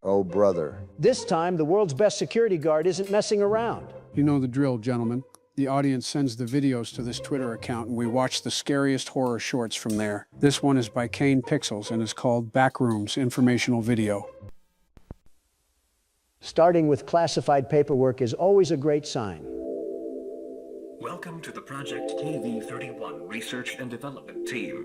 Oh, brother. This time, the world's best security guard isn't messing around. You know the drill, gentlemen. The audience sends the videos to this Twitter account, and we watch the scariest horror shorts from there. This one is by Kane Pixels and is called Backrooms Informational Video. Starting with classified paperwork is always a great sign. Welcome to the Project KV-31 Research and Development Team.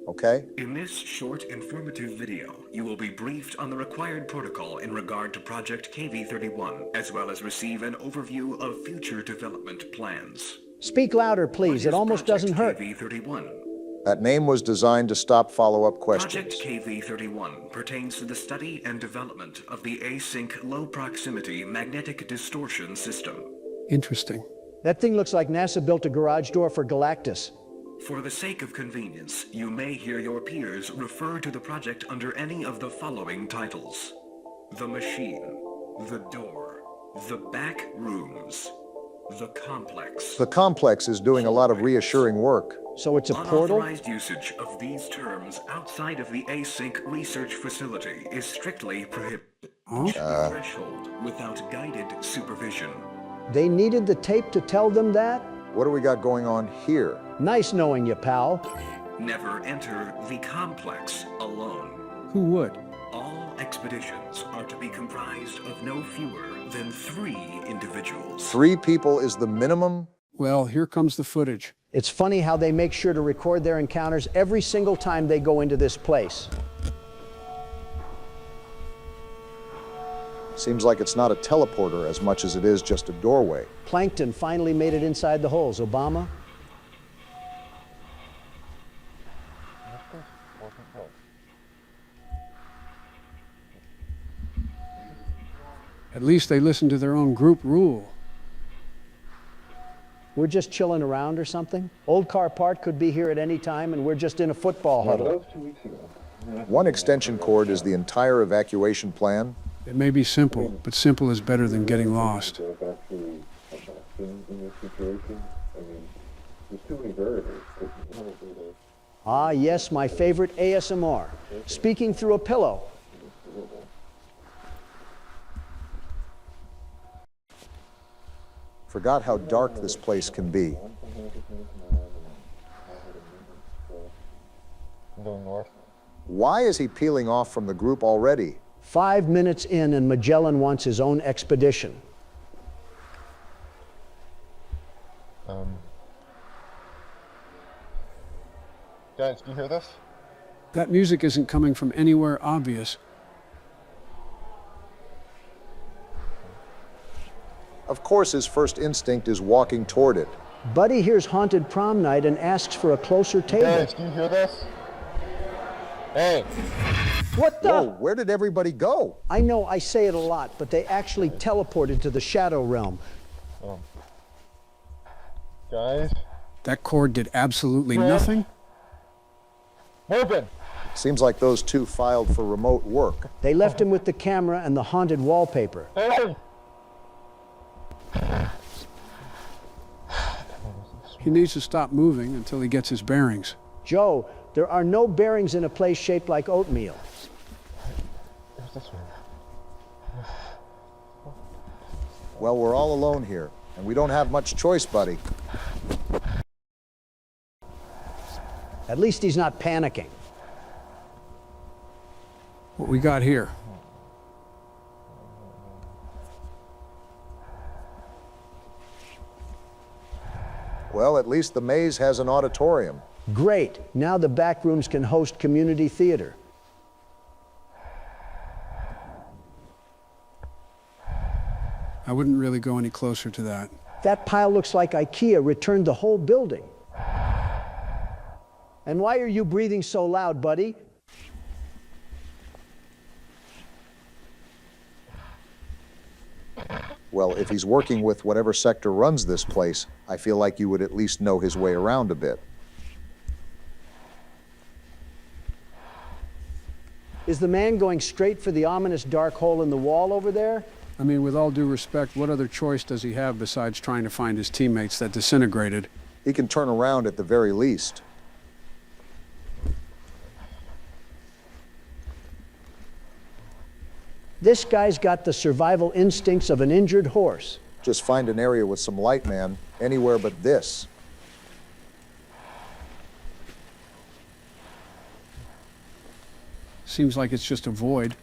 Okay. In this short, informative video, you will be briefed on the required protocol in regard to Project KV-31, as well as receive an overview of future development plans. Speak louder, please. It almost doesn't hurt. KV-31. That name was designed to stop follow-up questions. Project KV-31 pertains to the study and development of the async low-proximity magnetic distortion system. Interesting. That thing looks like NASA built a garage door for Galactus. For the sake of convenience, you may hear your peers refer to the project under any of the following titles: the machine, the door, the back rooms, the complex. The complex is doing a lot of reassuring work. So it's a portal? Unauthorized usage of these terms outside of the async research facility is strictly prohibited. Check the threshold without guided supervision. They needed the tape to tell them that? What do we got going on here? Nice knowing you, pal. Never enter the complex alone. Who would? All expeditions are to be comprised of no fewer than 3 individuals. 3 people is the minimum? Well, here comes the footage. It's funny how they make sure to record their encounters every single time they go into this place. Seems like it's not a teleporter as much as it is just a doorway. Plankton finally made it inside the holes. Obama? At least they listen to their own group rule. We're just chilling around or something? Old car part could be here at any time and we're just in a football huddle. One extension cord is the entire evacuation plan. It may be simple, but simple is better than getting lost. Ah, yes, my favorite ASMR. Speaking through a pillow. Forgot how dark this place can be. Going north. Why is he peeling off from the group already? 5 minutes in and Magellan wants his own expedition. Guys, do you hear this? That music isn't coming from anywhere obvious. Of course, his first instinct is walking toward it. Buddy hears Haunted Prom Night and asks for a closer table. Guys, do you hear this? Hey! What the? Whoa, where did everybody go? I know I say it a lot, but they actually teleported to the Shadow Realm. Guys? That cord did absolutely nothing? Open! Seems like those 2 filed for remote work. They left him with the camera and the haunted wallpaper. Hey! He needs to stop moving until he gets his bearings. Joe, there are no bearings in a place shaped like oatmeal. Where's this one? Well, we're all alone here, and we don't have much choice, buddy. At least he's not panicking. What we got here? Well, at least the maze has an auditorium. Great. Now the back rooms can host community theater. I wouldn't really go any closer to that. That pile looks like IKEA returned the whole building. And why are you breathing so loud, buddy? Well, if he's working with whatever sector runs this place, I feel like you would at least know his way around a bit. Is the man going straight for the ominous dark hole in the wall over there? I mean, with all due respect, what other choice does he have besides trying to find his teammates that disintegrated? He can turn around at the very least. This guy's got the survival instincts of an injured horse. Just find an area with some light, man. Anywhere but this. Seems like it's just a void.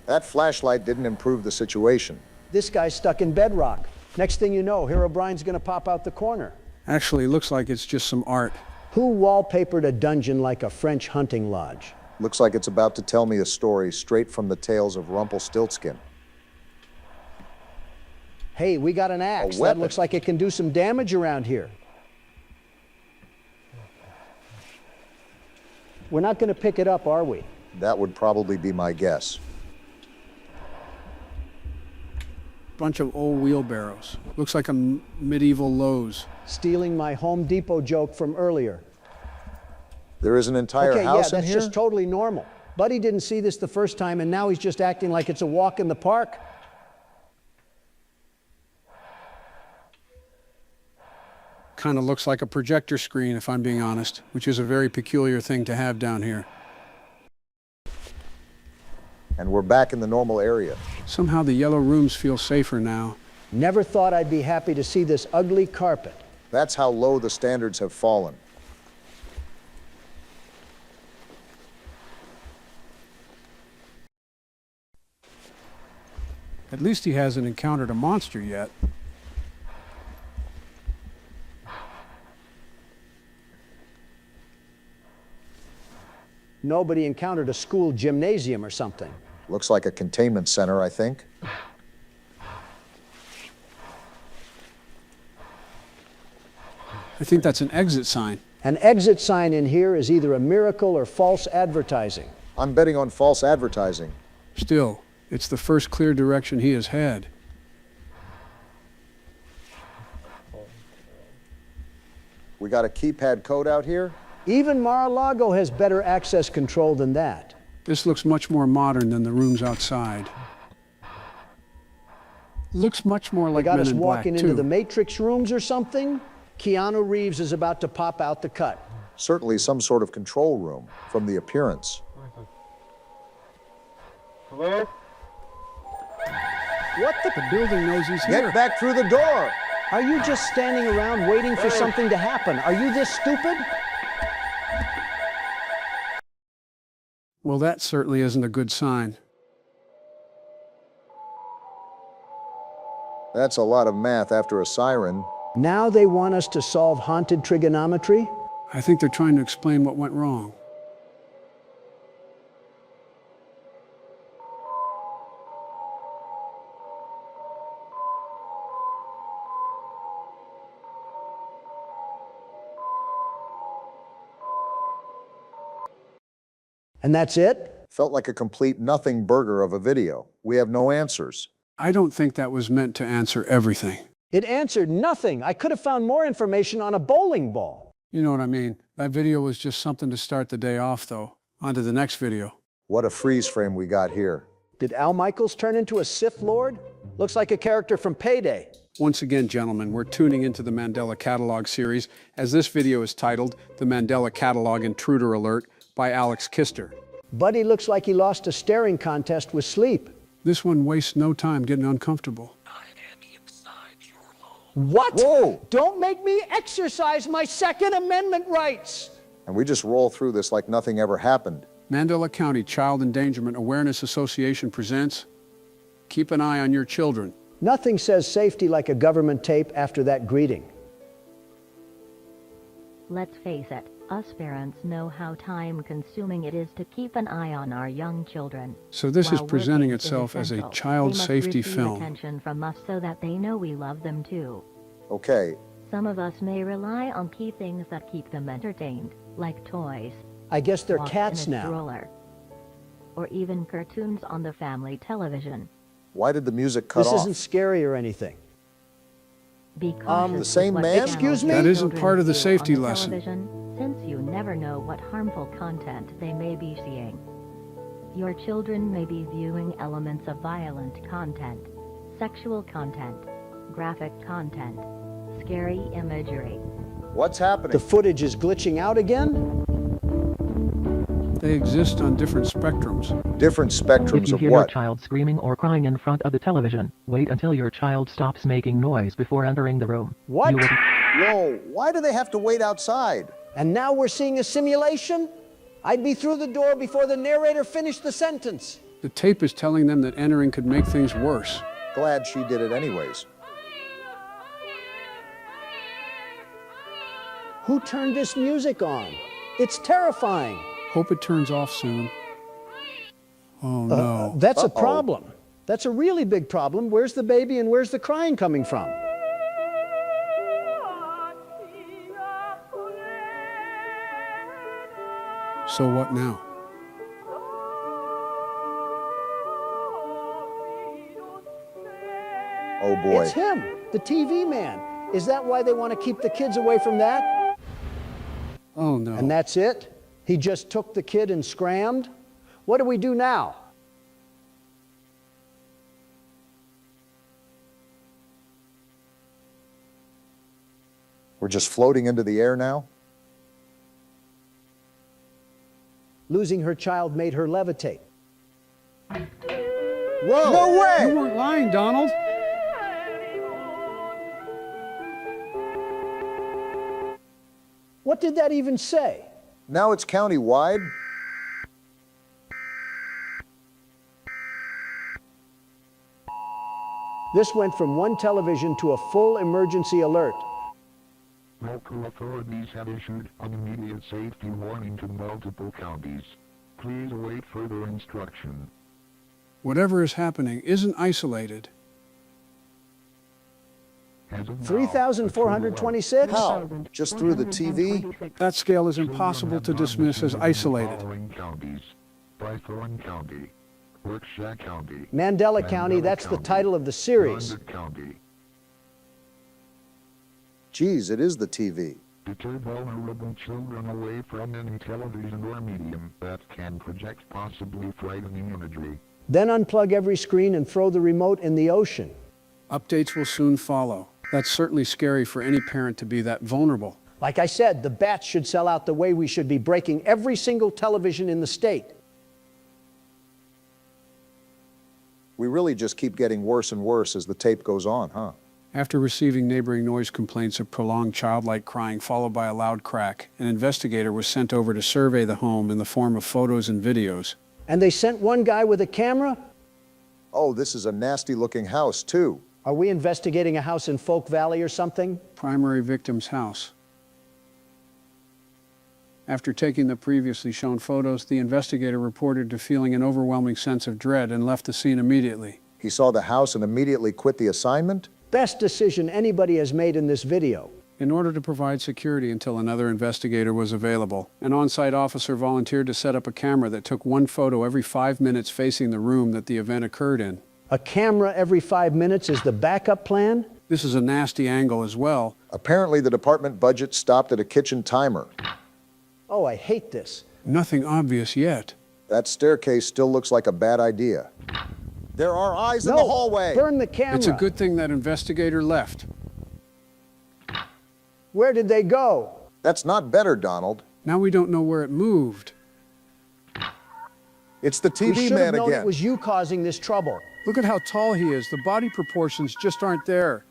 That flashlight didn't improve the situation. This guy's stuck in bedrock. Next thing you know, Herobrine's gonna pop out the corner. Actually, looks like it's just some art. Who wallpapered a dungeon like a French hunting lodge? Looks like it's about to tell me a story straight from the tales of Rumpelstiltskin. Hey, we got an axe. That weapon. looks like it can do some damage around here. We're not gonna pick it up, are we? That would probably be my guess. Bunch of old wheelbarrows. Looks like a medieval Lowe's. Stealing my Home Depot joke from earlier. There is an entire Okay, yeah, house in that's here? just totally normal. Buddy didn't see this the first time, and now he's just acting like it's a walk in the park. Kind of looks like a projector screen, if I'm being honest, which is a very peculiar thing to have down here. And we're back in the normal area. Somehow the yellow rooms feel safer now. Never thought I'd be happy to see this ugly carpet. That's how low the standards have fallen. At least he hasn't encountered a monster yet. Nobody encountered a school gymnasium or something. Looks like a containment center, I think. I think that's an exit sign. An exit sign in here is either a miracle or false advertising. I'm betting on false advertising. Still, it's the first clear direction he has had. We got a keypad code out here? Even Mar-a-Lago has better access control than that. This looks much more modern than the rooms outside. Looks much more like Got Men us in Black, walking into too. the Matrix rooms or something? Keanu Reeves is about to pop out the cut. Certainly some sort of control room, from the appearance. Hello? What the? The building knows he's here. Get back through the door! Are you just standing around waiting for something to happen? Are you this stupid? Well, that certainly isn't a good sign. That's a lot of math after a siren. Now they want us to solve haunted trigonometry? I think they're trying to explain what went wrong. And that's it? Felt like a complete nothing burger of a video. We have no answers. I don't think that was meant to answer everything. It answered nothing. I could have found more information on a bowling ball. You know what I mean? That video was just something to start the day off, though. On to the next video. What a freeze frame we got here. Did Al Michaels turn into a Sith Lord? Looks like a character from Payday. Once again, gentlemen, we're tuning into the Mandela Catalog series, as this video is titled The Mandela Catalog Intruder Alert by Alex Kister. Buddy looks like he lost a staring contest with sleep. This one wastes no time getting uncomfortable. What? Whoa! Don't make me exercise my Second Amendment rights! And we just roll through this like nothing ever happened. Mandela County Child Endangerment Awareness Association presents Keep an Eye on Your Children. Nothing says safety like a government tape after that greeting. Let's face it, us parents know how time-consuming it is to keep an eye on our young children. So this is While presenting working itself as a essential, child they must safety receive film. attention from us so that they know we love them too. Okay, Some of us may rely on key things that keep them entertained, like toys, I guess they're walks cats in a now. stroller, or even cartoons on the family television. why did the music cut This off? isn't scary or anything. Be cautious the with same what man? channels Excuse me? your That isn't children part of the view safety on the lesson. television, since you never know what harmful content they may be seeing. Your children may be viewing elements of violent content, sexual content, graphic content, scary imagery. What's happening? The footage is glitching out again? They exist on different spectrums. Different If spectrums you of hear your what? child screaming or crying in front of the television, wait until your child stops making noise before entering the room. What? You will Whoa, why do they have to wait outside? And now we're seeing a simulation? I'd be through the door before the narrator finished the sentence. The tape is telling them that entering could make things worse. Glad she did it anyways. Who turned this music on? It's terrifying. Hope it turns off soon. Oh no. That's a problem. That's a really big problem. Where's the baby and where's the crying coming from? So what now? Oh boy. It's him, the TV man. Is that why they want to keep the kids away from that? Oh no. And that's it? He just took the kid and scrammed? What do we do now? We're just floating into the air now? Losing her child made her levitate. Whoa! No You way! weren't lying, Donald. What did that even say? Now it's county-wide? This went from one television to a full emergency alert. Local authorities have issued an immediate safety warning to multiple counties. Please await further instruction. Whatever is happening isn't isolated. As of now, 3,426? How? Just through the TV? That scale is a total of impossible to 200 dismiss as children in the isolated. following counties: Bythorn County, Berkshire County, Mandela County, that's the title of the series. London County. Geez, it is the TV. Deter vulnerable children away from any television or medium that can project possibly frightening imagery. Then unplug every screen and throw the remote in the ocean. Updates will soon follow. That's certainly scary for any parent to be that vulnerable. Like I said, the bats should sell out the way we should be breaking every single television in the state. We really just keep getting worse and worse as the tape goes on, huh? After receiving neighboring noise complaints of prolonged childlike crying followed by a loud crack, an investigator was sent over to survey the home in the form of photos and videos. And they sent one guy with a camera? Oh, this is a nasty-looking house, too. Are we investigating a house in Folk Valley or something? Primary victim's house. After taking the previously shown photos, the investigator reported to feeling an overwhelming sense of dread and left the scene immediately. He saw the house and immediately quit the assignment? Best decision anybody has made in this video. In order to provide security until another investigator was available, an on-site officer volunteered to set up a camera that took one photo every 5 minutes facing the room that the event occurred in. A camera every 5 minutes is the backup plan? This is a nasty angle as well. Apparently the department budget stopped at a kitchen timer. Oh, I hate this. Nothing obvious yet. That staircase still looks like a bad idea. There are eyes in the hallway. Burn the camera. It's a good thing that investigator left. Where did they go? That's not better, Donald. Now we don't know where it moved. It's the We TV should have man known again. it was you causing this trouble. Look at how tall he is. The body proportions just aren't there.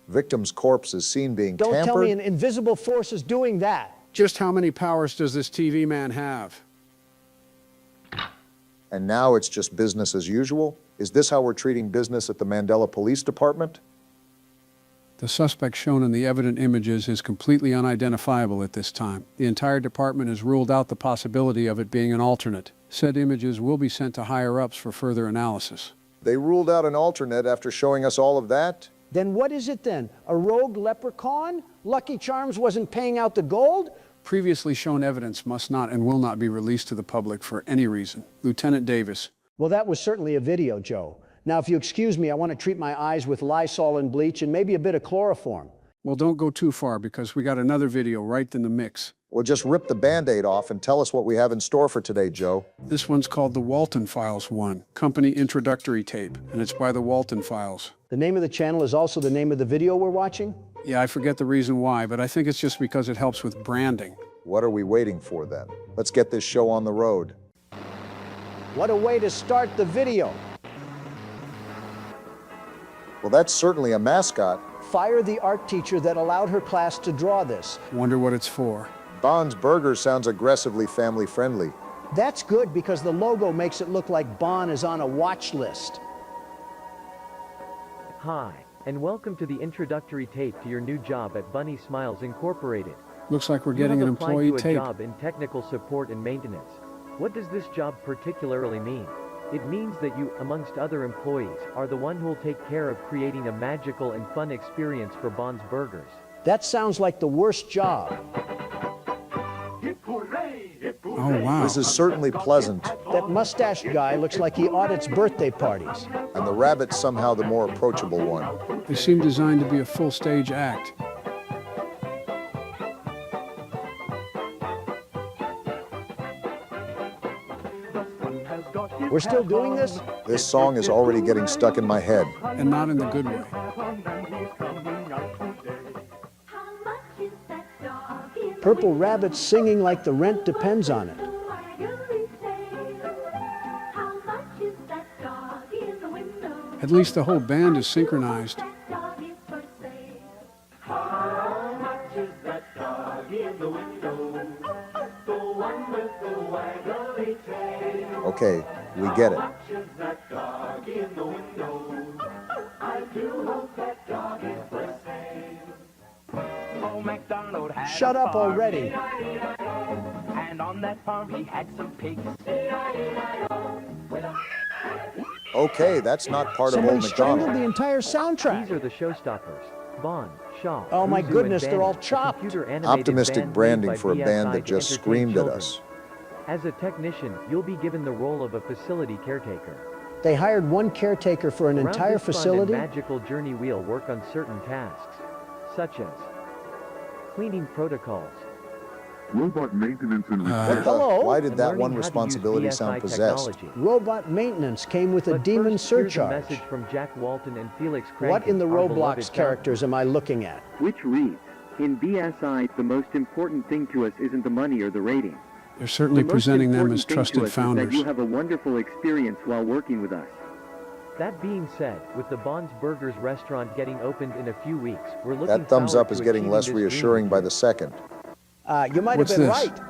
Victim's corpse is seen being Don't tampered. tell me an invisible force is doing that. Just how many powers does this TV man have? And now it's just business as usual? Is this how we're treating business at the Mandela Police Department? The suspect shown in the evident images is completely unidentifiable at this time. The entire department has ruled out the possibility of it being an alternate. Said images will be sent to higher-ups for further analysis. They ruled out an alternate after showing us all of that? Then what is it then? A rogue leprechaun? Lucky Charms wasn't paying out the gold? Previously shown evidence must not and will not be released to the public for any reason. Lieutenant Davis. Well, that was certainly a video, Joe. Now, if you excuse me, I want to treat my eyes with Lysol and bleach and maybe a bit of chloroform. Well, don't go too far because we got another video right in the mix. Well, just rip the Band-Aid off and tell us what we have in store for today, Joe. This one's called the Walton Files 1, company introductory tape, and it's by the Walton Files. The name of the channel is also the name of the video we're watching? Yeah, I forget the reason why, but I think it's just because it helps with branding. What are we waiting for then? Let's get this show on the road. What a way to start the video. Well, that's certainly a mascot. Fire the art teacher that allowed her class to draw this. Wonder what it's for. Bond's Burger sounds aggressively family-friendly. That's good because the logo makes it look like Bon is on a watch list. Hi, and welcome to the introductory tape to your new job at Bunny Smiles Incorporated. Looks like we're getting an You have applied employee to a tape. job in technical support and maintenance. What does this job particularly mean? It means that you, amongst other employees, are the one who will take care of creating a magical and fun experience for Bon's Burgers. That sounds like the worst job. Oh, wow. This is certainly pleasant, That mustached guy looks like he audits birthday parties. and the rabbit's somehow the more approachable one. They seem designed to be a full stage act. We're still doing this? This song is already getting stuck in my head. And not in the good way. Purple Rabbit's singing like the rent depends on it. At least the whole band is synchronized. Okay, we get it. Shut up already. And on that farm he had some pigs. Okay, that's not part of Somebody Old strangled MacDonald. the entire These soundtrack. are the showstoppers. Bon, Shaw, Oh my Uzu, and goodness, they're Danny, all a chopped. computer-animated Optimistic band branding made by for a band BSI that to just entertain screamed at children. us. As a technician, you'll be given the role of a facility caretaker. They hired one caretaker for an Around entire this fun facility? and magical journey, we'll work on certain tasks, such as cleaning protocols, Robot maintenance and repair. Hello? Why did and that learning one how to use responsibility BSI sound possessed? technology. Robot maintenance came with a But demon first, here's a surcharge. message from Jack Walton and Felix What Crankin, in the our beloved Roblox characters am I looking at? Which reads, in BSI, the most important thing to us isn't the money or the rating. They're certainly The most presenting them important as thing to trusted us is founders. that you have a wonderful experience while working with us. That being said, with the Bon's Burgers restaurant getting opened in a few weeks, we're looking That thumbs forward up is to getting achieving less this dream reassuring with by you. the second. You might What's have been this? right.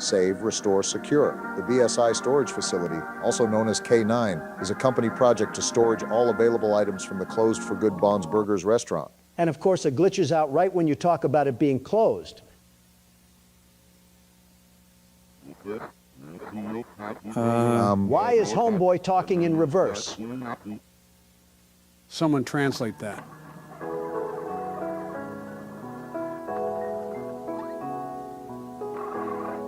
Save, Restore, Secure. The BSI storage facility, also known as K9, is a company project to storage all available items from the closed for good Bon's Burgers restaurant. And of course, it glitches out right when you talk about it being closed. Why is Homeboy talking in reverse? Someone translate that.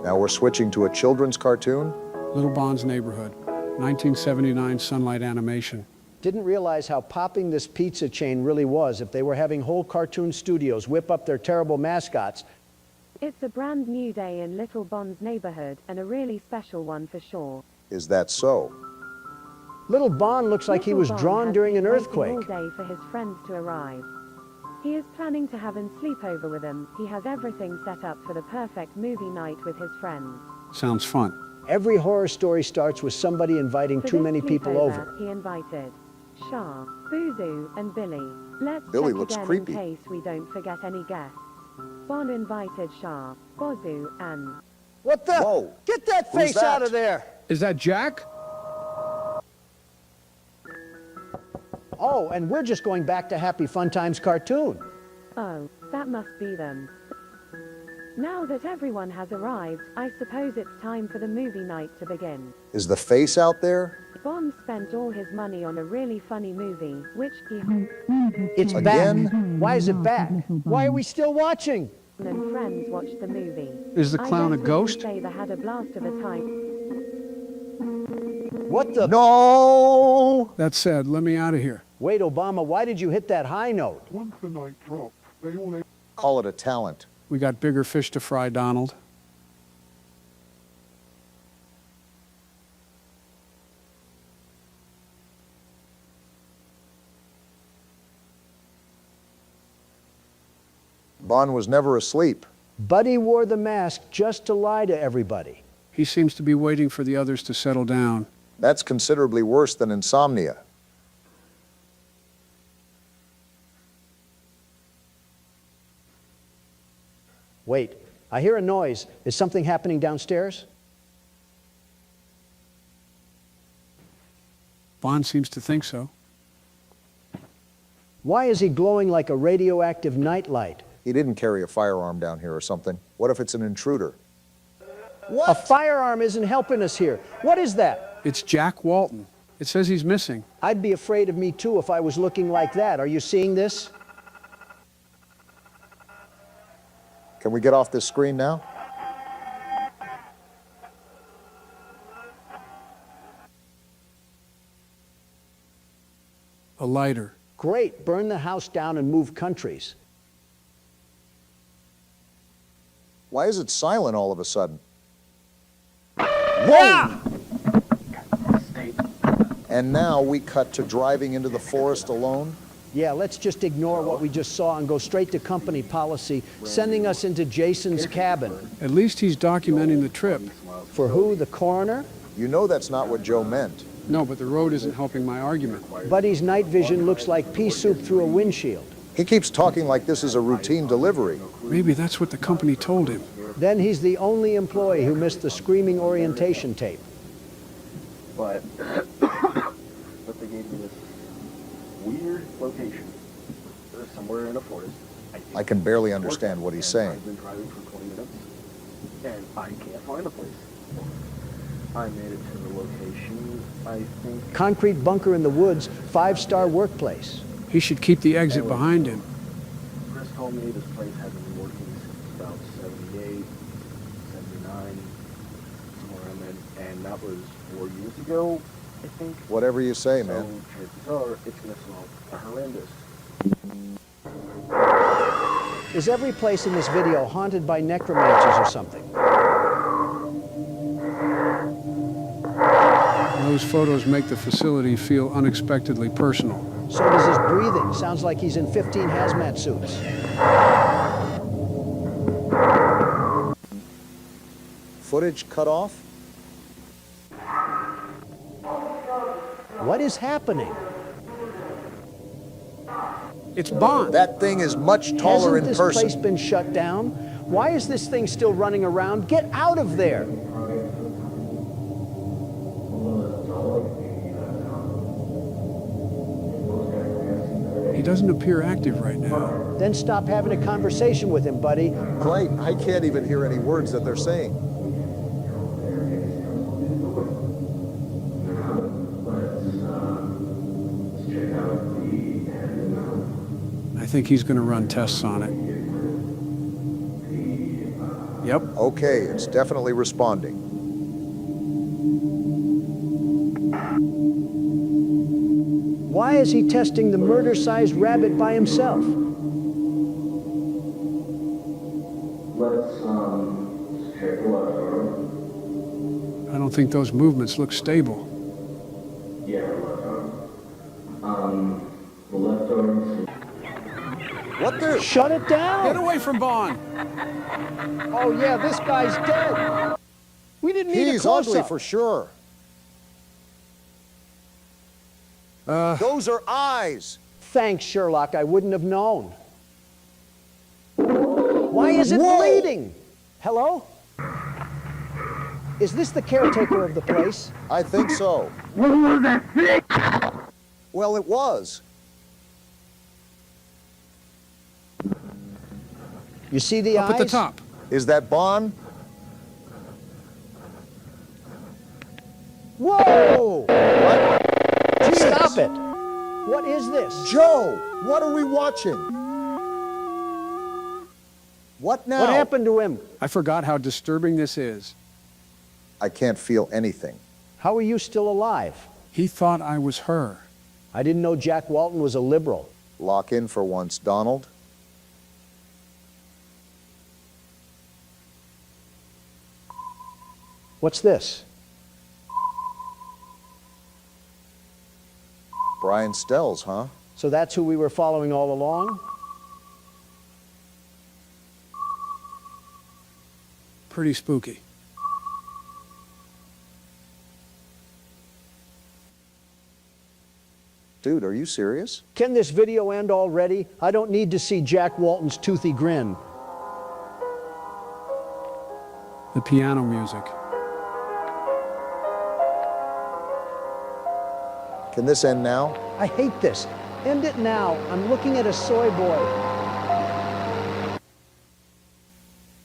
Now we're switching to a children's cartoon. Little Bond's Neighborhood, 1979 Sunlight Animation. Didn't realize how popping this pizza chain really was if they were having whole cartoon studios whip up their terrible mascots. It's a brand new day in Little Bond's neighborhood, and a really special one for sure. Is that so? Little Bon looks like he Little was Bon drawn has during an been waiting earthquake. all day for his friends to arrive. He is planning to have a sleepover with them. He has everything set up for the perfect movie night with his friends. Sounds fun. Every horror story starts with somebody inviting For too this many people sleepover, over. He invited Shah, Boozoo, and Billy. Let's Billy check looks again creepy. in case we don't forget any guests. Bon invited Shah, Bozu, and What the? Whoa. Get that Who's face that? out of there! Is that Jack? Oh, and we're just going back to Happy Fun Times cartoon. oh, that must be them. Now that everyone has arrived, I suppose it's time for the movie night to begin. Is the face out there? Bond spent all his money on a really funny movie, which he It's Again? back. Why is it back? Why are we still watching? and friends watched the movie. Is the clown a I guess we ghost? can say they had a blast of a time. What the? No! That said, let me out of here. Wait, Obama, why did you hit that high note? Once the night dropped, they all ate. Call it a talent. We got bigger fish to fry, Donald. Bon was never asleep. Buddy wore the mask just to lie to everybody. He seems to be waiting for the others to settle down. That's considerably worse than insomnia. Wait, I hear a noise. Is something happening downstairs? Bond seems to think so. Why is he glowing like a radioactive nightlight? He didn't carry a firearm down here or something. What if it's an intruder? What? A firearm isn't helping us here. What is that? It's Jack Walton. It says he's missing. I'd be afraid of me too if I was looking like that. Are you seeing this? Can we get off this screen now? A lighter. Great, burn the house down and move countries. Why is it silent all of a sudden? Whoa! And now we cut to driving into the forest alone? Yeah, let's just ignore what we just saw and go straight to company policy, sending us into Jason's cabin. At least he's documenting the trip. For who, the coroner? You know that's not what Joe meant. No, but the road isn't helping my argument. Buddy's night vision looks like pea soup through a windshield. He keeps talking like this is a routine delivery. Maybe that's what the company told him. Then he's the only employee who missed the screaming orientation tape. But they gave me this weird location. They're somewhere in a forest. I can barely understand what he's saying. I've been driving for 20 minutes, and I can't find the place. I made it to the location, I think. Concrete bunker in the woods, 5-star workplace. He should keep the exit behind him. Chris told me this place hasn't been working since about 78, 79, somewhere around then, and that was 4 years ago, I think. Whatever you say, man. So chances are it's going to smell horrendous. Is every place in this video haunted by necromancers or something? Those photos make the facility feel unexpectedly personal. So does his breathing. Sounds like he's in 15 hazmat suits. Footage cut off? What is happening? It's Bond. That thing is much taller in person. Hasn't this place been shut down? Why is this thing still running around? Get out of there! He doesn't appear active right now. Then stop having a conversation with him, buddy. Great, I can't even hear any words that they're saying. I think he's going to run tests on it. Yep. Okay, it's definitely responding. Why is he testing the murder-sized rabbit by himself? Let's check the left arm. I don't think those movements look stable. Yeah, left arm. The left arm. What the? Shut it down! Get away from Bond! Oh yeah, this guy's dead! We didn't need a He's close-up. ugly for sure. Those are eyes. Thanks, Sherlock. I wouldn't have known. Why is it bleeding? Hello? Is this the caretaker of the place? I think so. What was that thing? Well, it was. You see the eyes? Up at the top. Is that Bond? Whoa! What? Stop it! What is this? Joe, what are we watching? What now? What happened to him? I forgot how disturbing this is. I can't feel anything. How are you still alive? He thought I was her. I didn't know Jack Walton was a liberal. Lock in for once, Donald. What's this? Brian Stells, huh? So that's who we were following all along? Pretty spooky. Dude, are you serious? Can this video end already? I don't need to see Jack Walton's toothy grin. The piano music. Can this end now? I hate this. End it now. I'm looking at a soy boy.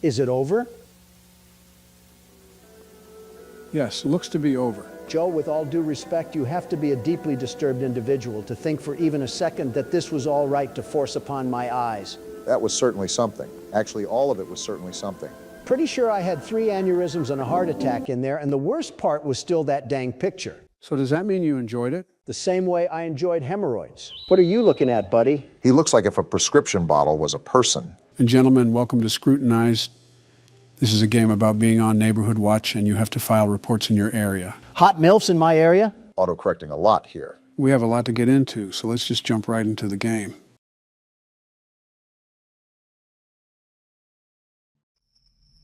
Is it over? Yes, looks to be over. Joe, with all due respect, you have to be a deeply disturbed individual to think for even a second that this was all right to force upon my eyes. That was certainly something. Actually, all of it was certainly something. Pretty sure I had 3 aneurysms and a heart attack in there, and the worst part was still that dang picture. So does that mean you enjoyed it? The same way I enjoyed hemorrhoids. What are you looking at, buddy? He looks like if a prescription bottle was a person. And gentlemen, welcome to Scrutinize. This is a game about being on Neighborhood Watch, and you have to file reports in your area. Hot MILFs in my area? Autocorrecting a lot here. We have a lot to get into, so let's just jump right into the game.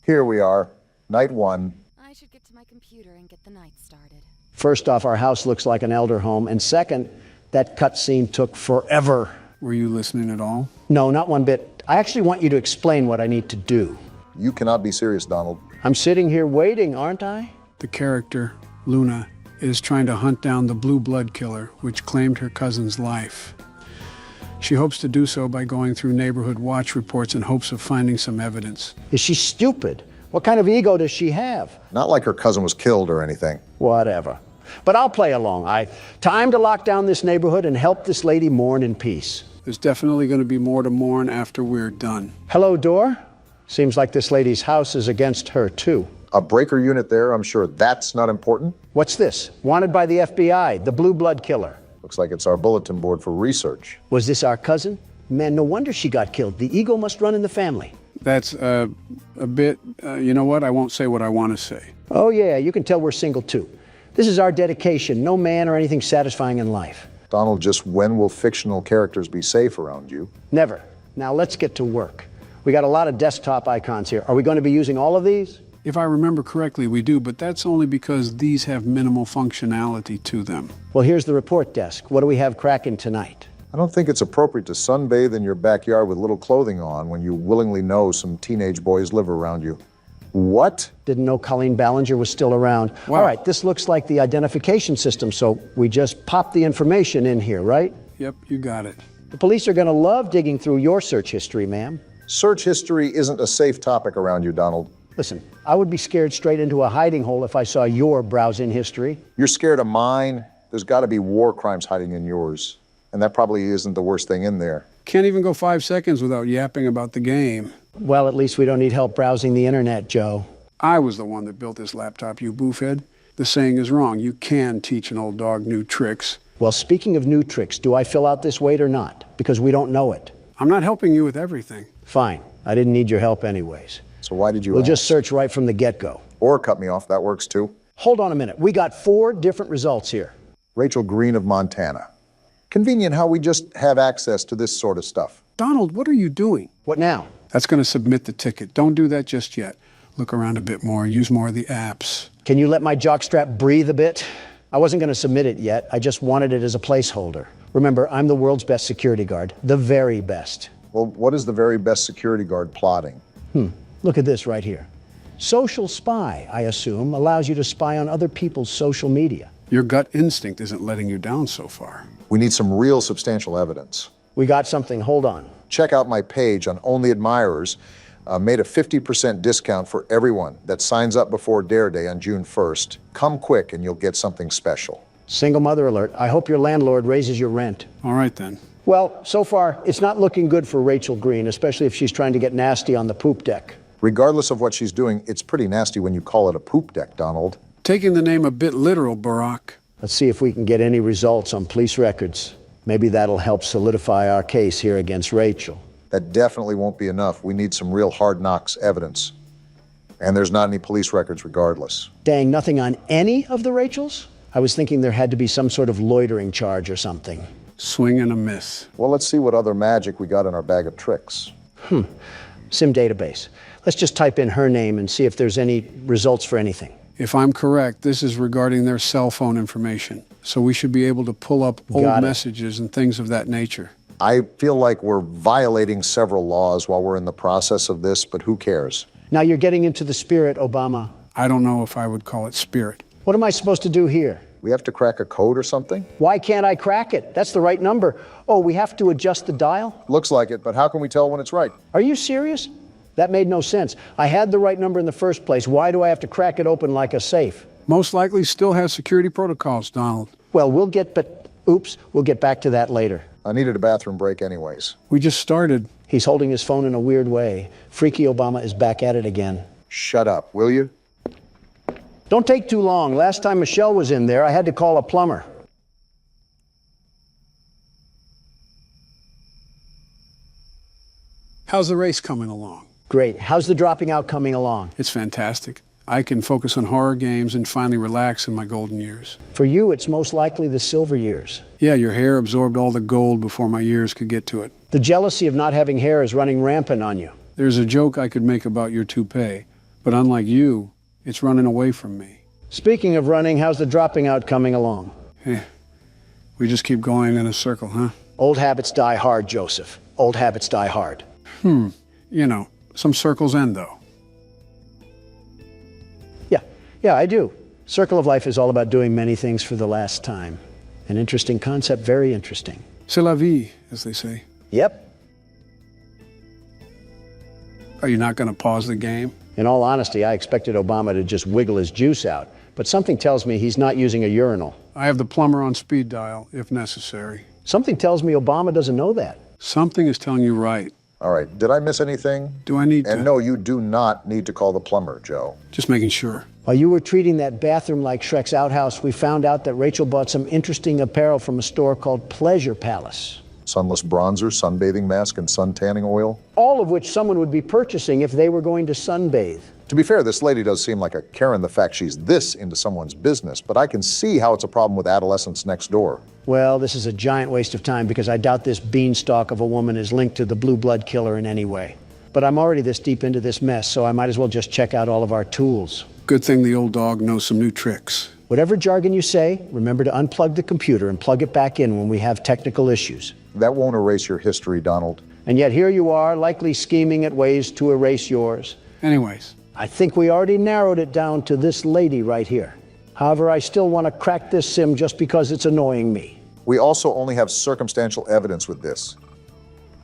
Here we are, night 1. I should get to my computer and get the night started. First off, our house looks like an elder home, and second, that cutscene took forever. Were you listening at all? No, not one bit. I actually want you to explain what I need to do. You cannot be serious, Donald. I'm sitting here waiting, aren't I? The character, Luna, is trying to hunt down the blue blood killer, which claimed her cousin's life. She hopes to do so by going through Neighborhood Watch reports in hopes of finding some evidence. Is she stupid? What kind of ego does she have? Not like her cousin was killed or anything. Whatever. But I'll play along. Time to lock down this neighborhood and help this lady mourn in peace. There's definitely going to be more to mourn after we're done. Hello, door? Seems like this lady's house is against her, too. A breaker unit there, I'm sure that's not important. What's this? Wanted by the FBI, the blue blood killer. Looks like it's our bulletin board for research. Was this our cousin? Man, no wonder she got killed. The ego must run in the family. That's a bit, you know what? I won't say what I want to say. Oh, yeah, you can tell we're single, too. This is our dedication. No man or anything satisfying in life. Donald, just when will fictional characters be safe around you? Never. Now let's get to work. We got a lot of desktop icons here. Are we going to be using all of these? If I remember correctly, we do, but that's only because these have minimal functionality to them. Well, here's the report desk. What do we have cracking tonight? I don't think it's appropriate to sunbathe in your backyard with little clothing on when you willingly know some teenage boys live around you. What? Didn't know Colleen Ballinger was still around. Wow. All right, this looks like the identification system, so we just pop the information in here, right? Yep, you got it. The police are going to love digging through your search history, ma'am. Search history isn't a safe topic around you, Donald. Listen, I would be scared straight into a hiding hole if I saw your browsing history. You're scared of mine? There's got to be war crimes hiding in yours. And that probably isn't the worst thing in there. Can't even go 5 seconds without yapping about the game. Well, at least we don't need help browsing the internet, Joe. I was the one that built this laptop, you boofhead. The saying is wrong. You can teach an old dog new tricks. Well, speaking of new tricks, do I fill out this weight or not? Because we don't know it. I'm not helping you with everything. Fine. I didn't need your help anyways. So why did you We'll ask? just search right from the get-go. Or cut me off, that works too. Hold on a minute. We got 4 different results here. Rachel Green of Montana. Convenient how we just have access to this sort of stuff. Donald, what are you doing? What now? That's going to submit the ticket. Don't do that just yet. Look around a bit more. Use more of the apps. Can you let my jockstrap breathe a bit? I wasn't going to submit it yet. I just wanted it as a placeholder. Remember, I'm the world's best security guard. The very best. Well, what is the very best security guard plotting? Look at this right here. Social spy, I assume, allows you to spy on other people's social media. Your gut instinct isn't letting you down so far. We need some real substantial evidence. We got something. Hold on. Check out my page on Only Admirers. Made a 50% discount for everyone that signs up before Dare Day on June 1st. Come quick and you'll get something special. Single mother alert. I hope your landlord raises your rent. All right, then. Well, so far, it's not looking good for Rachel Green, especially if she's trying to get nasty on the poop deck. Regardless of what she's doing, it's pretty nasty when you call it a poop deck, Donald. Taking the name a bit literal, Barack. Let's see if we can get any results on police records. Maybe that'll help solidify our case here against Rachel. That definitely won't be enough. We need some real hard knocks evidence. And there's not any police records regardless. Dang, nothing on any of the Rachels? I was thinking there had to be some sort of loitering charge or something. Swing and a miss. Well, let's see what other magic we got in our bag of tricks. SIM database. Let's just type in her name and see if there's any results for anything. If I'm correct, this is regarding their cell phone information. So we should be able to pull up old messages and things of that nature. I feel like we're violating several laws while we're in the process of this, but who cares? Now you're getting into the spirit, Obama. I don't know if I would call it spirit. What am I supposed to do here? We have to crack a code or something? Why can't I crack it? That's the right number. Oh, we have to adjust the dial? Looks like it, but how can we tell when it's right? Are you serious? That made no sense. I had the right number in the first place. Why do I have to crack it open like a safe? Most likely still has security protocols, Donald. Well, we'll get back to that later. I needed a bathroom break anyways. We just started. He's holding his phone in a weird way. Freaky Obama is back at it again. Shut up, will you? Don't take too long. Last time Michelle was in there, I had to call a plumber. How's the race coming along? Great. How's the dropping out coming along? It's fantastic. I can focus on horror games and finally relax in my golden years. For you, it's most likely the silver years. Yeah, your hair absorbed all the gold before my years could get to it. The jealousy of not having hair is running rampant on you. There's a joke I could make about your toupee, but unlike you, it's running away from me. Speaking of running, how's the dropping out coming along? We just keep going in a circle, huh? Old habits die hard, Joseph. Old habits die hard. You know, some circles end, though. Yeah, I do. Circle of life is all about doing many things for the last time. An interesting concept, very interesting. C'est la vie, as they say. Yep. Are you not going to pause the game? In all honesty, I expected Obama to just wiggle his juice out, but something tells me he's not using a urinal. I have the plumber on speed dial, if necessary. Something tells me Obama doesn't know that. Something is telling you right. All right, did I miss anything? Do I need to? And no, you do not need to call the plumber, Joe. Just making sure. While you were treating that bathroom like Shrek's outhouse, we found out that Rachel bought some interesting apparel from a store called Pleasure Palace. Sunless bronzer, sunbathing mask, and sun tanning oil. All of which someone would be purchasing if they were going to sunbathe. To be fair, this lady does seem like a Karen, the fact she's this into someone's business, but I can see how it's a problem with adolescents next door. Well, this is a giant waste of time because I doubt this beanstalk of a woman is linked to the blue blood killer in any way. But I'm already this deep into this mess, so I might as well just check out all of our tools. Good thing the old dog knows some new tricks. Whatever jargon you say, remember to unplug the computer and plug it back in when we have technical issues. That won't erase your history, Donald. And yet here you are, likely scheming at ways to erase yours. Anyways. I think we already narrowed it down to this lady right here. However, I still want to crack this sim just because it's annoying me. We also only have circumstantial evidence with this.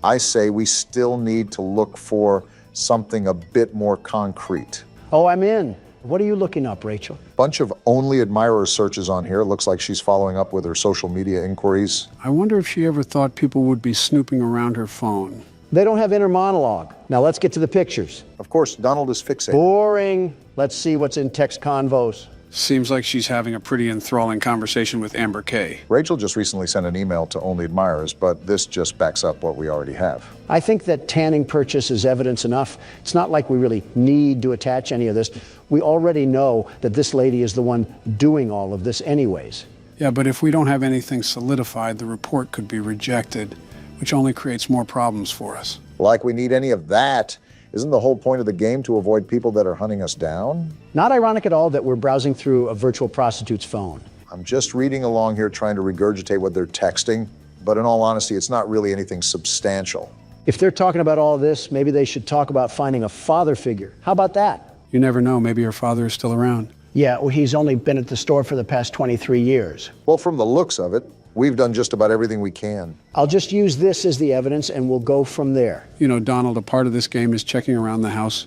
I say we still need to look for something a bit more concrete. Oh, I'm in. What are you looking up, Rachel? Bunch of only admirer searches on here. Looks like she's following up with her social media inquiries. I wonder if she ever thought people would be snooping around her phone. They don't have inner monologue. Now let's get to the pictures. Of course, Donald is fixated. Boring. Let's see what's in text convos. Seems like she's having a pretty enthralling conversation with Amber Kay. Rachel just recently sent an email to only admirers, but this just backs up what we already have. I think that tanning purchase is evidence enough. It's not like we really need to attach any of this. We already know that this lady is the one doing all of this anyways. Yeah, but if we don't have anything solidified, the report could be rejected, which only creates more problems for us. Like we need any of that. Isn't the whole point of the game to avoid people that are hunting us down? Not ironic at all that we're browsing through a virtual prostitute's phone. I'm just reading along here trying to regurgitate what they're texting, but in all honesty, it's not really anything substantial. If they're talking about all this, maybe they should talk about finding a father figure. How about that? You never know, maybe her father is still around. Yeah, well, he's only been at the store for the past 23 years. Well, from the looks of it, we've done just about everything we can. I'll just use this as the evidence and we'll go from there. You know, Donald, a part of this game is checking around the house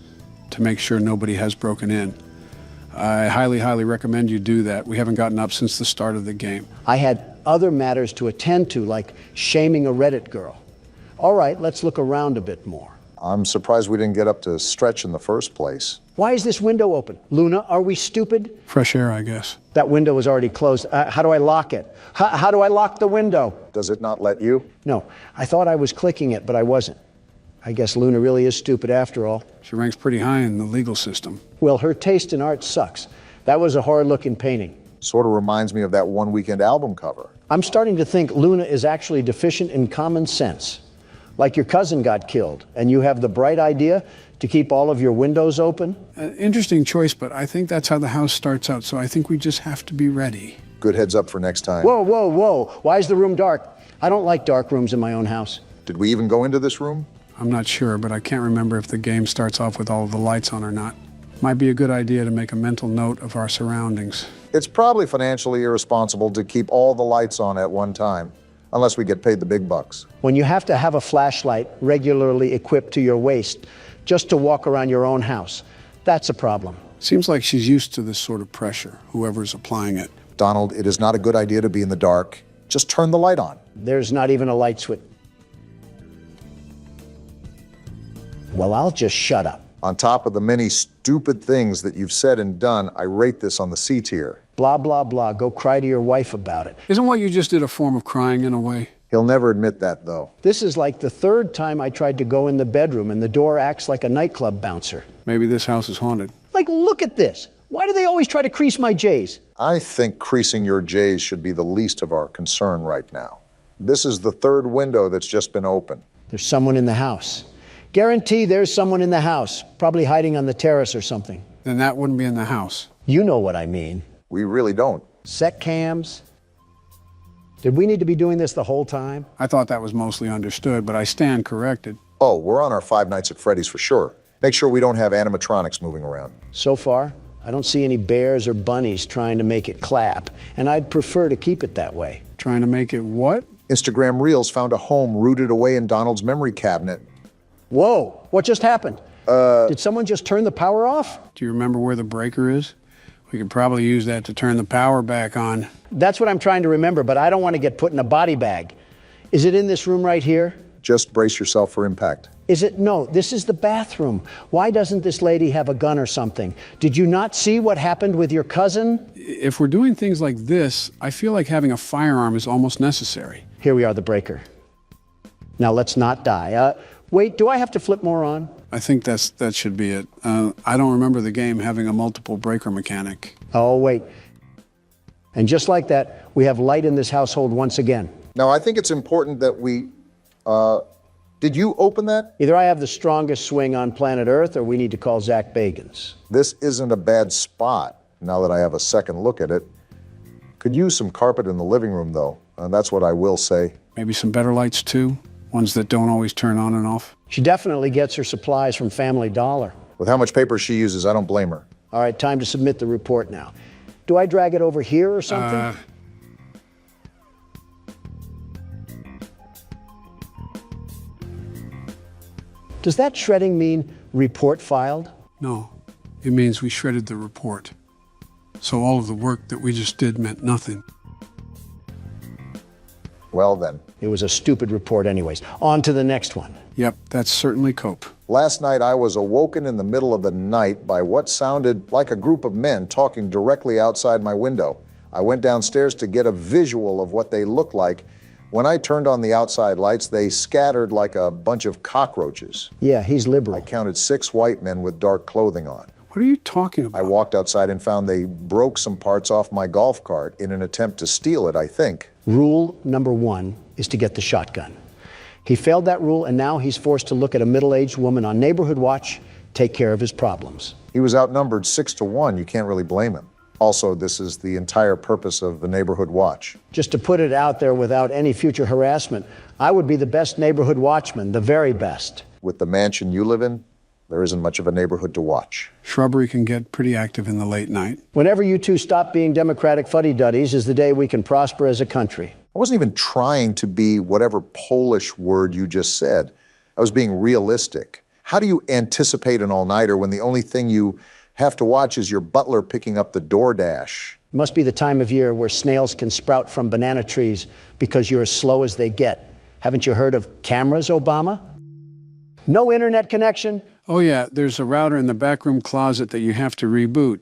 to make sure nobody has broken in. I highly, highly recommend you do that. We haven't gotten up since the start of the game. I had other matters to attend to, like shaming a Reddit girl. All right, let's look around a bit more. I'm surprised we didn't get up to stretch in the first place. Why is this window open? Luna, are we stupid? Fresh air, I guess. That window was already closed. How do I lock it? How do I lock the window? Does it not let you? No, I thought I was clicking it, but I wasn't. I guess Luna really is stupid after all. She ranks pretty high in the legal system. Well, her taste in art sucks. That was a horror-looking painting. Sort of reminds me of that One Weekend album cover. I'm starting to think Luna is actually deficient in common sense. Like your cousin got killed, and you have the bright idea to keep all of your windows open? Interesting choice, but I think that's how the house starts out, so I think we just have to be ready. Good heads up for next time. Whoa, whoa, whoa. Why is the room dark? I don't like dark rooms in my own house. Did we even go into this room? I'm not sure, but I can't remember if the game starts off with all of the lights on or not. Might be a good idea to make a mental note of our surroundings. It's probably financially irresponsible to keep all the lights on at one time, unless we get paid the big bucks. When you have to have a flashlight regularly equipped to your waist just to walk around your own house, that's a problem. Seems like she's used to this sort of pressure, whoever's applying it. Donald, it is not a good idea to be in the dark. Just turn the light on. There's not even a light switch. Well, I'll just shut up. On top of the many stupid things that you've said and done, I rate this on the C tier. Blah, blah, blah. Go cry to your wife about it. Isn't what you just did a form of crying in a way? He'll never admit that, though. This is like the third time I tried to go in the bedroom and the door acts like a nightclub bouncer. Maybe this house is haunted. Like, look at this. Why do they always try to crease my J's? I think creasing your J's should be the least of our concern right now. This is the third window that's just been opened. There's someone in the house. Guarantee there's someone in the house, probably hiding on the terrace or something. Then that wouldn't be in the house. You know what I mean. We really don't. Sec cams. Did we need to be doing this the whole time? I thought that was mostly understood, but I stand corrected. Oh, we're on our Five Nights at Freddy's for sure. Make sure we don't have animatronics moving around. So far, I don't see any bears or bunnies trying to make it clap, and I'd prefer to keep it that way. Trying to make it what? Instagram Reels found a home rooted away in Donald's memory cabinet. Whoa, what just happened? Did someone just turn the power off? Do you remember where the breaker is? We could probably use that to turn the power back on. That's what I'm trying to remember, but I don't want to get put in a body bag. Is it in this room right here? Just brace yourself for impact. Is it? No, this is the bathroom. Why doesn't this lady have a gun or something? Did you not see what happened with your cousin? If we're doing things like this, I feel like having a firearm is almost necessary. Here we are, the breaker. Now let's not die. Wait, do I have to flip more on? I think that should be it. I don't remember the game having a multiple breaker mechanic. Oh, wait. And just like that, we have light in this household once again. Now, I think it's important that we... did you open that? Either I have the strongest swing on planet Earth, or we need to call Zach Bagans. This isn't a bad spot, now that I have a second look at it. Could use some carpet in the living room, though. That's what I will say. Maybe some better lights, too? Ones that don't always turn on and off? She definitely gets her supplies from Family Dollar. With how much paper she uses, I don't blame her. All right, time to submit the report now. Do I drag it over here or something? Does that shredding mean report filed? No, it means we shredded the report. So all of the work that we just did meant nothing. Well then. It was a stupid report anyways. On to the next one. Yep, that's certainly cope. Last night I was awoken in the middle of the night by what sounded like a group of men talking directly outside my window. I went downstairs to get a visual of what they looked like. When I turned on the outside lights, they scattered like a bunch of cockroaches. Yeah, he's liberal. I counted 6 white men with dark clothing on. What are you talking about? I walked outside and found they broke some parts off my golf cart in an attempt to steal it, I think. Rule number 1 is to get the shotgun. He failed that rule, and now he's forced to look at a middle-aged woman on Neighborhood Watch, take care of his problems. He was outnumbered 6-1. You can't really blame him. Also, this is the entire purpose of the Neighborhood Watch. Just to put it out there without any future harassment, I would be the best neighborhood watchman, the very best. With the mansion you live in, there isn't much of a neighborhood to watch. Shrubbery can get pretty active in the late night. Whenever you two stop being Democratic fuddy-duddies is the day we can prosper as a country. I wasn't even trying to be whatever Polish word you just said. I was being realistic. How do you anticipate an all-nighter when the only thing you have to watch is your butler picking up the DoorDash? It must be the time of year where snails can sprout from banana trees because you're as slow as they get. Haven't you heard of cameras, Obama? No internet connection? Oh yeah, there's a router in the backroom closet that you have to reboot.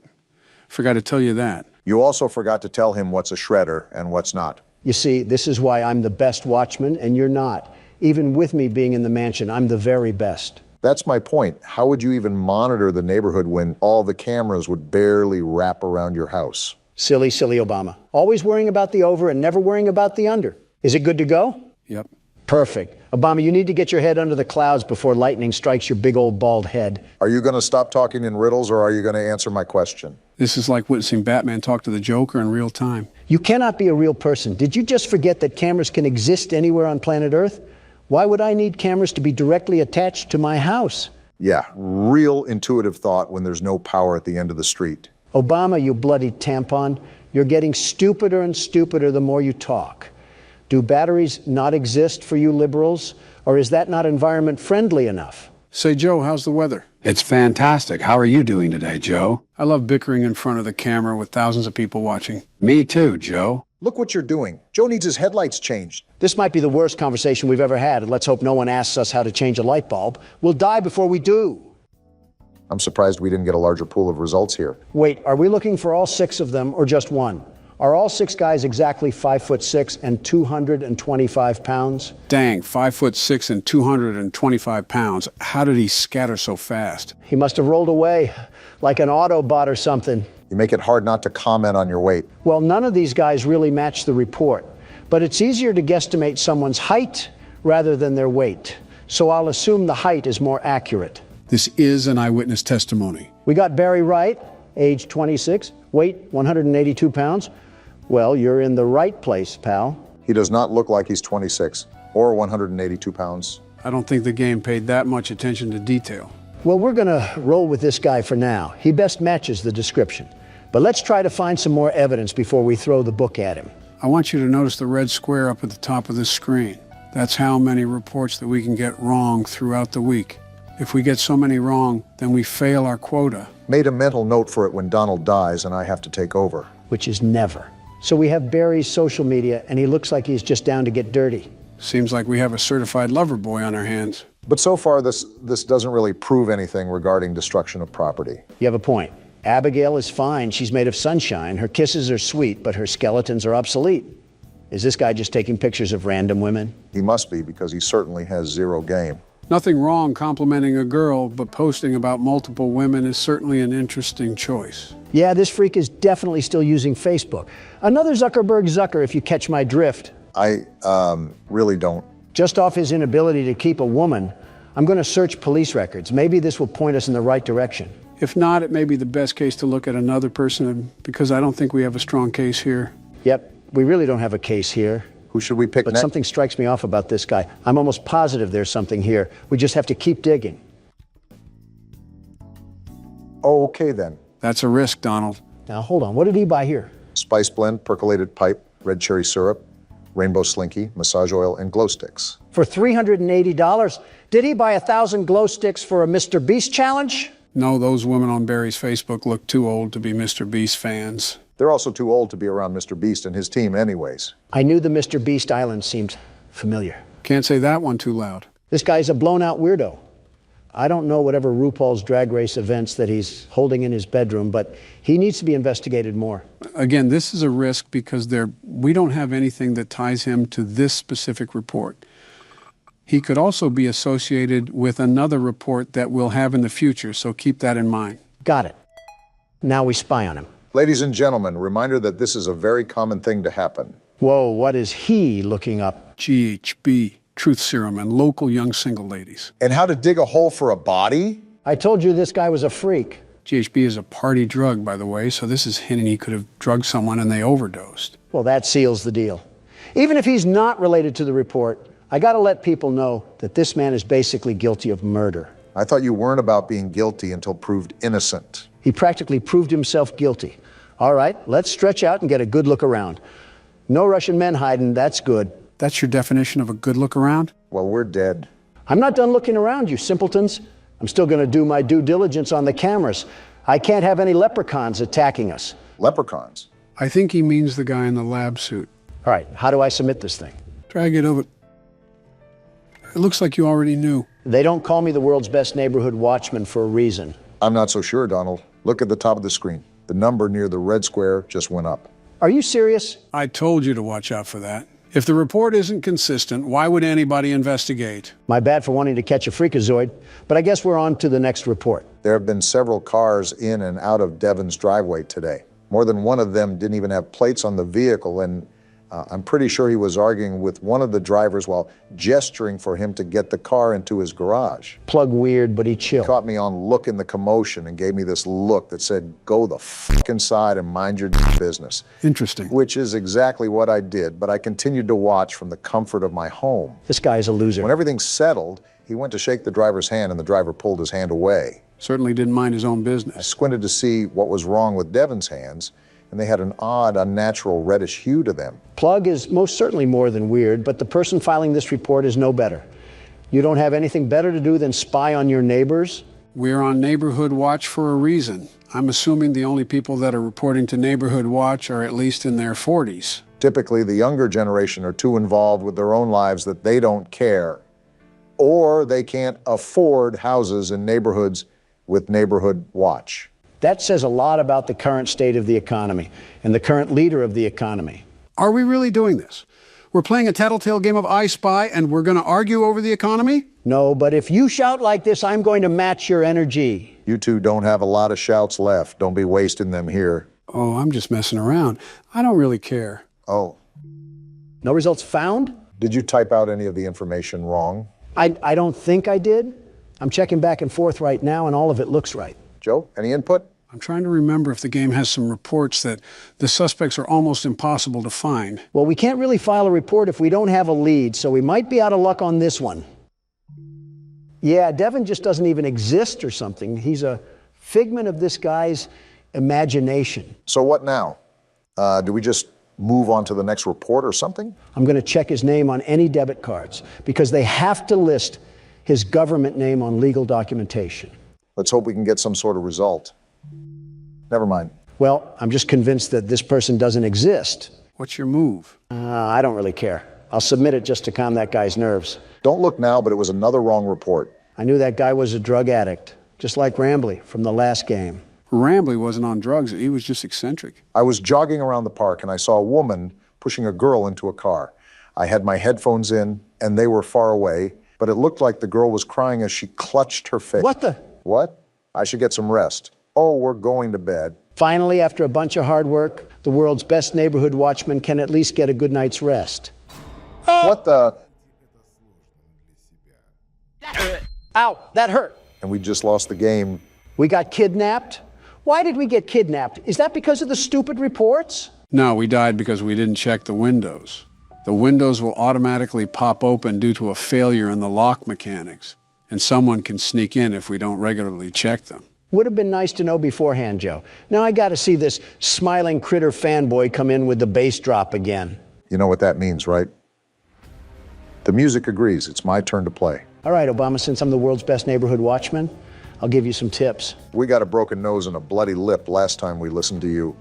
Forgot to tell you that. You also forgot to tell him what's a shredder and what's not. You see, this is why I'm the best watchman and you're not. Even with me being in the mansion, I'm the very best. That's my point. How would you even monitor the neighborhood when all the cameras would barely wrap around your house? Silly, silly Obama. Always worrying about the over and never worrying about the under. Is it good to go? Yep. Perfect. Obama, you need to get your head under the clouds before lightning strikes your big old bald head. Are you going to stop talking in riddles, or are you going to answer my question? This is like witnessing Batman talk to the Joker in real time. You cannot be a real person. Did you just forget that cameras can exist anywhere on planet Earth? Why would I need cameras to be directly attached to my house? Yeah, real intuitive thought when there's no power at the end of the street. Obama, you bloody tampon, you're getting stupider and stupider the more you talk. Do batteries not exist for you liberals, or is that not environment friendly enough? Say, Joe, how's the weather? It's fantastic. How are you doing today, Joe? I love bickering in front of the camera with thousands of people watching. Me too, Joe. Look what you're doing. Joe needs his headlights changed. This might be the worst conversation we've ever had, and let's hope no one asks us how to change a light bulb. We'll die before we do. I'm surprised we didn't get a larger pool of results here. Wait, are we looking for all 6 of them or just one? Are all 6 guys exactly 5'6" and 225 pounds? Dang, 5'6" and 225 pounds. How did he scatter so fast? He must have rolled away like an Autobot or something. You make it hard not to comment on your weight. Well, none of these guys really match the report, but it's easier to guesstimate someone's height rather than their weight. So I'll assume the height is more accurate. This is an eyewitness testimony. We got Barry Wright, age 26, weight 182 pounds. Well, you're in the right place, pal. He does not look like he's 26 or 182 pounds. I don't think the game paid that much attention to detail. Well, we're gonna roll with this guy for now. He best matches the description. But let's try to find some more evidence before we throw the book at him. I want you to notice the red square up at the top of this screen. That's how many reports that we can get wrong throughout the week. If we get so many wrong, then we fail our quota. Made a mental note for it when Donald dies and I have to take over. Which is never. So we have Barry's social media, and he looks like he's just down to get dirty. Seems like we have a certified lover boy on our hands. But so far, this doesn't really prove anything regarding destruction of property. You have a point. Abigail is fine. She's made of sunshine. Her kisses are sweet, but her skeletons are obsolete. Is this guy just taking pictures of random women? He must be, because he certainly has zero game. Nothing wrong complimenting a girl, but posting about multiple women is certainly an interesting choice. Yeah, this freak is definitely still using Facebook. Another Zuckerberg Zucker, if you catch my drift. I really don't. Just off his inability to keep a woman, I'm going to search police records. Maybe this will point us in the right direction. If not, it may be the best case to look at another person, because I don't think we have a strong case here. Yep, we really don't have a case here. Who should we pick But next? something strikes me off about this guy. I'm almost positive there's something here. We just have to keep digging. Oh, okay then. That's a risk, Donald. Now, hold on. What did he buy here? Spice blend, percolated pipe, red cherry syrup, rainbow slinky, massage oil, and glow sticks. For $380? Did he buy 1,000 glow sticks for a Mr. Beast challenge? No, those women on Barry's Facebook look too old to be Mr. Beast fans. They're also too old to be around Mr. Beast and his team anyways. I knew the Mr. Beast Island seemed familiar. Can't say that one too loud. This guy's a blown-out weirdo. I don't know whatever RuPaul's Drag Race events that he's holding in his bedroom, but he needs to be investigated more. Again, this is a risk because we don't have anything that ties him to this specific report. He could also be associated with another report that we'll have in the future, so keep that in mind. Got it. Now we spy on him. Ladies and gentlemen, reminder that this is a very common thing to happen. Whoa, what is he looking up? GHB, truth serum, and local young single ladies. And how to dig a hole for a body? I told you this guy was a freak. GHB is a party drug, by the way, so this is hinting he could have drugged someone and they overdosed. Well, that seals the deal. Even if he's not related to the report, I gotta let people know that this man is basically guilty of murder. I thought you weren't about being guilty until proved innocent. He practically proved himself guilty. All right, let's stretch out and get a good look around. No Russian men hiding, that's good. That's your definition of a good look around? Well, we're dead. I'm not done looking around, you simpletons. I'm still gonna do my due diligence on the cameras. I can't have any leprechauns attacking us. Leprechauns? I think he means the guy in the lab suit. All right, how do I submit this thing? Drag it over. It looks like you already knew. They don't call me the world's best neighborhood watchman for a reason. I'm not so sure, Donald. Look at the top of the screen. The number near the red square just went up. Are you serious? I told you to watch out for that. If the report isn't consistent, why would anybody investigate? My bad for wanting to catch a freakazoid, but I guess we're on to the next report. There have been several cars in and out of Devon's driveway today. More than one of them didn't even have plates on the vehicle, and I'm pretty sure he was arguing with one of the drivers while gesturing for him to get the car into his garage. Plug weird, but he chill. He caught me on look in the commotion and gave me this look that said, "Go the fuck inside and mind your business." Interesting. Which is exactly what I did, but I continued to watch from the comfort of my home. This guy is a loser. When everything settled, he went to shake the driver's hand and the driver pulled his hand away. Certainly didn't mind his own business. I squinted to see what was wrong with Devin's hands, and they had an odd, unnatural reddish hue to them. Plug is most certainly more than weird, but the person filing this report is no better. You don't have anything better to do than spy on your neighbors? We're on Neighborhood Watch for a reason. I'm assuming the only people that are reporting to Neighborhood Watch are at least in their 40s. Typically, the younger generation are too involved with their own lives that they don't care, or they can't afford houses in neighborhoods with Neighborhood Watch. That says a lot about the current state of the economy and the current leader of the economy. Are we really doing this? We're playing a tattletale game of I Spy and we're going to argue over the economy? No, but if you shout like this, I'm going to match your energy. You two don't have a lot of shouts left. Don't be wasting them here. Oh, I'm just messing around. I don't really care. Oh. No results found? Did you type out any of the information wrong? I don't think I did. I'm checking back and forth right now, and all of it looks right. Joe, any input? I'm trying to remember if the game has some reports that the suspects are almost impossible to find. Well, we can't really file a report if we don't have a lead, so we might be out of luck on this one. Yeah, Devin just doesn't even exist or something. He's a figment of this guy's imagination. So what now? Do we just move on to the next report or something? I'm going to check his name on any debit cards because they have to list his government name on legal documentation. Let's hope we can get some sort of result. Never mind. Well, I'm just convinced that this person doesn't exist. What's your move? I don't really care. I'll submit it just to calm that guy's nerves. Don't look now, but it was another wrong report. I knew that guy was a drug addict, just like Rambley from the last game. Rambley wasn't on drugs. He was just eccentric. I was jogging around the park and I saw a woman pushing a girl into a car. I had my headphones in and they were far away, but it looked like the girl was crying as she clutched her face. What the? What? I should get some rest. Oh, we're going to bed. Finally, after a bunch of hard work, the world's best neighborhood watchman can at least get a good night's rest. What the? Ow, that hurt. And we just lost the game. We got kidnapped? Why did we get kidnapped? Is that because of the stupid reports? No, we died because we didn't check the windows. The windows will automatically pop open due to a failure in the lock mechanics, and someone can sneak in if we don't regularly check them. Would have been nice to know beforehand, Joe. Now I got to see this smiling critter fanboy come in with the bass drop again. You know what that means, right? The music agrees. It's my turn to play. All right, Obama, since I'm the world's best neighborhood watchman, I'll give you some tips. We got a broken nose and a bloody lip last time we listened to you.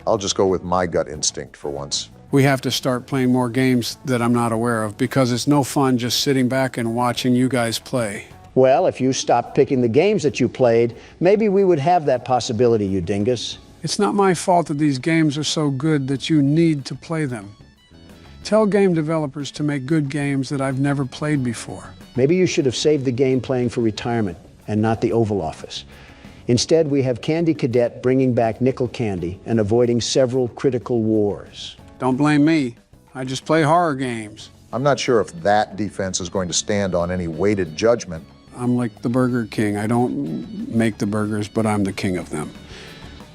I'll just go with my gut instinct for once. We have to start playing more games that I'm not aware of because it's no fun just sitting back and watching you guys play. Well, if you stopped picking the games that you played, maybe we would have that possibility, you dingus. It's not my fault that these games are so good that you need to play them. Tell game developers to make good games that I've never played before. Maybe you should have saved the game playing for retirement and not the Oval Office. Instead, we have Candy Cadet bringing back nickel candy and avoiding several critical wars. Don't blame me. I just play horror games. I'm not sure if that defense is going to stand on any weighted judgment. I'm like the Burger King. I don't make the burgers, but I'm the king of them.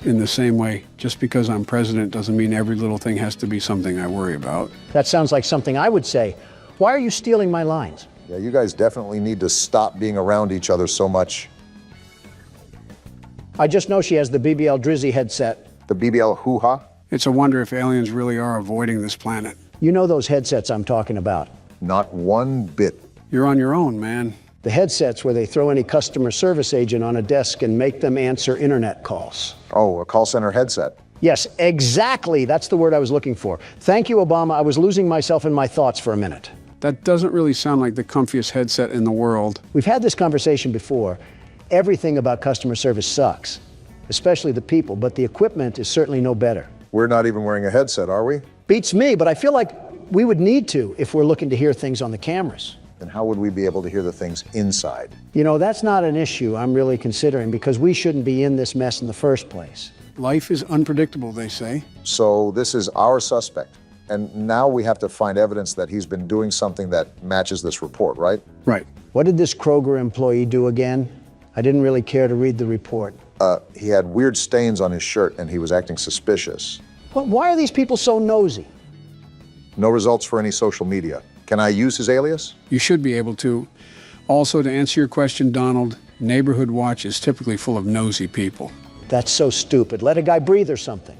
In the same way, just because I'm president doesn't mean every little thing has to be something I worry about. That sounds like something I would say. Why are you stealing my lines? Yeah, you guys definitely need to stop being around each other so much. I just know she has the BBL Drizzy headset. The BBL hoo-ha? It's a wonder if aliens really are avoiding this planet. You know those headsets I'm talking about. Not one bit. You're on your own, man. The headsets where they throw any customer service agent on a desk and make them answer internet calls. Oh, a call center headset. Yes, exactly. That's the word I was looking for. Thank you, Obama. I was losing myself in my thoughts for a minute. That doesn't really sound like the comfiest headset in the world. We've had this conversation before. Everything about customer service sucks, especially the people, but the equipment is certainly no better. We're not even wearing a headset, are we? Beats me, but I feel like we would need to if we're looking to hear things on the cameras. Then how would we be able to hear the things inside? You know, that's not an issue I'm really considering because we shouldn't be in this mess in the first place. Life is unpredictable, they say. So this is our suspect, And now we have to find evidence that he's been doing something that matches this report, right? Right. What did this Kroger employee do again? I didn't really care to read the report. He had weird stains on his shirt and he was acting suspicious. Why are these people so nosy? No results for any social media. Can I use his alias? You should be able to. Also, to answer your question, Donald, Neighborhood Watch is typically full of nosy people. That's so stupid. Let a guy breathe or something.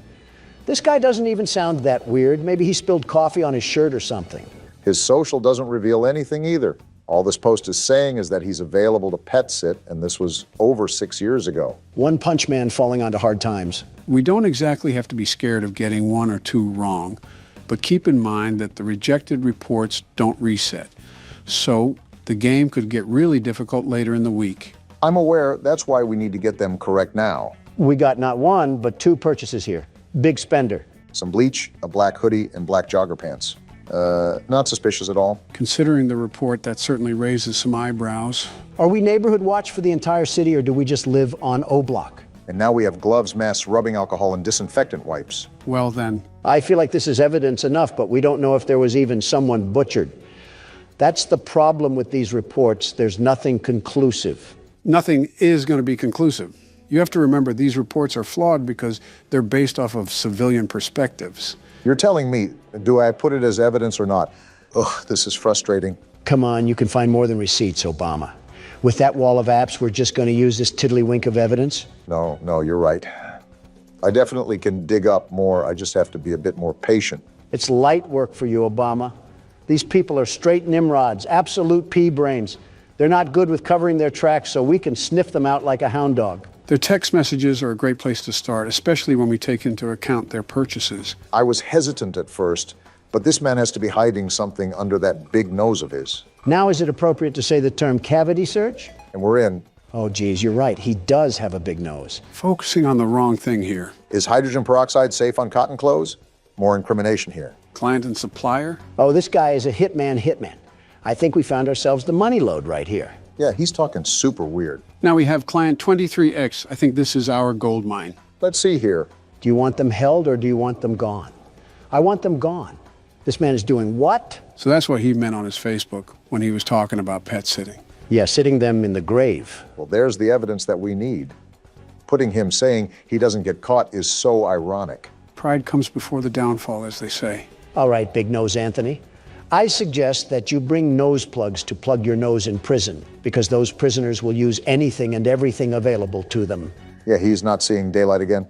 This guy doesn't even sound that weird. Maybe he spilled coffee on his shirt or something. His social doesn't reveal anything either. All this post is saying is that he's available to pet sit, and this was over 6 years ago. One punch man falling onto hard times. We don't exactly have to be scared of getting one or two wrong, but keep in mind that the rejected reports don't reset. So the game could get really difficult later in the week. I'm aware. That's why we need to get them correct now. We got not one, but two purchases here. Big spender. Some bleach, a black hoodie, and black jogger pants. Not suspicious at all. Considering the report, that certainly raises some eyebrows. Are we Neighborhood Watch for the entire city, or do we just live on O Block? And now we have gloves, masks, rubbing alcohol, and disinfectant wipes. Well then. I feel like this is evidence enough, but we don't know if there was even someone butchered. That's the problem with these reports. There's nothing conclusive. Nothing is going to be conclusive. You have to remember these reports are flawed because they're based off of civilian perspectives. You're telling me, do I put it as evidence or not? Ugh, this is frustrating. Come on, you can find more than receipts, Obama. With that wall of apps, we're just going to use this tiddlywink of evidence? No, you're right. I definitely can dig up more. I just have to be a bit more patient. It's light work for you, Obama. These people are straight Nimrods, absolute pea brains. They're not good with covering their tracks, so we can sniff them out like a hound dog. Their text messages are a great place to start, especially when we take into account their purchases. I was hesitant at first, but this man has to be hiding something under that big nose of his. Now is it appropriate to say the term cavity search? And we're in. Oh, geez, you're right. He does have a big nose. Focusing on the wrong thing here. Is hydrogen peroxide safe on cotton clothes? More incrimination here. Client and supplier? Oh, this guy is a hitman. I think we found ourselves the money load right here. Yeah, he's talking super weird. Now we have client 23X. I think this is our gold mine. Let's see here. Do you want them held or do you want them gone? I want them gone. This man is doing what? So that's what he meant on his Facebook when he was talking about pet sitting. Yeah, sitting them in the grave. Well, there's the evidence that we need. Putting him saying he doesn't get caught is so ironic. Pride comes before the downfall, as they say. All right, Big Nose Anthony. I suggest that you bring nose plugs to plug your nose in prison, because those prisoners will use anything and everything available to them. Yeah, he's not seeing daylight again.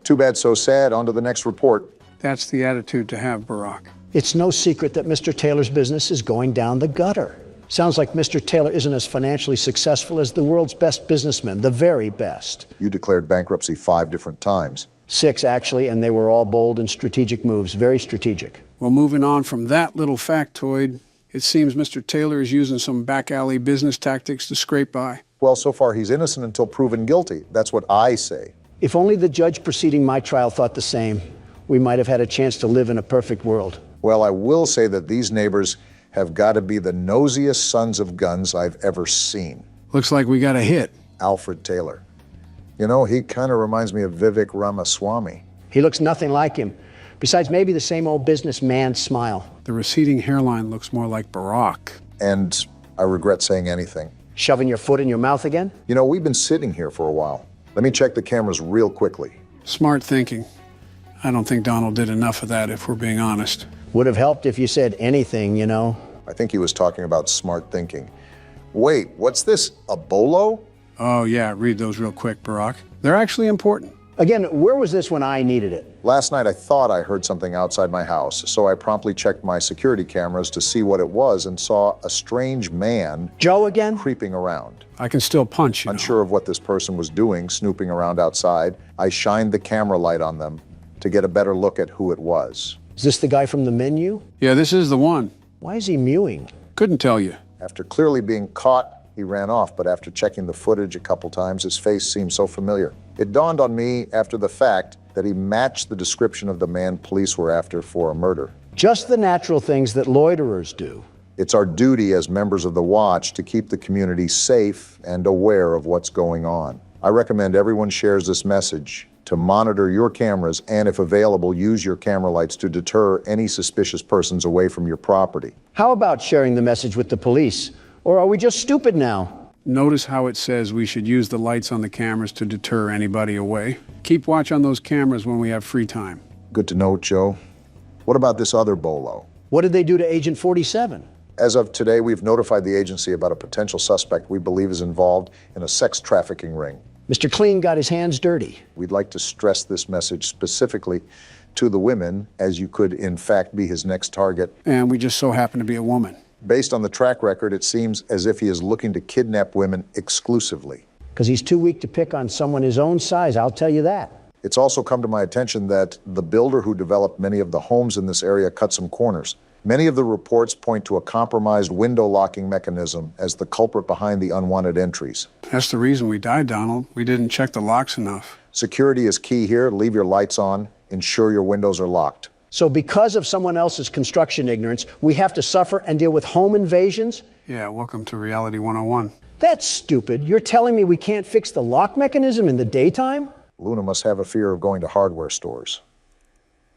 Too bad, so sad. On to the next report. That's the attitude to have, Barack. It's no secret that Mr. Taylor's business is going down the gutter. Sounds like Mr. Taylor isn't as financially successful as the world's best businessmen, the very best. You declared bankruptcy 5 different times. 6, actually, and they were all bold and strategic moves, very strategic. Well, moving on from that little factoid, it seems Mr. Taylor is using some back alley business tactics to scrape by. Well, so far he's innocent until proven guilty. That's what I say. If only the judge preceding my trial thought the same, we might have had a chance to live in a perfect world. Well, I will say that these neighbors have got to be the nosiest sons of guns I've ever seen. Looks like we got a hit. Alfred Taylor. You know, he kind of reminds me of Vivek Ramaswamy. He looks nothing like him. Besides, maybe the same old businessman smile. The receding hairline looks more like Barack. And I regret saying anything. Shoving your foot in your mouth again? You know, we've been sitting here for a while. Let me check the cameras real quickly. Smart thinking. I don't think Donald did enough of that, if we're being honest. Would have helped if you said anything, you know. I think he was talking about smart thinking. Wait, what's this, a bolo? Oh yeah, read those real quick, Barack. They're actually important. Again, where was this when I needed it? Last night I thought I heard something outside my house, so I promptly checked my security cameras to see what it was and saw a strange man... Joe again? ...creeping around. I can still punch, you know. Unsure of what this person was doing, snooping around outside, I shined the camera light on them to get a better look at who it was. Is this the guy from the menu? Yeah, this is the one. Why is he mewing? Couldn't tell you. After clearly being caught, he ran off, but after checking the footage a couple times, his face seemed so familiar. It dawned on me after the fact that he matched the description of the man police were after for a murder. Just the natural things that loiterers do. It's our duty as members of the Watch to keep the community safe and aware of what's going on. I recommend everyone shares this message to monitor your cameras and, if available, use your camera lights to deter any suspicious persons away from your property. How about sharing the message with the police? Or are we just stupid now? Notice how it says we should use the lights on the cameras to deter anybody away. Keep watch on those cameras when we have free time. Good to know, Joe. What about this other bolo? What did they do to Agent 47? As of today, we've notified the agency about a potential suspect we believe is involved in a sex trafficking ring. Mr. Clean got his hands dirty. We'd like to stress this message specifically to the women, as you could in fact be his next target. And we just so happen to be a woman. Based on the track record, it seems as if he is looking to kidnap women exclusively. Because he's too weak to pick on someone his own size, I'll tell you that. It's also come to my attention that the builder who developed many of the homes in this area cut some corners. Many of the reports point to a compromised window locking mechanism as the culprit behind the unwanted entries. That's the reason we died, Donald. We didn't check the locks enough. Security is key here. Leave your lights on. Ensure your windows are locked. So because of someone else's construction ignorance, we have to suffer and deal with home invasions? Yeah, welcome to Reality 101. That's stupid. You're telling me we can't fix the lock mechanism in the daytime? Luna must have a fear of going to hardware stores.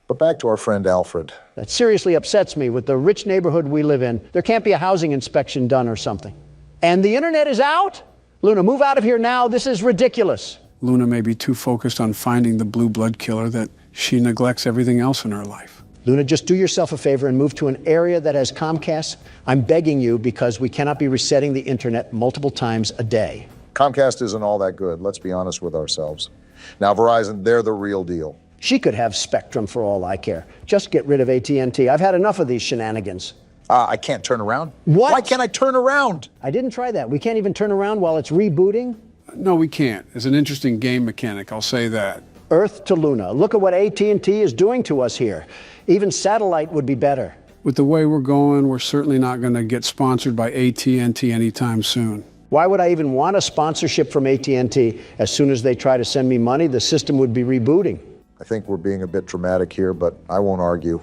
But back to our friend Alfred. That seriously upsets me. With the rich neighborhood we live in, there can't be a housing inspection done or something. And the internet is out? Luna, move out of here now. This is ridiculous. Luna may be too focused on finding the blue blood killer that she neglects everything else in her life. Luna, just do yourself a favor and move to an area that has Comcast. I'm begging you, because we cannot be resetting the internet multiple times a day. Comcast isn't all that good. Let's be honest with ourselves. Now, Verizon, they're the real deal. She could have Spectrum for all I care. Just get rid of AT&T. I've had enough of these shenanigans. I can't turn around? What? Why can't I turn around? I didn't try that. We can't even turn around while it's rebooting? No, we can't. It's an interesting game mechanic, I'll say that. Earth to Luna. Look at what AT&T is doing to us here. Even satellite would be better. With the way we're going, we're certainly not going to get sponsored by AT&T anytime soon. Why would I even want a sponsorship from AT&T? As soon as they try to send me money, the system would be rebooting. I think we're being a bit dramatic here, but I won't argue.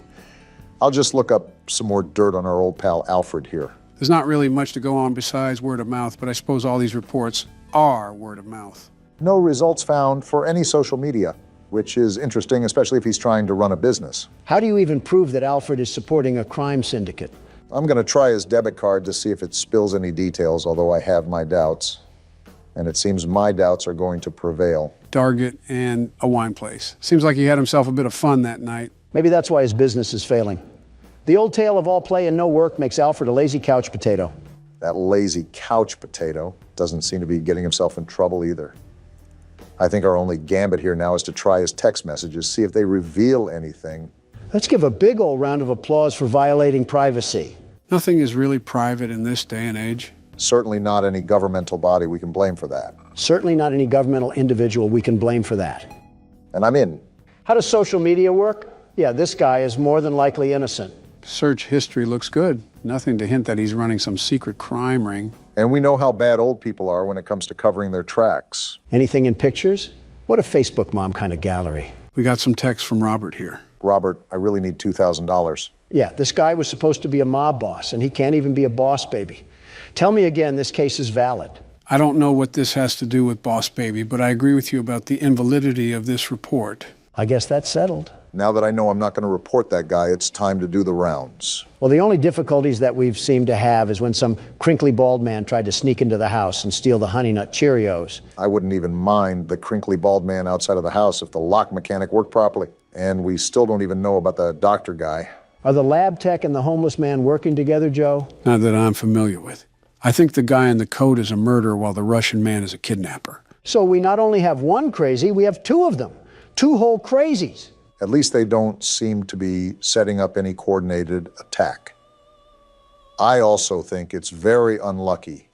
I'll just look up some more dirt on our old pal Alfred here. There's not really much to go on besides word of mouth, but I suppose all these reports are word of mouth. No results found for any social media, which is interesting, especially if he's trying to run a business. How do you even prove that Alfred is supporting a crime syndicate? I'm going to try his debit card to see if it spills any details, although I have my doubts. And it seems my doubts are going to prevail. Target and a wine place. Seems like he had himself a bit of fun that night. Maybe that's why his business is failing. The old tale of all play and no work makes Alfred a lazy couch potato. That lazy couch potato doesn't seem to be getting himself in trouble either. I think our only gambit here now is to try his text messages, see if they reveal anything. Let's give a big old round of applause for violating privacy. Nothing is really private in this day and age. Certainly not any governmental body we can blame for that. Certainly not any governmental individual we can blame for that. And I'm in. How does social media work? Yeah, this guy is more than likely innocent. Search history looks good. Nothing to hint that he's running some secret crime ring. And we know how bad old people are when it comes to covering their tracks. Anything in pictures? What a Facebook mom kind of gallery. We got some text from Robert here. Robert, I really need $2,000. Yeah, this guy was supposed to be a mob boss, and he can't even be a boss baby. Tell me again, this case is valid. I don't know what this has to do with Boss Baby, but I agree with you about the invalidity of this report. I guess that's settled. Now that I know I'm not going to report that guy, it's time to do the rounds. Well, the only difficulties that we've seemed to have is when some crinkly bald man tried to sneak into the house and steal the Honey Nut Cheerios. I wouldn't even mind the crinkly bald man outside of the house if the lock mechanic worked properly. And we still don't even know about the doctor guy. Are the lab tech and the homeless man working together, Joe? Not that I'm familiar with. I think the guy in the coat is a murderer while the Russian man is a kidnapper. So we not only have one crazy, we have two of them. Two whole crazies. At least they don't seem to be setting up any coordinated attack. I also think it's very unlucky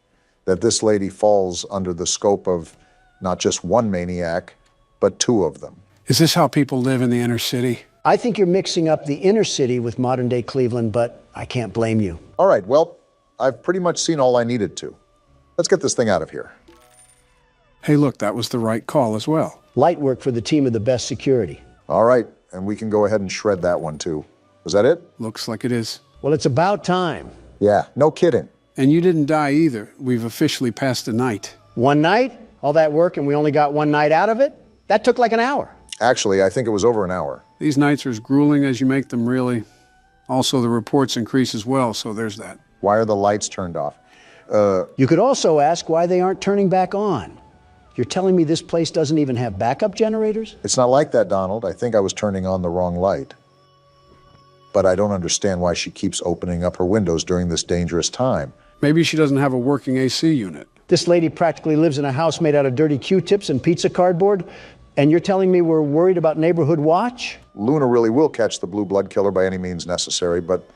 that this lady falls under the scope of not just one maniac, but two of them. Is this how people live in the inner city? I think you're mixing up the inner city with modern-day Cleveland, but I can't blame you. All right, well, I've pretty much seen all I needed to. Let's get this thing out of here. Hey, look, that was the right call as well. Light work for the team of the best security. All right, and we can go ahead and shred that one too. Was that it? Looks like it is. Well, it's about time. Yeah, no kidding. And you didn't die either. We've officially passed the night. One night? All that work and we only got one night out of it? That took like an hour. Actually, I think it was over an hour. These nights are as grueling as you make them, really. Also, the reports increase as well, so there's that. Why are the lights turned off? You could also ask why they aren't turning back on. You're telling me this place doesn't even have backup generators? It's not like that, Donald. I think I was turning on the wrong light. But I don't understand why she keeps opening up her windows during this dangerous time. Maybe she doesn't have a working AC unit. This lady practically lives in a house made out of dirty Q-tips and pizza cardboard, and you're telling me we're worried about neighborhood watch? Luna really will catch the blue blood killer by any means necessary, but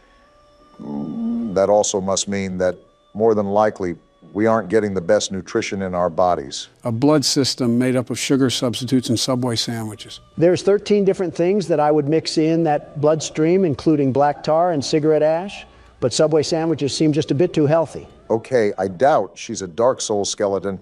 that also must mean that more than likely we aren't getting the best nutrition in our bodies. A blood system made up of sugar substitutes and Subway sandwiches. There's 13 different things that I would mix in that bloodstream, including black tar and cigarette ash, but Subway sandwiches seem just a bit too healthy. Okay, I doubt she's a Dark Soul skeleton.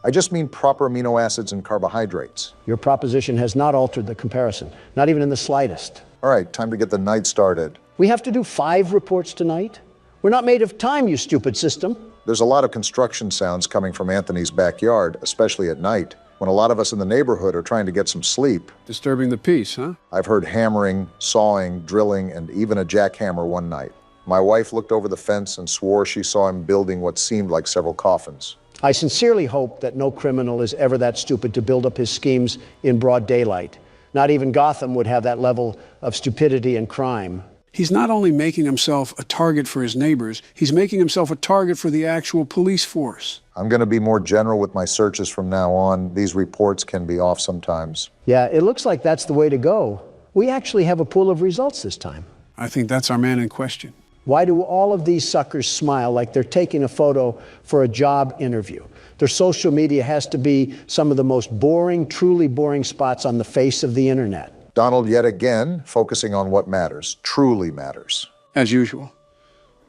I just mean proper amino acids and carbohydrates. Your proposition has not altered the comparison, not even in the slightest. All right, time to get the night started. We have to do 5 reports tonight? We're not made of time, you stupid system. There's a lot of construction sounds coming from Anthony's backyard, especially at night, when a lot of us in the neighborhood are trying to get some sleep. Disturbing the peace, huh? I've heard hammering, sawing, drilling, and even a jackhammer one night. My wife looked over the fence and swore she saw him building what seemed like several coffins. I sincerely hope that no criminal is ever that stupid to build up his schemes in broad daylight. Not even Gotham would have that level of stupidity and crime. He's not only making himself a target for his neighbors, he's making himself a target for the actual police force. I'm going to be more general with my searches from now on. These reports can be off sometimes. Yeah, it looks like that's the way to go. We actually have a pool of results this time. I think that's our man in question. Why do all of these suckers smile like they're taking a photo for a job interview? Their social media has to be some of the most boring, truly boring spots on the face of the internet. Donald, yet again, focusing on what matters, truly matters. As usual.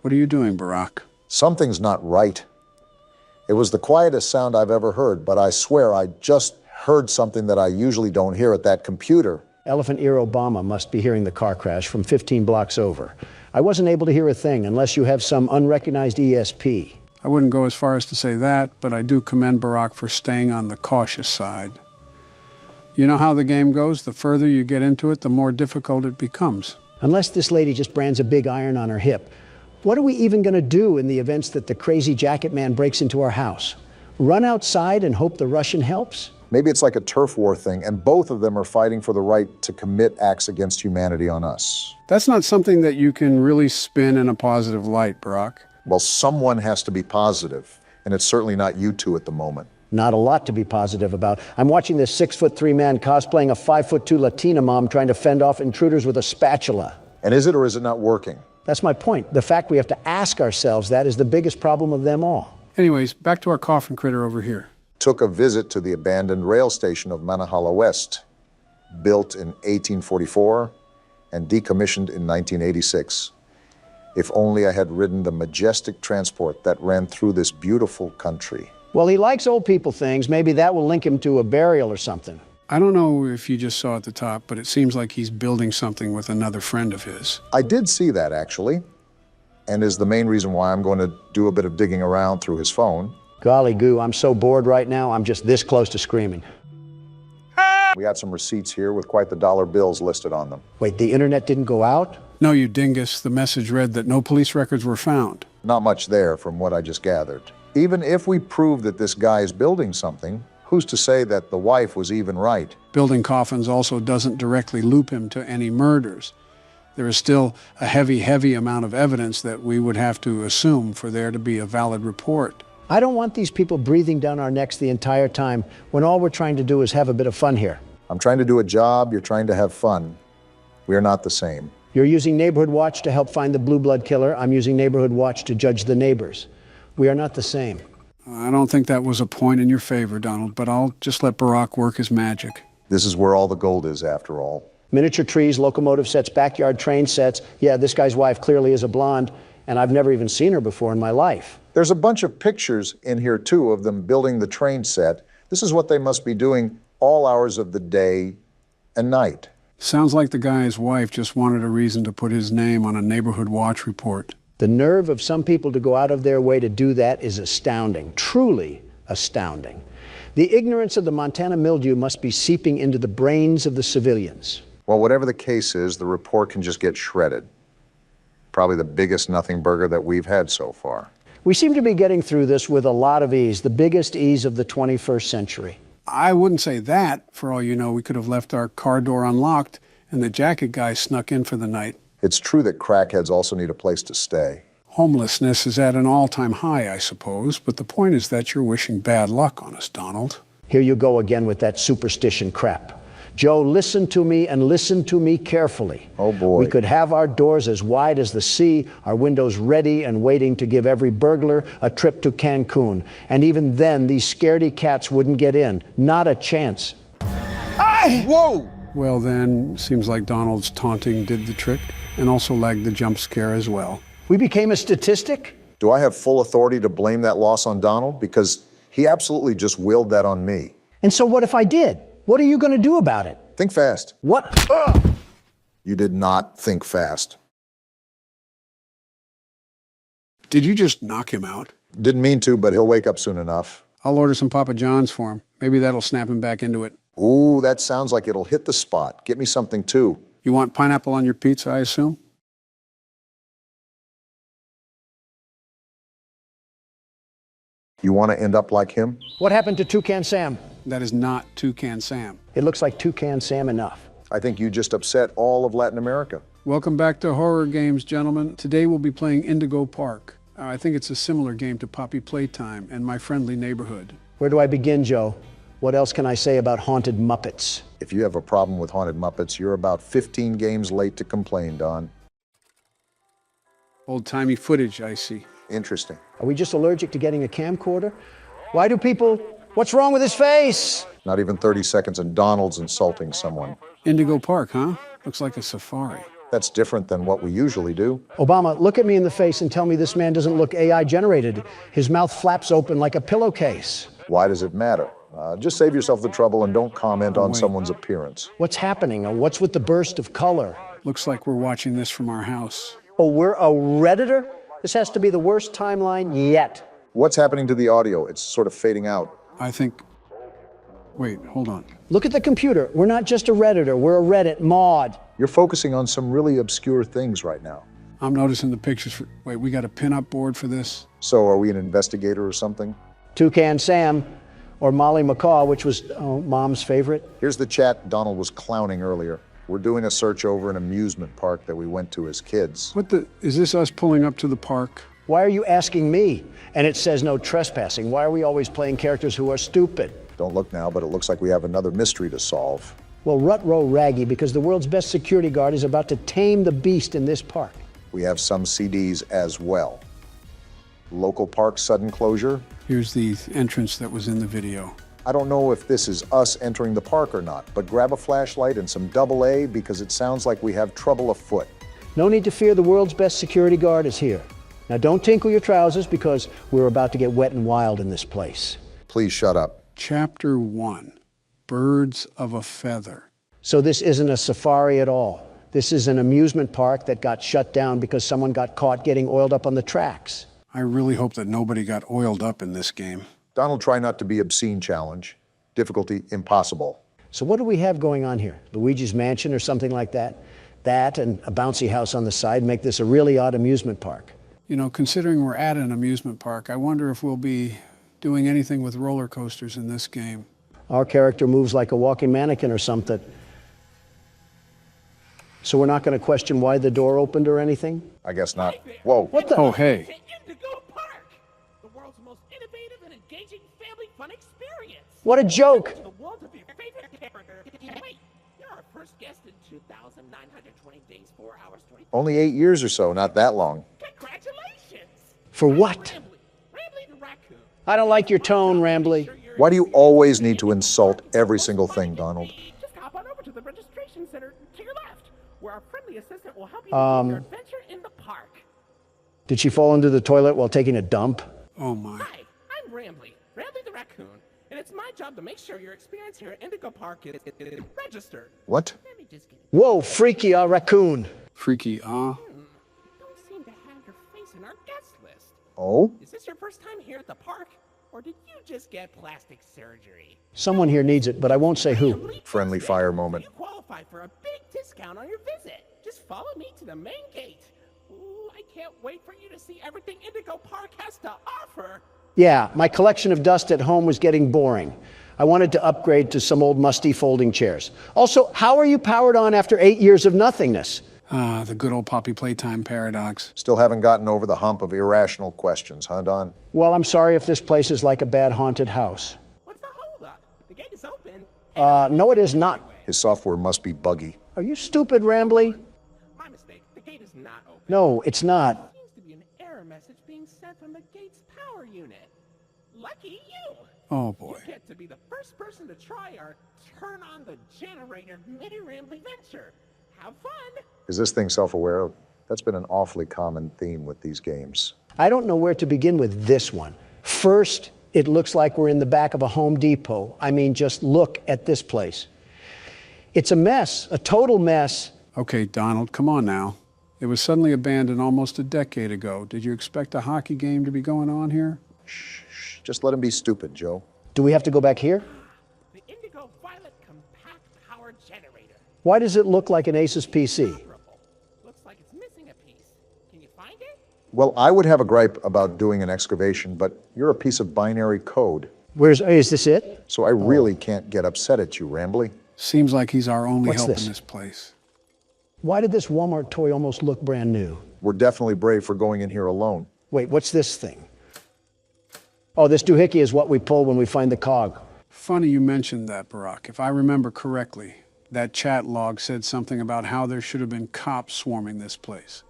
What are you doing, Barack? Something's not right. It was the quietest sound I've ever heard, but I swear I just heard something that I usually don't hear at that computer. Elephant Ear Obama must be hearing the car crash from 15 blocks over. I wasn't able to hear a thing unless you have some unrecognized ESP. I wouldn't go as far as to say that, but I do commend Barack for staying on the cautious side. You know how the game goes? The further you get into it, the more difficult it becomes. Unless this lady just brands a big iron on her hip, what are we even going to do in the events that the crazy jacket man breaks into our house? Run outside and hope the Russian helps? Maybe it's like a turf war thing, and both of them are fighting for the right to commit acts against humanity on us. That's not something that you can really spin in a positive light, Barack. Well, someone has to be positive, and it's certainly not you two at the moment. Not a lot to be positive about. I'm watching this 6'3" man cosplaying a 5'2" Latina mom trying to fend off intruders with a spatula. And is it or is it not working? That's my point. The fact we have to ask ourselves that is the biggest problem of them all. Anyways, back to our coffin critter over here. Took a visit to the abandoned rail station of Manahala West, built in 1844 and decommissioned in 1986. If only I had ridden the majestic transport that ran through this beautiful country. Well, he likes old people things. Maybe that will link him to a burial or something. I don't know if you just saw at the top, but it seems like he's building something with another friend of his. I did see that, actually, and is the main reason why I'm going to do a bit of digging around through his phone. Golly goo, I'm so bored right now, I'm just this close to screaming. We got some receipts here with quite the dollar bills listed on them. Wait, the internet didn't go out? No, you dingus. The message read that no police records were found. Not much there from what I just gathered. Even if we prove that this guy is building something, who's to say that the wife was even right? Building coffins also doesn't directly loop him to any murders. There is still a heavy amount of evidence that we would have to assume for there to be a valid report. I don't want these people breathing down our necks the entire time when all we're trying to do is have a bit of fun here. I'm trying to do a job, you're trying to have fun. We're not the same. You're using Neighborhood Watch to help find the blue blood killer. I'm using Neighborhood Watch to judge the neighbors. We are not the same. I don't think that was a point in your favor, Donald, but I'll just let Barack work his magic. This is where all the gold is, after all. Miniature trees, locomotive sets, backyard train sets. Yeah, this guy's wife clearly is a blonde, and I've never even seen her before in my life. There's a bunch of pictures in here, too, of them building the train set. This is what they must be doing all hours of the day and night. Sounds like the guy's wife just wanted a reason to put his name on a Neighborhood Watch report. The nerve of some people to go out of their way to do that is astounding, truly astounding. The ignorance of the Montana mildew must be seeping into the brains of the civilians. Well, whatever the case is, the report can just get shredded. Probably the biggest nothing burger that we've had so far. We seem to be getting through this with a lot of ease, the biggest ease of the 21st century. I wouldn't say that. For all you know, we could have left our car door unlocked and the jacket guy snuck in for the night. It's true that crackheads also need a place to stay. Homelessness is at an all-time high, I suppose, but the point is that you're wishing bad luck on us, Donald. Here you go again with that superstition crap. Joe, listen to me and listen to me carefully. Oh boy. We could have our doors as wide as the sea, our windows ready and waiting to give every burglar a trip to Cancun. And even then, these scaredy cats wouldn't get in. Not a chance. Whoa! Well then, seems like Donald's taunting did the trick, and also lagged the jump scare as well. We became a statistic? Do I have full authority to blame that loss on Donald? Because he absolutely just willed that on me. And so what if I did? What are you going to do about it? Think fast. What? You did not think fast. Did you just knock him out? Didn't mean to, but he'll wake up soon enough. I'll order some Papa John's for him. Maybe that'll snap him back into it. Ooh, that sounds like it'll hit the spot. Get me something too. You want pineapple on your pizza, I assume? You want to end up like him? What happened to Toucan Sam? That is not Toucan Sam. It looks like Toucan Sam enough. I think you just upset all of Latin America. Welcome back to Horror Games, gentlemen. Today we'll be playing Indigo Park. I think it's a similar game to Poppy Playtime and My Friendly Neighborhood. Where do I begin, Joe? What else can I say about haunted Muppets? If you have a problem with haunted Muppets, you're about 15 games late to complain, Don. Old-timey footage, I see. Interesting. Are we just allergic to getting a camcorder? Why do people... What's wrong with his face? Not even 30 seconds and Donald's insulting someone. Indigo Park, huh? Looks like a safari. That's different than what we usually do. Obama, look at me in the face and tell me this man doesn't look AI generated. His mouth flaps open like a pillowcase. Why does it matter? Just save yourself the trouble and don't comment on someone's appearance. What's happening? What's with the burst of color? Looks like we're watching this from our house. Oh, we're a Redditor? This has to be the worst timeline yet. What's happening to the audio? It's sort of fading out. I think... Wait, hold on. Look at the computer. We're not just a Redditor, we're a Reddit mod. You're focusing on some really obscure things right now. I'm noticing the pictures for... Wait, we got a pin-up board for this? So are we an investigator or something? Toucan Sam, or Molly McCaw, which was Mom's favorite. Here's the chat Donald was clowning earlier. We're doing a search over an amusement park that we went to as kids. What the... Is this us pulling up to the park? Why are you asking me? And it says no trespassing. Why are we always playing characters who are stupid? Don't look now, but it looks like we have another mystery to solve. Well, rut-row raggy, because the world's best security guard is about to tame the beast in this park. We have some CDs as well. Local park sudden closure. Here's the entrance that was in the video. I don't know if this is us entering the park or not, but grab a flashlight and some AA because it sounds like we have trouble afoot. No need to fear, the world's best security guard is here. Now don't tinkle your trousers because we're about to get wet and wild in this place. Please shut up. Chapter 1, Birds of a Feather. So this isn't a safari at all. This is an amusement park that got shut down because someone got caught getting oiled up on the tracks. I really hope that nobody got oiled up in this game. Donald, try not to be obscene challenge. Difficulty impossible. So what do we have going on here? Luigi's Mansion or something like that? That and a bouncy house on the side make this a really odd amusement park. You know, considering we're at an amusement park, I wonder if we'll be doing anything with roller coasters in this game. Our character moves like a walking mannequin or something. So we're not going to question why the door opened or anything? I guess not. Whoa. What the? Oh, hey. Indigo Park, the world's most innovative and engaging family fun experience. What a joke. The world of your favorite character. Wait, you're our first guest in 2,920 days, 4 hours, 20. Only 8 years or so, not that long. Congratulations. For what? Rambly the raccoon. I don't like your tone, Rambly. Why do you always need to insult every single thing, Donald? Just hop on over to the registration center to your left, where our friendly assistant will help you with your adventure in the park. Did she fall into the toilet while taking a dump? Oh my. Hi, I'm Rambly the raccoon, and it's my job to make sure your experience here at Indigo Park is registered. What? Whoa, freaky raccoon. Freaky, Don't seem to have your face in our guest list. Oh? Is this your first time here at the park? or did you just get plastic surgery? Someone here needs it, but I won't say who. Friendly fire moment. You qualify for a big discount on your visit. Just follow me to the main gate. Ooh, I can't wait for you to see everything Indigo Park has to offer. Yeah, my collection of dust at home was getting boring. I wanted to upgrade to some old musty folding chairs. Also, how are you powered on after 8 years of nothingness? Ah, the good old Poppy Playtime paradox. Still haven't gotten over the hump of irrational questions, huh, Don? Well, I'm sorry if this place is like a bad haunted house. What's the holdup? The gate is open. No, it is not. His software must be buggy. Are you stupid, Rambly? My mistake. The gate is not open. No, it's not. There seems to be an error message being sent from the gate's power unit. Lucky you. Oh, boy. You get to be the first person to try our turn on the generator mini Rambly venture. Have fun. Is this thing self-aware? That's been an awfully common theme with these games. I don't know where to begin with this one. First, it looks like we're in the back of a Home Depot. I mean, just look at this place. It's a mess, a total mess. Okay, Donald, come on now. It was suddenly abandoned almost a decade ago. Did you expect a hockey game to be going on here? Shh, just let him be stupid, Joe. Do we have to go back here? The Indigo Violet Compact Power Generator. Why does it look like an Asus PC? Looks like it's missing a piece. Can you find it? Well, I would have a gripe about doing an excavation, but you're a piece of binary code. Is this it? So I really can't get upset at you, Rambly. Seems like he's our only What's help this? in this place. Why did this Walmart toy almost look brand new? We're definitely brave for going in here alone. Wait, what's this thing? Oh, this doohickey is what we pull when we find the cog. Funny you mentioned that, Barack. If I remember correctly, that chat log said something about how there should have been cops swarming this place.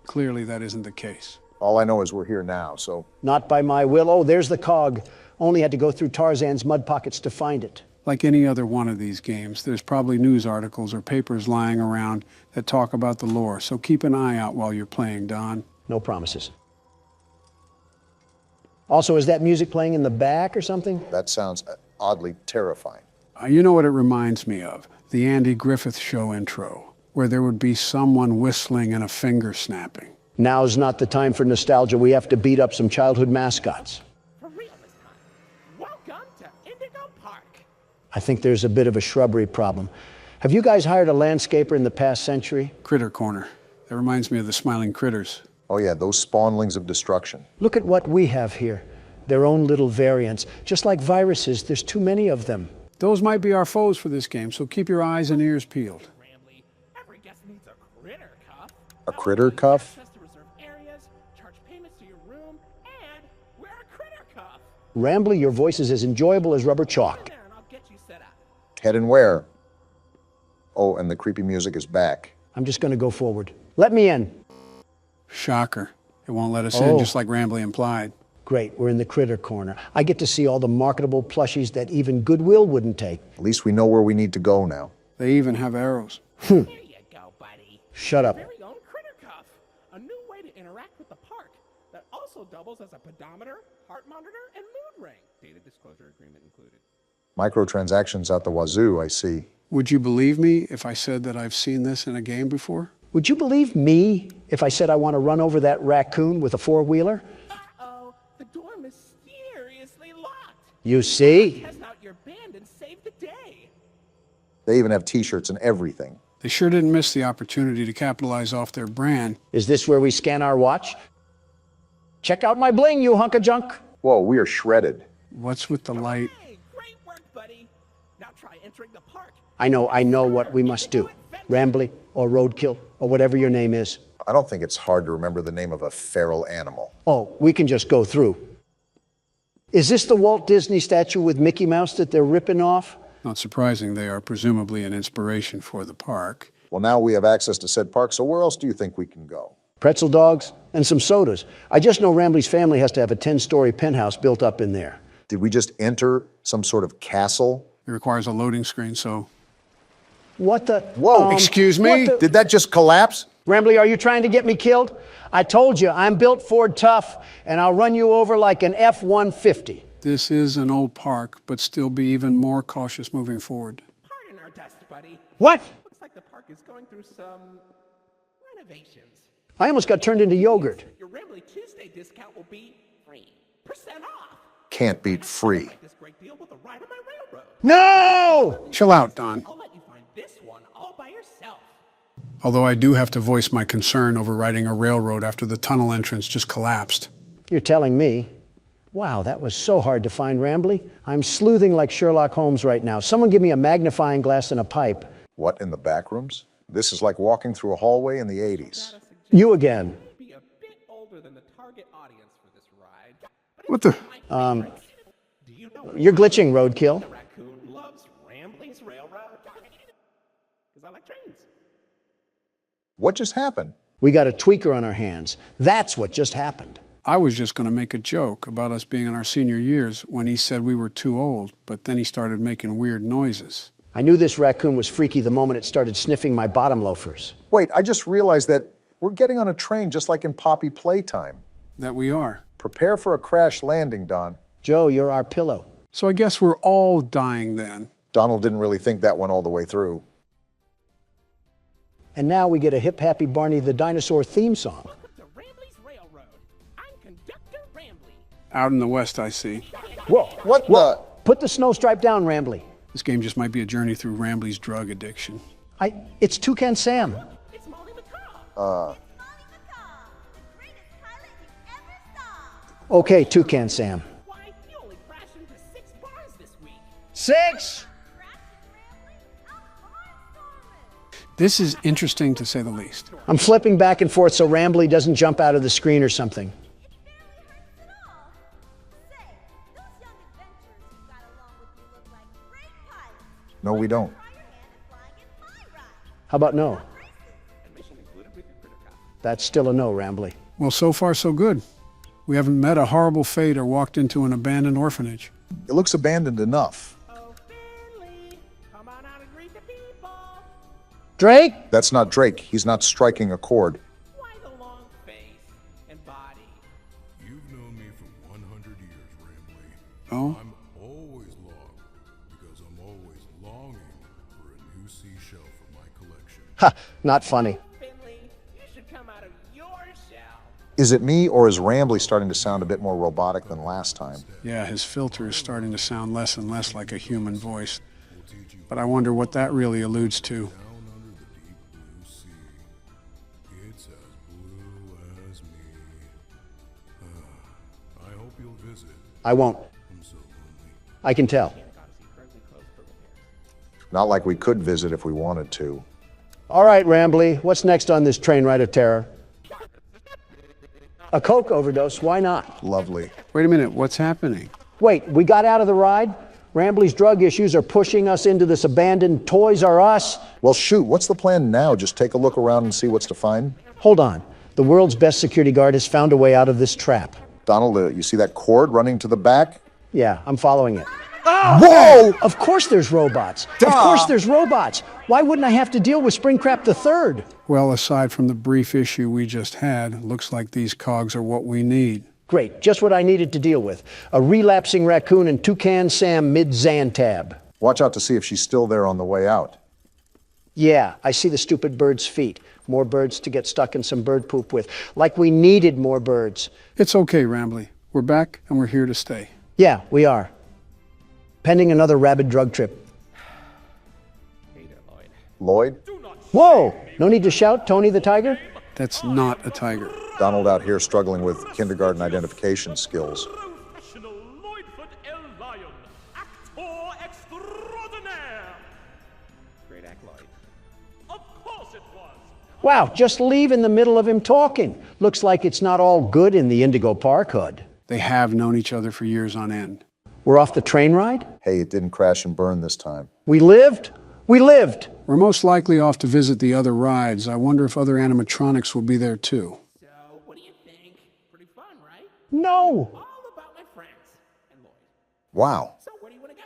Clearly, that isn't the case. All I know is we're here now, so... Not by my will. Oh, there's the cog. Only had to go through Tarzan's mud pockets to find it. Like any other one of these games, there's probably news articles or papers lying around that talk about the lore, so keep an eye out while you're playing, Don. No promises. Also, is that music playing in the back or something? That sounds oddly terrifying. You know what it reminds me of? The Andy Griffith Show intro, where there would be someone whistling and a finger snapping. Now's not the time for nostalgia. We have to beat up some childhood mascots. For real this time. Welcome to Indigo Park. I think there's a bit of a shrubbery problem. Have you guys hired a landscaper in the past century? Critter Corner. That reminds me of the Smiling Critters. Oh yeah, those spawnlings of destruction. Look at what we have here. Their own little variants. Just like viruses, there's too many of them. Those might be our foes for this game, so keep your eyes and ears peeled. Rambly, every guest needs a critter cuff. A critter cuff? Access to reserved areas, charge payments to your room, and wear a critter cuff. Rambly, your voice is as enjoyable as rubber chalk. There, and I'll get you set up. Head and where? Oh, and the creepy music is back. I'm just going to go forward. Let me in. Shocker. It won't let us in, just like Rambly implied. Great, we're in the critter corner. I get to see all the marketable plushies that even Goodwill wouldn't take. At least we know where we need to go now. They even have arrows. There you go, buddy. Shut up. Very own critter cuff. A new way to interact with the park that also doubles as a pedometer, heart monitor, and mood ring. Data disclosure agreement included. Microtransactions out the wazoo, I see. Would you believe me if I said that I've seen this in a game before? Would you believe me if I said I want to run over that raccoon with a four-wheeler? Uh-oh, the door mysteriously locked. You see? Test out your band and save the day. They even have t-shirts and everything. They sure didn't miss the opportunity to capitalize off their brand. Is this where we scan our watch? Check out my bling, you hunk of junk. Whoa, we are shredded. What's with the light? Hey, great work, buddy. Now try entering the park. I know what we must do. Rambly or Roadkill or whatever your name is. I don't think it's hard to remember the name of a feral animal. Oh, we can just go through. Is this the Walt Disney statue with Mickey Mouse that they're ripping off? Not surprising, they are presumably an inspiration for the park. Well, now we have access to said park, so where else do you think we can go? Pretzel dogs and some sodas. I just know Rambly's family has to have a 10-story penthouse built up in there. Did we just enter some sort of castle? It requires a loading screen, so... What the? Whoa! Excuse me? Did that just collapse? Rambly, are you trying to get me killed? I told you, I'm built Ford tough, and I'll run you over like an F-150. This is an old park, but still be even more cautious moving forward. Pardon our dust, buddy. What? Looks like the park is going through some renovations. I almost got turned into yogurt. Your Rambly Tuesday discount will be 3% off. can't beat free. This great deal with a ride on my railroad. No! Chill out, Don. I'll let you find this one all by yourself. Although I do have to voice my concern over riding a railroad after the tunnel entrance just collapsed. You're telling me. Wow, that was so hard to find, Rambly. I'm sleuthing like Sherlock Holmes right now. Someone give me a magnifying glass and a pipe. What, in the back rooms? This is like walking through a hallway in the 80s. You again. Be a bit older than the target audience for this ride. What the? Do you know You're glitching, Roadkill. the raccoon loves Rambley's Railroad? Because I like trains. What just happened? We got a tweaker on our hands. That's what just happened. I was just going to make a joke about us being in our senior years when he said we were too old, but then he started making weird noises. I knew this raccoon was freaky the moment it started sniffing my bottom loafers. Wait, I just realized that we're getting on a train just like in Poppy Playtime. That we are. Prepare for a crash landing, Don. Joe, you're our pillow. So I guess we're all dying then. Donald didn't really think that one all the way through. And now we get a Hip Happy Barney the Dinosaur theme song. Welcome to Rambley's Railroad. I'm Conductor Rambley. Out in the west, I see. Whoa, What whoa. the? Put the snow stripe down, Rambly. This game just might be a journey through Rambley's drug addiction. It's Toucan Sam. It's Molly McCaw. Okay, Toucan Sam. Why, you only crashed into 6 bars this week. 6? This is interesting to say the least. I'm flipping back and forth so Rambly doesn't jump out of the screen or something. No, we don't. How about no? That's still a no, Rambly. Well, so far so good. We haven't met a horrible fate or walked into an abandoned orphanage. It looks abandoned enough. Oh, Finley, come on out and greet the people. Drake? That's not Drake. He's not striking a chord. Why the long face and body? You've known me for 100 years, Rambley. Oh? I'm always long because I'm always longing for a new seashell for my collection. Ha, not funny. Finley, you should come out of your shell. Is it me, or is Rambly starting to sound a bit more robotic than last time? Yeah, his filter is starting to sound less and less like a human voice. But I wonder what that really alludes to. Down under the deep blue sea, it's as blue as me. I hope you'll visit. I won't. I'm so lonely. I can tell. Not like we could visit if we wanted to. All right, Rambly, what's next on this train ride of terror? A coke overdose, why not? Lovely. Wait a minute, what's happening? Wait, we got out of the ride? Rambly's drug issues are pushing us into this abandoned Toys R Us? Well, shoot, what's the plan now? Just take a look around and see what's to find? Hold on. The world's best security guard has found a way out of this trap. Donald, you see that cord running to the back? Yeah, I'm following it. Whoa! Of course there's robots. Duh! Of course there's robots. Why wouldn't I have to deal with Springtrap the Third? Well, aside from the brief issue we just had, looks like these cogs are what we need. Great, just what I needed to deal with. A relapsing raccoon and Toucan Sam mid-Xantab. Watch out to see if she's still there on the way out. Yeah, I see the stupid bird's feet. More birds to get stuck in some bird poop with. Like we needed more birds. It's okay, Rambley. We're back and we're here to stay. Yeah, we are. Pending another rabid drug trip. Lloyd? Whoa! No need to shout, Tony the Tiger? That's not a tiger. Donald out here struggling with kindergarten identification skills. Professional Lloydfoot El Lion, actor extraordinaire. Great act, Lloyd. Of course it was. Wow, just leave in the middle of him talking. Looks like it's not all good in the Indigo Park hood. They have known each other for years on end. We're off the train ride? Hey, it didn't crash and burn this time. We lived? We lived! We're most likely off to visit the other rides. I wonder if other animatronics will be there too. So, what do you think? Pretty fun, right? No! All about my friends and Lloyd. Wow. So, where do you want to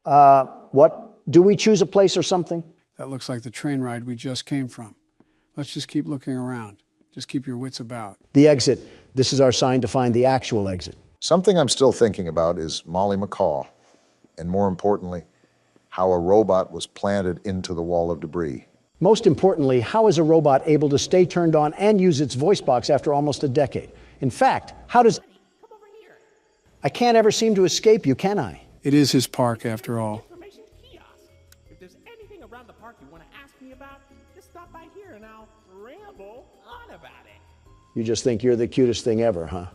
go? What? Do we choose a place or something? That looks like the train ride we just came from. Let's just keep looking around. Just keep your wits about. The exit. This is our sign to find the actual exit. Something I'm still thinking about is Molly McCaw, and more importantly, how a robot was planted into the wall of debris. Most importantly, how is a robot able to stay turned on and use its voice box after almost a decade? In fact, how does... I can't ever seem to escape you, can I? It is his park, after all. Information kiosk. If there's anything around the park you want to ask me about, just stop by here and I'll ramble on about it. You just think you're the cutest thing ever, huh?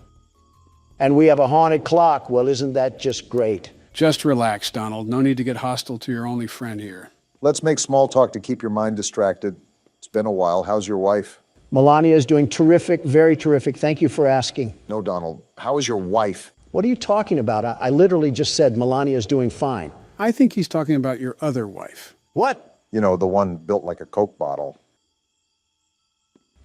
And we have a haunted clock. Well, isn't that just great? Just relax, Donald. No need to get hostile to your only friend here. Let's make small talk to keep your mind distracted. It's been a while. How's your wife? Melania is doing terrific, very terrific. Thank you for asking. No, Donald. How is your wife? What are you talking about? I literally just said Melania is doing fine. I think he's talking about your other wife. What? You know, the one built like a Coke bottle.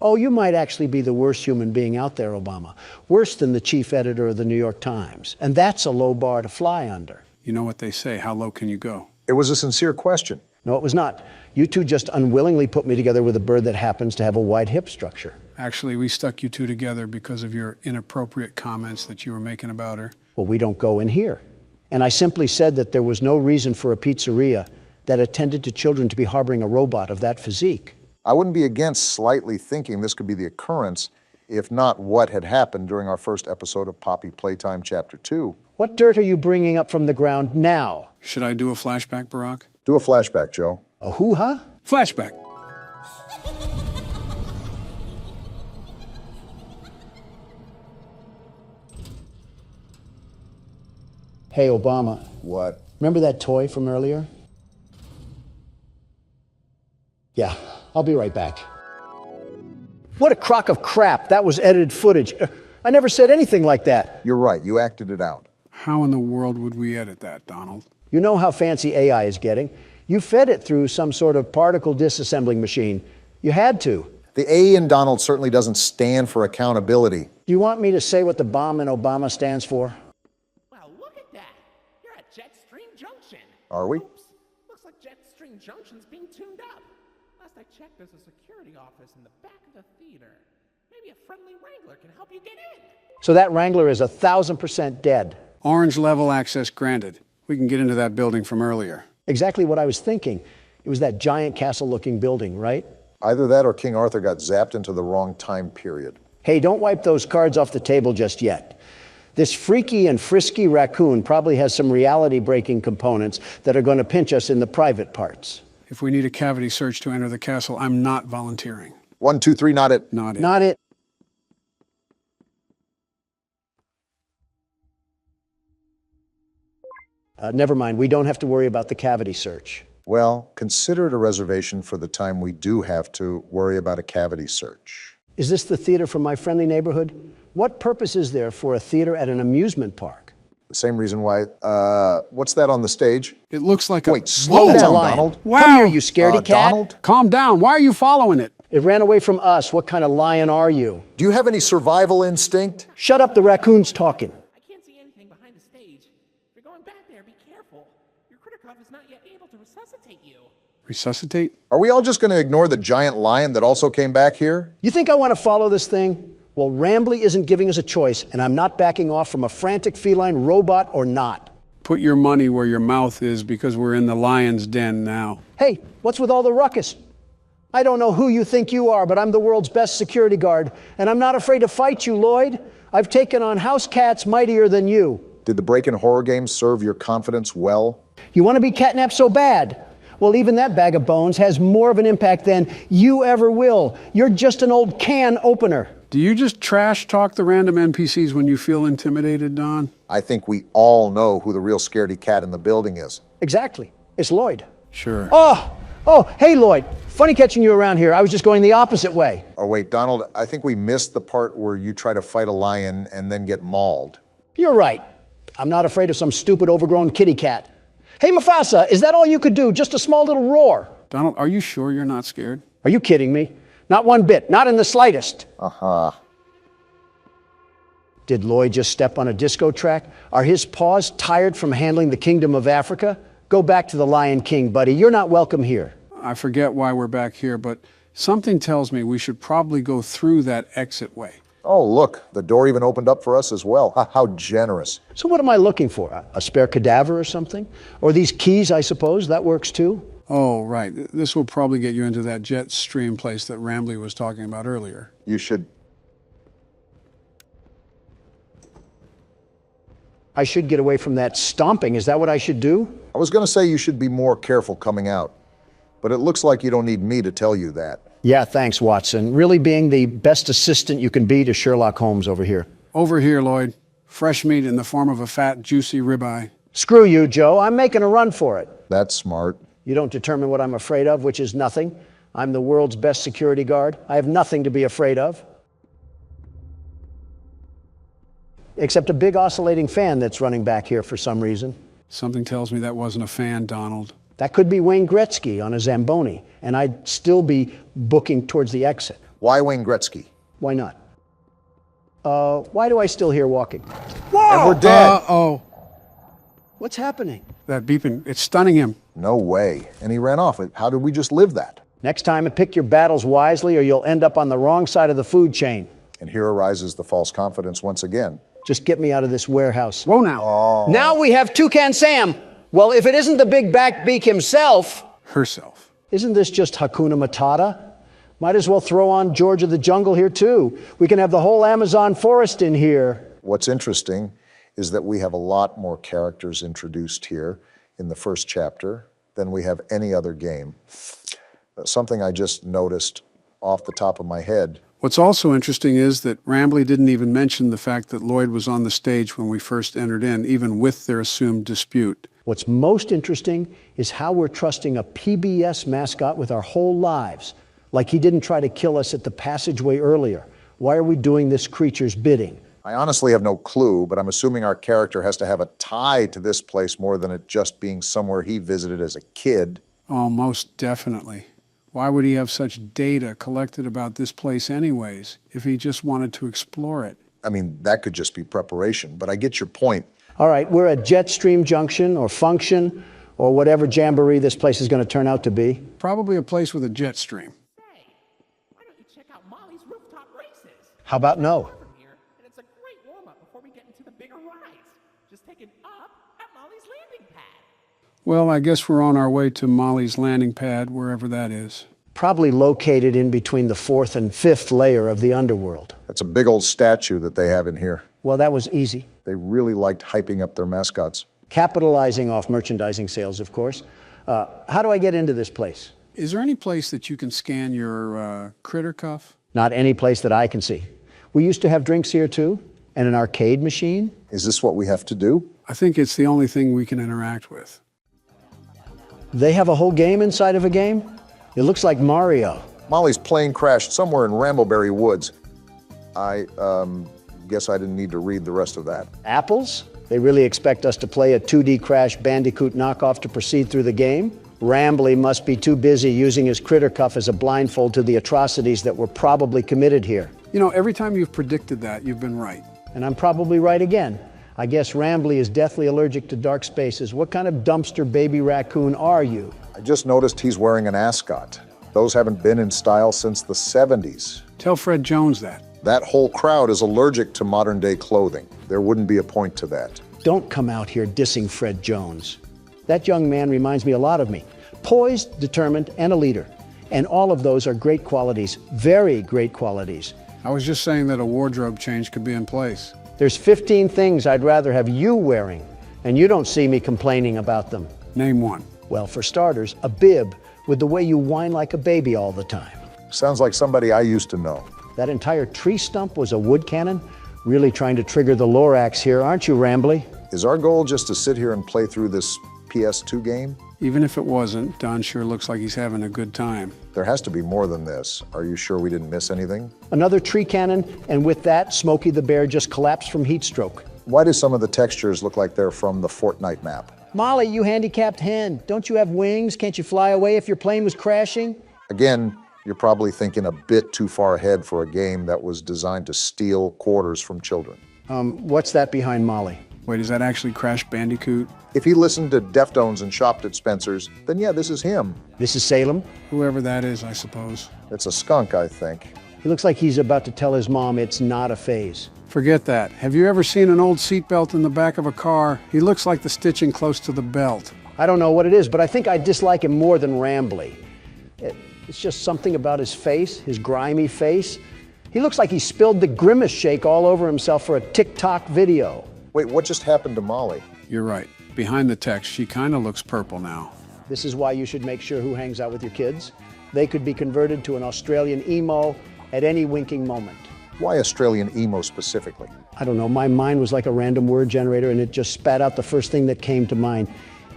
Oh, you might actually be the worst human being out there, Obama. Worse than the chief editor of the New York Times. And that's a low bar to fly under. You know what they say, how low can you go? It was a sincere question. No, it was not. You two just unwillingly put me together with a bird that happens to have a wide hip structure. Actually, we stuck you two together because of your inappropriate comments that you were making about her. Well, we don't go in here. And I simply said that there was no reason for a pizzeria that attended to children to be harboring a robot of that physique. I wouldn't be against slightly thinking this could be the occurrence, if not what had happened during our first episode of Poppy Playtime Chapter 2. What dirt are you bringing up from the ground now? Should I do a flashback, Barack? Do a flashback, Joe. A hoo-ha? Flashback. Hey, Obama. What? Remember that toy from earlier? Yeah, I'll be right back. What a crock of crap. That was edited footage. I never said anything like that. You're right. You acted it out. How in the world would we edit that, Donald? You know how fancy AI is getting. You fed it through some sort of particle disassembling machine. You had to. The A in Donald certainly doesn't stand for accountability. Do you want me to say what the bomb in Obama stands for? Well, look at that. You're at Jetstream Junction. Are we? Oops. Looks like Jetstream Junction's being tuned up. Last I checked, there's a security office in the back of the theater. Maybe a friendly Wrangler can help you get in. So that Wrangler is 1,000% dead. Orange level access granted. We can get into that building from earlier. Exactly what I was thinking. It was that giant castle-looking building, right? Either that or King Arthur got zapped into the wrong time period. Hey, don't wipe those cards off the table just yet. This freaky and frisky raccoon probably has some reality-breaking components that are going to pinch us in the private parts. If we need a cavity search to enter the castle, I'm not volunteering. 1, 2, 3, not it. Not it. Not it. Never mind, we don't have to worry about the cavity search. Well, consider it a reservation for the time we do have to worry about a cavity search. Is this the theater from my friendly neighborhood? What purpose is there for a theater at an amusement park? The same reason why, what's that on the stage? It looks like a... Wait, slow down, Donald. Wow. Come here, you scaredy cat. Donald? Calm down. Why are you following it? It ran away from us. What kind of lion are you? Do you have any survival instinct? Shut up, the raccoon's talking. I can't see anything behind the stage. If you're going back there, be careful. Your Criticov is not yet able to resuscitate you. Resuscitate? Are we all just going to ignore the giant lion that also came back here? You think I want to follow this thing? Well, Rambly isn't giving us a choice, and I'm not backing off from a frantic feline robot or not. Put your money where your mouth is, because we're in the lion's den now. Hey, what's with all the ruckus? I don't know who you think you are, but I'm the world's best security guard, and I'm not afraid to fight you, Lloyd. I've taken on house cats mightier than you. Did the break-in horror game serve your confidence well? You want to be catnapped so bad? Well, even that bag of bones has more of an impact than you ever will. You're just an old can opener. Do you just trash talk the random NPCs when you feel intimidated, Don? I think we all know who the real scaredy cat in the building is. Exactly. It's Lloyd. Sure. Oh, hey, Lloyd. Funny catching you around here. I was just going the opposite way. Oh, wait, Donald, I think we missed the part where you try to fight a lion and then get mauled. You're right. I'm not afraid of some stupid overgrown kitty cat. Hey, Mufasa, is that all you could do? Just a small little roar? Donald, are you sure you're not scared? Are you kidding me? Not one bit. Not in the slightest. Uh-huh. Did Lloyd just step on a disco track? Are his paws tired from handling the kingdom of Africa? Go back to the Lion King, buddy. You're not welcome here. I forget why we're back here, but something tells me we should probably go through that exit way. Oh, look, the door even opened up for us as well. How generous. So what am I looking for? A spare cadaver or something? Or these keys, I suppose? That works too? Oh, right. This will probably get you into that jet stream place that Rambly was talking about earlier. You should... I should get away from that stomping. Is that what I should do? I was going to say you should be more careful coming out, but it looks like you don't need me to tell you that. Yeah, thanks, Watson. Really being the best assistant you can be to Sherlock Holmes over here. Over here, Lloyd. Fresh meat in the form of a fat, juicy ribeye. Screw you, Joe. I'm making a run for it. That's smart. You don't determine what I'm afraid of, which is nothing. I'm the world's best security guard. I have nothing to be afraid of. Except a big oscillating fan that's running back here for some reason. Something tells me that wasn't a fan, Donald. That could be Wayne Gretzky on a Zamboni, and I'd still be booking towards the exit. Why Wayne Gretzky? Why not? Why do I still hear walking? Whoa! And we're dead. Uh-oh. What's happening? That beeping, it's stunning him. No way. And he ran off. How did we just live that? Next time, pick your battles wisely or you'll end up on the wrong side of the food chain. And here arises the false confidence once again. Just get me out of this warehouse. Whoa now. Oh. Now we have Toucan Sam. Well, if it isn't the big backbeak himself. Herself. Isn't this just Hakuna Matata? Might as well throw on George of the Jungle here too. We can have the whole Amazon forest in here. What's interesting is that we have a lot more characters introduced here in the first chapter than we have any other game. Something I just noticed off the top of my head. What's also interesting is that Rambley didn't even mention the fact that Lloyd was on the stage when we first entered in, even with their assumed dispute. What's most interesting is how we're trusting a PBS mascot with our whole lives, like he didn't try to kill us at the passageway earlier. Why are we doing this creature's bidding? I honestly have no clue, but I'm assuming our character has to have a tie to this place more than it just being somewhere he visited as a kid. Oh, most definitely. Why would he have such data collected about this place anyways, if he just wanted to explore it? I mean, that could just be preparation, but I get your point. All right, we're at Jetstream Junction or Function or whatever jamboree this place is going to turn out to be. Probably a place with a jet stream. Hey, why don't you check out Molly's rooftop races? How about no? From here, and it's a great warm-up before we get into the bigger rides. Just take an up at Molly's landing pad. Well, I guess we're on our way to Molly's landing pad, wherever that is. Probably located in between the 4th and 5th layer of the underworld. That's a big old statue that they have in here. Well, that was easy. They really liked hyping up their mascots. Capitalizing off merchandising sales, of course. How do I get into this place? Is there any place that you can scan your critter cuff? Not any place that I can see. We used to have drinks here too, and an arcade machine. Is this what we have to do? I think it's the only thing we can interact with. They have a whole game inside of a game? It looks like Mario. Molly's plane crashed somewhere in Rambleberry Woods. I guess I didn't need to read the rest of that. Apples? They really expect us to play a 2D Crash Bandicoot knockoff to proceed through the game? Rambley must be too busy using his critter cuff as a blindfold to the atrocities that were probably committed here. You know, every time you've predicted that, you've been right. And I'm probably right again. I guess Rambley is deathly allergic to dark spaces. What kind of dumpster baby raccoon are you? I just noticed he's wearing an ascot. Those haven't been in style since the 70s. Tell Fred Jones that. That whole crowd is allergic to modern-day clothing. There wouldn't be a point to that. Don't come out here dissing Fred Jones. That young man reminds me a lot of me. Poised, determined, and a leader. And all of those are great qualities, very great qualities. I was just saying that a wardrobe change could be in place. There's 15 things I'd rather have you wearing, and you don't see me complaining about them. Name one. Well, for starters, a bib with the way you whine like a baby all the time. Sounds like somebody I used to know. That entire tree stump was a wood cannon? Really trying to trigger the Lorax here, aren't you, Rambley? Is our goal just to sit here and play through this PS2 game? Even if it wasn't, Don sure looks like he's having a good time. There has to be more than this. Are you sure we didn't miss anything? Another tree cannon, and with that, Smokey the Bear just collapsed from heat stroke. Why do some of the textures look like they're from the Fortnite map? Molly, you handicapped hen. Don't you have wings? Can't you fly away if your plane was crashing? Again, you're probably thinking a bit too far ahead for a game that was designed to steal quarters from children. What's that behind Molly? Wait, is that actually Crash Bandicoot? If he listened to Deftones and shopped at Spencer's, then yeah, this is him. This is Salem? Whoever that is, I suppose. It's a skunk, I think. He looks like he's about to tell his mom it's not a phase. Forget that. Have you ever seen an old seatbelt in the back of a car? He looks like the stitching close to the belt. I don't know what it is, but I think I dislike him more than Rambley. It's just something about his face, his grimy face. He looks like he spilled the Grimace shake all over himself for a TikTok video. Wait, what just happened to Molly? You're right. Behind the text, she kind of looks purple now. This is why you should make sure who hangs out with your kids. They could be converted to an Australian emo at any winking moment. Why Australian emo specifically? I don't know, my mind was like a random word generator and it just spat out the first thing that came to mind.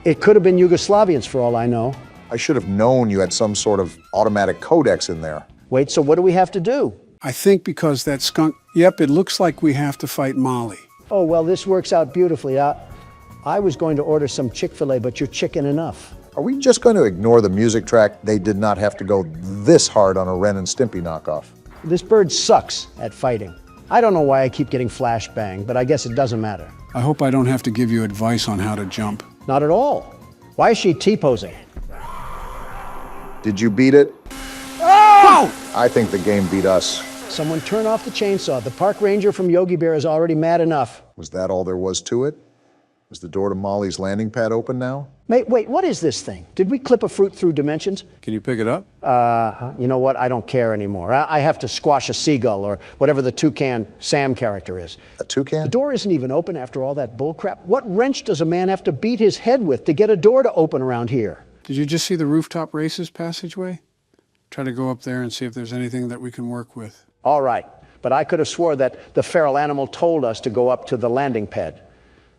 It could have been Yugoslavians for all I know. I should have known you had some sort of automatic codex in there. Wait, so what do we have to do? I think because that skunk... Yep, it looks like we have to fight Molly. Oh, well, this works out beautifully. I was going to order some Chick-fil-A, but you're chicken enough. Are we just going to ignore the music track? They did not have to go this hard on a Ren and Stimpy knockoff. This bird sucks at fighting. I don't know why I keep getting flashbang, but I guess it doesn't matter. I hope I don't have to give you advice on how to jump. Not at all. Why is she T-posing? Did you beat it? Oh! I think the game beat us. Someone turn off the chainsaw. The park ranger from Yogi Bear is already mad enough. Was that all there was to it? Is the door to Molly's landing pad open now? Wait, what is this thing? Did we clip a fruit through dimensions? Can you pick it up? You know what? I don't care anymore. I have to squash a seagull or whatever the Toucan Sam character is. A toucan? The door isn't even open after all that bullcrap. What wrench does a man have to beat his head with to get a door to open around here? Did you just see the rooftop races passageway? Try to go up there and see if there's anything that we can work with. All right, but I could have swore that the feral animal told us to go up to the landing pad.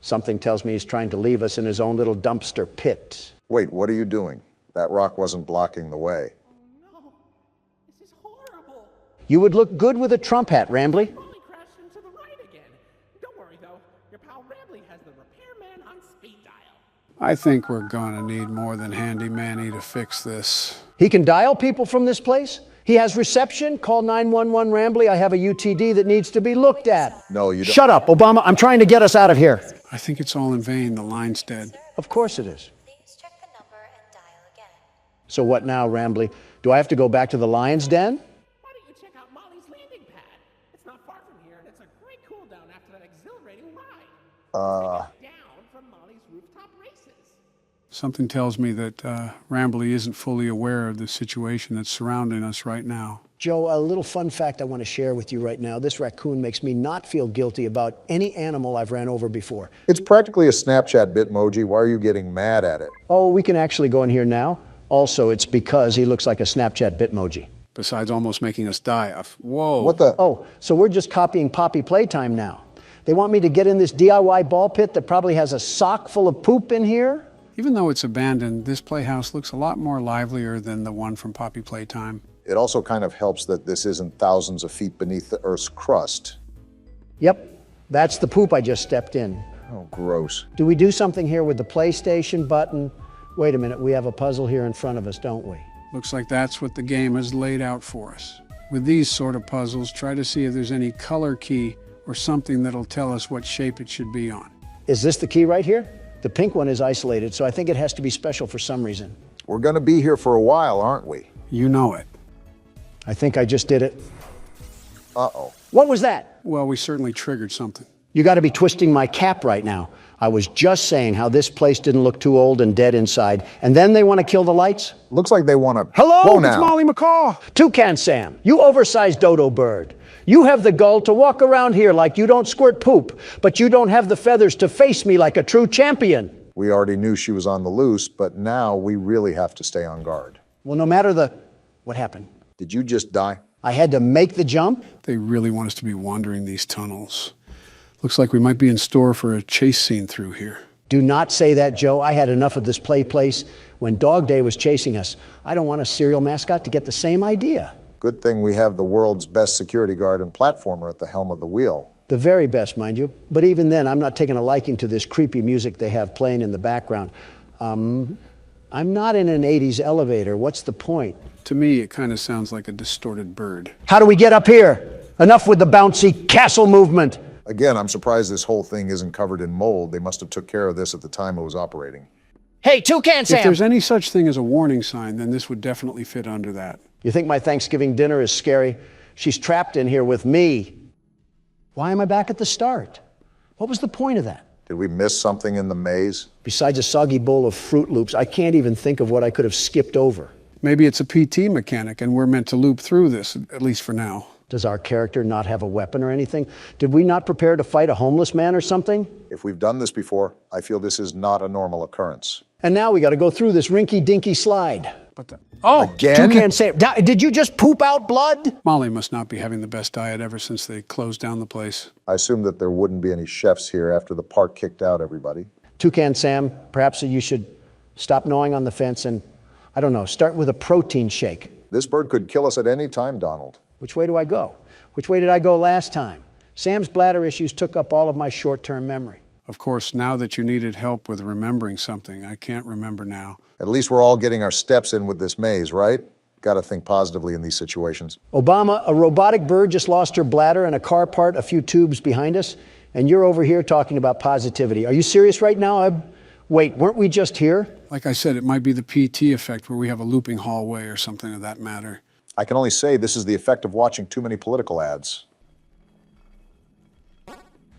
Something tells me he's trying to leave us in his own little dumpster pit. Wait, what are you doing? That rock wasn't blocking the way. Oh no, this is horrible. You would look good with a Trump hat, Rambly. Molly crashed into the right again. Don't worry though, your pal Rambly has the repairman on speed dial. I think we're gonna need more than Handy Manny to fix this. He can dial people from this place? He has reception. Call 911 Rambly. I have a UTD that needs to be looked at. No, you don't. Shut up, Obama. I'm trying to get us out of here. I think it's all in vain. The line's dead. Of course it is. So what now, Rambly? Do I have to go back to the lion's den? Why don't you check out Molly's landing pad? It's not far from here, and it's a great cool down after that exhilarating ride. Down from Molly's rooftop races. Something tells me that Rambly isn't fully aware of the situation that's surrounding us right now. Joe, a little fun fact I want to share with you right now. This raccoon makes me not feel guilty about any animal I've ran over before. It's practically a Snapchat Bitmoji. Why are you getting mad at it? Oh, we can actually go in here now. Also, it's because he looks like a Snapchat Bitmoji. Besides almost making us die off. Whoa. What the? Oh, so we're just copying Poppy Playtime now. They want me to get in this DIY ball pit that probably has a sock full of poop in here? Even though it's abandoned, this playhouse looks a lot more livelier than the one from Poppy Playtime. It also kind of helps that this isn't thousands of feet beneath the Earth's crust. Yep, that's the poop I just stepped in. Oh, gross. Do we do something here with the PlayStation button? Wait a minute, we have a puzzle here in front of us, don't we? Looks like that's what the game has laid out for us. With these sort of puzzles, try to see if there's any color key or something that'll tell us what shape it should be on. Is this the key right here? The pink one is isolated, so I think it has to be special for some reason. We're going to be here for a while, aren't we? You know it. I think I just did it. Uh-oh. What was that? Well, we certainly triggered something. You got to be twisting my cap right now. I was just saying how this place didn't look too old and dead inside, and then they want to kill the lights? Looks like they want to... Hello, Whoa, it's now. Molly McCaw. Toucan Sam, you oversized dodo bird. You have the gall to walk around here like you don't squirt poop, but you don't have the feathers to face me like a true champion. We already knew she was on the loose, but now we really have to stay on guard. Well, no matter the... What happened? Did you just die? I had to make the jump? They really want us to be wandering these tunnels. Looks like we might be in store for a chase scene through here. Do not say that, Joe. I had enough of this play place when Dog Day was chasing us. I don't want a cereal mascot to get the same idea. Good thing we have the world's best security guard and platformer at the helm of the wheel. The very best, mind you. But even then, I'm not taking a liking to this creepy music they have playing in the background. I'm not in an 80s elevator. What's the point? To me, it kind of sounds like a distorted bird. How do we get up here? Enough with the bouncy castle movement. Again, I'm surprised this whole thing isn't covered in mold. They must have took care of this at the time it was operating. Hey, Toucan Sam! If there's any such thing as a warning sign, then this would definitely fit under that. You think my Thanksgiving dinner is scary? She's trapped in here with me. Why am I back at the start? What was the point of that? Did we miss something in the maze? Besides a soggy bowl of Fruit Loops, I can't even think of what I could have skipped over. Maybe it's a PT mechanic and we're meant to loop through this, at least for now. Does our character not have a weapon or anything? Did we not prepare to fight a homeless man or something? If we've done this before, I feel this is not a normal occurrence. And now we got to go through this rinky-dinky slide. Again? Toucan Sam, did you just poop out blood? Molly must not be having the best diet ever since they closed down the place. I assume that there wouldn't be any chefs here after the park kicked out everybody. Toucan Sam, perhaps you should stop gnawing on the fence and, I don't know, start with a protein shake. This bird could kill us at any time, Donald. Which way do I go? Which way did I go last time? Sam's bladder issues took up all of my short-term memory. Of course, now that you needed help with remembering something, I can't remember now. At least we're all getting our steps in with this maze, right? Got to think positively in these situations. Obama, a robotic bird just lost her bladder and a car part a few tubes behind us, and you're over here talking about positivity. Are you serious right now? Wait, weren't we just here? Like I said, it might be the PT effect where we have a looping hallway or something of that matter. I can only say this is the effect of watching too many political ads.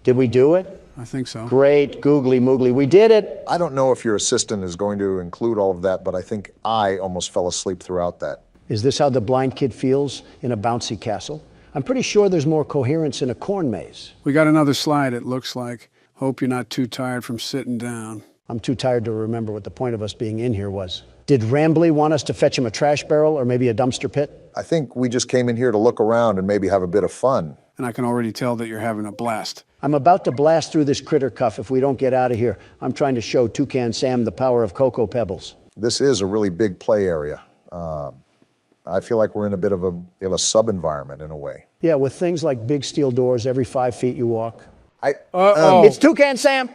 Did we do it? I think so. Great, googly moogly, we did it. I don't know if your assistant is going to include all of that, but I think I almost fell asleep throughout that. Is this how the blind kid feels in a bouncy castle? I'm pretty sure there's more coherence in a corn maze. We got another slide, it looks like. Hope you're not too tired from sitting down. I'm too tired to remember what the point of us being in here was. Did Rambly want us to fetch him a trash barrel or maybe a dumpster pit? I think we just came in here to look around and maybe have a bit of fun. And I can already tell that you're having a blast. I'm about to blast through this critter cuff if we don't get out of here. I'm trying to show Toucan Sam the power of Cocoa Pebbles. This is a really big play area. I feel like we're in a bit of a sub-environment in a way. Yeah, with things like big steel doors every 5 feet you walk. It's Toucan Sam!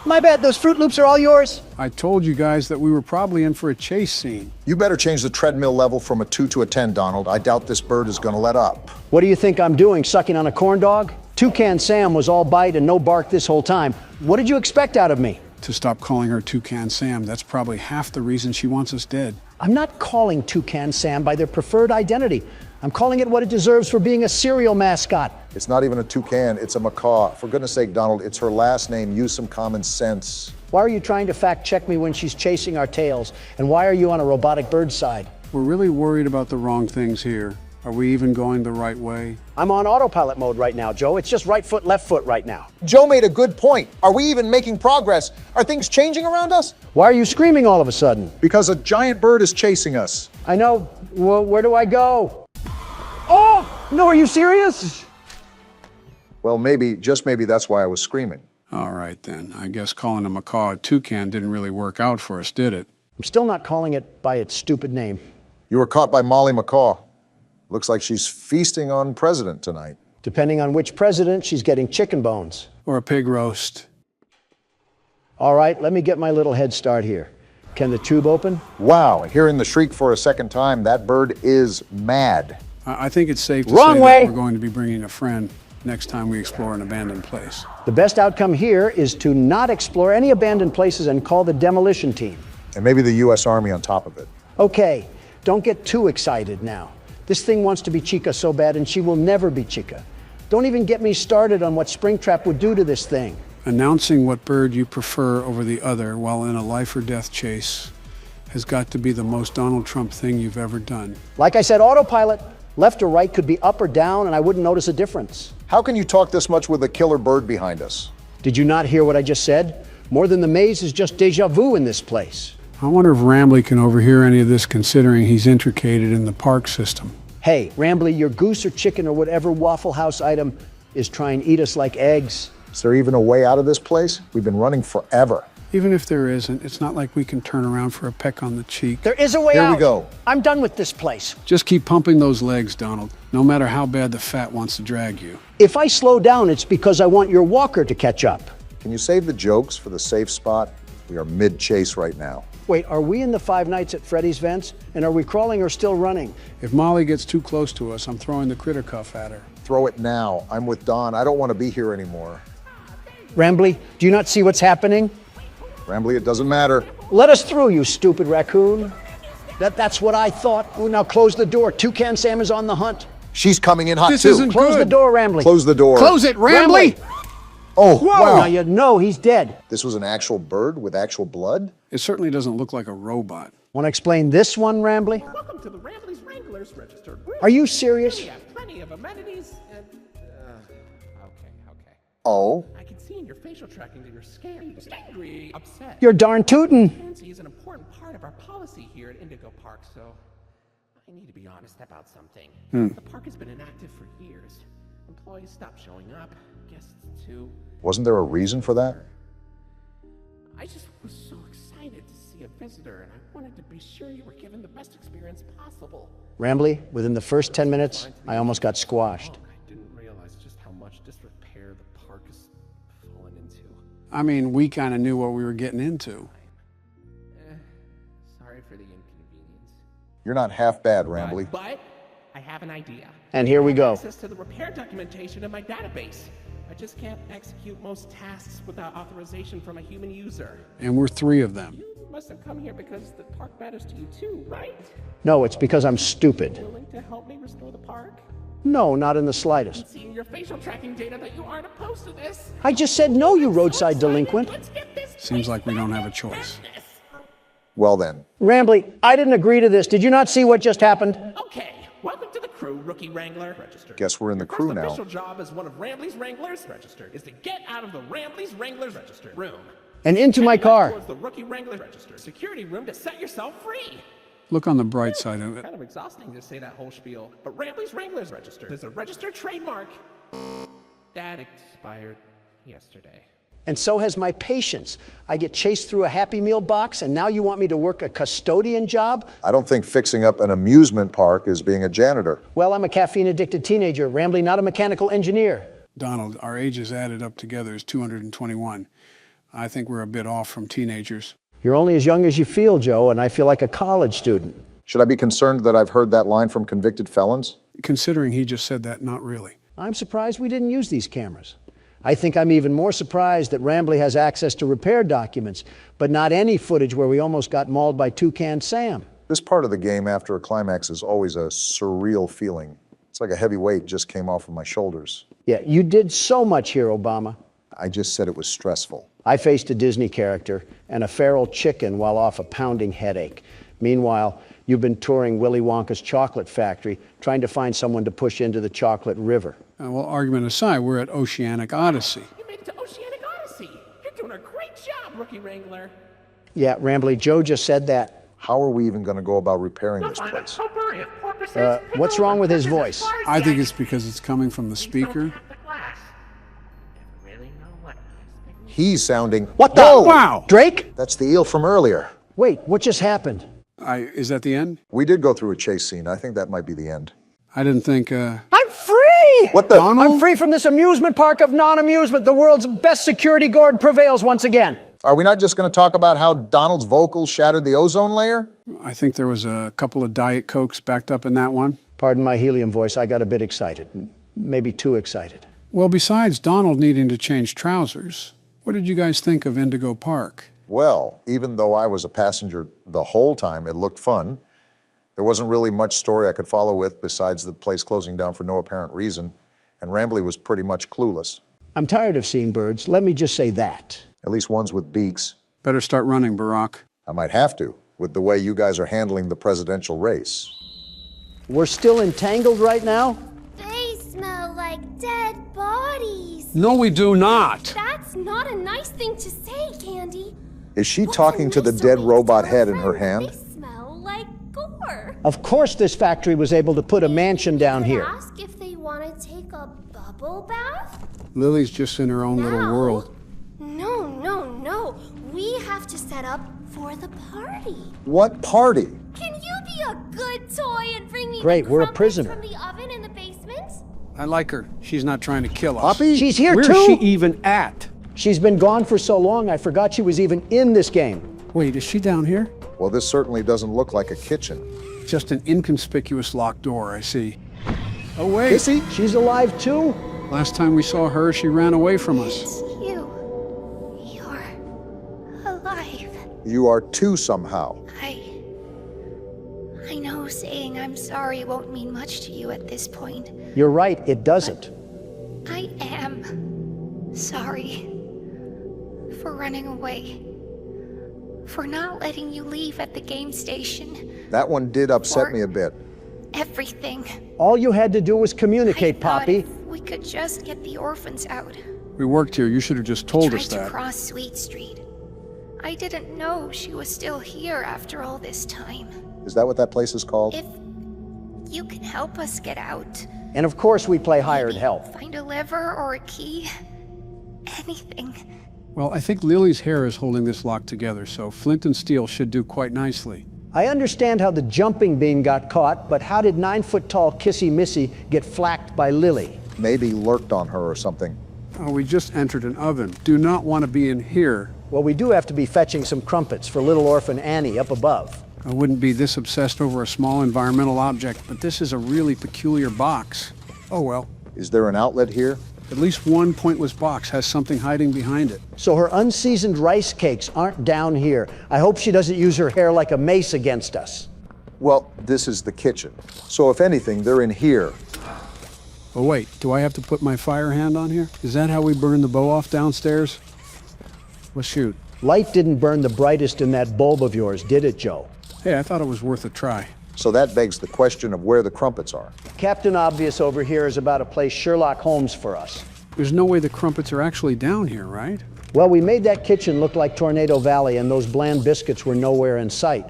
My bad, those Fruit Loops are all yours. I told you guys that we were probably in for a chase scene. You better change the treadmill level from a 2 to a 10, Donald. I doubt this bird is going to let up. What do you think I'm doing, sucking on a corn dog? Toucan Sam was all bite and no bark this whole time. What did you expect out of me? To stop calling her Toucan Sam. That's probably half the reason she wants us dead. I'm not calling Toucan Sam by their preferred identity. I'm calling it what it deserves for being a cereal mascot. It's not even a toucan, it's a macaw. For goodness sake, Donald, it's her last name. Use some common sense. Why are you trying to fact check me when she's chasing our tails? And why are you on a robotic bird side? We're really worried about the wrong things here. Are we even going the right way? I'm on autopilot mode right now, Joe. It's just right foot, left foot right now. Joe made a good point. Are we even making progress? Are things changing around us? Why are you screaming all of a sudden? Because a giant bird is chasing us. I know. Well, where do I go? Oh, no, are you serious? Well, maybe, just maybe that's why I was screaming. All right, then. I guess calling a macaw a toucan didn't really work out for us, did it? I'm still not calling it by its stupid name. You were caught by Molly McCaw. Looks like she's feasting on president tonight. Depending on which president, she's getting chicken bones. Or a pig roast. All right, let me get my little head start here. Can the tube open? Wow, hearing the shriek for a second time, that bird is mad. I think it's safe to Wrong say way. that we're going to be bringing a friend next time we explore an abandoned place. The best outcome here is to not explore any abandoned places and call the demolition team. And maybe the U.S. Army on top of it. Okay, don't get too excited now. This thing wants to be Chica so bad, and she will never be Chica. Don't even get me started on what Springtrap would do to this thing. Announcing what bird you prefer over the other while in a life or death chase has got to be the most Donald Trump thing you've ever done. Like I said, autopilot. Left or right could be up or down, and I wouldn't notice a difference. How can you talk this much with a killer bird behind us? Did you not hear what I just said? More than the maze is just deja vu in this place. I wonder if Rambly can overhear any of this considering he's intricated in the park system. Hey, Rambly, your goose or chicken or whatever Waffle House item is trying to eat us like eggs. Is there even a way out of this place? We've been running forever. Even if there isn't, it's not like we can turn around for a peck on the cheek. There is a way out. Here we go. I'm done with this place. Just keep pumping those legs, Donald, no matter how bad the fat wants to drag you. If I slow down, it's because I want your walker to catch up. Can you save the jokes for the safe spot? We are mid-chase right now. Wait, are we in the Five Nights at Freddy's vents? And are we crawling or still running? If Molly gets too close to us, I'm throwing the critter cuff at her. Throw it now. I'm with Don. I don't want to be here anymore. Rambly, do you not see what's happening? Rambly, it doesn't matter. Let us through, you stupid raccoon. That's what I thought. Oh, now close the door. Toucan Sam is on the hunt. She's coming in hot This too. isn't Close good. the door, Rambly. Close the door. Close it, Rambly! Oh, Whoa! wow. Now you know he's dead. This was an actual bird with actual blood? It certainly doesn't look like a robot. Want to explain this one, Rambly? Welcome to the Rambley's Wrangler. Wranglers registered room. Are you serious? We have plenty of amenities and... okay. Oh? I can see in your facial tracking that you're scared, angry, upset. You're darn tootin'. Transparency is an important part of our policy here at Indigo Park, so I need to be honest about something. The park has been inactive for years. Employees stopped showing up, guests too. Wasn't there a reason for that? I just was so excited to see a visitor, and I wanted to be sure you were given the best experience possible. Rambly, within the first 10 minutes, I almost got squashed. I didn't realize just how much disrepair the park has fallen into. I mean, we kind of knew what we were getting into. Sorry for the inconvenience. You're not half bad, Rambly. But I have an idea. And here we go. Access to the repair documentation in my database. I just can't execute most tasks without authorization from a human user. And we're 3 of them. You must have come here because the park matters to you too, right? No, it's because I'm stupid. Willing to help me restore the park? No, not in the slightest. Seeing your facial tracking data that you aren't opposed to this. I just said no, you roadside delinquent. Seems like we don't have a choice. Well then. Rambly, I didn't agree to this. Did you not see what just happened? Okay, welcome to the crew, Rookie Wrangler. Registered. Guess we're in the crew Your now. official job as one of Rambly's Wranglers, registered, is to get out of the Rambly's Wranglers registered room. And into my car. Towards the Rookie Wrangler registered security room to set yourself free. Look on the bright side of it. Kind of exhausting to say that whole spiel, but Rambly's Wranglers registered is a registered trademark that expired yesterday. And so has my patience. I get chased through a Happy Meal box, and now you want me to work a custodian job? I don't think fixing up an amusement park is being a janitor. Well, I'm a caffeine-addicted teenager, Rambly, not a mechanical engineer. Donald, our ages added up together is 221. I think we're a bit off from teenagers. You're only as young as you feel, Joe, and I feel like a college student. Should I be concerned that I've heard that line from convicted felons? Considering he just said that, not really. I'm surprised we didn't use these cameras. I think I'm even more surprised that Rambly has access to repair documents, but not any footage where we almost got mauled by Toucan Sam. This part of the game after a climax is always a surreal feeling. It's like a heavy weight just came off of my shoulders. Yeah, you did so much here, Obama. I just said it was stressful. I faced a Disney character and a feral chicken while off a pounding headache. Meanwhile, you've been touring Willy Wonka's chocolate factory, trying to find someone to push into the chocolate river. Well, argument aside, we're at Oceanic Odyssey. You made it to Oceanic Odyssey. You're doing a great job, Rookie Wrangler. Yeah, Rambly, Joe just said that. How are we even going to go about repairing this place? What's wrong with his voice? I think it's because it's coming from the speaker. He's sounding... What the? Whoa! Wow! Drake? That's the eel from earlier. Wait, what just happened? Is that the end? We did go through a chase scene. I think that might be the end. I didn't think, I'm free! What the? I'm free from this amusement park of non-amusement. The world's best security guard prevails once again. Are we not just going to talk about how Donald's vocals shattered the ozone layer? I think there was a couple of Diet Cokes backed up in that one. Pardon my helium voice, I got a bit excited. Maybe too excited. Well, besides Donald needing to change trousers, what did you guys think of Indigo Park? Well, even though I was a passenger the whole time, it looked fun. There wasn't really much story I could follow with besides the place closing down for no apparent reason, and Rambly was pretty much clueless. I'm tired of seeing birds, let me just say that. At least ones with beaks. Better start running, Barack. I might have to, with the way you guys are handling the presidential race. We're still entangled right now? They smell like dead bodies. No, we do not. That's not a nice thing to say, Candy. Is she talking to the dead robot head in her hand? They smell like gore. Of course this factory was able to put a mansion down here. Ask if they want to take a bubble bath? Lily's just in her own little world. No. We have to set up for the party. What party? Can you be a good toy and bring me Great, the we're a crumpets prisoner. from the oven in the basement? I like her. She's not trying to kill us. Poppy? She's here Where's too? she even at? She's been gone for so long, I forgot she was even in this game. Wait, is she down here? Well, this certainly doesn't look like a kitchen. Just an inconspicuous locked door, I see. Oh, wait. Kissy? She's alive too? Last time we saw her, she ran away from us. It's you. You're alive. You are too somehow. I know saying I'm sorry won't mean much to you at this point. You're right, it doesn't. I am sorry for running away, for not letting you leave at the game station. That one did upset me a bit. everything. All you had to do was communicate, Poppy. If we could just get the orphans out. We worked here. You should have just told us Tried to that. cross Sweet Street. I didn't know she was still here after all this time. Is that what that place is called? If you can help us get out, And of course we play hired help. find a lever or a key, anything. Well, I think Lily's hair is holding this lock together, so flint and steel should do quite nicely. I understand how the jumping bean got caught, but how did 9-foot-tall Kissy Missy get flacked by Lily? Maybe lurked on her or something. Oh, we just entered an oven. Do not want to be in here. Well, we do have to be fetching some crumpets for little orphan Annie up above. I wouldn't be this obsessed over a small environmental object, but this is a really peculiar box. Oh well. Is there an outlet here? At least one pointless box has something hiding behind it. So her unseasoned rice cakes aren't down here. I hope she doesn't use her hair like a mace against us. Well, this is the kitchen. So if anything, they're in here. Oh wait, do I have to put my fire hand on here? Is that how we burn the bow off downstairs? Well, shoot. Light didn't burn the brightest in that bulb of yours, did it, Joe? Hey, I thought it was worth a try. So that begs the question of where the crumpets are. Captain Obvious over here is about to play Sherlock Holmes for us. There's no way the crumpets are actually down here, right? Well, we made that kitchen look like Tornado Valley, and those bland biscuits were nowhere in sight.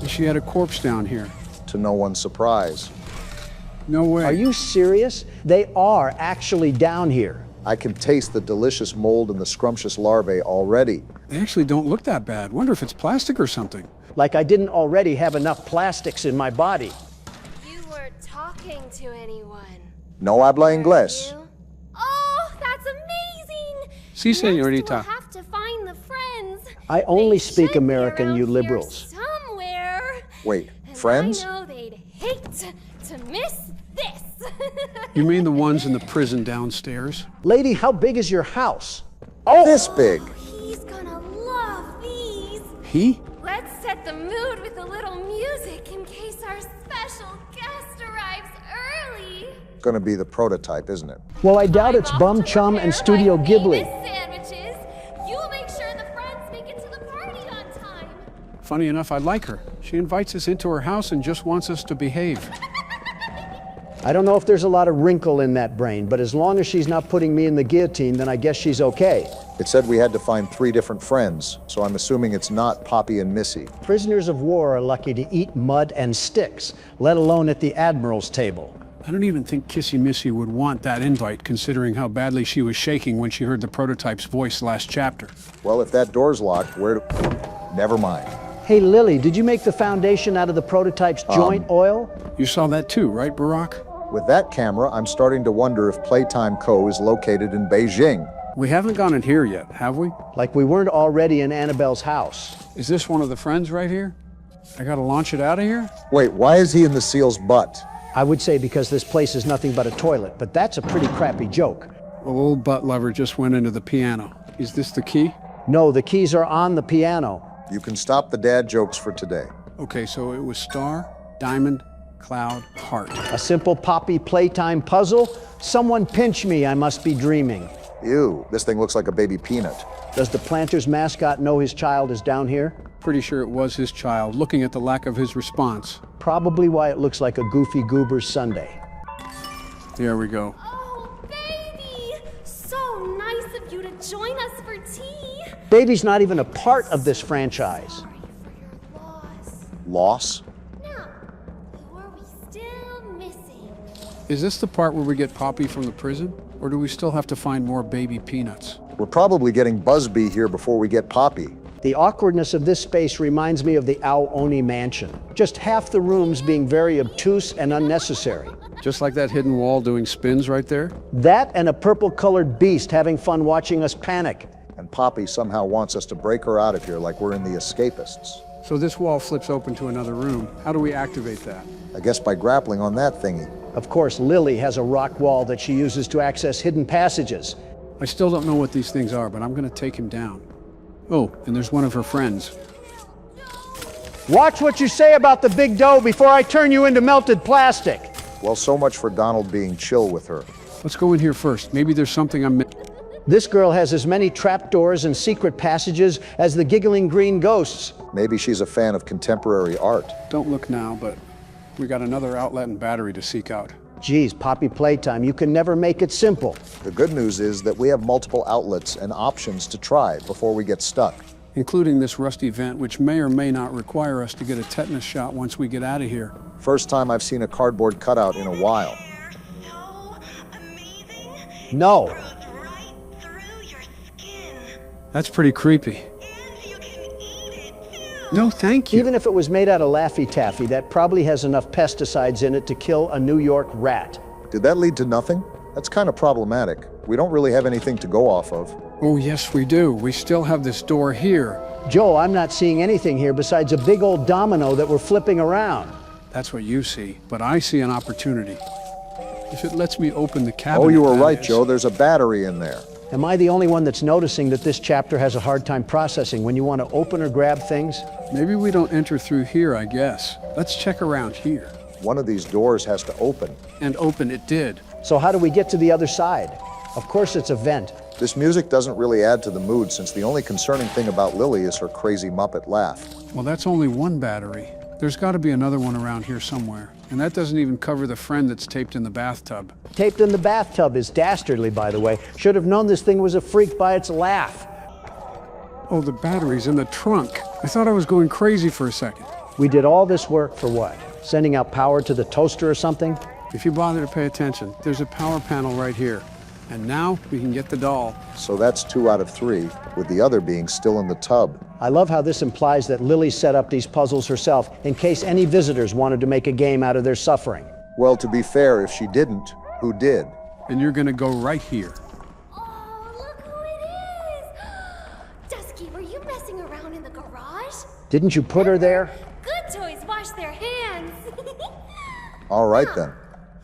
She had a corpse down here. To no one's surprise. No way. Are you serious? They are actually down here. I can taste the delicious mold and the scrumptious larvae already. They actually don't look that bad. Wonder if it's plastic or something. Like I didn't already have enough plastics in my body. You were talking to anyone. No habla inglés. Oh, that's amazing! Si, señorita. We'll have to find the friends. I only They speak should be American, around you here liberals. Somewhere. Wait, And friends? I know they'd hate to miss this. You mean the ones in the prison downstairs? Lady, how big is your house? Oh! This big. He's gonna love these. He? Let's set the mood with a little music in case our special guest arrives early. Gonna be the prototype, isn't it? Well, I doubt it's Bum Chum and Studio Ghibli. Sandwiches. You'll make sure the friends make it to the party on time. Funny enough, I like her. She invites us into her house and just wants us to behave. I don't know if there's a lot of wrinkle in that brain, but as long as she's not putting me in the guillotine, then I guess she's okay. It said we had to find 3 different friends, so I'm assuming it's not Poppy and Missy. Prisoners of war are lucky to eat mud and sticks, let alone at the Admiral's table. I don't even think Kissy Missy would want that invite, considering how badly she was shaking when she heard the prototype's voice last chapter. Well, if that door's locked, where do... Never mind. Hey, Lily, did you make the foundation out of the prototype's joint oil? You saw that too, right, Barack? With that camera, I'm starting to wonder if Playtime Co. is located in Beijing. We haven't gone in here yet, have we? Like we weren't already in Annabelle's house. Is this one of the friends right here? I gotta launch it out of here? Wait, why is he in the seal's butt? I would say because this place is nothing but a toilet, but that's a pretty crappy joke. Well, old butt lover just went into the piano. Is this the key? No, the keys are on the piano. You can stop the dad jokes for today. Okay, so it was star, diamond, cloud, heart. A simple Poppy Playtime puzzle? Someone pinch me, I must be dreaming. Ew, this thing looks like a baby peanut. Does the Planters mascot know his child is down here? Pretty sure it was his child, looking at the lack of his response. Probably why it looks like a Goofy Goober's Sunday. There we go. Oh, baby! So nice of you to join us for tea. Baby's not even a part of this franchise. Sorry for your loss. Loss? Now, who are we still missing? Is this the part where we get Poppy from the prison? Or do we still have to find more baby peanuts? We're probably getting Busby here before we get Poppy. The awkwardness of this space reminds me of the Ao Oni mansion. Just half the rooms being very obtuse and unnecessary. Just like that hidden wall doing spins right there? That and a purple-colored beast having fun watching us panic. And Poppy somehow wants us to break her out of here like we're in the Escapists. So this wall flips open to another room. How do we activate that? I guess by grappling on that thingy. Of course, Lily has a rock wall that she uses to access hidden passages. I still don't know what these things are, but I'm gonna take him down. Oh, and there's one of her friends. Watch what you say about the big dough before I turn you into melted plastic. Well, so much for Donald being chill with her. Let's go in here first. Maybe there's something I'm missing. This girl has as many trapdoors and secret passages as the giggling green ghosts. Maybe she's a fan of contemporary art. Don't look now, but We got another outlet and battery to seek out. Geez, Poppy Playtime, you can never make it simple. The good news is that we have multiple outlets and options to try before we get stuck. Including this rusty vent, which may or may not require us to get a tetanus shot once we get out of here. First time I've seen a cardboard cutout in a while. No. That's pretty creepy. No, thank you. Even if it was made out of Laffy Taffy, that probably has enough pesticides in it to kill a New York rat. Did that lead to nothing? That's kind of problematic. We don't really have anything to go off of. Oh, yes, we do. We still have this door here. Joe, I'm not seeing anything here besides a big old domino that we're flipping around. That's what you see, but I see an opportunity. If it lets me open the cabinet. Oh, you were that right, is. Joe. There's a battery in there. Am I the only one that's noticing that this chapter has a hard time processing when you want to open or grab things? Maybe we don't enter through here, I guess. Let's check around here. One of these doors has to open. And open it did. So how do we get to the other side? Of course it's a vent. This music doesn't really add to the mood, since the only concerning thing about Lily is her crazy Muppet laugh. Well, that's only one battery. There's got to be another one around here somewhere. And that doesn't even cover the friend that's taped in the bathtub. Taped in the bathtub is dastardly, by the way. Should have known this thing was a freak by its laugh. Oh, the battery's in the trunk. I thought I was going crazy for a second. We did all this work for what? Sending out power to the toaster or something? If you bother to pay attention, there's a power panel right here. And now we can get the doll. So that's 2 out of 3, with the other being still in the tub. I love how this implies that Lily set up these puzzles herself in case any visitors wanted to make a game out of their suffering. Well, to be fair, if she didn't, who did? And you're gonna go right here. Oh, look who it is! Dusky, were you messing around in the garage? Didn't you put her there? Good toys wash their hands. All right, then.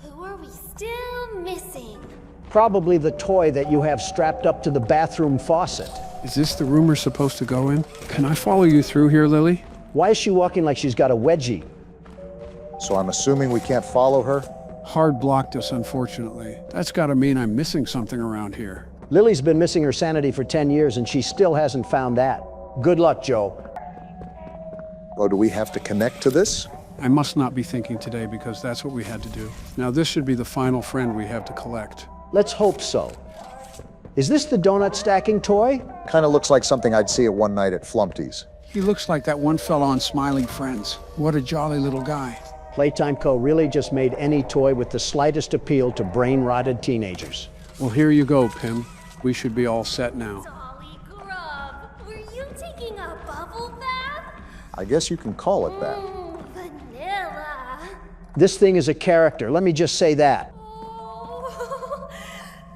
Who are we still missing? Probably the toy that you have strapped up to the bathroom faucet. Is this the room we're supposed to go in? Can I follow you through here, Lily? Why is she walking like she's got a wedgie? So I'm assuming we can't follow her? Hard blocked us, unfortunately. That's gotta mean I'm missing something around here. Lily's been missing her sanity for 10 years and she still hasn't found that. Good luck, Joe. Oh, do we have to connect to this? I must not be thinking today because that's what we had to do. Now this should be the final friend we have to collect. Let's hope so. Is this the donut stacking toy? Kind of looks like something I'd see at one night at Flumpty's. He looks like that one fella on Smiling Friends. What a jolly little guy. Playtime Co. really just made any toy with the slightest appeal to brain-rotted teenagers. Well, here you go, Pim. We should be all set now. Dolly Grub, were you taking a bubble bath? I guess you can call it that. Vanilla. This thing is a character, let me just say that. Oh,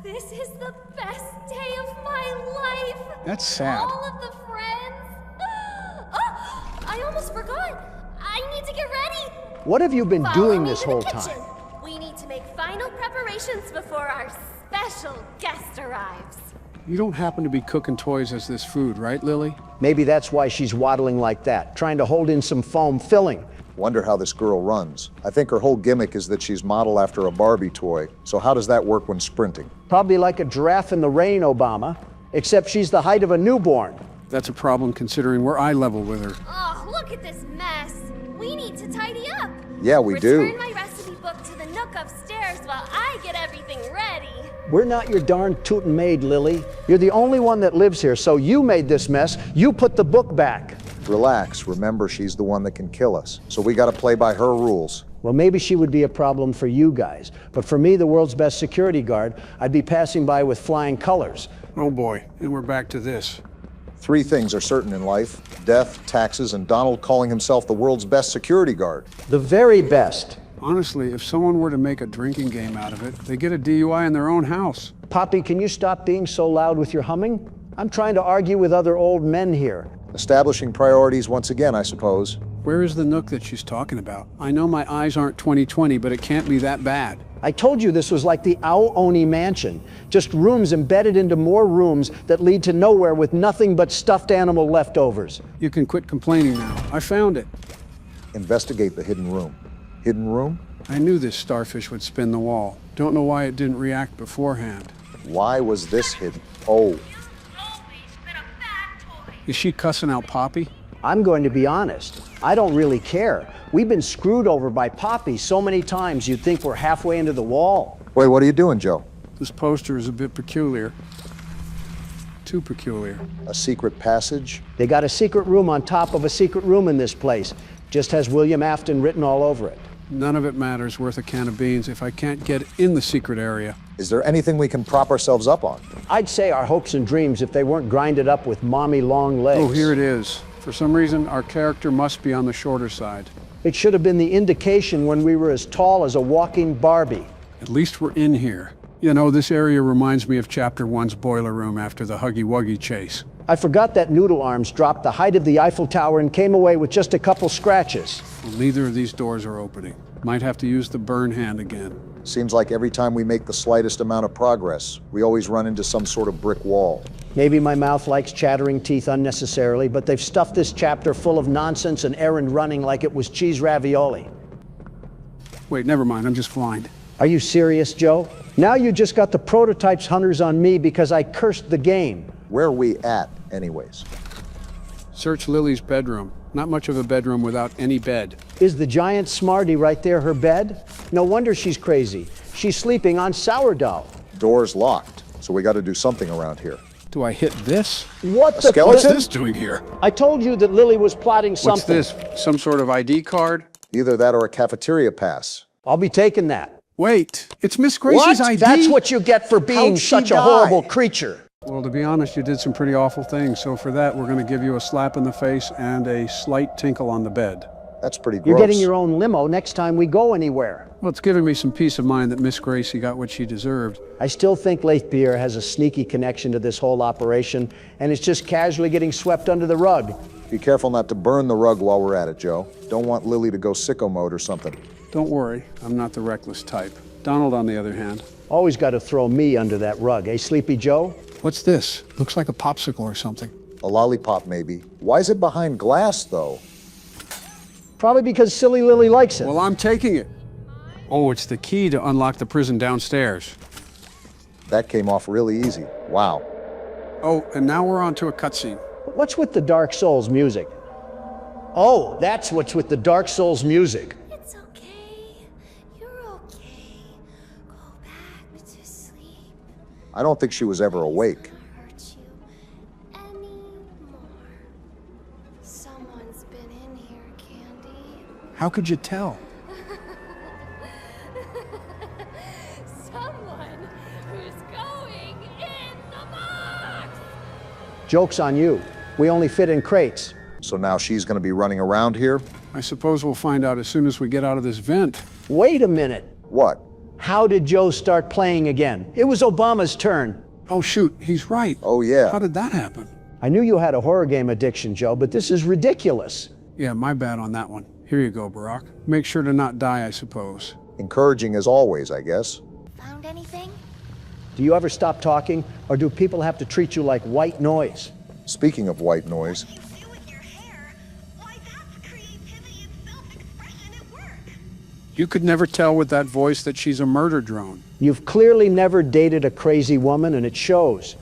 this is the best day of my life. That's sad. All of the friends. Oh, I almost forgot. I need to get ready. What have you been Follow doing me this to the whole kitchen. time? We need to make final preparations before our special guest arrives. You don't happen to be cooking toys as this food, right, Lily? Maybe that's why she's waddling like that, trying to hold in some foam filling. Wonder how this girl runs. I think her whole gimmick is that she's modeled after a Barbie toy. So how does that work when sprinting? Probably like a giraffe in the rain, Obama, except she's the height of a newborn. That's a problem considering we're eye level with her. Oh, look at this mess. We need to tidy up. Yeah, we do. Return my recipe book to the nook upstairs while I get everything ready. We're not your darn tootin' maid, Lily. You're the only one that lives here, so you made this mess. You put the book back. Relax. Remember, she's the one that can kill us. So we got to play by her rules. Well, maybe she would be a problem for you guys. But for me, the world's best security guard, I'd be passing by with flying colors. Oh boy, and we're back to this. 3 things are certain in life: death, taxes, and Donald calling himself the world's best security guard. The very best. Honestly, if someone were to make a drinking game out of it, they get a DUI in their own house. Poppy, can you stop being so loud with your humming? I'm trying to argue with other old men here. Establishing priorities once again, I suppose. Where is the nook that she's talking about? I know my eyes aren't 20/20, but it can't be that bad. I told you this was like the Ao-Oni mansion. Just rooms embedded into more rooms that lead to nowhere with nothing but stuffed animal leftovers. You can quit complaining now. I found it. Investigate the hidden room. Hidden room? I knew this starfish would spin the wall. Don't know why it didn't react beforehand. Why was this hidden? Oh. Is she cussing out Poppy? I'm going to be honest. I don't really care. We've been screwed over by Poppy so many times you'd think we're halfway into the wall. Wait, what are you doing, Joe? This poster is a bit peculiar. Too peculiar. A secret passage? They got a secret room on top of a secret room in this place. Just has William Afton written all over it. None of it matters worth a can of beans if I can't get in the secret area. Is there anything we can prop ourselves up on? I'd say our hopes and dreams if they weren't grinded up with mommy long legs. Oh, here it is. For some reason, our character must be on the shorter side. It should have been the indication when we were as tall as a walking Barbie. At least we're in here. You know, this area reminds me of Chapter 1's boiler room after the Huggy Wuggy chase. I forgot that Noodle Arms dropped the height of the Eiffel Tower and came away with just a couple scratches. Well, neither of these doors are opening. Might have to use the burn hand again. Seems like every time we make the slightest amount of progress, we always run into some sort of brick wall. Maybe my mouth likes chattering teeth unnecessarily, but they've stuffed this chapter full of nonsense and errand running like it was cheese ravioli. Wait, never mind, I'm just blind. Are you serious, Joe? Now you just got the prototypes hunters on me because I cursed the game. Where are we at, anyways? Search Lily's bedroom. Not much of a bedroom without any bed. Is the giant Smarty right there her bed? No wonder she's crazy. She's sleeping on sourdough. Door's locked, so we got to do something around here. Do I hit this? What the skeleton? What's this doing here? I told you that Lily was plotting something. What's this? Some sort of ID card? Either that or a cafeteria pass. I'll be taking that. Wait, it's Miss Gracie's What? ID? That's what you get for being How'd she such a die? horrible creature. Well, to be honest, you did some pretty awful things, so for that, we're going to give you a slap in the face and a slight tinkle on the bed. That's pretty gross. You're getting your own limo next time we go anywhere. Well, it's giving me some peace of mind that Miss Gracie got what she deserved. I still think Leithpierre has a sneaky connection to this whole operation, and it's just casually getting swept under the rug. Be careful not to burn the rug while we're at it, Joe. Don't want Lily to go sicko mode or something. Don't worry, I'm not the reckless type. Donald, on the other hand. Always got to throw me under that rug, eh, Sleepy Joe? What's this? Looks like a popsicle or something. A lollipop, maybe. Why is it behind glass, though? Probably because Silly Lily likes it. Well, I'm taking it. Oh, it's the key to unlock the prison downstairs. That came off really easy. Wow. Oh, and now we're on to a cutscene. What's with the Dark Souls music? Oh, that's what's with the Dark Souls music. It's okay. You're okay. Go back to sleep. I don't think she was ever awake. Hurt you anymore. Someone's been in here, Candy. How could you tell? Someone who's going in the box. Joke's on you. We only fit in crates. So now she's going to be running around here? I suppose we'll find out as soon as we get out of this vent. Wait a minute. What? How did Joe start playing again? It was Obama's turn. Oh, shoot, he's right. Oh, yeah. How did that happen? I knew you had a horror game addiction, Joe, but this is ridiculous. Yeah, my bad on that one. Here you go, Barack. Make sure to not die, I suppose. Encouraging as always, I guess. Found anything? Do you ever stop talking, or do people have to treat you like white noise? Speaking of white noise, You could never tell with that voice that she's a murder drone. You've clearly never dated a crazy woman, and it shows.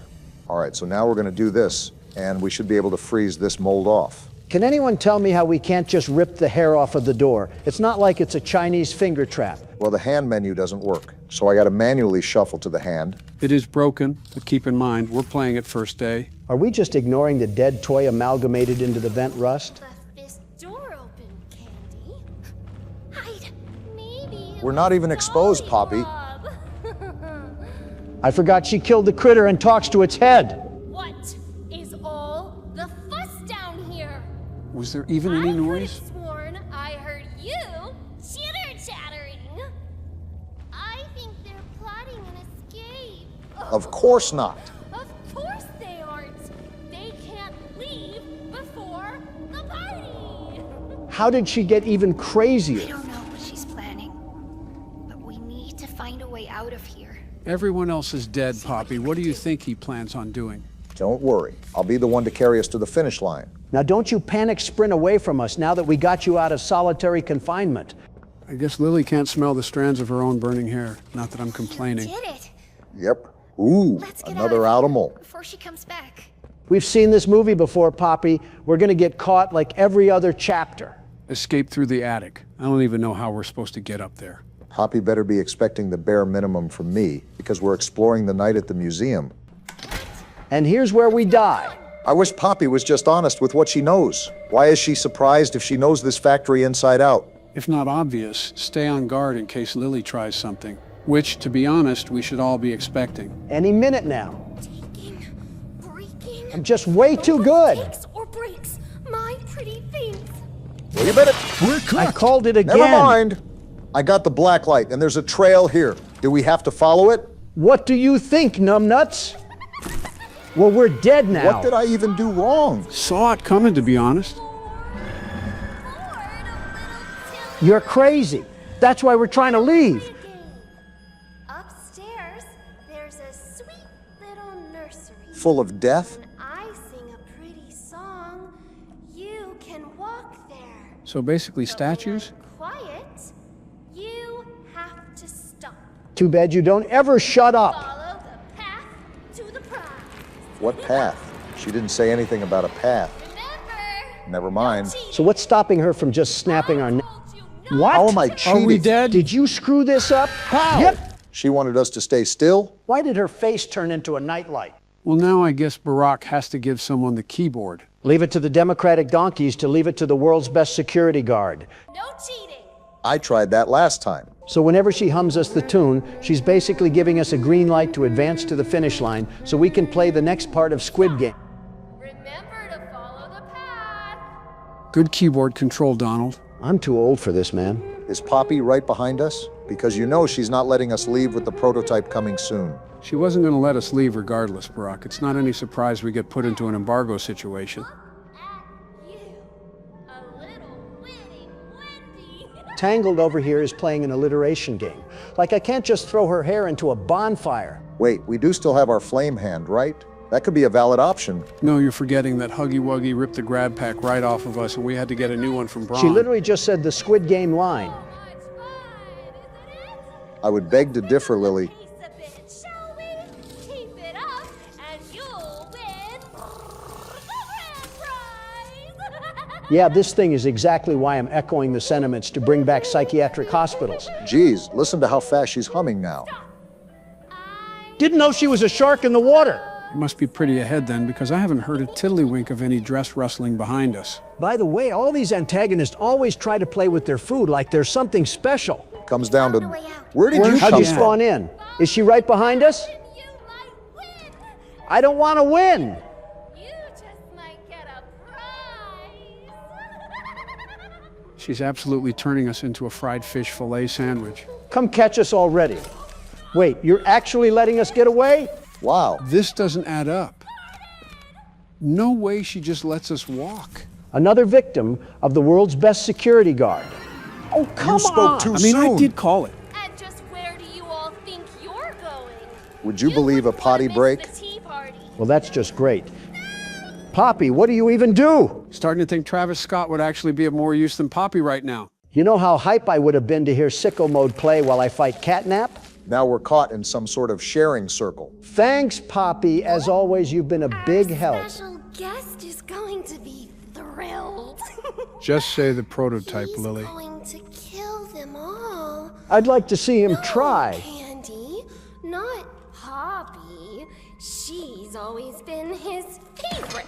all right, so now we're going to do this, and we should be able to freeze this mold off. Can anyone tell me how we can't just rip the hair off of the door? It's not like it's a Chinese finger trap. Well, the hand menu doesn't work, so I got to manually shuffle to the hand. It is broken, but keep in mind, we're playing it first day. Are we just ignoring the dead toy amalgamated into the vent rust? Left this door open, Candy. Hide. Maybe. We're not even exposed, Poppy. I forgot she killed the critter and talks to its head. What is all the fuss down here? Was there even any noise? I sworn I heard you chitter-chattering. I think they're plotting an escape. Of course not. Of course they aren't. They can't leave before the party. How did she get even crazier? I don't know what she's planning, but we need to find a way out of here. Everyone else is dead, Poppy. What do you think he plans on doing? Don't worry. I'll be the one to carry us to the finish line. Now don't you panic sprint away from us now that we got you out of solitary confinement. I guess Lily can't smell the strands of her own burning hair. Not that I'm complaining. Did it Yep. Ooh, Let's get another out of animal. before she comes back. We've seen this movie before, Poppy. We're gonna get caught like every other chapter. Escape through the attic. I don't even know how we're supposed to get up there. Poppy better be expecting the bare minimum from me, because we're exploring the night at the museum. And here's where we die. I wish Poppy was just honest with what she knows. Why is she surprised if she knows this factory inside out? If not obvious, stay on guard in case Lily tries something. Which, to be honest, we should all be expecting. Any minute now. I'm just way too good. Or breaks my pretty things. Well, you better... We're cooked. I called it again. Never mind. I got the black light, and there's a trail here. Do we have to follow it? What do you think, numbnuts? Well, we're dead now. What did I even do wrong? Saw it coming, to be honest. You're crazy. That's why we're trying to leave. Upstairs, there's a sweet little nursery. Full of death? When I sing a pretty song, you can walk there. So basically statues? Quiet, you have to stop. Too bad you don't ever shut up. Follow the path to the prize. What path? She didn't say anything about a path. Never mind. So what's stopping her from just snapping our neck? What? How am I cheating? Are we dead? Did you screw this up? How? Yep. She wanted us to stay still? Why did her face turn into a nightlight? Well, now I guess Barack has to give someone the keyboard. Leave it to the Democratic donkeys to leave it to the world's best security guard. No cheating. I tried that last time. So whenever she hums us the tune, she's basically giving us a green light to advance to the finish line so we can play the next part of Squid Game. Remember to follow the path. Good keyboard control, Donald. I'm too old for this, man. Is Poppy right behind us? Because you know she's not letting us leave with the prototype coming soon. She wasn't going to let us leave regardless, Barack. It's not any surprise we get put into an embargo situation. Tangled over here is playing an alliteration game. Like I can't just throw her hair into a bonfire. Wait, we do still have our flame hand, right? That could be a valid option. No, you're forgetting that Huggy Wuggy ripped the grab pack right off of us and we had to get a new one from Braun. She literally just said the Squid Game line. I would beg to differ, Lily. Shall we? Keep it up, and you'll win the grand prize. Yeah, this thing is exactly why I'm echoing the sentiments to bring back psychiatric hospitals. Geez, listen to how fast she's humming now. Didn't know she was a shark in the water. You must be pretty ahead then, because I haven't heard a tiddlywink of any dress rustling behind us. By the way, all these antagonists always try to play with their food like there's something special. Comes down to, where did you How'd come you spawn in? Is she right behind us? I don't want to win. You just might get a prize. She's absolutely turning us into a fried fish fillet sandwich. Come catch us already. Wait, you're actually letting us get away? Wow. This doesn't add up. No way she just lets us walk. Another victim of the world's best security guard. Oh, come on! You spoke too soon. I did call it. And just where do you all think you're going? Would you believe a potty break? The tea party. Well, that's just great. Poppy, what do you even do? Starting to think Travis Scott would actually be of more use than Poppy right now. You know how hype I would have been to hear Sicko Mode play while I fight Catnap? Now we're caught in some sort of sharing circle. Thanks, Poppy. As always, you've been a big help. Our special guest is going to be thrilled. Just say the prototype, He's Lily. going to kill them all. I'd like to see him try. Candy, not Poppy. She's always been his favorite.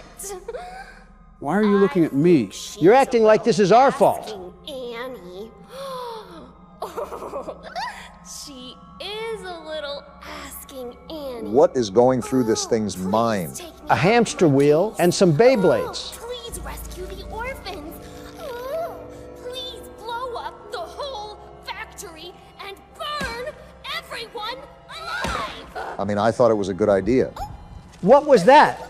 Why are you looking at me? You're acting like this is our fault. Annie. She is a little asking Annie. What is going through this thing's mind? A hamster wheel and some Beyblades. Please rescue the orphans. Please blow up the whole factory and burn everyone alive. I mean, I thought it was a good idea. What was that?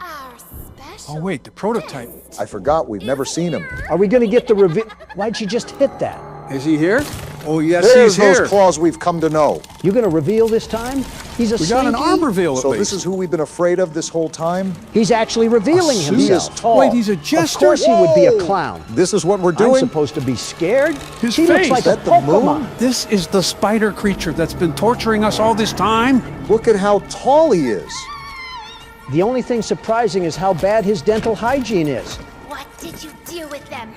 Our special. Oh, wait, the prototype. I forgot, we've never seen him. Are we going to get the reveal? Why'd she just hit that? Is he here? Oh, yes, There's he's here. those claws we've come to know. You going to reveal this time? He's a We got an slinky? arm reveal at So least. this is who we've been afraid of this whole time? He's actually revealing He himself. is tall. Wait, he's a jester? Of course he would be a clown. This is what we're I'm doing? supposed to be scared? His he face. looks like Is a that the Pokemon. moon? This is the spider creature that's been torturing us all this time. Look at how tall he is. The only thing surprising is how bad his dental hygiene is. What did you do with them?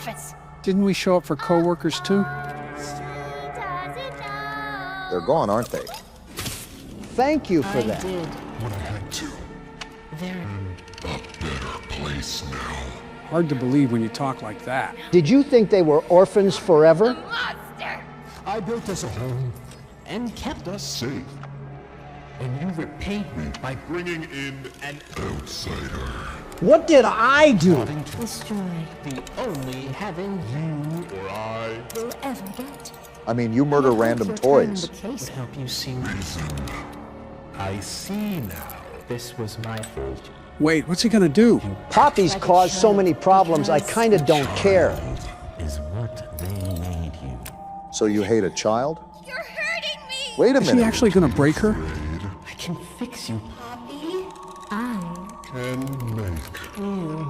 office. Didn't we show up for co-workers too? They're gone, aren't they? Thank you for that. What I had to. They're A better place now. Hard to believe when you talk like that. Did you think they were orphans forever? monster. I built us a home and kept us safe. And you repaid me by bringing in an outsider. What did I do? Destroy the only heaven you Or I. will ever get. I mean, you murder random toys. Would help you see. I see now. This was my fault. Wait, what's he gonna do? Poppy's caused so many problems, I kind of don't care. Is what they made you. So you hate a child? You're hurting me. Wait a Is minute. he actually gonna break her? I can fix you. Poppy. Can make better.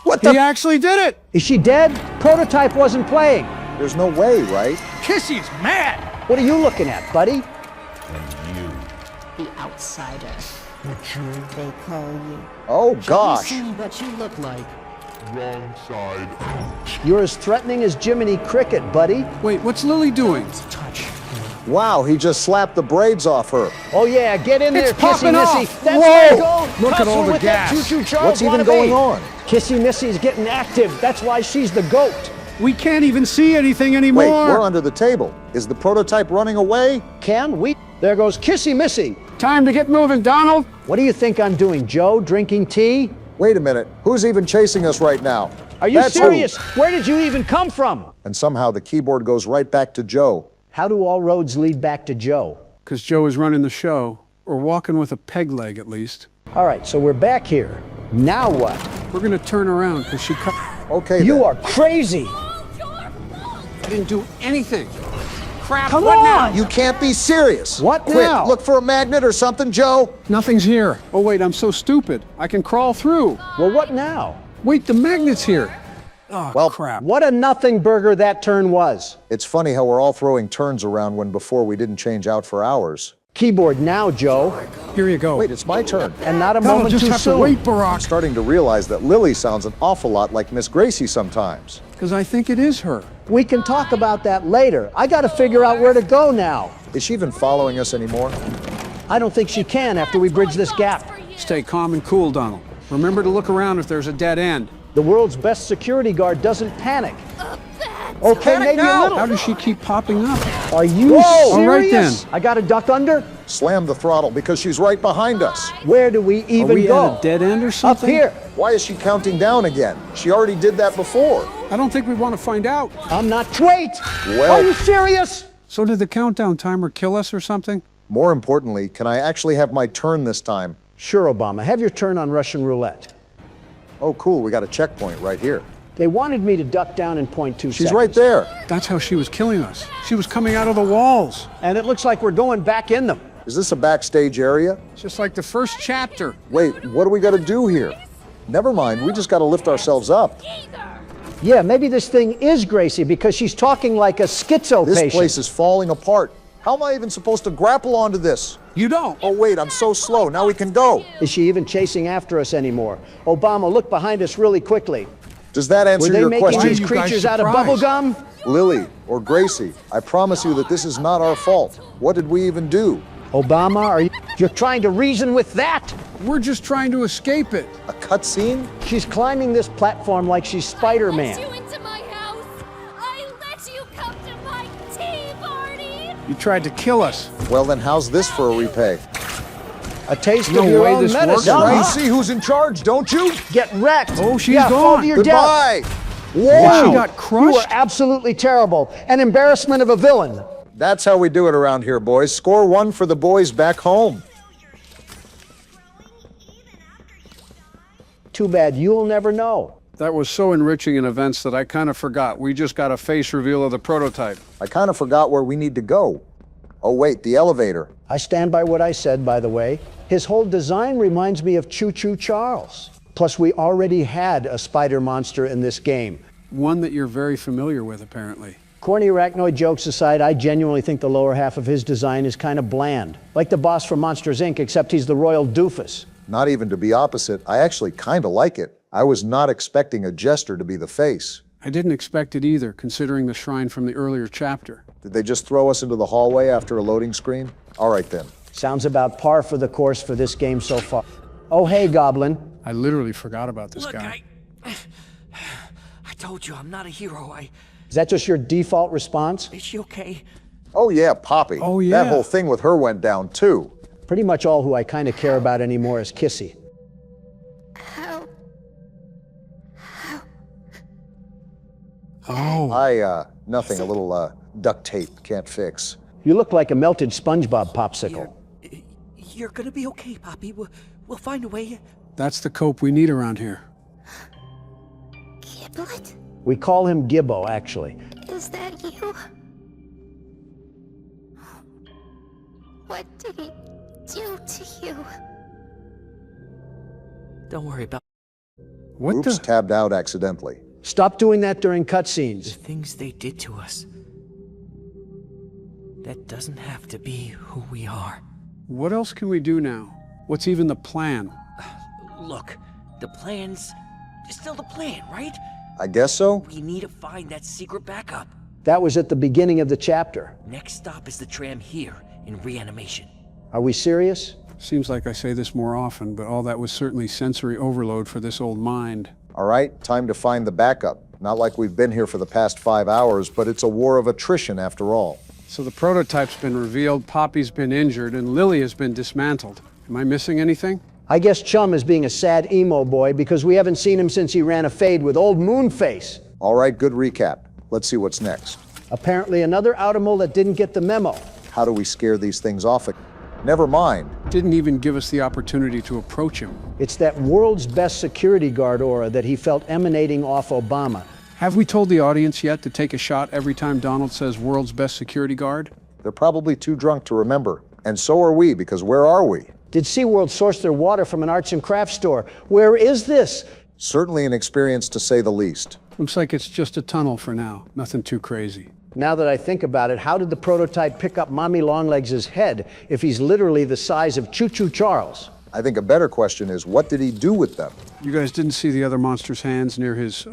What He actually did it! Is she dead? Prototype wasn't playing. There's no way, right? Kissy's mad! What are you looking at, buddy? The outsider. What They call you. Oh, gosh. See what you look like. wrong side out. You're as threatening as Jiminy Cricket, buddy. Wait, what's Lily doing? Touch. Wow, he just slapped the braids off her. Oh yeah, get in there, It's popping Kissy Missy. off. That's Whoa! where to go. Look at Hustle all the with that gas. Choo-choo Charles What's even wannabe. going on? Kissy Missy's getting active. That's why she's the goat. We can't even see anything anymore. Wait, we're under the table. Is the prototype running away? Can we? There goes Kissy Missy. Time to get moving, Donald. What do you think I'm doing, Joe? Drinking tea? Wait a minute. Who's even chasing us right now? Are you That's who. serious? Where did you even come from? And somehow the keyboard goes right back to Joe. How do all roads lead back to Joe? Because Joe is running the show, or walking with a peg leg at least. All right, so we're back here. Now what? We're gonna turn around because she cut. Okay, You then. are crazy. I didn't do anything. Crap, Come what on. now? You can't be serious. What Quick, now? look for a magnet or something, Joe. Nothing's here. Oh wait, I'm so stupid. I can crawl through. Well, what now? Wait, the magnet's here. Oh, Well, crap. What a nothing burger that turn was. It's funny how we're all throwing turns around when before we didn't change out for hours. Keyboard now, Joe. Here you go. Wait, it's my turn. And not a Donald, moment just too have soon. to wait, I'm Barack. starting to realize that Lily sounds an awful lot like Miss Gracie sometimes. Because I think it is her. We can talk about that later. I got to figure out where to go now. Is she even following us anymore? I don't think she can after we bridge this gap. Stay calm and cool, Donald. Remember to look around if there's a dead end. The world's best security guard doesn't panic. Okay, maybe a little. How does she keep popping up? Are you serious? All right, then. I got to duck under? Slam the throttle because she's right behind us. Where do we Are even we go? at a dead end or Up something? here. Why is she counting down again? She already did that before. I don't think we want to find out. I'm not. Wait! Well- Are you serious? So did the countdown timer kill us or something? More importantly, can I actually have my turn this time? Sure, Obama. Have your turn on Russian roulette. Oh, cool, we got a checkpoint right here. They wanted me to duck down in 0.2 She's seconds. right there. That's how she was killing us. She was coming out of the walls. And it looks like we're going back in them. Is this a backstage area? Just like the first chapter. Wait, what do we got to do here? Never mind, we just got to lift ourselves up. Yeah, maybe this thing is Gracie because she's talking like a schizo This patient. place is falling apart. How am I even supposed to grapple onto this? You don't. Oh, wait, I'm so slow. Now we can go. Is she even chasing after us anymore? Obama, look behind us really quickly. Does that Were answer they your making question? these you guys creatures out of surprised? bubble gum? Lily or Gracie, I promise you that this is not our fault. What did we even do? Obama, you're trying to reason with that? We're just trying to escape it. A cutscene? She's climbing this platform like she's Spider-Man. I let you into my house. I let you come to my tea party. You tried to kill us. Well, then how's this for a repay? A taste No of your way own this works, medicine. right? You huh? see who's in charge, don't you? Get wrecked. Oh, she's yeah, fall gone. to your death. Goodbye. Wow. She got You crushed. were absolutely terrible. An embarrassment of a villain. That's how we do it around here, boys. Score one for the boys back home. Too bad you'll never know. That was so enriching in events that I kind of forgot. We just got a face reveal of the prototype. I kind of forgot where we need to go. Oh, wait, the elevator. I stand by what I said, by the way. His whole design reminds me of Choo-Choo Charles. Plus, we already had a spider monster in this game. One that you're very familiar with, apparently. Corny arachnoid jokes aside, I genuinely think the lower half of his design is kind of bland. Like the boss from Monsters, Inc., except he's the royal doofus. Not even to be opposite, I actually kind of like it. I was not expecting a jester to be the face. I didn't expect it either, considering the shrine from the earlier chapter. Did they just throw us into the hallway after a loading screen? All right then. Sounds about par for the course for this game so far. Oh, hey, Goblin. I literally forgot about this Look, guy. I told you I'm not a hero. Is that just your default response? Is she okay? Oh yeah, Poppy. Oh yeah. That whole thing with her went down too. Pretty much all who I kind of care about anymore is Kissy. Oh. Nothing, a little duct tape can't fix. You look like a melted SpongeBob popsicle. You're gonna be okay, Poppy. We'll find a way. That's the cope we need around here. Giblet? We call him Gibbo, actually. Is that you? What did he do to you? Don't worry about Oops, tabbed out accidentally. Stop doing that during cutscenes. the things they did to us. That doesn't have to be who we are. What else can we do now? What's even the plan? Look, the plan's still the plan, right? I guess so. We need to find that secret backup. That was at the beginning of the chapter. Next stop is the tram here in reanimation. Are we serious? Seems like I say this more often, but all that was certainly sensory overload for this old mind. All right, time to find the backup. Not like we've been here for the past 5 hours, but it's a war of attrition after all. So the prototype's been revealed, Poppy's been injured, and Lily has been dismantled. Am I missing anything? I guess Chum is being a sad emo boy because we haven't seen him since he ran a fade with old Moonface. All right, good recap. Let's see what's next. Apparently another Outimal that didn't get the memo. How do we scare these things off? Never mind. Didn't even give us the opportunity to approach him. It's that world's best security guard aura that he felt emanating off Obama. Have we told the audience yet to take a shot every time Donald says world's best security guard? They're probably too drunk to remember. And so are we, because where are we? Did SeaWorld source their water from an arts and crafts store? Where is this? Certainly an experience to say the least. Looks like it's just a tunnel for now. Nothing too crazy. Now that I think about it, how did the prototype pick up Mommy Longlegs' head if he's literally the size of Choo Choo Charles? I think a better question is, what did he do with them? You guys didn't see the other monster's hands near his,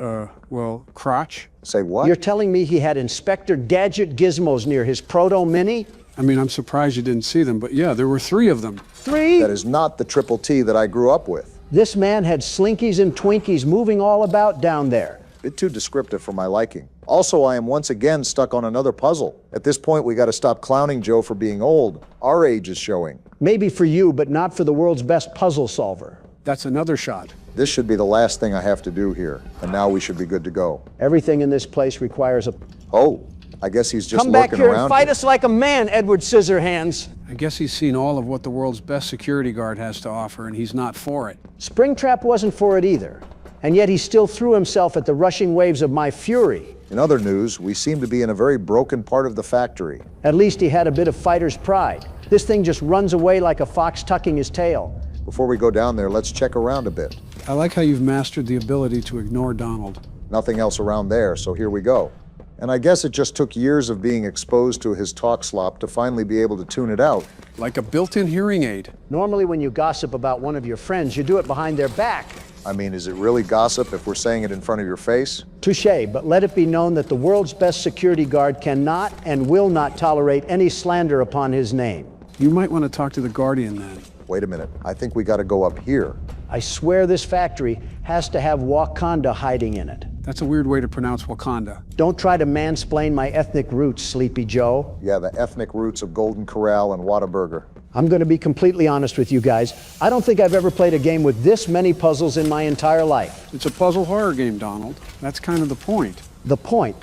crotch? Say what? You're telling me he had Inspector Gadget gizmos near his Proto-Mini? I mean, I'm surprised you didn't see them, but yeah, there were 3 of them. 3? That is not the Triple T that I grew up with. This man had Slinkies and Twinkies moving all about down there. Bit too descriptive for my liking. Also, I am once again stuck on another puzzle. At this point, we got to stop clowning Joe for being old. Our age is showing. Maybe for you, but not for the world's best puzzle solver. That's another shot. This should be the last thing I have to do here, and now we should be good to go. Everything in this place requires a... Oh, I guess he's just Come back lurking here around. and fight us like a man, Edward Scissorhands. I guess he's seen all of what the world's best security guard has to offer, and he's not for it. Springtrap wasn't for it either. And yet he still threw himself at the rushing waves of my fury. In other news, we seem to be in a very broken part of the factory. At least he had a bit of fighter's pride. This thing just runs away like a fox tucking his tail. Before we go down there, let's check around a bit. I like how you've mastered the ability to ignore Donald. Nothing else around there, so here we go. And I guess it just took years of being exposed to his talk slop to finally be able to tune it out. Like a built-in hearing aid. Normally when you gossip about one of your friends, you do it behind their back. I mean, is it really gossip if we're saying it in front of your face? Touché, but let it be known that the world's best security guard cannot and will not tolerate any slander upon his name. You might want to talk to the Guardian then. Wait a minute, I think we got to go up here. I swear this factory has to have Wakanda hiding in it. That's a weird way to pronounce Wakanda. Don't try to mansplain my ethnic roots, Sleepy Joe. Yeah, the ethnic roots of Golden Corral and Whataburger. I'm going to be completely honest with you guys. I don't think I've ever played a game with this many puzzles in my entire life. It's a puzzle horror game, Donald. That's kind of the point. The point?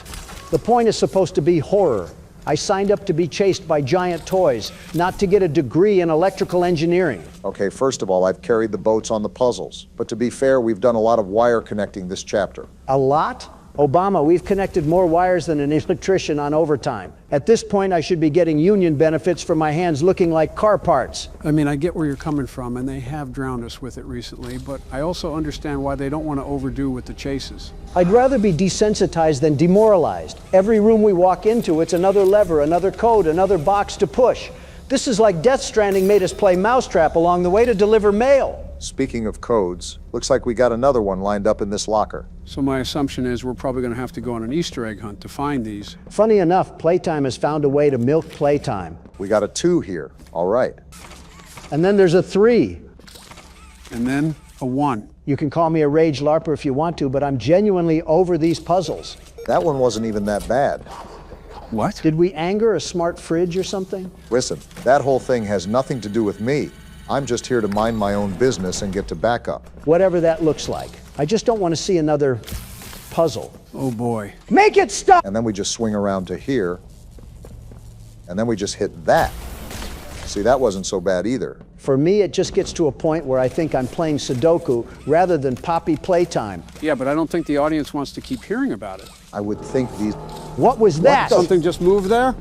The point is supposed to be horror. I signed up to be chased by giant toys, not to get a degree in electrical engineering. Okay, first of all, I've carried the boats on the puzzles. But to be fair, we've done a lot of wire connecting this chapter. A lot? Obama, we've connected more wires than an electrician on overtime. At this point, I should be getting union benefits for my hands looking like car parts. I mean, I get where you're coming from, and they have drowned us with it recently, but I also understand why they don't want to overdo with the chases. I'd rather be desensitized than demoralized. Every room we walk into, it's another lever, another code, another box to push. This is like Death Stranding made us play Mousetrap along the way to deliver mail. Speaking of codes, looks like we got another one lined up in this locker. So my assumption is we're probably going to have to go on an Easter egg hunt to find these. Funny enough, Playtime has found a way to milk Playtime. We got a 2 here. All right. And then there's a 3. And then a 1. You can call me a rage LARPer if you want to, but I'm genuinely over these puzzles. That one wasn't even that bad. What? Did we anger a smart fridge or something? Listen, that whole thing has nothing to do with me. I'm just here to mind my own business and get to backup. Whatever that looks like. I just don't want to see another puzzle. Oh boy. Make it stop! And then we just swing around to here, and then we just hit that. See, that wasn't so bad either. For me, it just gets to a point where I think I'm playing Sudoku rather than Poppy Playtime. Yeah, but I don't think the audience wants to keep hearing about it. I would think these... What was that? Something just moved there?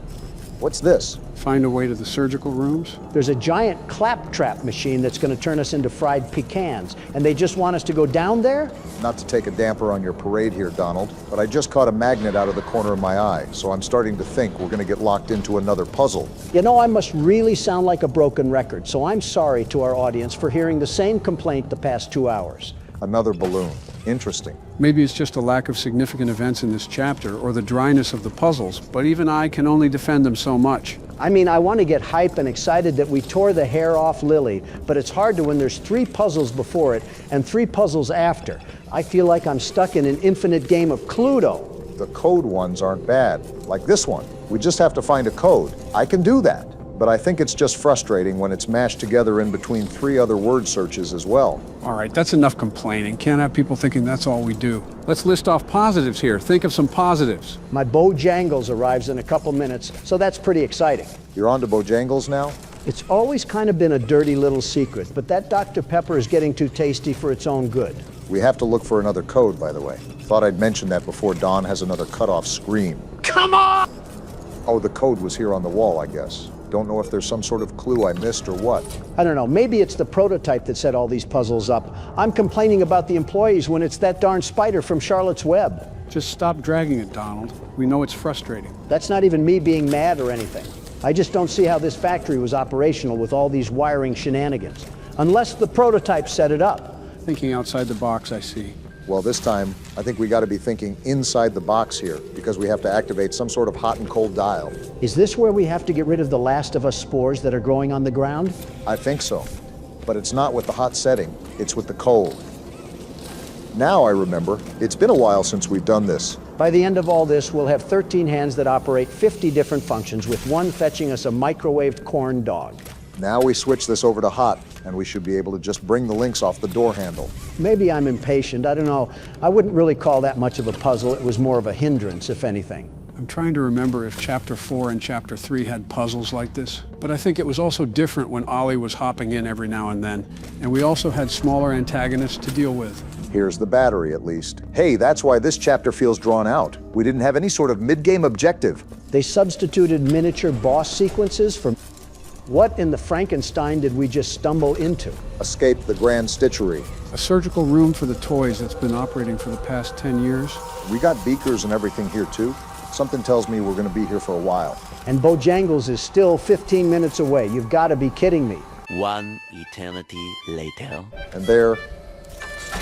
What's this? Find a way to the surgical rooms? There's a giant claptrap machine that's going to turn us into fried pecans, and they just want us to go down there? Not to take a damper on your parade here, Donald, but I just caught a magnet out of the corner of my eye, so I'm starting to think we're going to get locked into another puzzle. You know, I must really sound like a broken record, so I'm sorry to our audience for hearing the same complaint the past 2 hours. Another balloon. Interesting. Maybe it's just a lack of significant events in this chapter or the dryness of the puzzles, but even I can only defend them so much. I mean, I want to get hype and excited that we tore the hair off Lily, but it's hard to when there's 3 puzzles before it and 3 puzzles after. I feel like I'm stuck in an infinite game of Cluedo. The code ones aren't bad, like this one. We just have to find a code. I can do that, but I think it's just frustrating when it's mashed together in between 3 other word searches as well. All right, that's enough complaining. Can't have people thinking that's all we do. Let's list off positives here. Think of some positives. My Bojangles arrives in a couple minutes, so that's pretty exciting. You're on to Bojangles now? It's always kind of been a dirty little secret, but that Dr. Pepper is getting too tasty for its own good. We have to look for another code, by the way. Thought I'd mention that before Dawn has another cutoff scream. Come on! Oh, the code was here on the wall, I guess. Don't know if there's some sort of clue I missed or what. I don't know, maybe it's the prototype that set all these puzzles up. I'm complaining about the employees when it's that darn spider from Charlotte's Web. Just stop dragging it, Donald. We know it's frustrating. That's not even me being mad or anything. I just don't see how this factory was operational with all these wiring shenanigans. Unless the prototype set it up. Thinking outside the box, I see. Well, this time, I think we got to be thinking inside the box here, because we have to activate some sort of hot and cold dial. Is this where we have to get rid of the Last of Us spores that are growing on the ground? I think so. But it's not with the hot setting, it's with the cold. Now I remember, it's been a while since we've done this. By the end of all this, we'll have 13 hands that operate 50 different functions, with one fetching us a microwaved corn dog. Now we switch this over to hot, and we should be able to just bring the links off the door handle. Maybe I'm impatient, I don't know. I wouldn't really call that much of a puzzle. It was more of a hindrance, if anything. I'm trying to remember if Chapter 4 and Chapter 3 had puzzles like this, but I think it was also different when Ollie was hopping in every now and then, and we also had smaller antagonists to deal with. Here's the battery, at least. Hey, that's why this chapter feels drawn out. We didn't have any sort of mid-game objective. They substituted miniature boss sequences for... What in the Frankenstein did we just stumble into? Escape the Grand Stitchery. A surgical room for the toys that's been operating for the past 10 years. We got beakers and everything here, too. Something tells me we're going to be here for a while. And Bojangles is still 15 minutes away. You've got to be kidding me. One eternity later. And there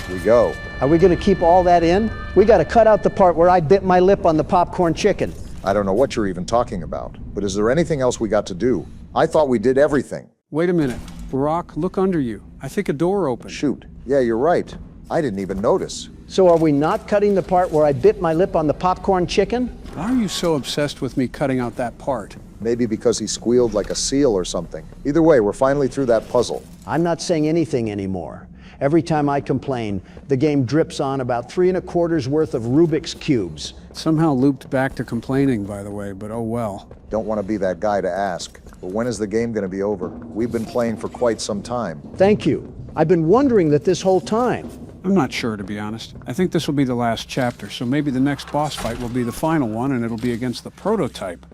we go. Are we going to keep all that in? We got to cut out the part where I bit my lip on the popcorn chicken. I don't know what you're even talking about, but is there anything else we got to do? I thought we did everything. Wait a minute. Barack, look under you. I think a door opened. Shoot. Yeah, you're right. I didn't even notice. So are we not cutting the part where I bit my lip on the popcorn chicken? Why are you so obsessed with me cutting out that part? Maybe because he squealed like a seal or something. Either way, we're finally through that puzzle. I'm not saying anything anymore. Every time I complain, the game drips on about 3 1/4 worth of Rubik's Cubes. Somehow looped back to complaining, by the way, but oh well. Don't want to be that guy to ask, but when is the game going to be over? We've been playing for quite some time. Thank you. I've been wondering that this whole time. I'm not sure, to be honest. I think this will be the last chapter, so maybe the next boss fight will be the final one, and it'll be against the prototype.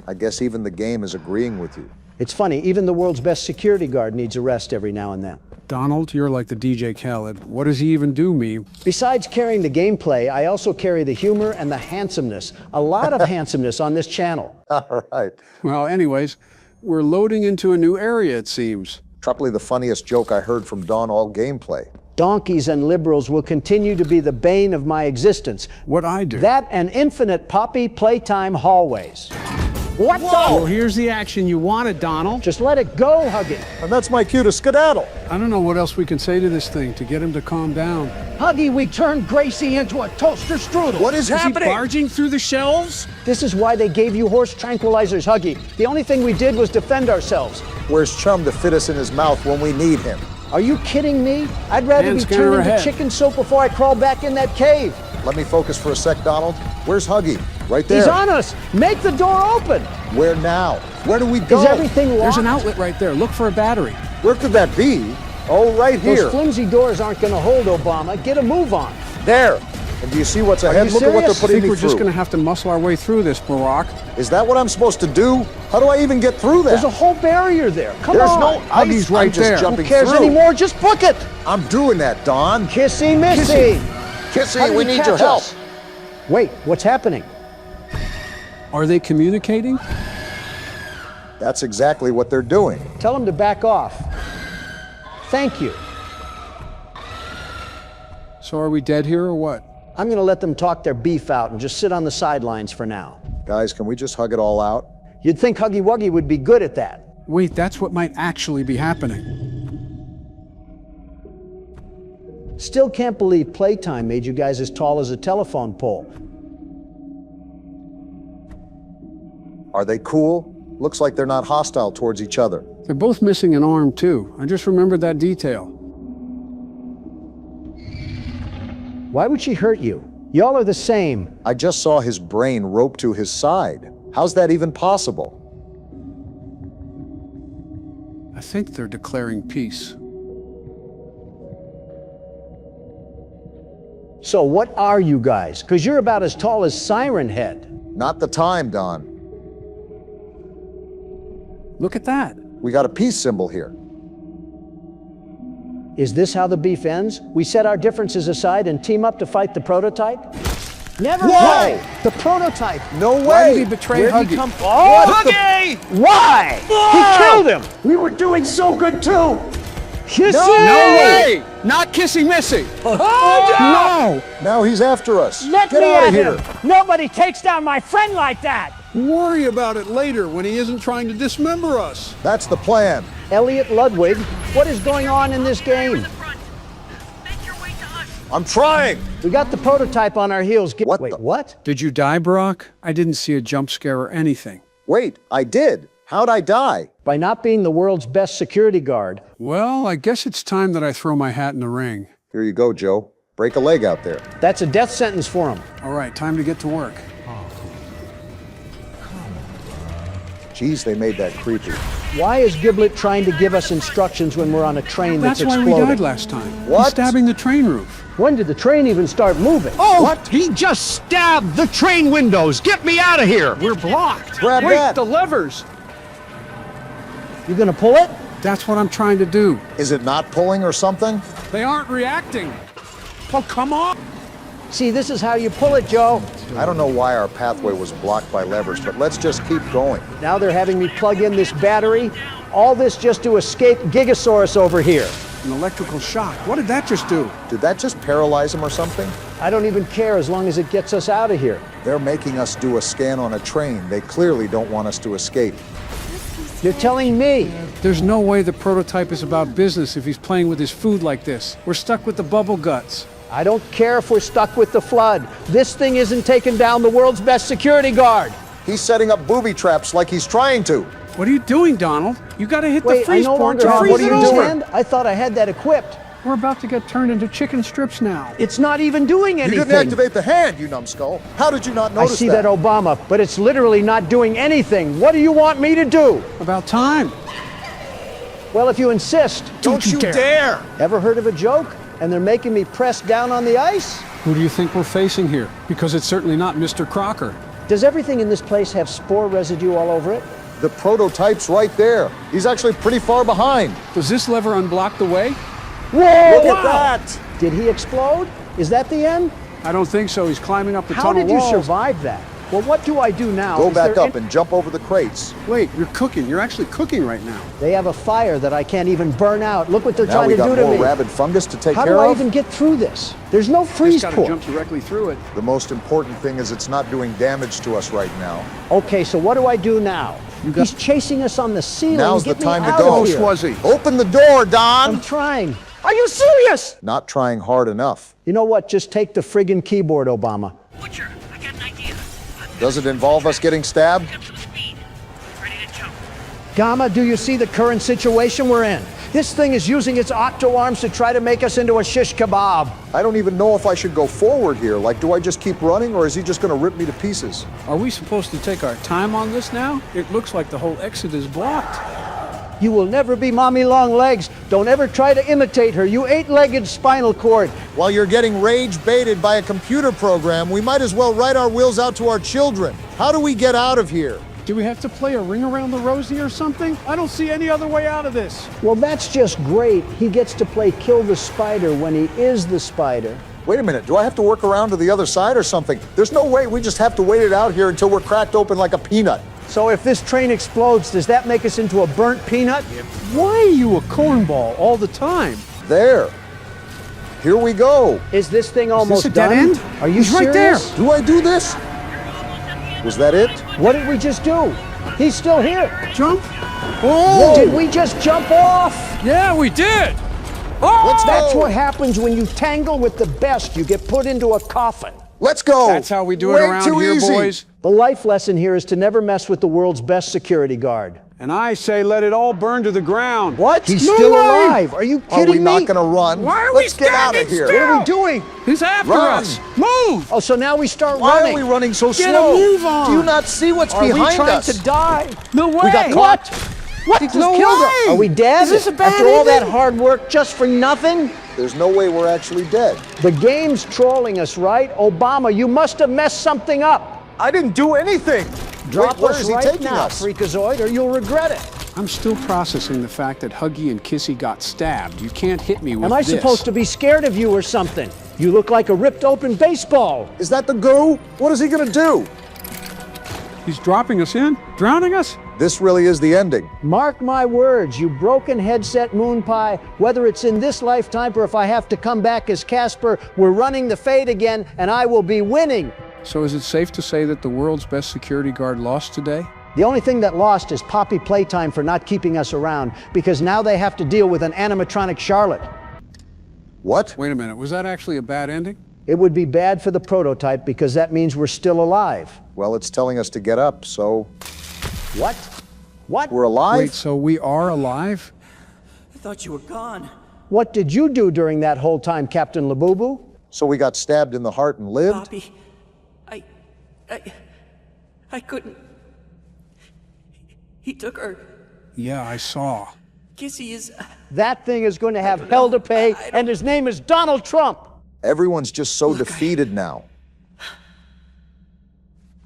I guess even the game is agreeing with you. It's funny, even the world's best security guard needs a rest every now and then. Donald, you're like the DJ Khaled. What does he even do, me? Besides carrying the gameplay, I also carry the humor and the handsomeness. A lot of handsomeness on this channel. All right. Well, anyways, we're loading into a new area, it seems. Probably the funniest joke I heard from Dawn all gameplay. Donkeys and liberals will continue to be the bane of my existence. What I do? That and infinite Poppy Playtime hallways. What the? Well, here's the action you wanted, Donald. Just let it go, Huggy. And that's my cue to skedaddle. I don't know what else we can say to this thing to get him to calm down. Huggy, we turned Gracie into a toaster strudel. What is He happening? barging through the shelves? This is why they gave you horse tranquilizers, Huggy. The only thing we did was defend ourselves. Where's Chum to fit us in his mouth when we need him? Are you kidding me? I'd rather Hand be scanner turned into ahead. chicken soup before I crawl back in that cave. Let me focus for a sec, Donald. Where's Huggy? Right there. He's on us. Make the door open. Where now? Where do we go? Is everything locked? There's an outlet right there. Look for a battery. Where could that be? Oh, right here. Those flimsy doors aren't going to hold, Obama. Get a move on. There. And do you see what's ahead? you Look at what they're serious? I putting think me we're just through. going to have to muscle our way through this, Barack. Is that what I'm supposed to do? How do I even get through that? There's a whole barrier there. Come There's on. no ice. Huggy's right I'm just there. jumping Who cares through. anymore? Just book it. I'm doing that, Don. Kissy Missy. How Kissy, did we he need catch your help. us? Wait, what's happening? Are they communicating? That's exactly what they're doing. Tell them to back off. Thank you. So are we dead here or what? I'm going to let them talk their beef out and just sit on the sidelines for now. Guys, can we just hug it all out? You'd think Huggy Wuggy would be good at that. Wait, that's what might actually be happening. Still can't believe Playtime made you guys as tall as a telephone pole. Are they cool? Looks like they're not hostile towards each other. They're both missing an arm, too. I just remembered that detail. Why would she hurt you? Y'all are the same. I just saw his brain roped to his side. How's that even possible? I think they're declaring peace. So what are you guys? Because you're about as tall as Siren Head. Not the time, Don. Look at that. We got a peace symbol here. Is this how the beef ends? We set our differences aside and team up to fight the prototype? Never Whoa! mind. The prototype. No way! Why did he betray Where'd Huggy? he come from? Oh, Huggy! why? Whoa! He killed him. We were doing so good too. Kissy! No way! Not Kissy Missy! No! Now he's after us. Let Get me out at of here. him. Nobody takes down my friend like that. Worry about it later when he isn't trying to dismember us. That's the plan. Elliot Ludwig, what is going on in this game? I'm trying. We got the prototype on our heels. What Wait, the- what? Did you die, Barack? I didn't see a jump scare or anything. Wait, I did. How'd I die? By not being the world's best security guard. Well, I guess it's time that I throw my hat in the ring. Here you go, Joe. Break a leg out there. That's a death sentence for him. All right, time to get to work. Geez, they made that creepy. Why is Giblet trying to give us instructions when we're on a train that's That's why exploding? we died last time. What? He's stabbing the train roof. When did the train even start moving? Oh, What? he just stabbed the train windows. Get me out of here. We're blocked. Grab Wait, that. the levers. You gonna pull it? That's what I'm trying to do. Is it not pulling or something? They aren't reacting. Oh, come on. See, this is how you pull it, Joe. I don't know why our pathway was blocked by levers, but let's just keep going. Now they're having me plug in this battery. All this just to escape Gigasaurus over here. An electrical shock. What did that just do? Did that just paralyze him or something? I don't even care as long as it gets us out of here. They're making us do a scan on a train. They clearly don't want us to escape. You're telling me. There's no way the prototype is about business if he's playing with his food like this. We're stuck with the bubble guts. I don't care if we're stuck with the flood. This thing isn't taking down the world's best security guard. He's setting up booby traps like he's trying to. What are you doing, Donald? You gotta hit the Wait, I freeze no point longer to have freeze what it you over. hand? I thought I had that equipped. We're about to get turned into chicken strips now. It's not even doing You anything. didn't activate the hand, you numbskull. How did you not I notice see that, Obama, but it's literally not doing anything. What do you want me to do? About time. Well, if you insist. Don't you dare! Ever heard of a joke? And they're making me press down on the ice? Who do you think we're facing here? Because it's certainly not Mr. Crocker. Does everything in this place have spore residue all over it? The prototype's right there. He's actually pretty far behind. Does this lever unblock the way? Whoa! Look at that! Did he explode? Is that the end? I don't think so. He's climbing up the How tunnel did you walls. survive that? Well, what do I do now? Go Is back there up and jump over the crates. Wait, you're cooking. You're actually cooking right now. They have a fire that I can't even burn out. Look what they're Now trying we to do got to more me. rabid fungus to take How care do I of. even get through this? There's no freeze Just port. gotta jump directly through it. The most important thing is it's not doing damage to us right now. Okay, so what do I do now? He's chasing us on the ceiling. Now's Get the time me to out go. of here. Swuzzy. Open the door, Don! I'm trying. Are you serious? Not trying hard enough. You know what? Just take the friggin' keyboard, Obama. Butcher, I got an idea. Does it involve us getting stabbed? Jump to the speed. Ready to jump. Gamma, do you see the current situation we're in? This thing is using its octo arms to try to make us into a shish kebab. I don't even know if I should go forward here. Like, do I just keep running, or is he just going to rip me to pieces? Are we supposed to take our time on this now? It looks like the whole exit is blocked. You will never be Mommy Long Legs. Don't ever try to imitate her, you eight-legged spinal cord. While you're getting rage-baited by a computer program, we might as well write our wills out to our children. How do we get out of here? Do we have to play a ring around the rosy or something? I don't see any other way out of this. Well, that's just great. He gets to play kill the spider when he is the spider. Wait a minute, do I have to work around to the other side or something? There's no way we just have to wait it out here until we're cracked open like a peanut. So if this train explodes, does that make us into a burnt peanut? Why are you a cornball all the time? There. Here we go. Is this thing almost a dead done? end? Are you He's right serious? there. Do I do this? Was that it? What did we just do? He's still here. Jump? Oh! Did we just jump off? Yeah, we did. Oh! That's what happens when you tangle with the best. You get put into a coffin. Let's go. That's how we do it Way around too here, easy. boys. The life lesson here is to never mess with the world's best security guard. And I say let it all burn to the ground. What? He's No still way. alive. Are you kidding Are we me? not going to run? Why are Let's we get out of standing here. still? What are we doing? He's after Run. us. Move! Oh, so now we start Why running. are we running so Get slow? a move on. Do you not see what's Are we behind trying us? to die? No way! We got caught. What? He just No killed way. us. Are we dead? Is this a bad After all that ending? hard work just for nothing? There's no way we're actually dead. The game's trolling us, right? Obama, you must have messed something up. I didn't do anything. Drop Wait, where us is he right taking now, us? Freakazoid, or you'll regret it. I'm still processing the fact that Huggy and Kissy got stabbed. You can't hit me with Am I this. supposed to be scared of you or something? You look like a ripped open baseball. Is that the goo? What is he going to do? He's dropping us in? Drowning us? This really is the ending. Mark my words, you broken headset moon pie, whether it's in this lifetime or if I have to come back as Casper, we're running the fade again and I will be winning. So is it safe to say that the world's best security guard lost today? The only thing that lost is Poppy Playtime for not keeping us around, because now they have to deal with an animatronic Charlotte. What? Wait a minute, was that actually a bad ending? It would be bad for the prototype because that means we're still alive. Well, it's telling us to get up, so What? What? we're alive? Wait, so we are alive? I thought you were gone. What did you do during that whole time, Captain Labubu? So we got stabbed in the heart and lived? Poppy, I couldn't. He took her. Yeah, I saw. Kissy is. That thing is going to have hell to pay, and his name is Donald Trump. Everyone's just so defeated now.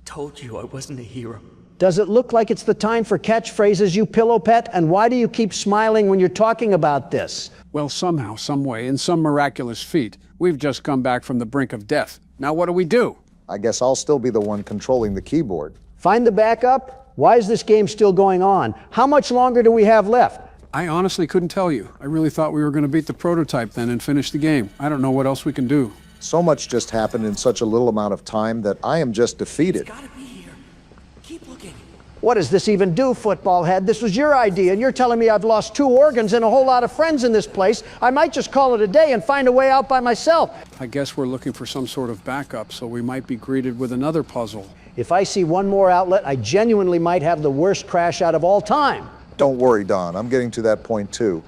Told you I wasn't a hero. Does it look like it's the time for catchphrases, you pillow pet? And why do you keep smiling when you're talking about this? Well, somehow, some way, in some miraculous feat, we've just come back from the brink of death. Now what do we do? I guess I'll still be the one controlling the keyboard. Find the backup? Why is this game still going on? How much longer do we have left? I honestly couldn't tell you. I really thought we were going to beat the prototype then and finish the game. I don't know what else we can do. So much just happened in such a little amount of time that I am just defeated. Gotta be here. Keep looking. What does this even do, football head? This was your idea, and you're telling me I've lost 2 organs and a whole lot of friends in this place. I might just call it a day and find a way out by myself. I guess we're looking for some sort of backup, so we might be greeted with another puzzle. If I see one more outlet, I genuinely might have the worst crash out of all time. Don't worry, Don. I'm getting to that point, too.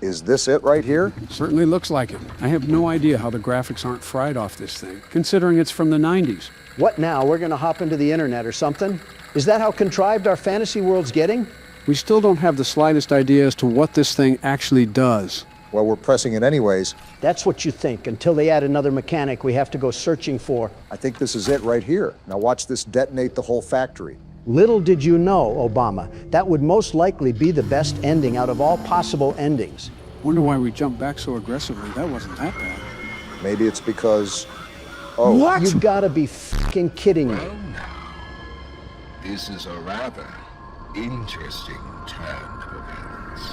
Is this it right here? Certainly looks like it. I have no idea how the graphics aren't fried off this thing, considering it's from the 90s. What now? We're going to hop into the internet or something? Is that how contrived our fantasy world's getting? We still don't have the slightest idea as to what this thing actually does. Well, we're pressing it anyways. That's what you think, until they add another mechanic we have to go searching for. I think this is it right here. Now watch this detonate the whole factory. Little did you know, Obama, that would most likely be the best ending out of all possible endings. Wonder why we jumped back so aggressively. That wasn't that bad. Maybe it's because... Oh. What? You gotta be f***ing kidding me. This is a rather interesting turn of events.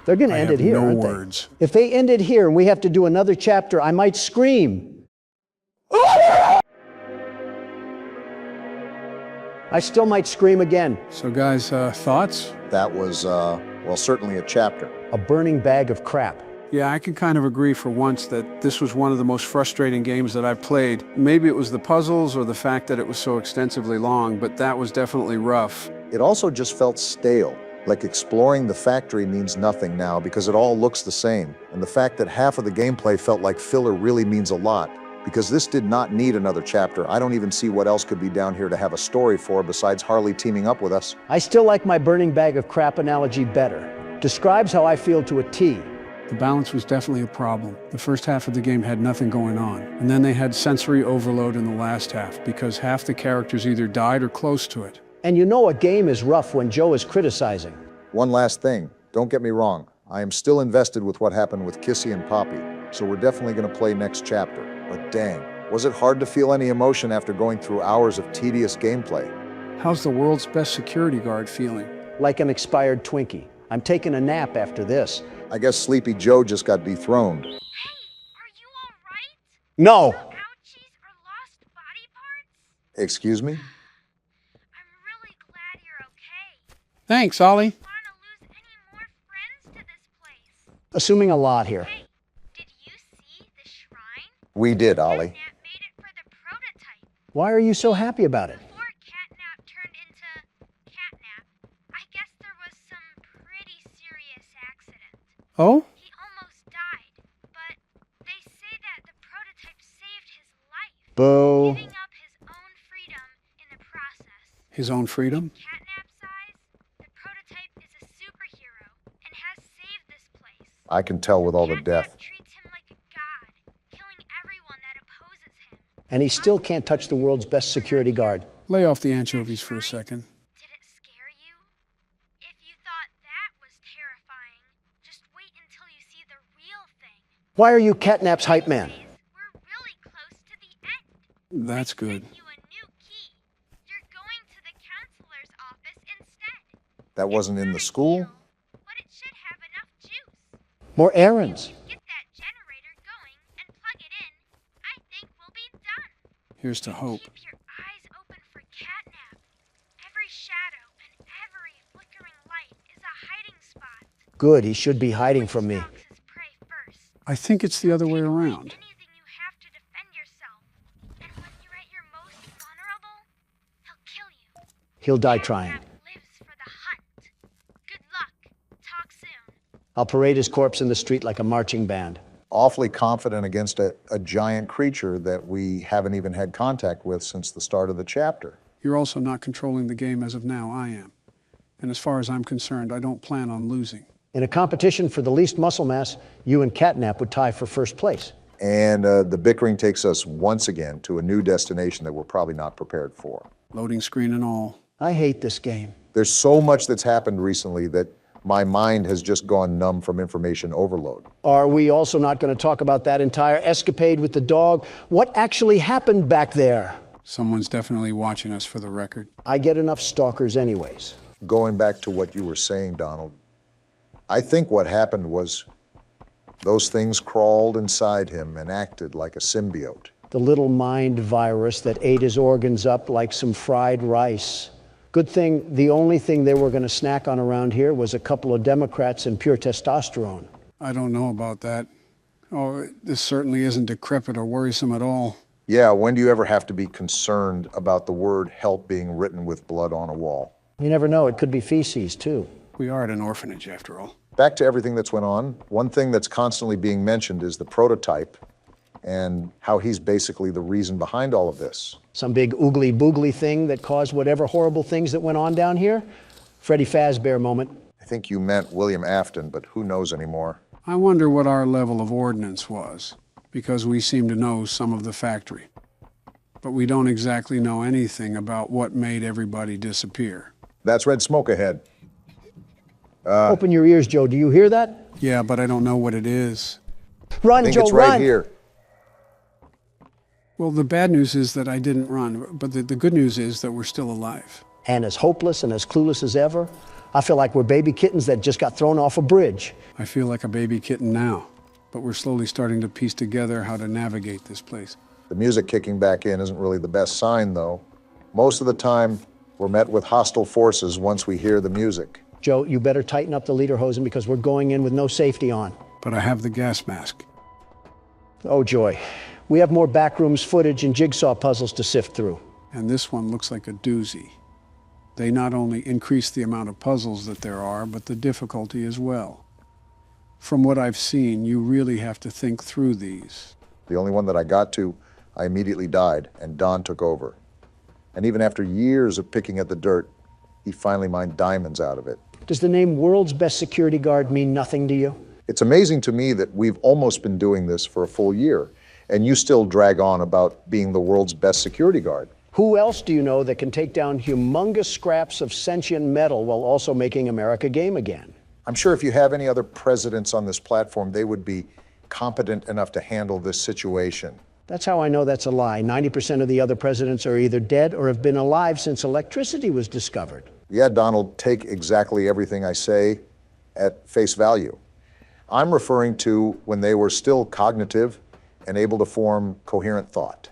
They're going to I end have it here, no aren't words. they? If they end it here and we have to do another chapter, I might scream. I still might scream again. So guys, thoughts? That was, well, certainly a chapter. A burning bag of crap. Yeah, I can kind of agree for once that this was one of the most frustrating games that I've played. Maybe it was the puzzles or the fact that it was so extensively long, but that was definitely rough. It also just felt stale. Like exploring the factory means nothing now because it all looks the same. And the fact that half of the gameplay felt like filler really means a lot. Because this did not need another chapter. I don't even see what else could be down here to have a story for besides Harley teaming up with us. I still like my burning bag of crap analogy better. Describes how I feel to a T. The balance was definitely a problem. The first half of the game had nothing going on. And then they had sensory overload in the last half because half the characters either died or close to it. And you know a game is rough when Joe is criticizing. One last thing. Don't get me wrong. I am still invested with what happened with Kissy and Poppy. So we're definitely going to play next chapter. But dang, was it hard to feel any emotion after going through hours of tedious gameplay? How's the world's best security guard feeling? Like an expired Twinkie. I'm taking a nap after this. I guess Sleepy Joe just got dethroned. Hey, are you all right? No! Ouchies or lost body parts? Excuse me? I'm really glad you're okay. Thanks, Ollie. Want to lose any more friends to this place? Assuming a lot here. Hey, did you see the shrine? We did, Ollie. Catnap made it for the prototype. Why are you so happy about it? Before Catnap turned into Catnap, I guess there was some pretty serious accident. Oh? He almost died, but they say that the prototype saved his life, Boo. giving up his own freedom in the process. His own freedom? Catnap's eyes, the prototype is a superhero and has saved this place. I can tell with all the death. Treats him like a god, killing everyone that opposes him. And he still can't touch the world's best security guard. Lay off the anchovies for a second. Did it scare you? If you thought that was terrifying, just wait until you see the real thing. Why are you Catnap's hype man? We're really close to the end. That's good. You a new key. You're going to the counselor's office instead. That wasn't in the school? But it should have enough juice. More errands. Get that generator going and plug it in. I think we'll be done. Here's to hope. Keep your eyes open for Catnap. Every shadow and every flickering light is a hiding spot. Good, he should be hiding from me. Stalks his prey first. I think it's the other way around. Anything you have to defend yourself. And when you're at your most vulnerable, he'll kill you. He'll die trying. Catnap lives for the hunt. Good luck. Talk soon. I'll parade his corpse in the street like a marching band. Awfully confident against a giant creature that we haven't even had contact with since the start of the chapter. You're also not controlling the game as of now, I am. And as far as I'm concerned, I don't plan on losing. In a competition for the least muscle mass, you and Catnap would tie for first place. And the bickering takes us once again to a new destination that we're probably not prepared for. Loading screen and all. I hate this game. There's so much that's happened recently that my mind has just gone numb from information overload. Are we also not going to talk about that entire escapade with the dog? What actually happened back there? Someone's definitely watching us for the record. I get enough stalkers anyways. Going back to what you were saying, Donald, I think what happened was those things crawled inside him and acted like a symbiote. The little mind virus that ate his organs up like some fried rice. Good thing the only thing they were going to snack on around here was a couple of Democrats and pure testosterone. I don't know about that. Oh, this certainly isn't decrepit or worrisome at all. Yeah, when do you ever have to be concerned about the word help being written with blood on a wall? You never know, it could be feces too. We are at an orphanage after all. Back to everything that's went on, one thing that's constantly being mentioned is the prototype and how he's basically the reason behind all of this. Some big oogly boogly thing that caused whatever horrible things that went on down here? Freddy Fazbear moment. I think you meant William Afton, but who knows anymore? I wonder what our level of ordnance was, because we seem to know some of the factory. But we don't exactly know anything about what made everybody disappear. That's red smoke ahead. Open your ears, Joe. Do you hear that? Yeah, but I don't know what it is. Run, I think Joe, it's right run! here. Well, the bad news is that I didn't run, but the good news is that we're still alive. And as hopeless and as clueless as ever, I feel like we're baby kittens that just got thrown off a bridge. I feel like a baby kitten now, but we're slowly starting to piece together how to navigate this place. The music kicking back in isn't really the best sign, though. Most of the time, we're met with hostile forces once we hear the music. Joe, you better tighten up the lederhosen because we're going in with no safety on. But I have the gas mask. Oh, joy. We have more backrooms footage and jigsaw puzzles to sift through. And this one looks like a doozy. They not only increase the amount of puzzles that there are, but the difficulty as well. From what I've seen, you really have to think through these. The only one that I got to, I immediately died, and Don took over. And even after years of picking at the dirt, he finally mined diamonds out of it. Does the name World's Best Security Guard mean nothing to you? It's amazing to me that we've almost been doing this for a full year, and you still drag on about being the world's best security guard. Who else do you know that can take down humongous scraps of sentient metal while also making America game again? I'm sure if you have any other presidents on this platform, they would be competent enough to handle this situation. That's how I know that's a lie. 90% of the other presidents are either dead or have been alive since electricity was discovered. Yeah, Donald, take exactly everything I say at face value. I'm referring to when they were still cognitive and able to form coherent thought.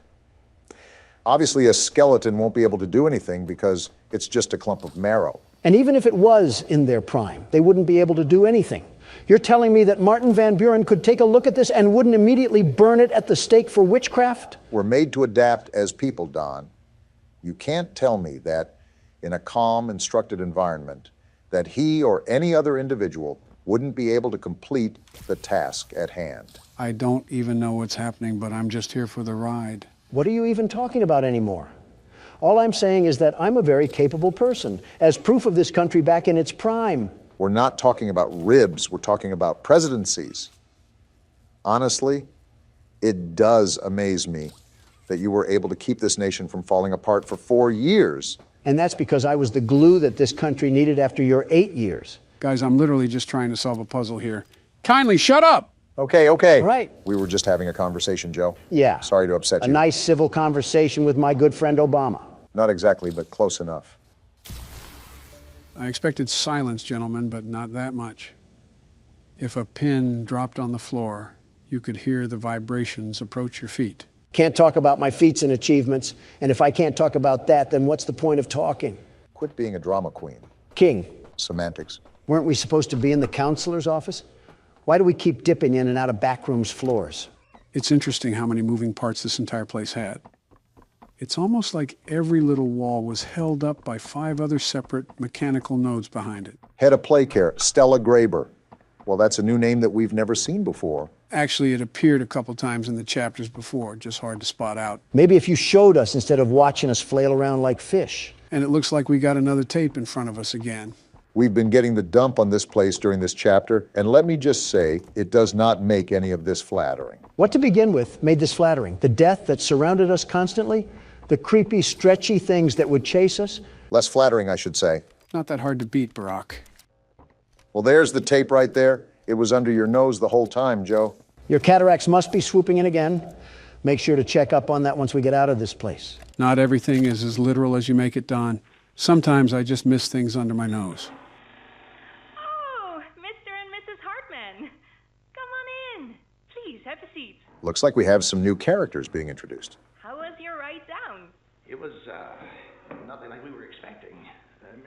Obviously, a skeleton won't be able to do anything because it's just a clump of marrow. And even if it was in their prime, they wouldn't be able to do anything. You're telling me that Martin Van Buren could take a look at this and wouldn't immediately burn it at the stake for witchcraft? We're made to adapt as people, Don. You can't tell me that in a calm, instructed environment, that he or any other individual wouldn't be able to complete the task at hand. I don't even know what's happening, but I'm just here for the ride. What are you even talking about anymore? All I'm saying is that I'm a very capable person, as proof of this country back in its prime. We're not talking about ribs, we're talking about presidencies. Honestly, it does amaze me that you were able to keep this nation from falling apart for 4 years. And that's because I was the glue that this country needed after your 8 years. Guys, I'm literally just trying to solve a puzzle here. Kindly shut up! Okay. Right. We were just having a conversation, Joe. Yeah. Sorry to upset you. A nice civil conversation with my good friend Obama. Not exactly, but close enough. I expected silence, gentlemen, but not that much. If a pin dropped on the floor, you could hear the vibrations approach your feet. Can't talk about my feats and achievements, and if I can't talk about that, then what's the point of talking? Quit being a drama queen. King. Semantics. Weren't we supposed to be in the counselor's office? Why do we keep dipping in and out of backrooms floors? It's interesting how many moving parts this entire place had. It's almost like every little wall was held up by 5 other separate mechanical nodes behind it. Head of play care, Stella Graber. Well, that's a new name that we've never seen before. Actually, it appeared a couple times in the chapters before, just hard to spot out. Maybe if you showed us instead of watching us flail around like fish. And it looks like we got another tape in front of us again. We've been getting the dump on this place during this chapter, and let me just say, it does not make any of this flattering. What to begin with made this flattering? The death that surrounded us constantly? The creepy, stretchy things that would chase us? Less flattering, I should say. Not that hard to beat, Barack. Well, there's the tape right there. It was under your nose the whole time, Joe. Your cataracts must be swooping in again. Make sure to check up on that once we get out of this place. Not everything is as literal as you make it, Don. Sometimes I just miss things under my nose. Oh, Mr. and Mrs. Hartman. Come on in. Please, have a seat. Looks like we have some new characters being introduced. How was your ride down? It was, nothing like we were expecting.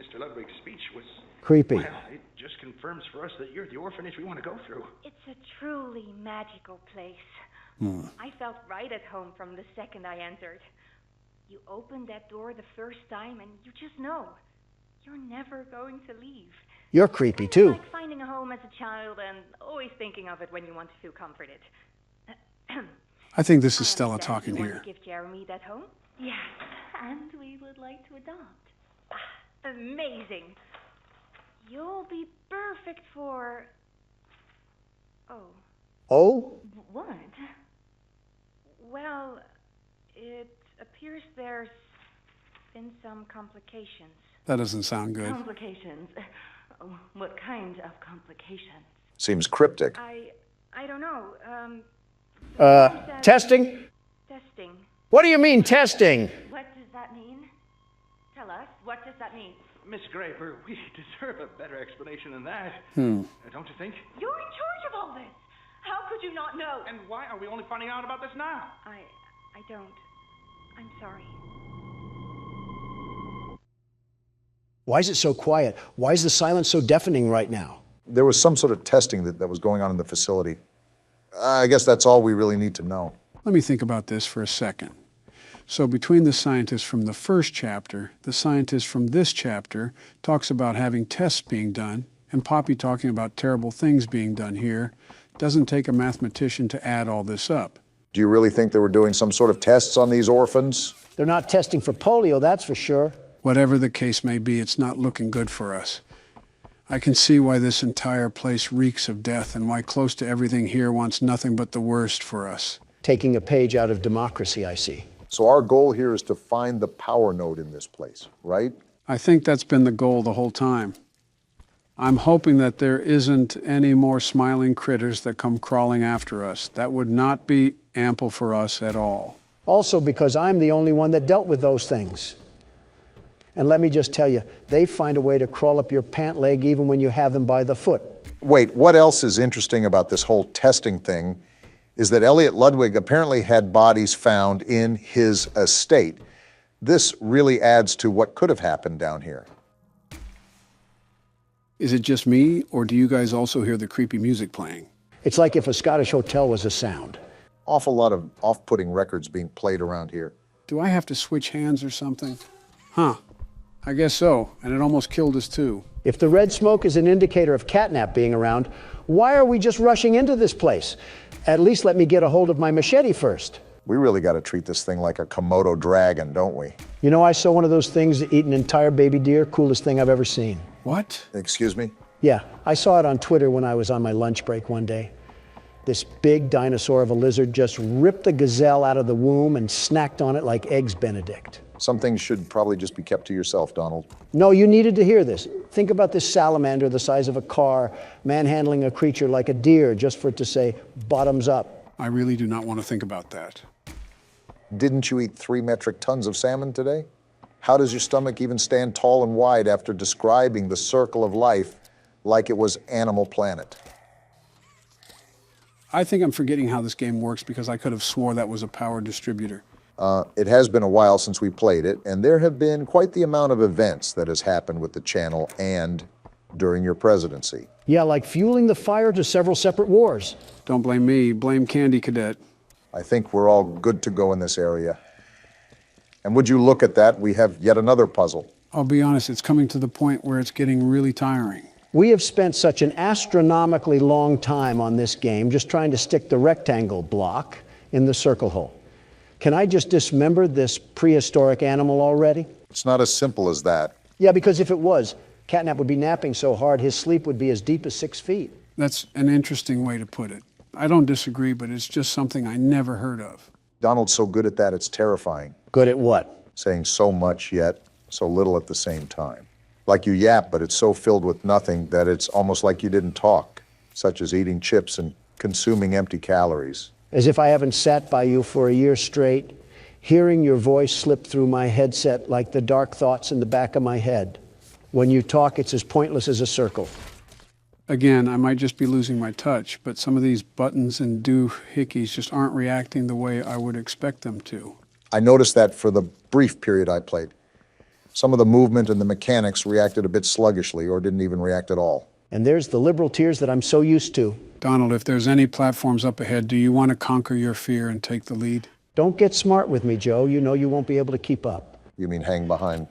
Mr. Ludwig's speech was... Creepy. Well, it just confirms for us that you're the orphanage we want to go through. It's a truly magical place. I felt right at home from the second I entered. You opened that door the first time and you just know. You're never going to leave. You're creepy, too. Like finding a home as a child and always thinking of it when you want to feel comforted. I think this is Stella talking you here. Want to give Jeremy that home? Yes, and we would like to adopt. Amazing. You'll be perfect for... Oh. Oh? What? Well, it appears there's been some complications. That doesn't sound good. Complications? Oh, what kind of complications? Seems cryptic. I don't know. Testing? Testing. What do you mean, testing? What does that mean? Tell us, what does that mean? Miss Graper, we deserve a better explanation than that. Hmm. Don't you think? You're in charge of all this. How could you not know? And why are we only finding out about this now? I don't. I'm sorry. Why is it so quiet? Why is the silence so deafening right now? There was some sort of testing that was going on in the facility. I guess that's all we really need to know. Let me think about this for a second. So between the scientist from the first chapter, the scientist from this chapter talks about having tests being done, and Poppy talking about terrible things being done here, doesn't take a mathematician to add all this up. Do you really think they were doing some sort of tests on these orphans? They're not testing for polio, that's for sure. Whatever the case may be, it's not looking good for us. I can see why this entire place reeks of death and why close to everything here wants nothing but the worst for us. Taking a page out of democracy, I see. So our goal here is to find the power node in this place, right? I think that's been the goal the whole time. I'm hoping that there isn't any more smiling critters that come crawling after us. That would not be ample for us at all. Also because I'm the only one that dealt with those things. And let me just tell you, they find a way to crawl up your pant leg even when you have them by the foot. Wait, what else is interesting about this whole testing thing is that Elliot Ludwig apparently had bodies found in his estate. This really adds to what could have happened down here. Is it just me, or do you guys also hear the creepy music playing? It's like if a Scottish hotel was a sound. Awful lot of off-putting records being played around here. Do I have to switch hands or something? Huh. I guess so, and it almost killed us too. If the red smoke is an indicator of catnap being around, why are we just rushing into this place? At least let me get a hold of my machete first. We really got to treat this thing like a Komodo dragon, don't we? You know, I saw one of those things that eat an entire baby deer. Coolest thing I've ever seen. What? Excuse me? Yeah, I saw it on Twitter when I was on my lunch break one day. This big dinosaur of a lizard just ripped the gazelle out of the womb and snacked on it like Eggs Benedict. Some things should probably just be kept to yourself, Donald. No, you needed to hear this. Think about this salamander the size of a car, manhandling a creature like a deer just for it to say, bottoms up. I really do not want to think about that. Didn't you eat 3 metric tons of salmon today? How does your stomach even stand tall and wide after describing the circle of life like it was Animal Planet? I think I'm forgetting how this game works because I could have swore that was a power distributor. It has been a while since we played it, and there have been quite the amount of events that has happened with the channel and during your presidency. Yeah, like fueling the fire to several separate wars. Don't blame me, blame Candy Cadet. I think we're all good to go in this area. And would you look at that, we have yet another puzzle. I'll be honest, it's coming to the point where it's getting really tiring. We have spent such an astronomically long time on this game just trying to stick the rectangle block in the circle hole. Can I just dismember this prehistoric animal already? It's not as simple as that. Yeah, because if it was, Catnap would be napping so hard his sleep would be as deep as 6 feet. That's an interesting way to put it. I don't disagree, but it's just something I never heard of. Donald's so good at that, it's terrifying. Good at what? Saying so much yet so little at the same time. Like you yap, but it's so filled with nothing that it's almost like you didn't talk, such as eating chips and consuming empty calories. As if I haven't sat by you for a year straight, hearing your voice slip through my headset like the dark thoughts in the back of my head. When you talk, it's as pointless as a circle. Again, I might just be losing my touch, but some of these buttons and doohickeys just aren't reacting the way I would expect them to. I noticed that for the brief period I played. Some of the movement and the mechanics reacted a bit sluggishly or didn't even react at all. And there's the liberal tears that I'm so used to. Donald, if there's any platforms up ahead, do you want to conquer your fear and take the lead? Don't get smart with me, Joe. You know you won't be able to keep up. You mean hang behind?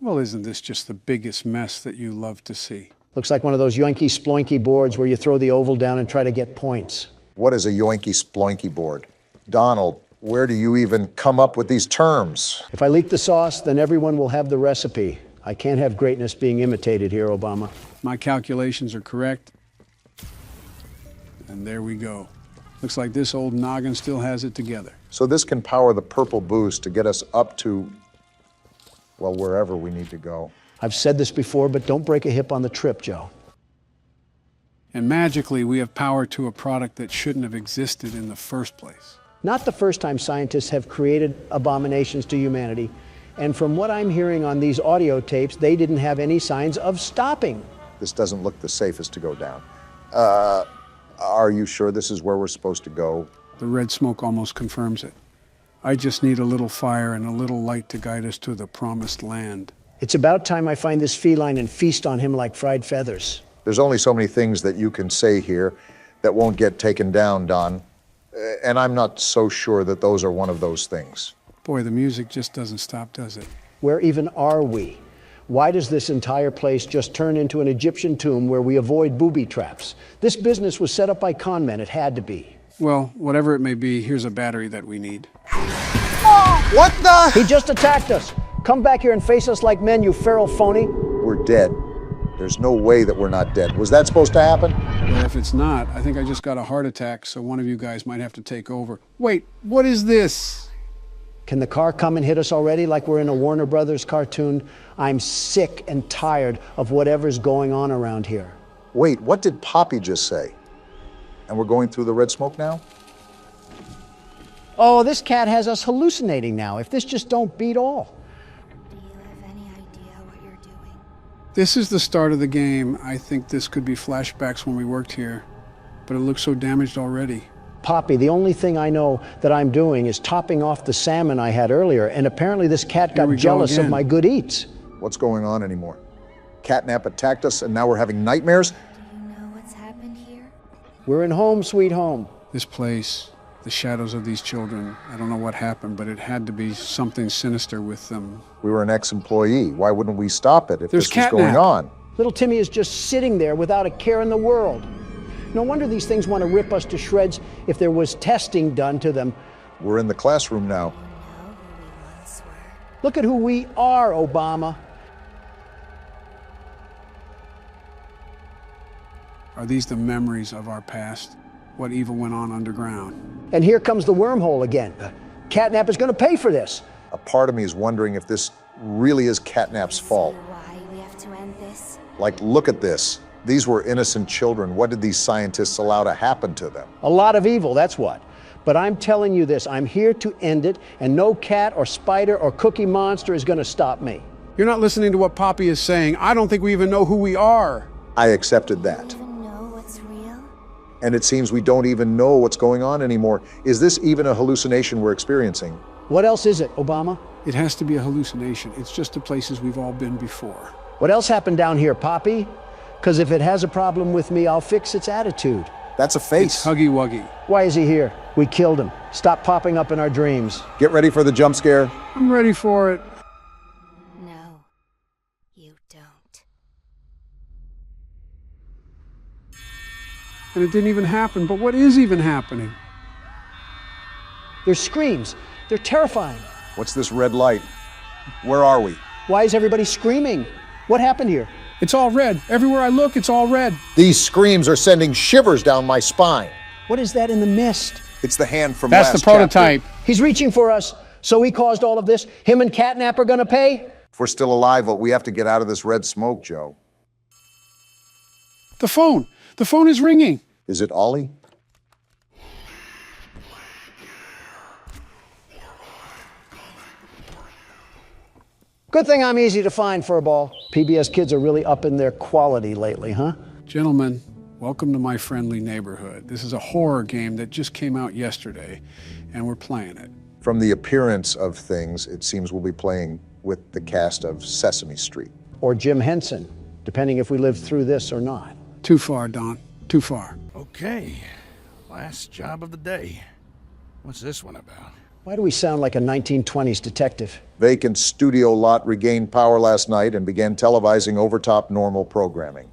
Well, isn't this just the biggest mess that you love to see? Looks like one of those yoinky sploinky boards where you throw the oval down and try to get points. What is a yoinky sploinky board? Donald, where do you even come up with these terms? If I leak the sauce, then everyone will have the recipe. I can't have greatness being imitated here, Obama. My calculations are correct. And there we go. Looks like this old noggin still has it together. So this can power the purple boost to get us up to, well, wherever we need to go. I've said this before, but don't break a hip on the trip, Joe. And magically, we have power to a product that shouldn't have existed in the first place. Not the first time scientists have created abominations to humanity. And from what I'm hearing on these audio tapes, they didn't have any signs of stopping. This doesn't look the safest to go down. Are you sure this is where we're supposed to go? The red smoke almost confirms it. I just need a little fire and a little light to guide us to the promised land. It's about time I find this feline and feast on him like fried feathers. There's only so many things that you can say here that won't get taken down, Don. And I'm not so sure that those are one of those things. Boy, the music just doesn't stop, does it? Where even are we? Why does this entire place just turn into an Egyptian tomb where we avoid booby traps? This business was set up by con men. It had to be. Well, whatever it may be, here's a battery that we need. What the? He just attacked us. Come back here and face us like men, you feral phony. We're dead. There's no way that we're not dead. Was that supposed to happen? Well, if it's not, I think I just got a heart attack, so one of you guys might have to take over. Wait, what is this? Can the car come and hit us already like we're in a Warner Brothers cartoon? I'm sick and tired of whatever's going on around here. Wait, what did Poppy just say? And we're going through the red smoke now? Oh, this cat has us hallucinating now. If this just don't beat all. This is the start of the game. I think this could be flashbacks when we worked here, but it looks so damaged already. Poppy, the only thing I know that I'm doing is topping off the salmon I had earlier, and apparently this cat got jealous of my good eats. What's going on anymore? Catnap attacked us and now we're having nightmares? Do you know what's happened here? We're in home, sweet home. This place, the shadows of these children, I don't know what happened, but it had to be something sinister with them. We were an ex-employee. Why wouldn't we stop it if There's this was going on? Little Timmy is just sitting there without a care in the world. No wonder these things want to rip us to shreds if there was testing done to them. We're in the classroom now. Look at who we are, Obama. Are these the memories of our past? What evil went on underground? And here comes the wormhole again. Catnap is going to pay for this. A part of me is wondering if this really is Catnap's fault. Why we have to end this? Like, look at this. These were innocent children. What did these scientists allow to happen to them? A lot of evil, that's what. But I'm telling you this, I'm here to end it, and no cat or spider or cookie monster is going to stop me. You're not listening to what Poppy is saying. I don't think we even know who we are. I accepted that. And it seems we don't even know what's going on anymore. Is this even a hallucination we're experiencing? What else is it, Obama? It has to be a hallucination. It's just the places we've all been before. What else happened down here, Poppy? Because if it has a problem with me, I'll fix its attitude. That's a face. It's Huggy Wuggy. Why is he here? We killed him. Stop popping up in our dreams. Get ready for the jump scare. I'm ready for it. No, you don't. And it didn't even happen, but what is even happening? There's screams. They're terrifying. What's this red light? Where are we? Why is everybody screaming? What happened here? It's all red. Everywhere I look, it's all red. These screams are sending shivers down my spine. What is that in the mist? It's the hand from That's last the prototype. chapter. He's reaching for us, so he caused all of this. Him and Catnap are gonna pay? If we're still alive, we have to get out of this red smoke, Joe. The phone. The phone is ringing. Is it Ollie? Good thing I'm easy to find, Furball. PBS kids are really upping their quality lately, huh? Gentlemen, welcome to my friendly neighborhood. This is a horror game that just came out yesterday, and we're playing it. From the appearance of things, it seems we'll be playing with the cast of Sesame Street. Or Jim Henson, depending if we live through this or not. Too far, Don. Too far. Okay, last job of the day. What's this one about? Why do we sound like a 1920s detective? Vacant studio lot regained power last night and began televising overtop normal programming.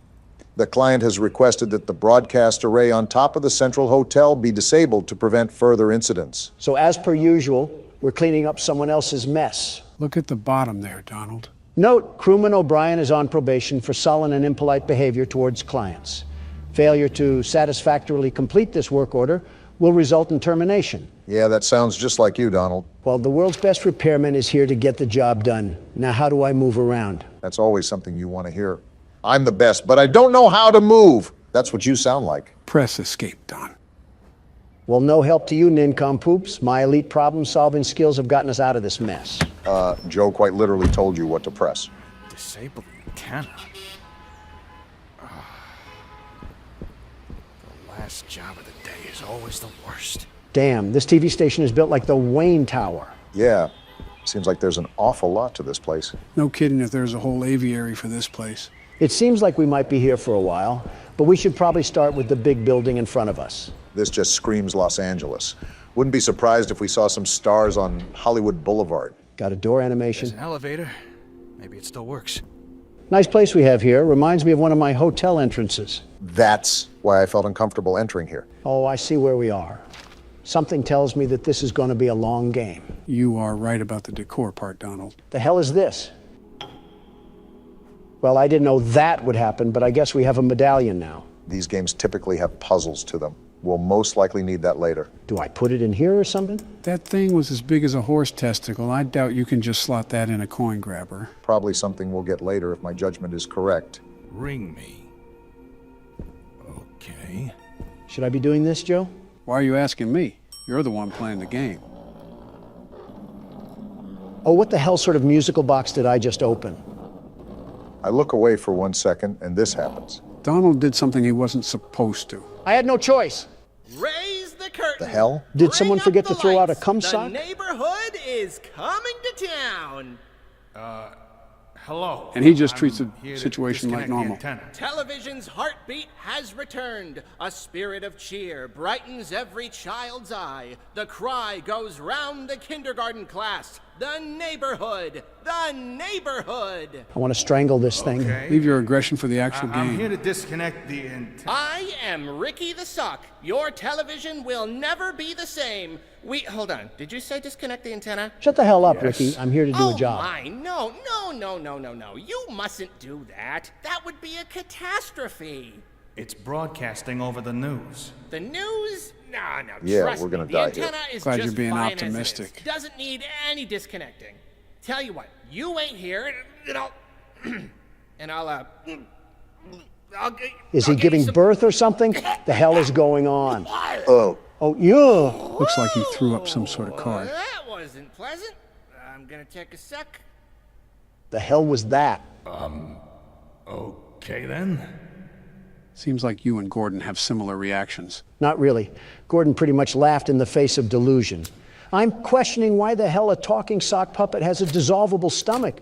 The client has requested that the broadcast array on top of the Central Hotel be disabled to prevent further incidents. So as per usual, we're cleaning up someone else's mess. Look at the bottom there, Donald. Note, crewman O'Brien is on probation for sullen and impolite behavior towards clients. Failure to satisfactorily complete this work order will result in termination. Yeah, that sounds just like you, Donald. Well, the world's best repairman is here to get the job done. Now, how do I move around? That's always something you want to hear. I'm the best, but I don't know how to move. That's what you sound like. Press escape, Don. Well, no help to you, nincompoops. My elite problem-solving skills have gotten us out of this mess. Joe quite literally told you what to press. Disable the antenna. The last job of the day is always the worst. Damn, this TV station is built like the Wayne Tower. Yeah. Seems like there's an awful lot to this place. No kidding if there's a whole aviary for this place. It seems like we might be here for a while, but we should probably start with the big building in front of us. This just screams Los Angeles. Wouldn't be surprised if we saw some stars on Hollywood Boulevard. Got a door animation. There's an elevator. Maybe it still works. Nice place we have here. Reminds me of one of my hotel entrances. That's why I felt uncomfortable entering here. Oh, I see where we are. Something tells me that this is going to be a long game. You are right about the decor part, Donald. The hell is this? Well, I didn't know that would happen, but I guess we have a medallion now. These games typically have puzzles to them. We'll most likely need that later. Do I put it in here or something? That thing was as big as a horse testicle. I doubt you can just slot that in a coin grabber. Probably something we'll get later if my judgment is correct. Ring me. Okay. Should I be doing this, Joe? Why are you asking me? You're the one playing the game. Oh, what the hell sort of musical box did I just open? I look away for 1 second, and this happens. Donald did something he wasn't supposed to. I had no choice. Raise the curtain. The hell? Did someone forget to throw out a cum The sock? neighborhood is coming to town. Hello. And he just treats the situation like normal. Television's heartbeat has returned. A spirit of cheer brightens every child's eye. The cry goes round the kindergarten class. The neighborhood! The neighborhood! I want to strangle this thing. Okay. Leave your aggression for the actual game. I'm here to disconnect the antenna. I am Ricky the Sock. Your television will never be the same. Hold on. Did you say disconnect the antenna? Shut the hell up, Ricky. I'm here to do a job. Oh my, no. You mustn't do that. That would be a catastrophe. It's broadcasting over the news. The news? No, Yeah, trust we're gonna me. die The antenna here. is Glad just you're being fine optimistic. as it is. Doesn't need any disconnecting. Tell you what, you wait here, and I'll Is he giving birth or something? The hell is going on? Oh. Oh, yeah. Looks like he threw up some sort of card. That wasn't pleasant. I'm gonna take a sec. The hell was that? Okay then. Seems like you and Gordon have similar reactions. Not really. Gordon pretty much laughed in the face of delusion. I'm questioning why the hell a talking sock puppet has a dissolvable stomach.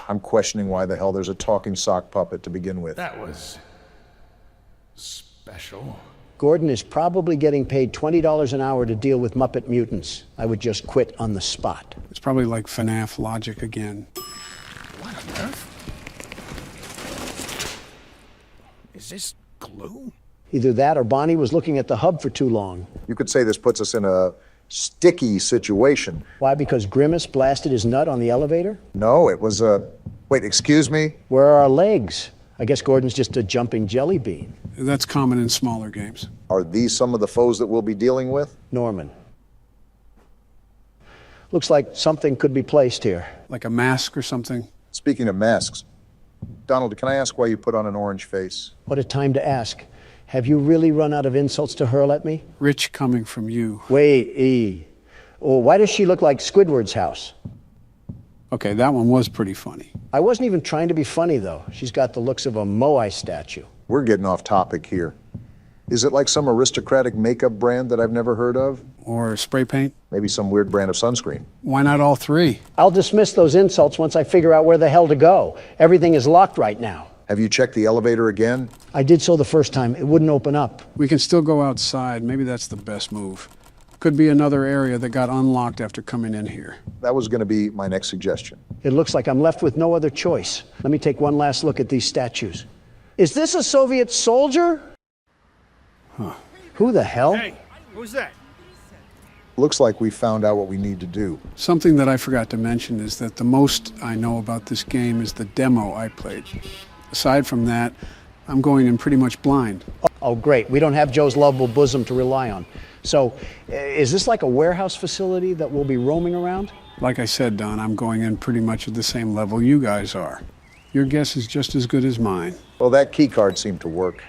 I'm questioning why the hell there's a talking sock puppet to begin with. That was special. Gordon is probably getting paid $20 an hour to deal with Muppet mutants. I would just quit on the spot. It's probably like FNAF logic again. What on earth? Is this glue? Either that or Bonnie was looking at the hub for too long. You could say this puts us in a sticky situation. Why? Because Grimace blasted his nut on the elevator? No, it was a... Wait, excuse me? Where are our legs? I guess Gordon's just a jumping jelly bean. That's common in smaller games. Are these some of the foes that we'll be dealing with? Norman. Looks like something could be placed here. Like a mask or something? Speaking of masks, Donald, can I ask why you put on an orange face? What a time to ask. Have you really run out of insults to hurl at me? Rich coming from you. Wait, E. Oh, why does she look like Squidward's house? Okay, that one was pretty funny. I wasn't even trying to be funny, though. She's got the looks of a Moai statue. We're getting off topic here. Is it like some aristocratic makeup brand that I've never heard of? Or spray paint? Maybe some weird brand of sunscreen. Why not all three? I'll dismiss those insults once I figure out where the hell to go. Everything is locked right now. Have you checked the elevator again? I did so the first time. It wouldn't open up. We can still go outside. Maybe that's the best move. Could be another area that got unlocked after coming in here. That was going to be my next suggestion. It looks like I'm left with no other choice. Let me take one last look at these statues. Is this a Soviet soldier? Huh. Who the hell? Hey, who's that? Looks like we found out what we need to do. Something that I forgot to mention is that the most I know about this game is the demo I played. Aside from that, I'm going in pretty much blind. Oh, great. We don't have Joe's lovable bosom to rely on. So, is this like a warehouse facility that we'll be roaming around? Like I said, Don, I'm going in pretty much at the same level you guys are. Your guess is just as good as mine. Well, that key card seemed to work.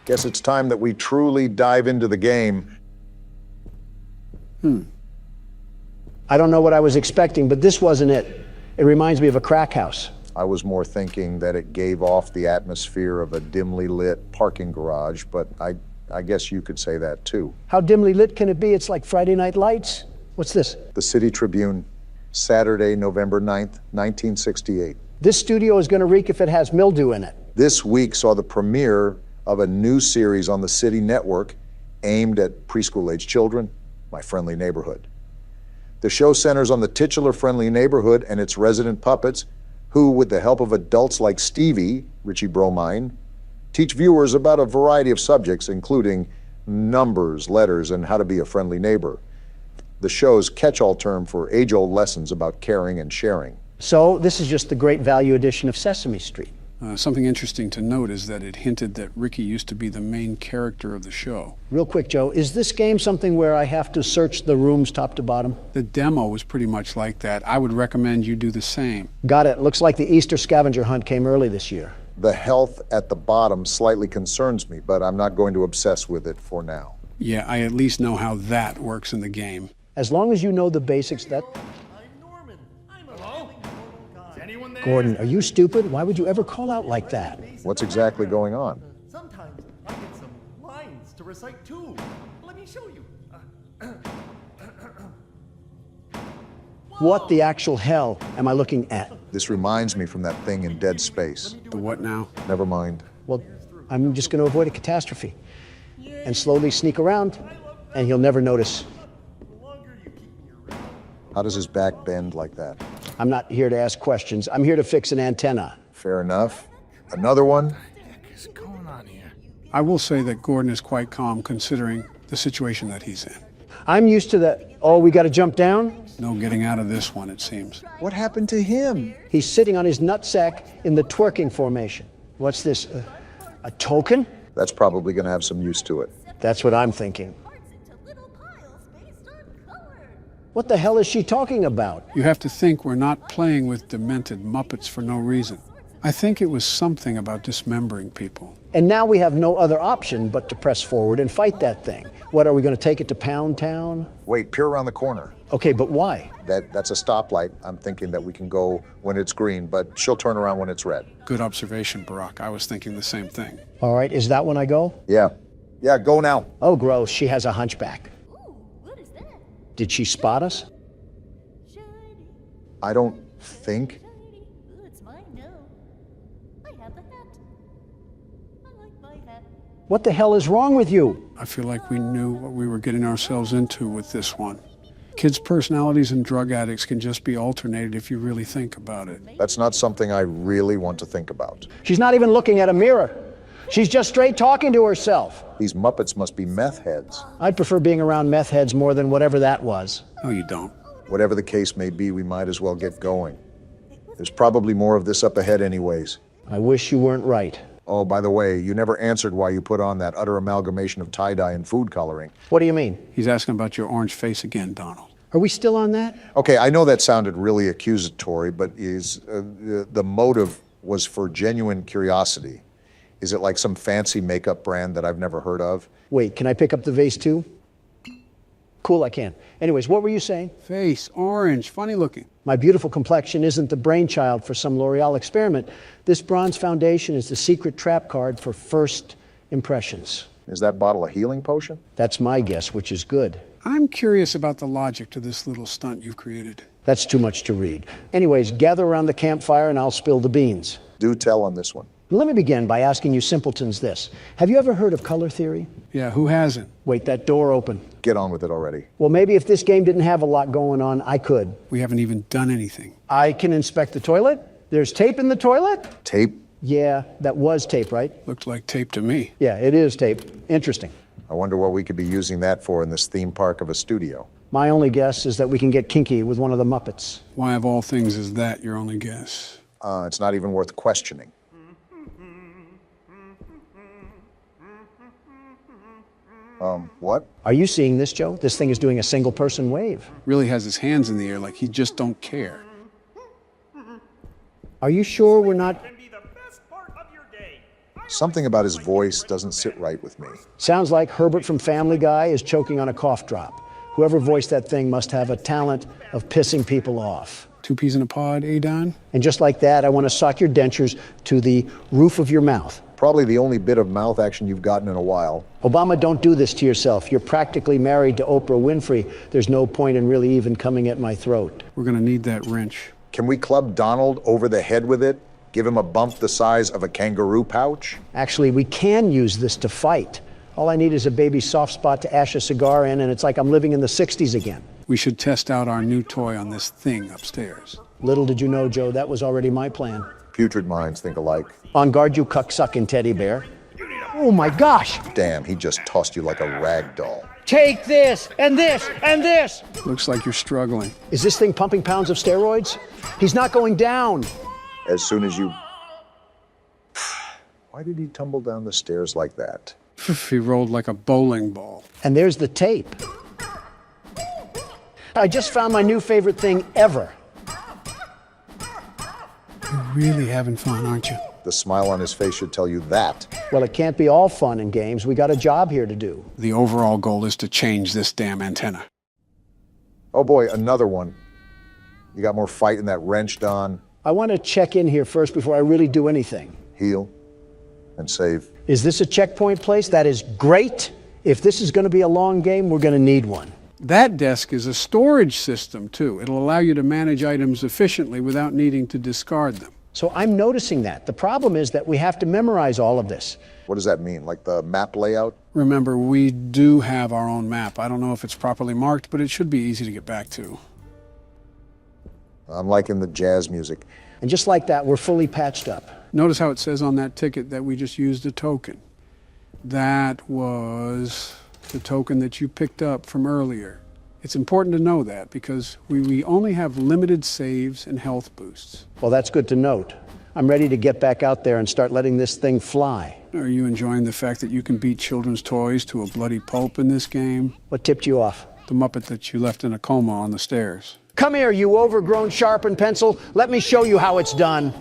Guess it's time that we truly dive into the game. I don't know what I was expecting, but this wasn't it. It reminds me of a crack house. I was more thinking that it gave off the atmosphere of a dimly lit parking garage, but I guess you could say that too. How dimly lit can it be? It's like Friday Night Lights. What's this? The City Tribune, Saturday, November 9th, 1968. This studio is going to reek if it has mildew in it. This week saw the premiere of a new series on the City Network aimed at preschool-age children, My Friendly Neighborhood. The show centers on the titular friendly neighborhood and its resident puppets, who, with the help of adults like Stevie, Richie Bromine, teach viewers about a variety of subjects, including numbers, letters, and how to be a friendly neighbor. The show's catch-all term for age-old lessons about caring and sharing. So this is just the great value edition of Sesame Street. Something interesting to note is that it hinted that Ricky used to be the main character of the show. Real quick, Joe, is this game something where I have to search the rooms top to bottom? The demo was pretty much like that. I would recommend you do the same. Got it. Looks like the Easter scavenger hunt came early this year. The health at the bottom slightly concerns me, but I'm not going to obsess with it for now. Yeah, I at least know how that works in the game. As long as you know the basics, that... Gordon, are you stupid? Why would you ever call out like that? What's exactly going on? Sometimes I get some lines to recite too. Let me show you. What the actual hell am I looking at? This reminds me from that thing in Dead Space. The what now? Never mind. Well, I'm just going to avoid a catastrophe and slowly sneak around, and he'll never notice. How does his back bend like that? I'm not here to ask questions. I'm here to fix an antenna. Fair enough. Another one? I will say that Gordon is quite calm considering the situation that he's in. I'm used to the, oh, we got to jump down? No getting out of this one, it seems. What happened to him? He's sitting on his nutsack in the twerking formation. What's this, a token? That's probably going to have some use to it. That's what I'm thinking. What the hell is she talking about? You have to think we're not playing with demented Muppets for no reason. I think it was something about dismembering people. And now we have no other option but to press forward and fight that thing. What, are we going to take it to Pound Town? Wait, peer around the corner. Okay, but why? That's a stoplight. I'm thinking that we can go when it's green, but she'll turn around when it's red. Good observation, Barack. I was thinking the same thing. All right, is that when I go? Yeah. Yeah, go now. Oh, gross. She has a hunchback. Did she spot us? I don't think. What the hell is wrong with you? I feel like we knew what we were getting ourselves into with this one. Kids' personalities and drug addicts can just be alternated if you really think about it. That's not something I really want to think about. She's not even looking at a mirror. She's just straight talking to herself. These Muppets must be meth heads. I'd prefer being around meth heads more than whatever that was. No, you don't. Whatever the case may be, we might as well get going. There's probably more of this up ahead anyways. I wish you weren't right. Oh, by the way, you never answered why you put on that utter amalgamation of tie-dye and food coloring. What do you mean? He's asking about your orange face again, Donald. Are we still on that? Okay, I know that sounded really accusatory, but is the motive was for genuine curiosity. Is it like some fancy makeup brand that I've never heard of? Wait, can I pick up the vase too? Cool, I can. Anyways, what were you saying? Face, orange, funny looking. My beautiful complexion isn't the brainchild for some L'Oreal experiment. This bronze foundation is the secret trap card for first impressions. Is that bottle a healing potion? That's my guess, which is good. I'm curious about the logic to this little stunt you've created. That's too much to read. Anyways, gather around the campfire and I'll spill the beans. Do tell on this one. Let me begin by asking you simpletons this. Have you ever heard of color theory? Yeah, who hasn't? Wait, that door open. Get on with it already. Well, maybe if this game didn't have a lot going on, I could. We haven't even done anything. I can inspect the toilet. There's tape in the toilet? Tape? Yeah, that was tape, right? Looked like tape to me. Yeah, it is tape. Interesting. I wonder what we could be using that for in this theme park of a studio. My only guess is that we can get kinky with one of the Muppets. Why of all things is that your only guess? It's not even worth questioning. What? Are you seeing this, Joe? This thing is doing a single-person wave. Really has his hands in the air like he just don't care. Are you sure we're not... Something about his voice doesn't sit right with me. Sounds like Herbert from Family Guy is choking on a cough drop. Whoever voiced that thing must have a talent of pissing people off. 2 peas in a pod, Don? And just like that, I want to sock your dentures to the roof of your mouth. Probably the only bit of mouth action you've gotten in a while. Obama, don't do this to yourself. You're practically married to Oprah Winfrey. There's no point in really even coming at my throat. We're going to need that wrench. Can we club Donald over the head with it? Give him a bump the size of a kangaroo pouch? Actually, we can use this to fight. All I need is a baby soft spot to ash a cigar in, and it's like I'm living in the 60s again. We should test out our new toy on this thing upstairs. Little did you know, Joe, that was already my plan. Putrid minds think alike. On guard, you cuck-sucking teddy bear. Oh my gosh! Damn, he just tossed you like a rag doll. Take this, and this, and this! Looks like you're struggling. Is this thing pumping pounds of steroids? He's not going down. As soon as you... Why did he tumble down the stairs like that? He rolled like a bowling ball. And there's the tape. I just found my new favorite thing ever. You're really having fun, aren't you? The smile on his face should tell you that. Well, it can't be all fun and games. We got a job here to do. The overall goal is to change this damn antenna. Oh boy, another one. You got more fight in that wrench, Don. I want to check in here first before I really do anything. Heal and save. Is this a checkpoint place? That is great. If this is going to be a long game, we're going to need one. That desk is a storage system, too. It'll allow you to manage items efficiently without needing to discard them. So I'm noticing that. The problem is that we have to memorize all of this. What does that mean? Like the map layout? Remember, we do have our own map. I don't know if it's properly marked, but it should be easy to get back to. I'm liking the jazz music. And just like that, we're fully patched up. Notice how it says on that ticket that we just used a token. That was the token that you picked up from earlier. It's important to know that because we only have limited saves and health boosts. Well, that's good to note. I'm ready to get back out there and start letting this thing fly. Are you enjoying the fact that you can beat children's toys to a bloody pulp in this game? What tipped you off? The Muppet that you left in a coma on the stairs. Come here, you overgrown sharpened pencil. Let me show you how it's done.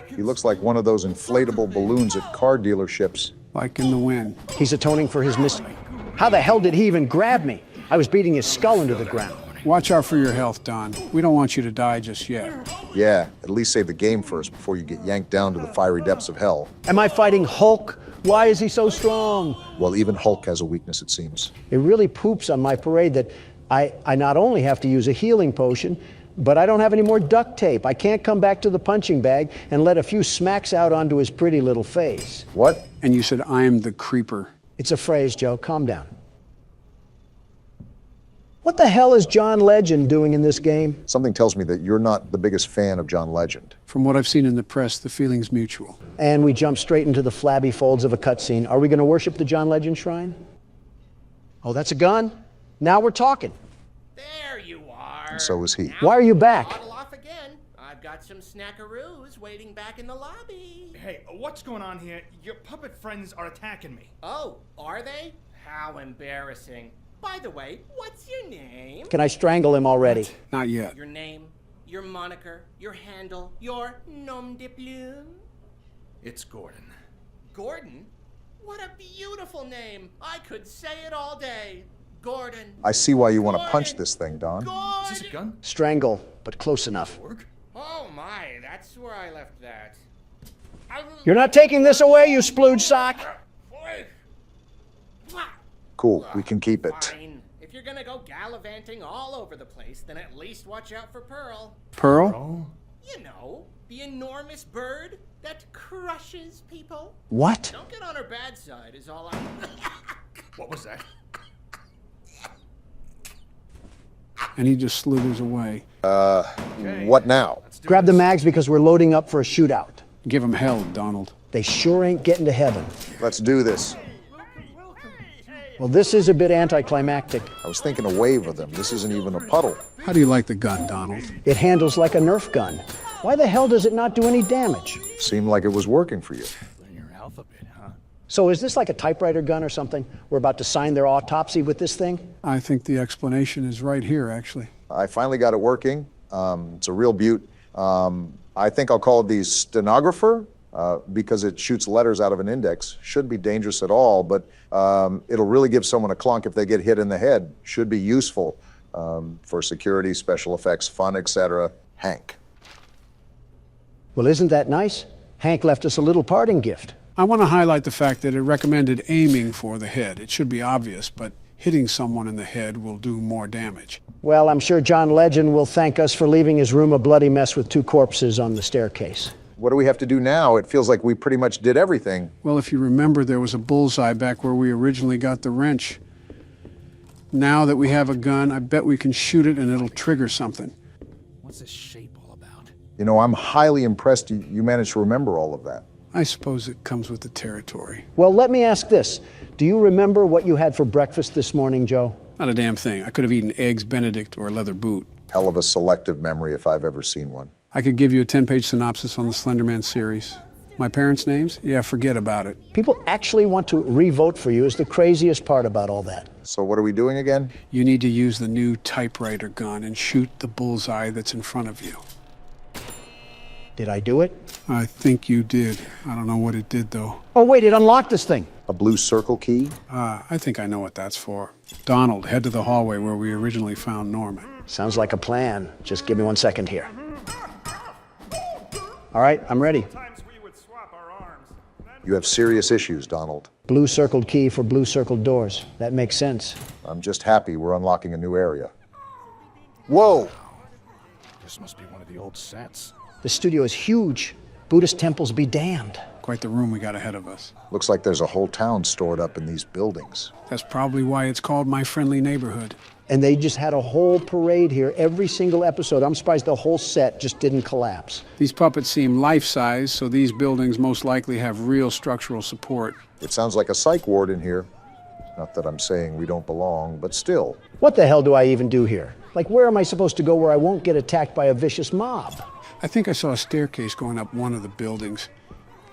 He looks like one of those inflatable balloons at car dealerships. Like in the wind. He's atoning for his mistake. How the hell did he even grab me? I was beating his skull into the ground. Watch out for your health, Don. We don't want you to die just yet. Yeah, at least save the game first before you get yanked down to the fiery depths of hell. Am I fighting Hulk? Why is he so strong? Well, even Hulk has a weakness, it seems. It really poops on my parade that I not only have to use a healing potion, but I don't have any more duct tape. I can't come back to the punching bag and let a few smacks out onto his pretty little face. What? And you said, I'm the creeper. It's a phrase, Joe. Calm down. What the hell is John Legend doing in this game? Something tells me that you're not the biggest fan of John Legend. From what I've seen in the press, the feeling's mutual. And we jump straight into the flabby folds of a cutscene. Are we going to worship the John Legend shrine? Oh, that's a gun? Now we're talking. There you are. And so is he. Why are you back? Bottle off again. I've got some snackaroos waiting back in the lobby. Hey, what's going on here? Your puppet friends are attacking me. Oh, are they? How embarrassing. By the way, what's your name? Can I strangle him already? Not yet. Your name, your moniker, your handle, your nom de plume? It's Gordon. Gordon? What a beautiful name. I could say it all day. Gordon. I see why you want to punch this thing, Don. Is this a gun? Strangle, but close enough. Oh my, that's where I left that. You're not taking this away, you splooge sock. Cool, we can keep it. Fine. If you're gonna go gallivanting all over the place, then at least watch out for Pearl. Pearl? You know, the enormous bird that crushes people. What? Don't get on her bad side is all I... What was that? And he just slithers away. What now? Grab the mags because we're loading up for a shootout. Give him hell, Donald. They sure ain't getting to heaven. Let's do this. Well, this is a bit anticlimactic. I was thinking a wave of them. This isn't even a puddle. How do you like the gun, Donald? It handles like a Nerf gun. Why the hell does it not do any damage? Seemed like it was working for you. Learn your alphabet, huh? So is this like a typewriter gun or something? We're about to sign their autopsy with this thing? I think the explanation is right here, actually. I finally got it working. It's a real beaut. I think I'll call it the stenographer. because it shoots letters out of an index. Shouldn't be dangerous at all, but it'll really give someone a clunk if they get hit in the head. Should be useful for security, special effects, fun, etc. Hank. Well, isn't that nice? Hank left us a little parting gift. I want to highlight the fact that it recommended aiming for the head. It should be obvious, but hitting someone in the head will do more damage. Well, I'm sure John Legend will thank us for leaving his room a bloody mess with 2 corpses on the staircase. What do we have to do now? It feels like we pretty much did everything. Well, if you remember, there was a bullseye back where we originally got the wrench. Now that we have a gun, I bet we can shoot it and it'll trigger something. What's this shape all about? You know, I'm highly impressed you managed to remember all of that. I suppose it comes with the territory. Well, let me ask this. Do you remember what you had for breakfast this morning, Joe? Not a damn thing. I could have eaten eggs Benedict or a leather boot. Hell of a selective memory if I've ever seen one. I could give you a 10-page synopsis on the Slender Man series. My parents' names? Yeah, forget about it. People actually want to re-vote for you is the craziest part about all that. So what are we doing again? You need to use the new typewriter gun and shoot the bullseye that's in front of you. Did I do it? I think you did. I don't know what it did, though. Oh, wait, it unlocked this thing. A blue circle key? I think I know what that's for. Donald, head to the hallway where we originally found Norman. Sounds like a plan. Just give me 1 second here. All right, I'm ready. You have serious issues, Donald. Blue circled key for blue circled doors. That makes sense. I'm just happy we're unlocking a new area. Whoa! This must be one of the old sets. The studio is huge. Buddhist temples be damned. Quite the room we got ahead of us. Looks like there's a whole town stored up in these buildings. That's probably why it's called My Friendly Neighborhood. And they just had a whole parade here every single episode. I'm surprised the whole set just didn't collapse. These puppets seem life-size, so these buildings most likely have real structural support. It sounds like a psych ward in here. Not that I'm saying we don't belong, but still. What the hell do I even do here? Like, where am I supposed to go where I won't get attacked by a vicious mob? I think I saw a staircase going up one of the buildings.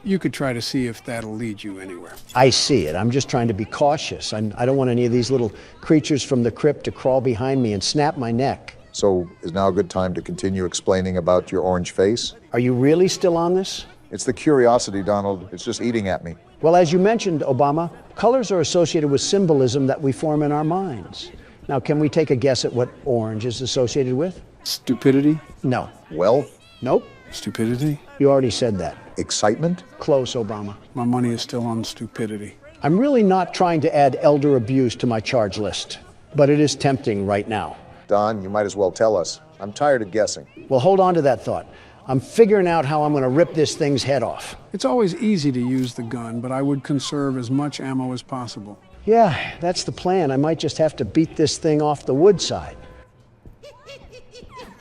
You could try to see if that'll lead you anywhere. I see it. I'm just trying to be cautious. I don't want any of these little creatures from the crypt to crawl behind me and snap my neck. So is now a good time to continue explaining about your orange face? Are you really still on this? It's the curiosity, Donald. It's just eating at me. Well, as you mentioned, Obama, colors are associated with symbolism that we form in our minds. Now, can we take a guess at what orange is associated with? Stupidity? No. Wealth? Nope. Stupidity? You already said that. Excitement? Close, Obama. My money is still on stupidity. I'm really not trying to add elder abuse to my charge list, but it is tempting right now. Don, you might as well tell us. I'm tired of guessing. Well, hold on to that thought. I'm figuring out how I'm going to rip this thing's head off. It's always easy to use the gun, but I would conserve as much ammo as possible. Yeah, that's the plan. I might just have to beat this thing off the wood side.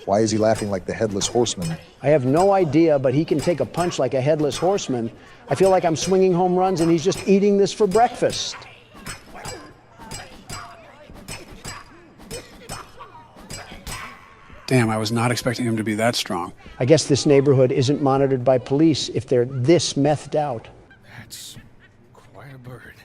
Why is he laughing like the Headless Horseman? I have no idea, but he can take a punch like a Headless Horseman. I feel like I'm swinging home runs and he's just eating this for breakfast. Damn, I was not expecting him to be that strong. I guess this neighborhood isn't monitored by police if they're this methed out. That's quite a bird.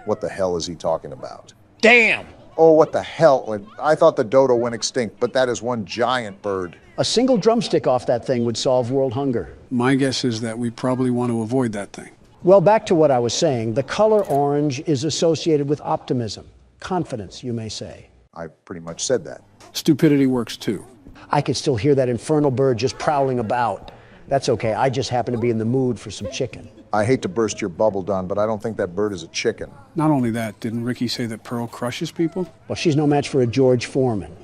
What the hell is he talking about? Damn! Oh, what the hell? I thought the dodo went extinct, but that is one giant bird. A single drumstick off that thing would solve world hunger. My guess is that we probably want to avoid that thing. Well, back to what I was saying. The color orange is associated with optimism, confidence, you may say. I pretty much said that. Stupidity works too. I could still hear that infernal bird just prowling about. That's okay. I just happen to be in the mood for some chicken. I hate to burst your bubble, Don, but I don't think that bird is a chicken. Not only that, didn't Ricky say that Pearl crushes people? Well, she's no match for a George Foreman.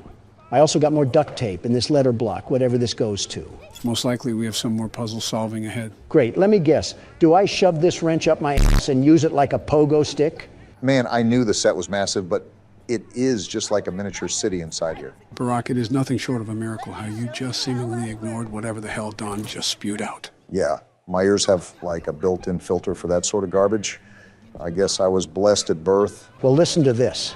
I also got more duct tape in this letter block, whatever this goes to. Most likely we have some more puzzle solving ahead. Great. Let me guess. Do I shove this wrench up my ass and use it like a pogo stick? Man, I knew the set was massive, but it is just like a miniature city inside here. Barack, it is nothing short of a miracle how you just seemingly ignored whatever the hell Don just spewed out. Yeah, my ears have like a built-in filter for that sort of garbage. I guess I was blessed at birth. Well, listen to this.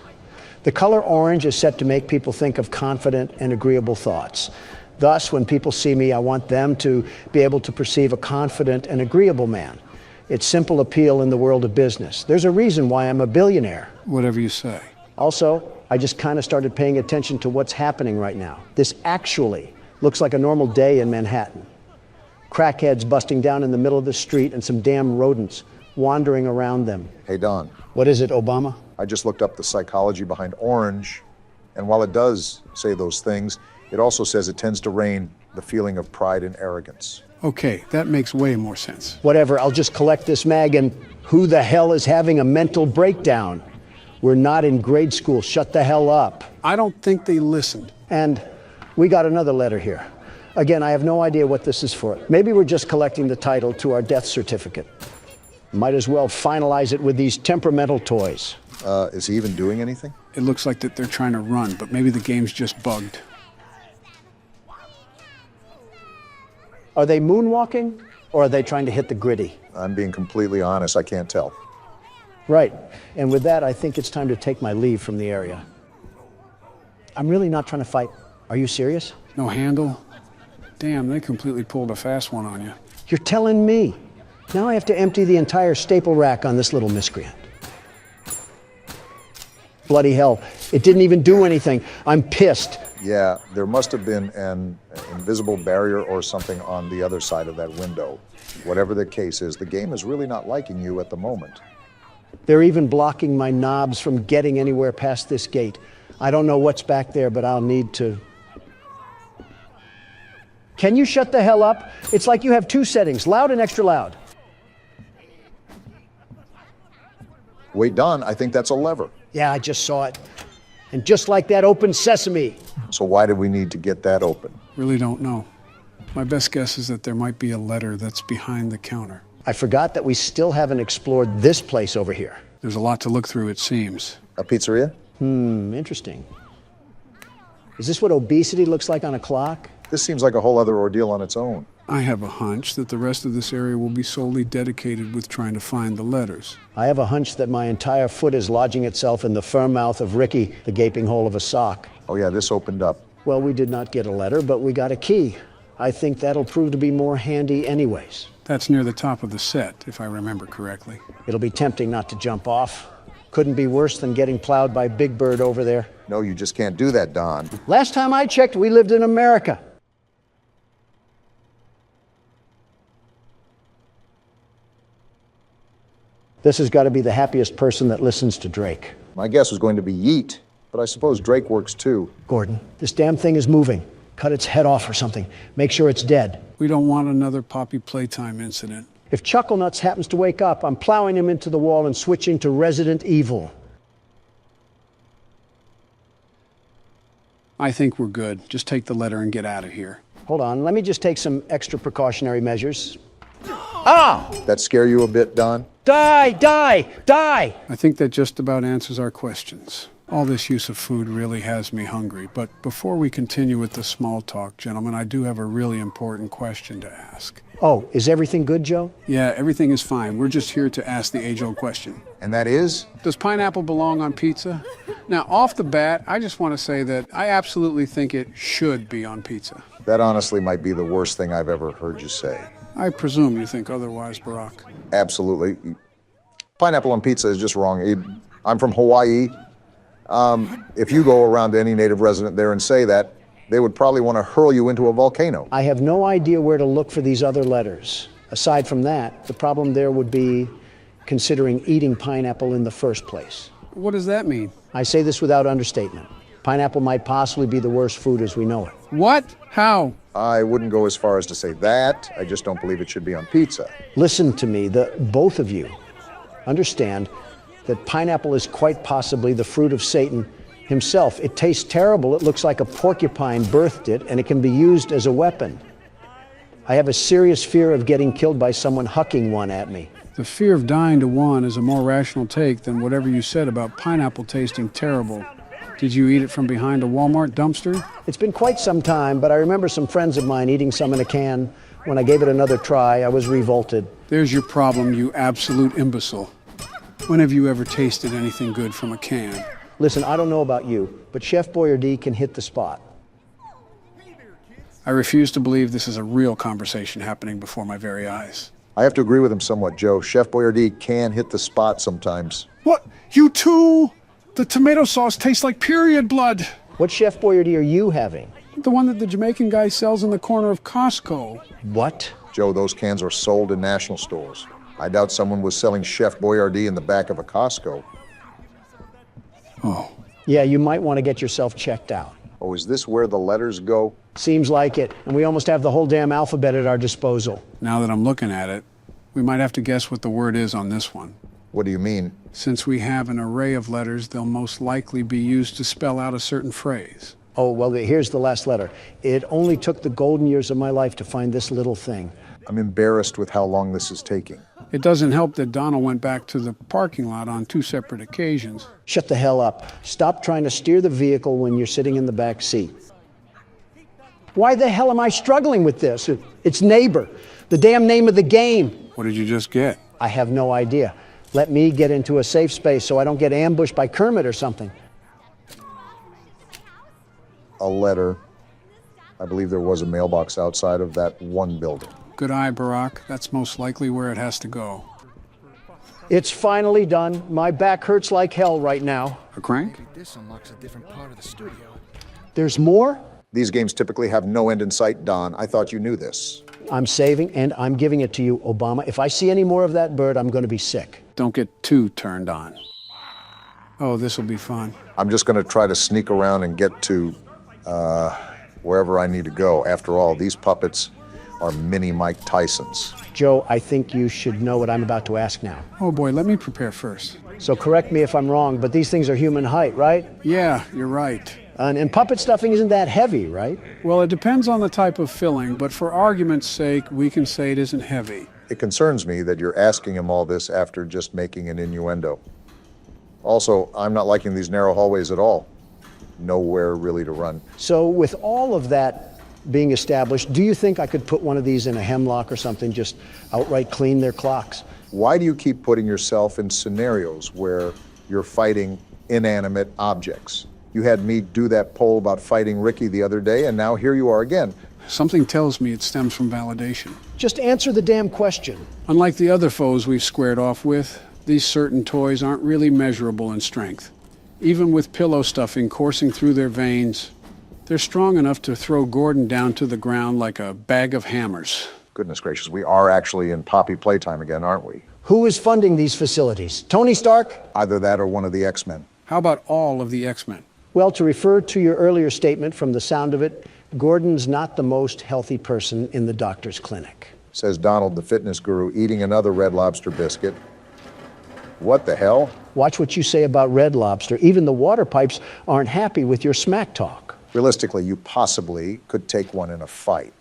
The color orange is set to make people think of confident and agreeable thoughts. Thus, when people see me, I want them to be able to perceive a confident and agreeable man. It's simple appeal in the world of business. There's a reason why I'm a billionaire. Whatever you say. Also, I just kind of started paying attention to what's happening right now. This actually looks like a normal day in Manhattan. crackheads busting down in the middle of the street and some damn rodents wandering around them. Hey, Don. What is it, Obama? I just looked up the psychology behind orange, and while it does say those things, it also says it tends to rain the feeling of pride and arrogance. Okay, that makes way more sense. Whatever, I'll just collect this mag and who the hell is having a mental breakdown? We're not in grade school, shut the hell up. I don't think they listened. And we got another letter here. Again, I have no idea what this is for. Maybe we're just collecting the title to our death certificate. Might as well finalize it with these temperamental toys. Is he even doing anything? It looks like that they're trying to run, but maybe the game's just bugged. Are they moonwalking, or are they trying to hit the gritty? I'm being completely honest, I can't tell. Right, and with that, I think it's time to take my leave from the area. I'm really not trying to fight. Are you serious? No handle? Damn, they completely pulled a fast one on you. You're telling me. Now I have to empty the entire staple rack on this little miscreant. Bloody hell, it didn't even do anything. I'm pissed. Yeah, there must have been an invisible barrier or something on the other side of that window. Whatever the case is, the game is really not liking you at the moment. They're even blocking my knobs from getting anywhere past this gate. I don't know what's back there, but I'll need to. Can you shut the hell up? It's like you have two settings, loud and extra loud. Wait, Don, I think that's a lever. Yeah, I just saw it. And just like that, open sesame. So why did we need to get that open? Really don't know. My best guess is that there might be a letter that's behind the counter. I forgot that we still haven't explored this place over here. There's a lot to look through, it seems. A pizzeria? Interesting. Is this what obesity looks like on a clock? This seems like a whole other ordeal on its own. I have a hunch that the rest of this area will be solely dedicated with trying to find the letters. I have a hunch that my entire foot is lodging itself in the firm mouth of Ricky, the gaping hole of a sock. Oh yeah, this opened up. Well, we did not get a letter, but we got a key. I think that'll prove to be more handy anyways. That's near the top of the set, if I remember correctly. It'll be tempting not to jump off. Couldn't be worse than getting plowed by Big Bird over there. No, you just can't do that, Don. Last time I checked, we lived in America. This has got to be the happiest person that listens to Drake. My guess was going to be Yeet, but I suppose Drake works too. Gordon, this damn thing is moving. Cut its head off or something. Make sure it's dead. We don't want another Poppy Playtime incident. If Chucklenuts happens to wake up, I'm plowing him into the wall and switching to Resident Evil. I think we're good. Just take the letter and get out of here. Hold on, let me just take some extra precautionary measures. Ah! That scare you a bit, Don? Die! Die! Die! I think that just about answers our questions. All this use of food really has me hungry. But before we continue with the small talk, gentlemen, I do have a really important question to ask. Oh, is everything good, Joe? Yeah, everything is fine. We're just here to ask the age-old question. And that is? Does pineapple belong on pizza? Now, off the bat, I just want to say that I absolutely think it should be on pizza. That honestly might be the worst thing I've ever heard you say. I presume you think otherwise, Barack. Absolutely. Pineapple on pizza is just wrong. I'm from Hawaii. If you go around to any native resident there and say that, they would probably want to hurl you into a volcano. I have no idea where to look for these other letters. Aside from that, the problem there would be considering eating pineapple in the first place. What does that mean? I say this without understatement. Pineapple might possibly be the worst food as we know it. What? How? I wouldn't go as far as to say that. I just don't believe it should be on pizza. Listen to me, both of you. Understand that pineapple is quite possibly the fruit of Satan himself. It tastes terrible. It looks like a porcupine birthed it, and it can be used as a weapon. I have a serious fear of getting killed by someone hucking one at me. The fear of dying to one is a more rational take than whatever you said about pineapple tasting terrible. Did you eat it from behind a Walmart dumpster? It's been quite some time, but I remember some friends of mine eating some in a can. When I gave it another try, I was revolted. There's your problem, you absolute imbecile. When have you ever tasted anything good from a can? Listen, I don't know about you, but Chef Boyardee can hit the spot. I refuse to believe this is a real conversation happening before my very eyes. I have to agree with him somewhat, Joe. Chef Boyardee can hit the spot sometimes. What? You too? The tomato sauce tastes like period blood. What Chef Boyardee are you having? The one that the Jamaican guy sells in the corner of Costco. What? Joe, those cans are sold in national stores. I doubt someone was selling Chef Boyardee in the back of a Costco. Oh. Yeah, you might want to get yourself checked out. Oh, is this where the letters go? Seems like it, and we almost have the whole damn alphabet at our disposal. Now that I'm looking at it, we might have to guess what the word is on this one. What do you mean? Since we have an array of letters, they'll most likely be used to spell out a certain phrase. Oh, well, here's the last letter. It only took the golden years of my life to find this little thing. I'm embarrassed with how long this is taking. It doesn't help that Donald went back to the parking lot on 2 separate occasions. Shut the hell up. Stop trying to steer the vehicle when you're sitting in the back seat. Why the hell am I struggling with this? It's Neighbor, the damn name of the game. What did you just get? I have no idea. Let me get into a safe space so I don't get ambushed by Kermit or something. A letter. I believe there was a mailbox outside of that one building. Good eye, Barack. That's most likely where it has to go. It's finally done. My back hurts like hell right now. A crank? This unlocks a different part of the studio. There's more? These games typically have no end in sight, Don. I thought you knew this. I'm saving and I'm giving it to you, Obama. If I see any more of that bird, I'm going to be sick. Don't get too turned on. Oh, this will be fun. I'm just going to try to sneak around and get to wherever I need to go. After all, these puppets are mini Mike Tysons. Joe, I think you should know what I'm about to ask now. Oh boy, let me prepare first. So correct me if I'm wrong, but these things are human height, right? Yeah, you're right. And puppet stuffing isn't that heavy, right? Well, it depends on the type of filling, but for argument's sake, we can say it isn't heavy. It concerns me that you're asking him all this after just making an innuendo. Also, I'm not liking these narrow hallways at all. Nowhere really to run. So with all of that being established, do you think I could put one of these in a hemlock or something, just outright clean their clocks? Why do you keep putting yourself in scenarios where you're fighting inanimate objects? You had me do that poll about fighting Ricky the other day, and now here you are again. Something tells me it stems from validation. Just answer the damn question. Unlike the other foes we've squared off with, these certain toys aren't really measurable in strength. Even with pillow stuffing coursing through their veins, they're strong enough to throw Gordon down to the ground like a bag of hammers. Goodness gracious, we are actually in Poppy Playtime again, aren't we? Who is funding these facilities? Tony Stark? Either that or one of the X-Men. How about all of the X-Men? Well, to refer to your earlier statement, from the sound of it, Gordon's not the most healthy person in the doctor's clinic. Says Donald, the fitness guru, eating another Red Lobster biscuit. What the hell? Watch what you say about Red Lobster. Even the water pipes aren't happy with your smack talk. Realistically, you possibly could take one in a fight.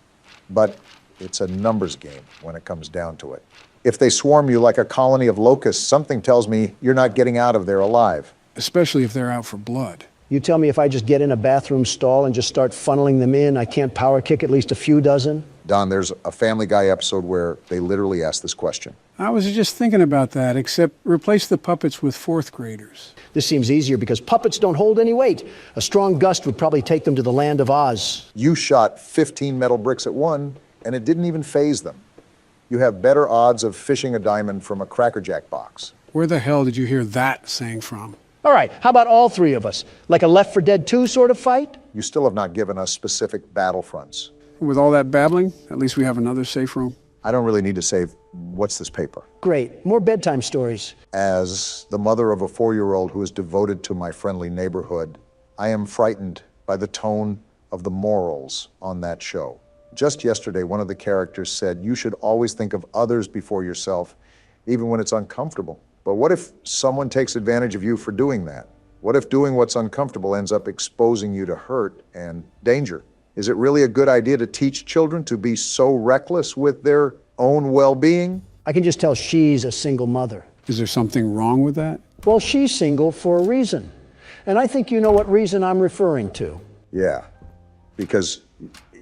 But it's a numbers game when it comes down to it. If they swarm you like a colony of locusts, something tells me you're not getting out of there alive. Especially if they're out for blood. You tell me if I just get in a bathroom stall and just start funneling them in, I can't power kick at least a few dozen? Don, there's a Family Guy episode where they literally ask this question. I was just thinking about that, except replace the puppets with 4th graders. This seems easier because puppets don't hold any weight. A strong gust would probably take them to the land of Oz. You shot 15 metal bricks at one, and it didn't even faze them. You have better odds of fishing a diamond from a Cracker Jack box. Where the hell did you hear that saying from? All right, how about all three of us? Like a Left 4 Dead 2 sort of fight? You still have not given us specific battlefronts. With all that babbling, at least we have another safe room. I don't really need to save. What's this paper? Great. More bedtime stories. As the mother of a 4-year-old who is devoted to my friendly neighborhood, I am frightened by the tone of the morals on that show. Just yesterday, one of the characters said, you should always think of others before yourself, even when it's uncomfortable. But what if someone takes advantage of you for doing that? What if doing what's uncomfortable ends up exposing you to hurt and danger? Is it really a good idea to teach children to be so reckless with their own well-being? I can just tell she's a single mother. Is there something wrong with that? Well, she's single for a reason. And I think you know what reason I'm referring to. Yeah, because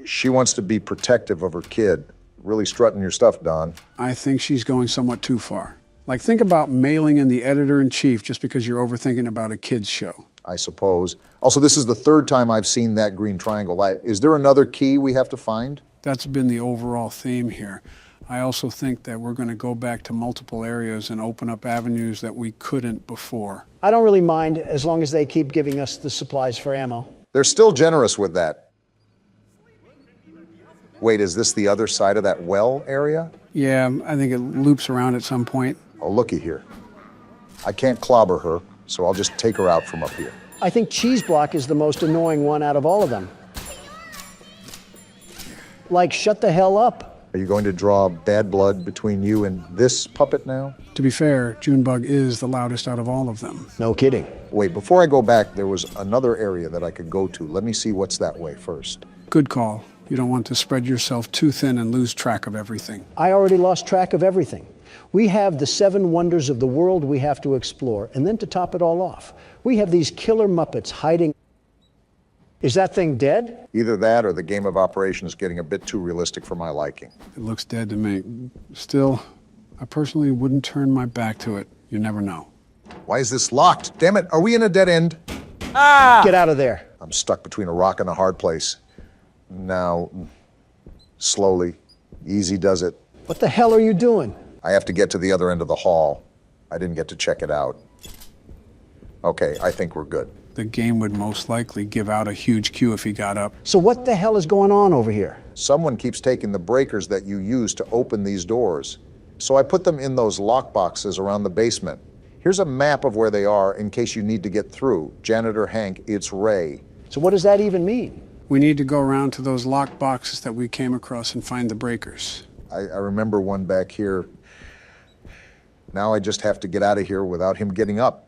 she wants to be protective of her kid. Really strutting your stuff, Don. I think she's going somewhat too far. Like, think about mailing in the editor-in-chief just because you're overthinking about a kid's show. I suppose. Also, this is the 3rd time I've seen that green triangle. Is there another key we have to find? That's been the overall theme here. I also think that we're going to go back to multiple areas and open up avenues that we couldn't before. I don't really mind as long as they keep giving us the supplies for ammo. They're still generous with that. Wait, is this the other side of that well area? Yeah, I think it loops around at some point. Oh, looky here. I can't clobber her, so I'll just take her out from up here. I think Cheese Block is the most annoying one out of all of them. Like, shut the hell up. Are you going to draw bad blood between you and this puppet now? To be fair, Junebug is the loudest out of all of them. No kidding. Wait, before I go back, there was another area that I could go to. Let me see what's that way first. Good call. You don't want to spread yourself too thin and lose track of everything. I already lost track of everything. We have the 7 wonders of the world we have to explore, and then to top it all off, we have these killer Muppets hiding. Is that thing dead? Either that or the game of operation is getting a bit too realistic for my liking. It looks dead to me. Still, I personally wouldn't turn my back to it. You never know. Why is this locked? Damn it, are we in a dead end? Ah! Get out of there. I'm stuck between a rock and a hard place. Now, slowly, easy does it. What the hell are you doing? I have to get to the other end of the hall. I didn't get to check it out. Okay, I think we're good. The game would most likely give out a huge cue if he got up. So what the hell is going on over here? Someone keeps taking the breakers that you use to open these doors. So I put them in those lock boxes around the basement. Here's a map of where they are in case you need to get through. Janitor Hank, it's Ray. So what does that even mean? We need to go around to those locked boxes that we came across and find the breakers. I remember one back here. Now I just have to get out of here without him getting up.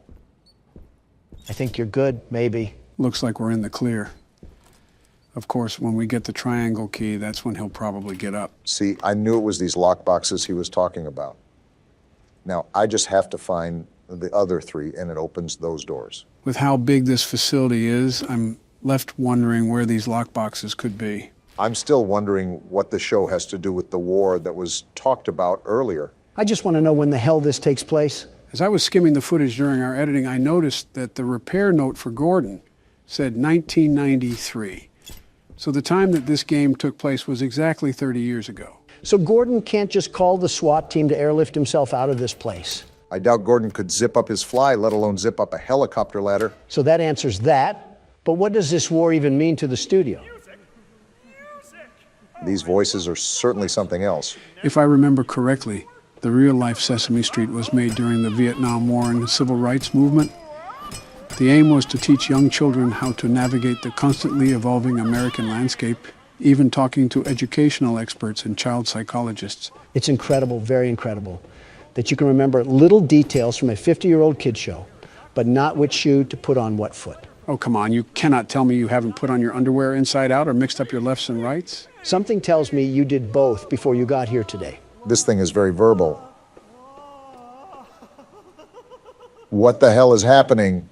I think you're good, maybe. Looks like we're in the clear. Of course, when we get the triangle key, that's when he'll probably get up. See, I knew it was these lock boxes he was talking about. Now, I just have to find the other 3, and it opens those doors. With how big this facility is, I'm left wondering where these lock boxes could be. I'm still wondering what the show has to do with the war that was talked about earlier. I just want to know when the hell this takes place. As I was skimming the footage during our editing, I noticed that the repair note for Gordon said 1993. So the time that this game took place was exactly 30 years ago. So Gordon can't just call the SWAT team to airlift himself out of this place. I doubt Gordon could zip up his fly, let alone zip up a helicopter ladder. So that answers that. But what does this war even mean to the studio? These voices are certainly something else. If I remember correctly, the real-life Sesame Street was made during the Vietnam War and the Civil Rights Movement. The aim was to teach young children how to navigate the constantly evolving American landscape, even talking to educational experts and child psychologists. It's incredible, very incredible, that you can remember little details from a 50-year-old kid show, but not which shoe to put on what foot. Oh, come on, you cannot tell me you haven't put on your underwear inside out or mixed up your lefts and rights? Something tells me you did both before you got here today. This thing is very verbal. What the hell is happening?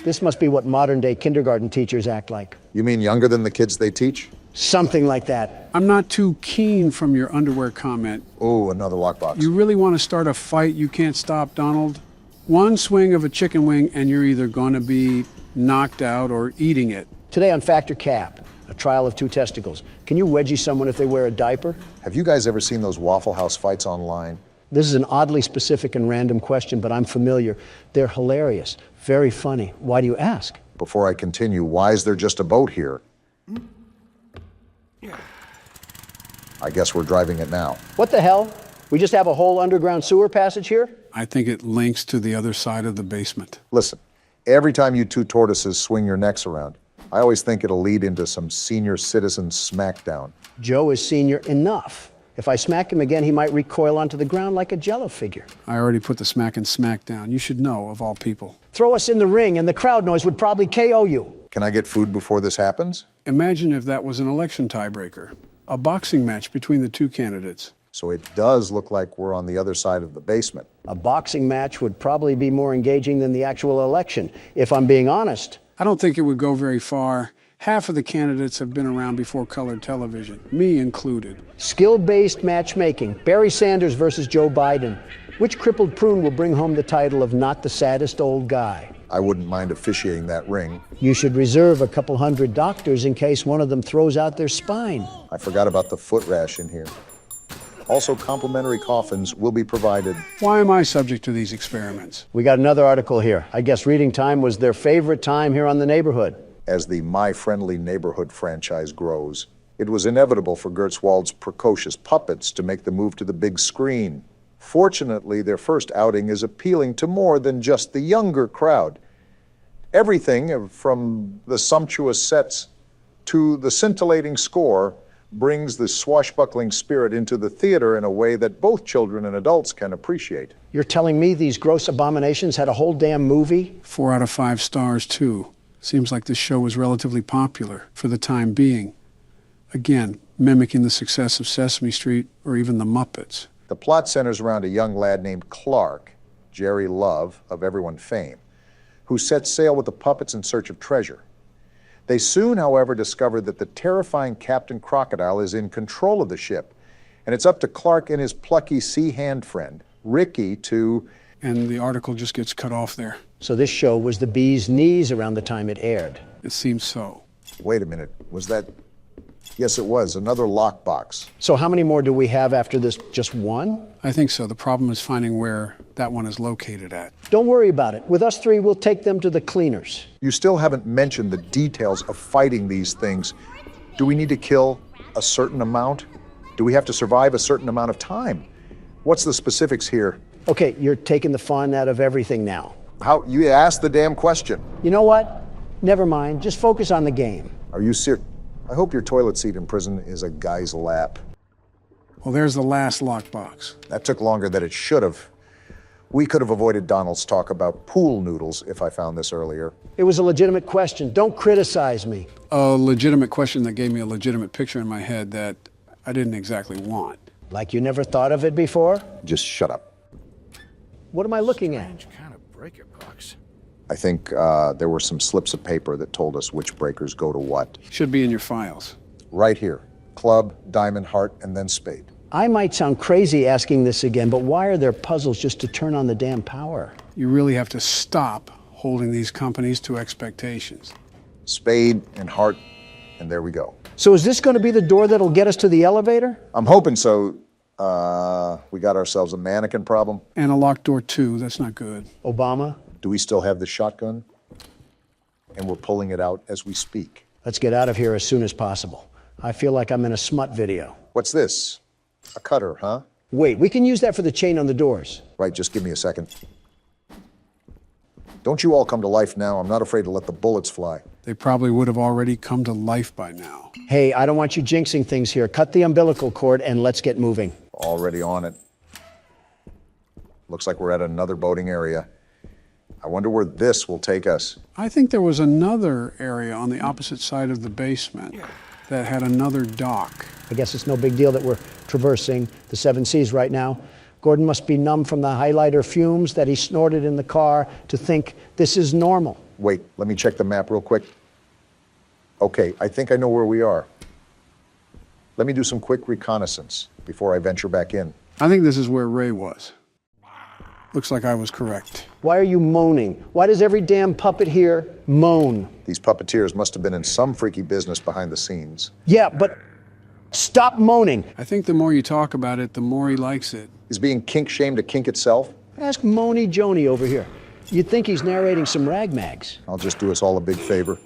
This must be what modern-day kindergarten teachers act like. You mean younger than the kids they teach? Something like that. I'm not too keen from your underwear comment. Oh, another lockbox. You really want to start a fight you can't stop, Donald? One swing of a chicken wing and you're either going to be knocked out or eating it. Today on Factor Cap, a trial of 2 testicles. Can you wedgie someone if they wear a diaper? Have you guys ever seen those Waffle House fights online? This is an oddly specific and random question, but I'm familiar. They're hilarious, very funny. Why do you ask? Before I continue, why is there just a boat here? I guess we're driving it now. What the hell? We just have a whole underground sewer passage here? I think it links to the other side of the basement. Listen, every time you 2 tortoises swing your necks around, I always think it'll lead into some senior citizen smackdown. Joe is senior enough. If I smack him again, he might recoil onto the ground like a Jell-O figure. I already put the smack and smack down. You should know, of all people. Throw us in the ring and the crowd noise would probably KO you. Can I get food before this happens? Imagine if that was an election tiebreaker. A boxing match between the 2 candidates. So it does look like we're on the other side of the basement. A boxing match would probably be more engaging than the actual election, if I'm being honest. I don't think it would go very far. Half of the candidates have been around before colored television, me included. Skill-based matchmaking. Barry Sanders versus Joe Biden. Which crippled prune will bring home the title of not the saddest old guy? I wouldn't mind officiating that ring. You should reserve a couple hundred doctors in case one of them throws out their spine. I forgot about the foot rash in here. Also, complimentary coffins will be provided. Why am I subject to these experiments? We got another article here. I guess reading time was their favorite time here on The Neighborhood. As the My Friendly Neighborhood franchise grows, It was inevitable for Gertzwald's precocious puppets to make the move to the big screen. Fortunately, their first outing is appealing to more than just the younger crowd. Everything from the sumptuous sets to the scintillating score brings the swashbuckling spirit into the theater in a way that both children and adults can appreciate. You're telling me these gross abominations had a whole damn movie? 4 out of 5 stars, too. Seems like this show was relatively popular for the time being. Again, mimicking the success of Sesame Street or even the Muppets. The plot centers around a young lad named Clark, Jerry Love, of everyone fame, who sets sail with the puppets in search of treasure. They soon, however, discover that the terrifying Captain Crocodile is in control of the ship, and it's up to Clark and his plucky sea hand friend, Ricky, to... And the article just gets cut off there. So this show was the bee's knees around the time it aired. It seems so. Wait a minute, was that... Yes, it was, another lockbox. So how many more do we have after this? Just one? I think so. The problem is finding where that one is located at. Don't worry about it. With us three, we'll take them to the cleaners. You still haven't mentioned the details of fighting these things. Do we need to kill a certain amount? Do we have to survive a certain amount of time? What's the specifics here? Okay, you're taking the fun out of everything now. How? You asked the damn question. You know what? Never mind. Just focus on the game. Are you serious? I hope your toilet seat in prison is a guy's lap. Well, there's the last lockbox. That took longer than it should have. We could have avoided Donald's talk about pool noodles if I found this earlier. It was a legitimate question. Don't criticize me. A legitimate question that gave me a legitimate picture in my head that I didn't exactly want. Like you never thought of it before? Just shut up. What am I looking at? Strange kind of breaker box. I think there were some slips of paper that told us which breakers go to what. Should be in your files. Right here. Club, diamond, heart, and then spade. I might sound crazy asking this again, but why are there puzzles just to turn on the damn power? You really have to stop holding these companies to expectations. Spade and heart, and there we go. So is this going to be the door that'll get us to the elevator? I'm hoping so. We got ourselves a mannequin problem. And a locked door, too. That's not good. Obama? Do we still have the shotgun? And we're pulling it out as we speak. Let's get out of here as soon as possible. I feel like I'm in a smut video. What's this? A cutter, huh? Wait, we can use that for the chain on the doors. Right, just give me a second. Don't you all come to life now. I'm not afraid to let the bullets fly. They probably would have already come to life by now. Hey, I don't want you jinxing things here. Cut the umbilical cord and let's get moving. Already on it. Looks like we're at another boating area. I wonder where this will take us. I think there was another area on the opposite side of the basement that had another dock. I guess it's no big deal that we're traversing the 7 Seas right now. Gordon must be numb from the highlighter fumes that he snorted in the car to think this is normal. Wait, let me check the map real quick. Okay, I think I know where we are. Let me do some quick reconnaissance before I venture back in. I think this is where Ray was. Looks like I was correct. Why are you moaning? Why does every damn puppet here moan? These puppeteers must have been in some freaky business behind the scenes. Yeah, but stop moaning. I think the more you talk about it, the more he likes it. Is being kink-shamed a kink itself? Ask Moany Joni over here. You'd think he's narrating some rag mags. I'll just do us all a big favor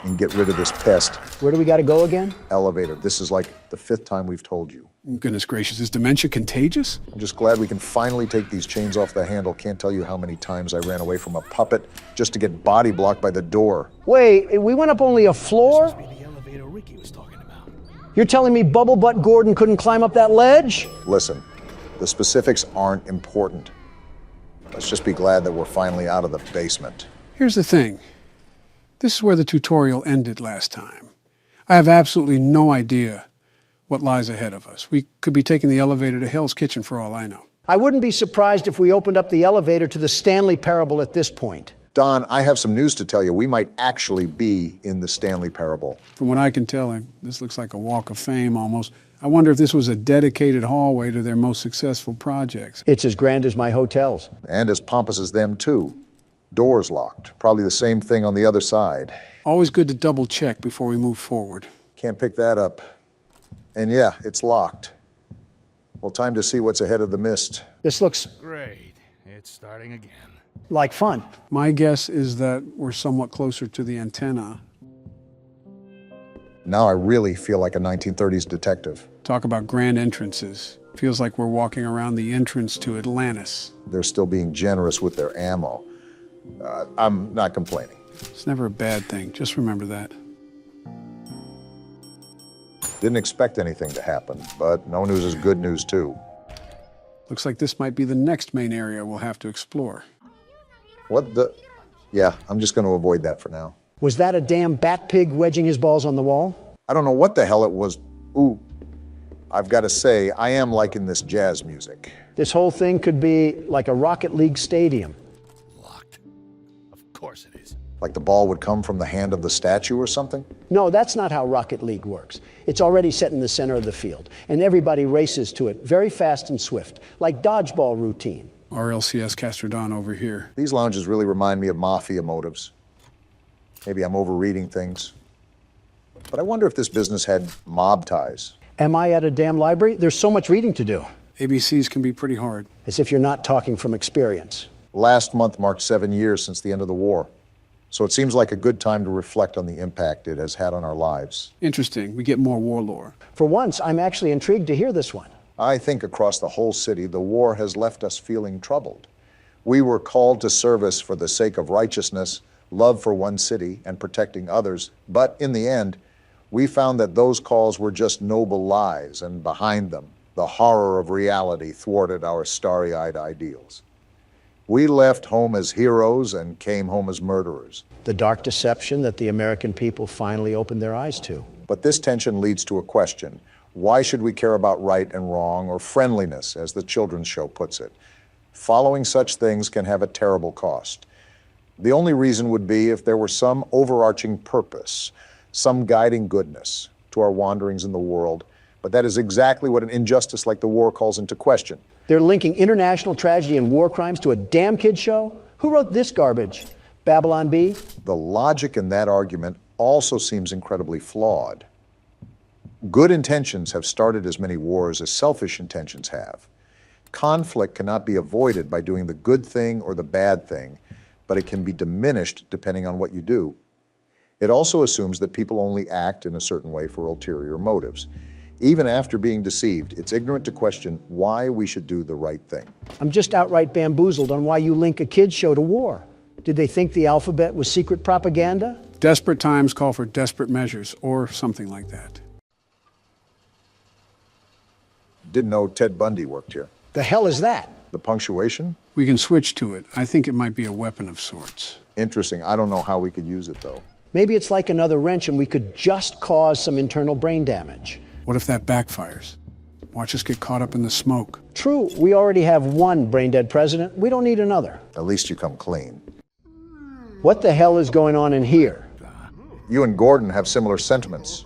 and get rid of this pest. Where do we got to go again? Elevator. This is like the 5th time we've told you. Goodness gracious, is dementia contagious? I'm just glad we can finally take these chains off the handle. Can't tell you how many times I ran away from a puppet just to get body blocked by the door. Wait, we went up only a floor? This must be the elevator Ricky was talking about. You're telling me Bubble Butt Gordon couldn't climb up that ledge? Listen, the specifics aren't important. Let's just be glad that we're finally out of the basement. Here's the thing. This is where the tutorial ended last time. I have absolutely no idea what lies ahead of us. We could be taking the elevator to Hell's Kitchen for all I know. I wouldn't be surprised if we opened up the elevator to the Stanley Parable at this point. Don, I have some news to tell you. We might actually be in the Stanley Parable. From what I can tell, this looks like a walk of fame almost. I wonder if this was a dedicated hallway to their most successful projects. It's as grand as my hotels. And as pompous as them, too. Doors locked. Probably the same thing on the other side. Always good to double check before we move forward. Can't pick that up. And yeah, it's locked. Well, time to see what's ahead of the mist. This looks Great. It's starting again. like fun. My guess is that we're somewhat closer to the antenna. Now I really feel like a 1930s detective. Talk about grand entrances. Feels like we're walking around the entrance to Atlantis. They're still being generous with their ammo. I'm not complaining. It's never a bad thing. Just remember that. Didn't expect anything to happen, but no news is good news too. Looks like this might be the next main area we'll have to explore. What the? Yeah, I'm just going to avoid that for now. Was that a damn bat pig wedging his balls on the wall? I don't know what the hell it was. Ooh, I've got to say, I am liking this jazz music. This whole thing could be like a Rocket League stadium. Of course it is. Like the ball would come from the hand of the statue or something? No, that's not how Rocket League works. It's already set in the center of the field, and everybody races to it very fast and swift, like dodgeball routine. RLCS Castrodon over here. These lounges really remind me of mafia motives. Maybe I'm overreading things. But I wonder if this business had mob ties. Am I at a damn library? There's so much reading to do. ABCs can be pretty hard. As if you're not talking from experience. Last month marked 7 years since the end of the war. So it seems like a good time to reflect on the impact it has had on our lives. Interesting. We get more war lore. For once, I'm actually intrigued to hear this one. I think across the whole city, the war has left us feeling troubled. We were called to service for the sake of righteousness, love for one city, and protecting others. But in the end, we found that those calls were just noble lies, and behind them, the horror of reality thwarted our starry-eyed ideals. We left home as heroes and came home as murderers. The dark deception that the American people finally opened their eyes to. But this tension leads to a question. Why should we care about right and wrong, or friendliness, as the children's show puts it? Following such things can have a terrible cost. The only reason would be if there were some overarching purpose, some guiding goodness to our wanderings in the world. But that is exactly what an injustice like the war calls into question. They're linking international tragedy and war crimes to a damn kid show? Who wrote this garbage? Babylon Bee? The logic in that argument also seems incredibly flawed. Good intentions have started as many wars as selfish intentions have. Conflict cannot be avoided by doing the good thing or the bad thing, but it can be diminished depending on what you do. It also assumes that people only act in a certain way for ulterior motives. Even after being deceived, it's ignorant to question why we should do the right thing. I'm just outright bamboozled on why you link a kid's show to war. Did they think the alphabet was secret propaganda? Desperate times call for desperate measures, or something like that. Didn't know Ted Bundy worked here. The hell is that? The punctuation? We can switch to it. I think it might be a weapon of sorts. Interesting. I don't know how we could use it, though. Maybe it's like another wrench and we could just cause some internal brain damage. What if that backfires? Watch us get caught up in the smoke. True, we already have one brain-dead president. We don't need another. At least you come clean. What the hell is going on in here? You and Gordon have similar sentiments.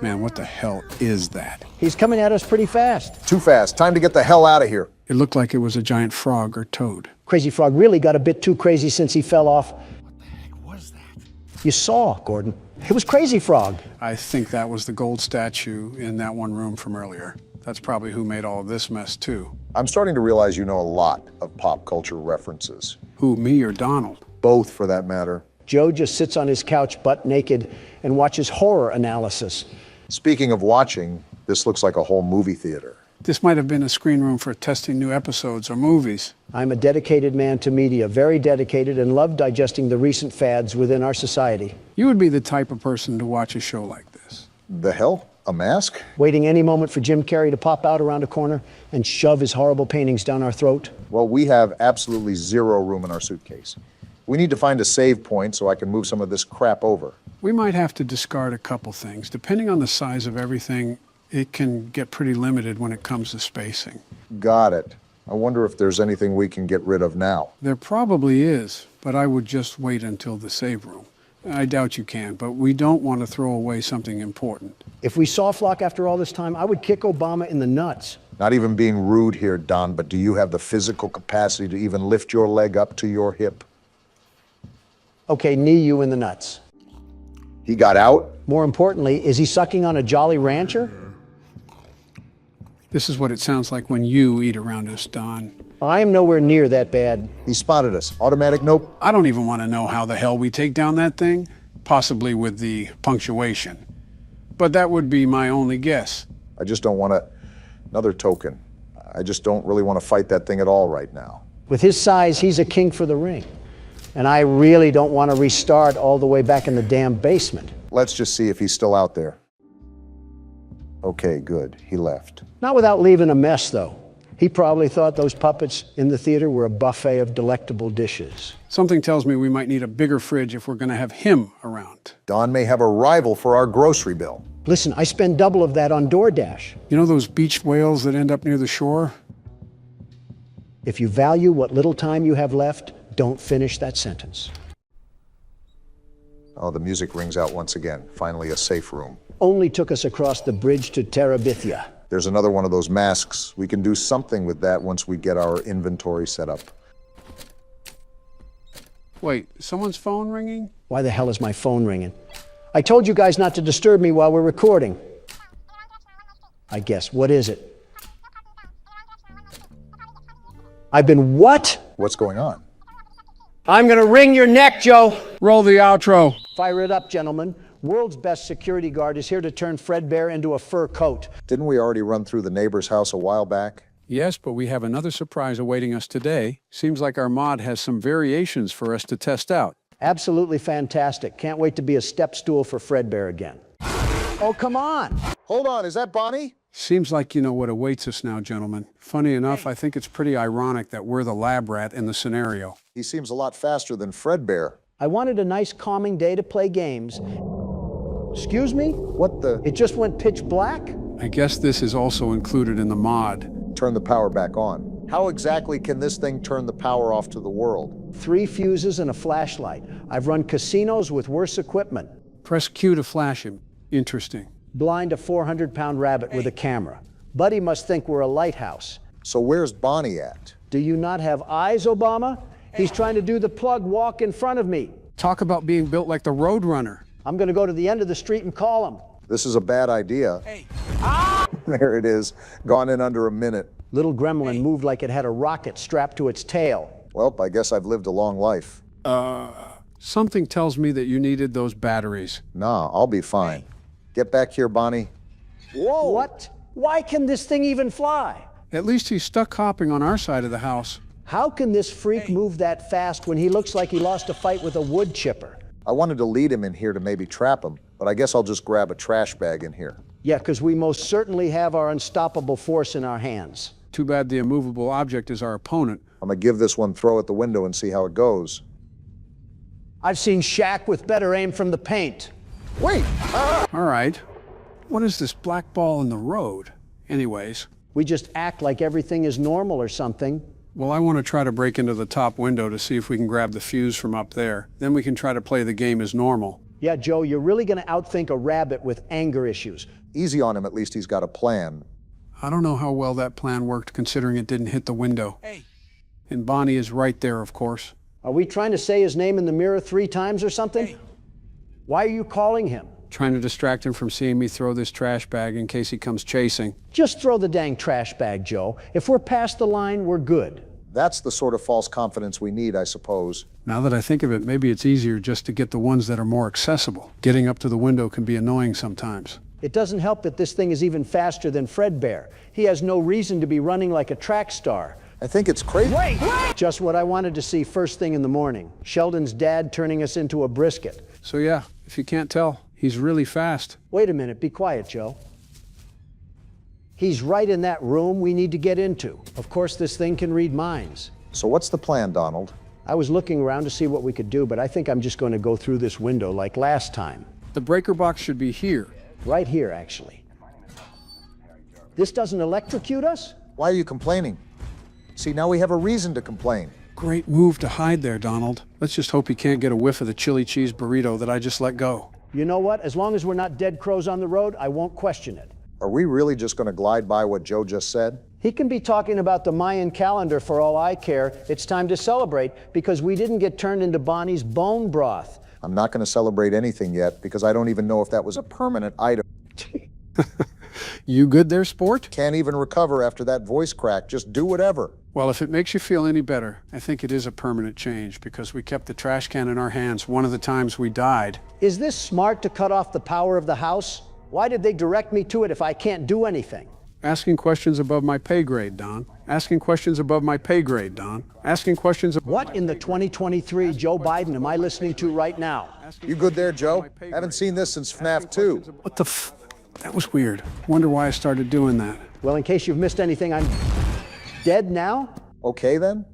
Man, what the hell is that? He's coming at us pretty fast. Too fast. Time to get the hell out of here. It looked like it was a giant frog or toad. Crazy Frog really got a bit too crazy since he fell off. What the heck was that? You saw, Gordon. It was Crazy Frog. I think that was the gold statue in that one room from earlier. That's probably who made all of this mess, too. I'm starting to realize you know a lot of pop culture references. Who, me or Donald? Both, for that matter. Joe just sits on his couch butt naked and watches horror analysis. Speaking of watching, this looks like a whole movie theater. This might have been a screen room for testing new episodes or movies. I'm a dedicated man to media, very dedicated, and love digesting the recent fads within our society. You would be the type of person to watch a show like this. The hell? A mask? Waiting any moment for Jim Carrey to pop out around a corner and shove his horrible paintings down our throat? Well, we have absolutely zero room in our suitcase. We need to find a save point so I can move some of this crap over. We might have to discard a couple things. Depending on the size of everything, it can get pretty limited when it comes to spacing. Got it. I wonder if there's anything we can get rid of now. There probably is, but I would just wait until the save room. I doubt you can, but we don't want to throw away something important. If we saw Flock after all this time, I would kick Obama in the nuts. Not even being rude here, Don, but do you have the physical capacity to even lift your leg up to your hip? Okay, knee you in the nuts. He got out? More importantly, is he sucking on a Jolly Rancher? This is what it sounds like when you eat around us, Don. I am nowhere near that bad. He spotted us. Automatic nope. I don't even want to know how the hell we take down that thing. Possibly with the punctuation. but that would be my only guess. I just don't want another token. I just don't really want to fight that thing at all right now. With his size, he's a king for the ring. And I really don't want to restart all the way back in the damn basement. Let's just see if he's still out there. Okay, good. He left. Not without leaving a mess, though. He probably thought those puppets in the theater were a buffet of delectable dishes. Something tells me we might need a bigger fridge if we're going to have him around. Don may have a rival for our grocery bill. Listen, I spend double of that on DoorDash. You know those beach whales that end up near the shore? If you value what little time you have left, don't finish that sentence. Oh, the music rings out once again. Finally, a safe room. Only took us across the bridge to Terabithia. There's another one of those masks. We can do something with that once we get our inventory set up. Wait, someone's phone ringing? Why the hell is my phone ringing? I told you guys not to disturb me while we're recording. I guess. What is it? I've been what? What's going on? I'm gonna wring your neck, Joe. Roll the outro. Fire it up, gentlemen. World's best security guard is here to turn Fredbear into a fur coat. Didn't we already run through the neighbor's house a while back? Yes, but we have another surprise awaiting us today. Seems like our mod has some variations for us to test out. Absolutely fantastic. Can't wait to be a step stool for Fredbear again. Oh, come on. Hold on, is that Bonnie? Seems like you know what awaits us now, gentlemen. Funny enough, I think it's pretty ironic that we're the lab rat in the scenario. He seems a lot faster than Fredbear. I wanted a nice calming day to play games. Excuse me? What the? It just went pitch black? I guess this is also included in the mod. Turn the power back on. How exactly can this thing turn the power off to the world? 3 fuses and a flashlight. I've run casinos with worse equipment. Press Q to flash him. Interesting. Blind a 400-pound rabbit with a camera. Buddy must think we're a lighthouse. So where's Bonnie at? Do you not have eyes, Obama? He's trying to do the plug walk in front of me. Talk about being built like the Roadrunner. I'm gonna go to the end of the street and call him. This is a bad idea. Hey. There it is. Gone in under a minute. Little gremlin moved like it had a rocket strapped to its tail. Well, I guess I've lived a long life. Something tells me that you needed those batteries. Nah, I'll be fine. Get back here, Bonnie. Whoa! What? Why can this thing even fly? At least he's stuck hopping on our side of the house. How can this freak move that fast when he looks like he lost a fight with a wood chipper? I wanted to lead him in here to maybe trap him, but I guess I'll just grab a trash bag in here. Yeah, because we most certainly have our unstoppable force in our hands. Too bad the immovable object is our opponent. I'm gonna give this one throw at the window and see how it goes. I've seen Shaq with better aim from the paint. Wait! All right. What is this black ball in the road? Anyways. We just act like everything is normal or something. Well, I want to try to break into the top window to see if we can grab the fuse from up there. Then we can try to play the game as normal. Yeah, Joe, you're really going to outthink a rabbit with anger issues. Easy on him, at least he's got a plan. I don't know how well that plan worked considering it didn't hit the window. Hey. And Bonnie is right there, of course. Are we trying to say his name in the mirror 3 times or something? Hey. Why are you calling him? Trying to distract him from seeing me throw this trash bag in case he comes chasing. Just throw the dang trash bag, Joe. If we're past the line, we're good. That's the sort of false confidence we need, I suppose. Now that I think of it, maybe it's easier just to get the ones that are more accessible. Getting up to the window can be annoying sometimes. It doesn't help that this thing is even faster than Fredbear. He has no reason to be running like a track star. I think it's crazy. Wait! Just what I wanted to see first thing in the morning. Sheldon's dad turning us into a brisket. So yeah, if you can't tell, he's really fast. Wait a minute, be quiet, Joe. He's right in that room we need to get into. Of course, this thing can read minds. So what's the plan, Donald? I was looking around to see what we could do, but I think I'm just going to go through this window like last time. The breaker box should be here. Right here, actually. This doesn't electrocute us? Why are you complaining? See, now we have a reason to complain. Great move to hide there, Donald. Let's just hope he can't get a whiff of the chili cheese burrito that I just let go. You know what? As long as we're not dead crows on the road, I won't question it. Are we really just going to glide by what Joe just said? He can be talking about the Mayan calendar for all I care. It's time to celebrate because we didn't get turned into Bonnie's bone broth. I'm not going to celebrate anything yet because I don't even know if that was a permanent item. You good there, sport? Can't even recover after that voice crack. Just do whatever. Well, if it makes you feel any better, I think it is a permanent change because we kept the trash can in our hands one of the times we died. Is this smart to cut off the power of the house? Why did they direct me to it if I can't do anything? Asking questions above my pay grade, Don. Asking questions above my pay grade, Don. Asking questions above What in the 2023 Joe Biden am I listening to right now? You good there, Joe? Haven't seen this since FNAF 2. What the f... That was weird. Wonder why I started doing that. Well, in case you've missed anything, I'm dead now? Okay, then?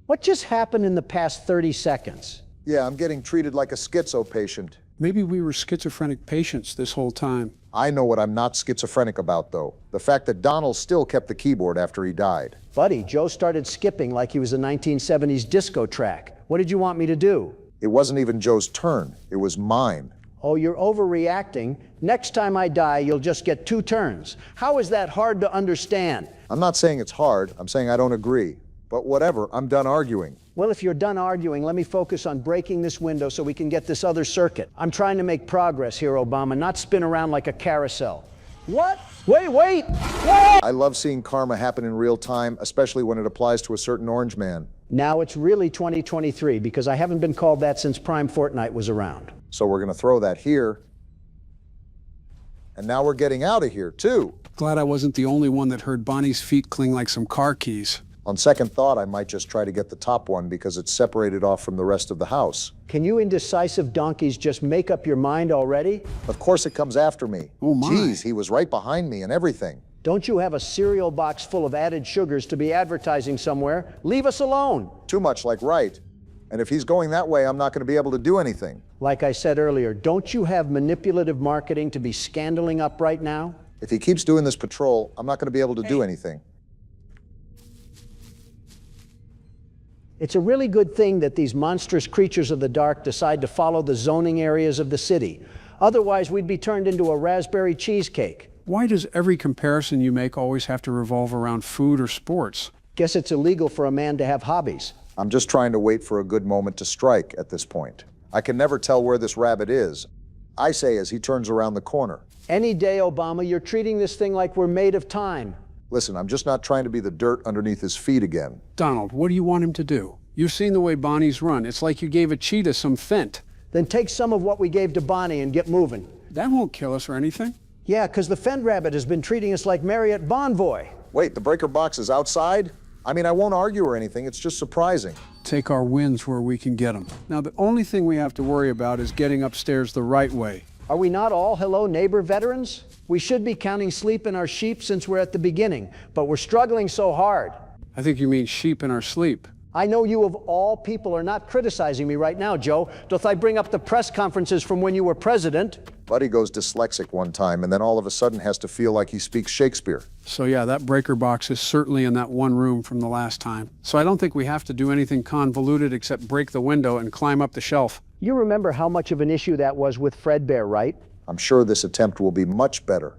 What just happened in the past 30 seconds? Yeah, I'm getting treated like a schizo patient. Maybe we were schizophrenic patients this whole time. I know what I'm not schizophrenic about, though. The fact that Donald still kept the keyboard after he died. Buddy, Joe started skipping like he was a 1970s disco track. What did you want me to do? It wasn't even Joe's turn. It was mine. Oh, you're overreacting. Next time I die, you'll just get 2 turns. How is that hard to understand? I'm not saying it's hard. I'm saying I don't agree. But whatever, I'm done arguing. Well, if you're done arguing, let me focus on breaking this window so we can get this other circuit. I'm trying to make progress here, Obama, not spin around like a carousel. What? Wait! I love seeing karma happen in real time, especially when it applies to a certain orange man. Now it's really 2023 because I haven't been called that since Prime Fortnite was around. So we're going to throw that here. And now we're getting out of here, too. Glad I wasn't the only one that heard Bonnie's feet cling like some car keys. On second thought, I might just try to get the top one because it's separated off from the rest of the house. Can you indecisive donkeys just make up your mind already? Of course it comes after me. Oh my. Geez, he was right behind me and everything. Don't you have a cereal box full of added sugars to be advertising somewhere? Leave us alone. Too much like right. And if he's going that way, I'm not going to be able to do anything. Like I said earlier, don't you have manipulative marketing to be scandaling up right now? If he keeps doing this patrol, I'm not going to be able to do anything. It's a really good thing that these monstrous creatures of the dark decide to follow the zoning areas of the city. Otherwise, we'd be turned into a raspberry cheesecake. Why does every comparison you make always have to revolve around food or sports? Guess it's illegal for a man to have hobbies. I'm just trying to wait for a good moment to strike at this point. I can never tell where this rabbit is. I say as he turns around the corner. Any day, Obama, you're treating this thing like we're made of time. Listen, I'm just not trying to be the dirt underneath his feet again. Donald, what do you want him to do? You've seen the way Bonnie's run. It's like you gave a cheetah some fent. Then take some of what we gave to Bonnie and get moving. That won't kill us or anything. Yeah, because the Fend Rabbit has been treating us like Marriott Bonvoy. Wait, the breaker box is outside? I mean, I won't argue or anything. It's just surprising. Take our wins where we can get them. Now, the only thing we have to worry about is getting upstairs the right way. Are we not all hello neighbor veterans? We should be counting sleep in our sheep since we're at the beginning, but we're struggling so hard. I think you mean sheep in our sleep. I know you of all people are not criticizing me right now, Joe. Doth I bring up the press conferences from when you were president? Buddy goes dyslexic one time and then all of a sudden has to feel like he speaks Shakespeare. So yeah, that breaker box is certainly in that one room from the last time. So I don't think we have to do anything convoluted except break the window and climb up the shelf. You remember how much of an issue that was with Fredbear, right? I'm sure this attempt will be much better.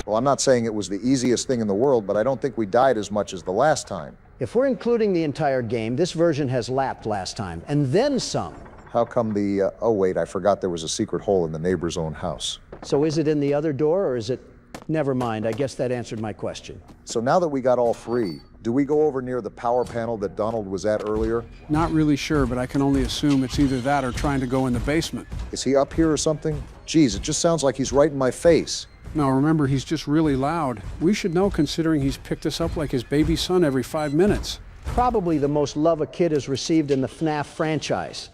Well, I'm not saying it was the easiest thing in the world, but I don't think we died as much as the last time. If we're including the entire game, this version has lapped last time, and then some. How come the, oh wait, I forgot there was a secret hole in the neighbor's own house. So is it in the other door, or is it, never mind, I guess that answered my question. So now that we got all three, do we go over near the power panel that Donald was at earlier? Not really sure, but I can only assume it's either that or trying to go in the basement. Is he up here or something? Geez, it just sounds like he's right in my face. No, remember, he's just really loud. We should know considering he's picked us up like his baby son every 5 minutes. Probably the most love a kid has received in the FNAF franchise.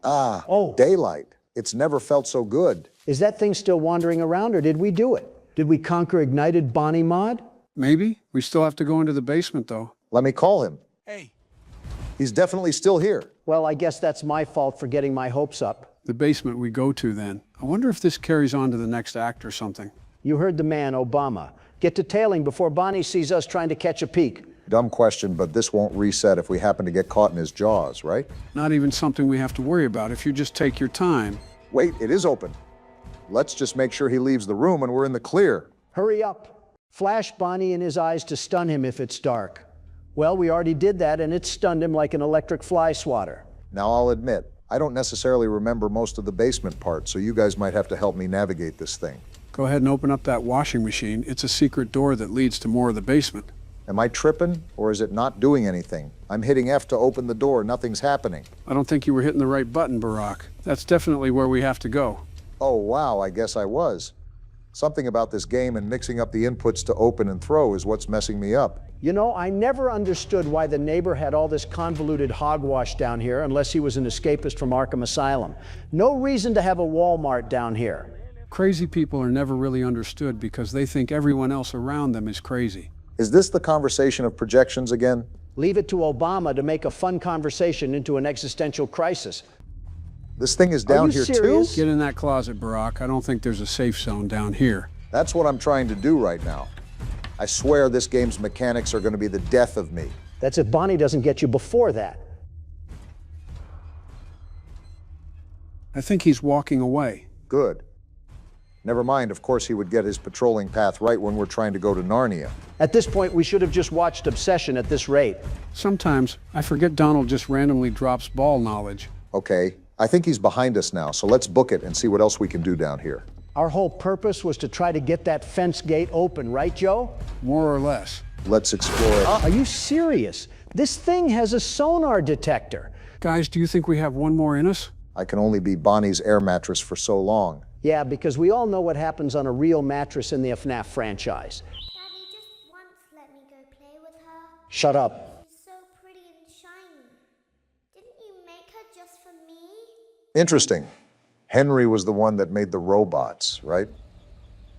Ah, daylight. It's never felt so good. Is that thing still wandering around, or did we do it? Did we conquer Ignited Bonnie Mod? Maybe. We still have to go into the basement, though. Let me call him. Hey. He's definitely still here. Well, I guess that's my fault for getting my hopes up. The basement we go to, then. I wonder if this carries on to the next act or something. You heard the man, Obama. Get to tailing before Bonnie sees us trying to catch a peek. Dumb question, but this won't reset if we happen to get caught in his jaws, right? Not even something we have to worry about if you just take your time. Wait, it is open. Let's just make sure he leaves the room and we're in the clear. Hurry up. Flash Bonnie in his eyes to stun him if it's dark. Well, we already did that, and it stunned him like an electric fly swatter. Now, I'll admit, I don't necessarily remember most of the basement part, so you guys might have to help me navigate this thing. Go ahead and open up that washing machine. It's a secret door that leads to more of the basement. Am I tripping, or is it not doing anything? I'm hitting F to open the door, nothing's happening. I don't think you were hitting the right button, Barack. That's definitely where we have to go. Oh, wow, I guess I was. Something about this game and mixing up the inputs to open and throw is what's messing me up. You know, I never understood why the neighbor had all this convoluted hogwash down here unless he was an escapist from Arkham Asylum. No reason to have a Walmart down here. Crazy people are never really understood because they think everyone else around them is crazy. Is this the conversation of projections again? Leave it to Obama to make a fun conversation into an existential crisis. This thing is down here too? Get in that closet, Barack. I don't think there's a safe zone down here. That's what I'm trying to do right now. I swear this game's mechanics are going to be the death of me. That's if Bonnie doesn't get you before that. I think he's walking away. Good. Never mind, of course he would get his patrolling path right when we're trying to go to Narnia. At this point, we should have just watched Obsession at this rate. Sometimes I forget Donald just randomly drops ball knowledge. Okay, I think he's behind us now, so let's book it and see what else we can do down here. Our whole purpose was to try to get that fence gate open, right, Joe? More or less. Let's explore it. Are you serious? This thing has a sonar detector. Guys, do you think we have one more in us? I can only be Bonnie's air mattress for so long. Yeah, because we all know what happens on a real mattress in the FNAF franchise. Daddy just once let me go play with her. Shut up. She's so pretty and shiny. Didn't you make her just for me? Interesting. Henry was the one that made the robots, right?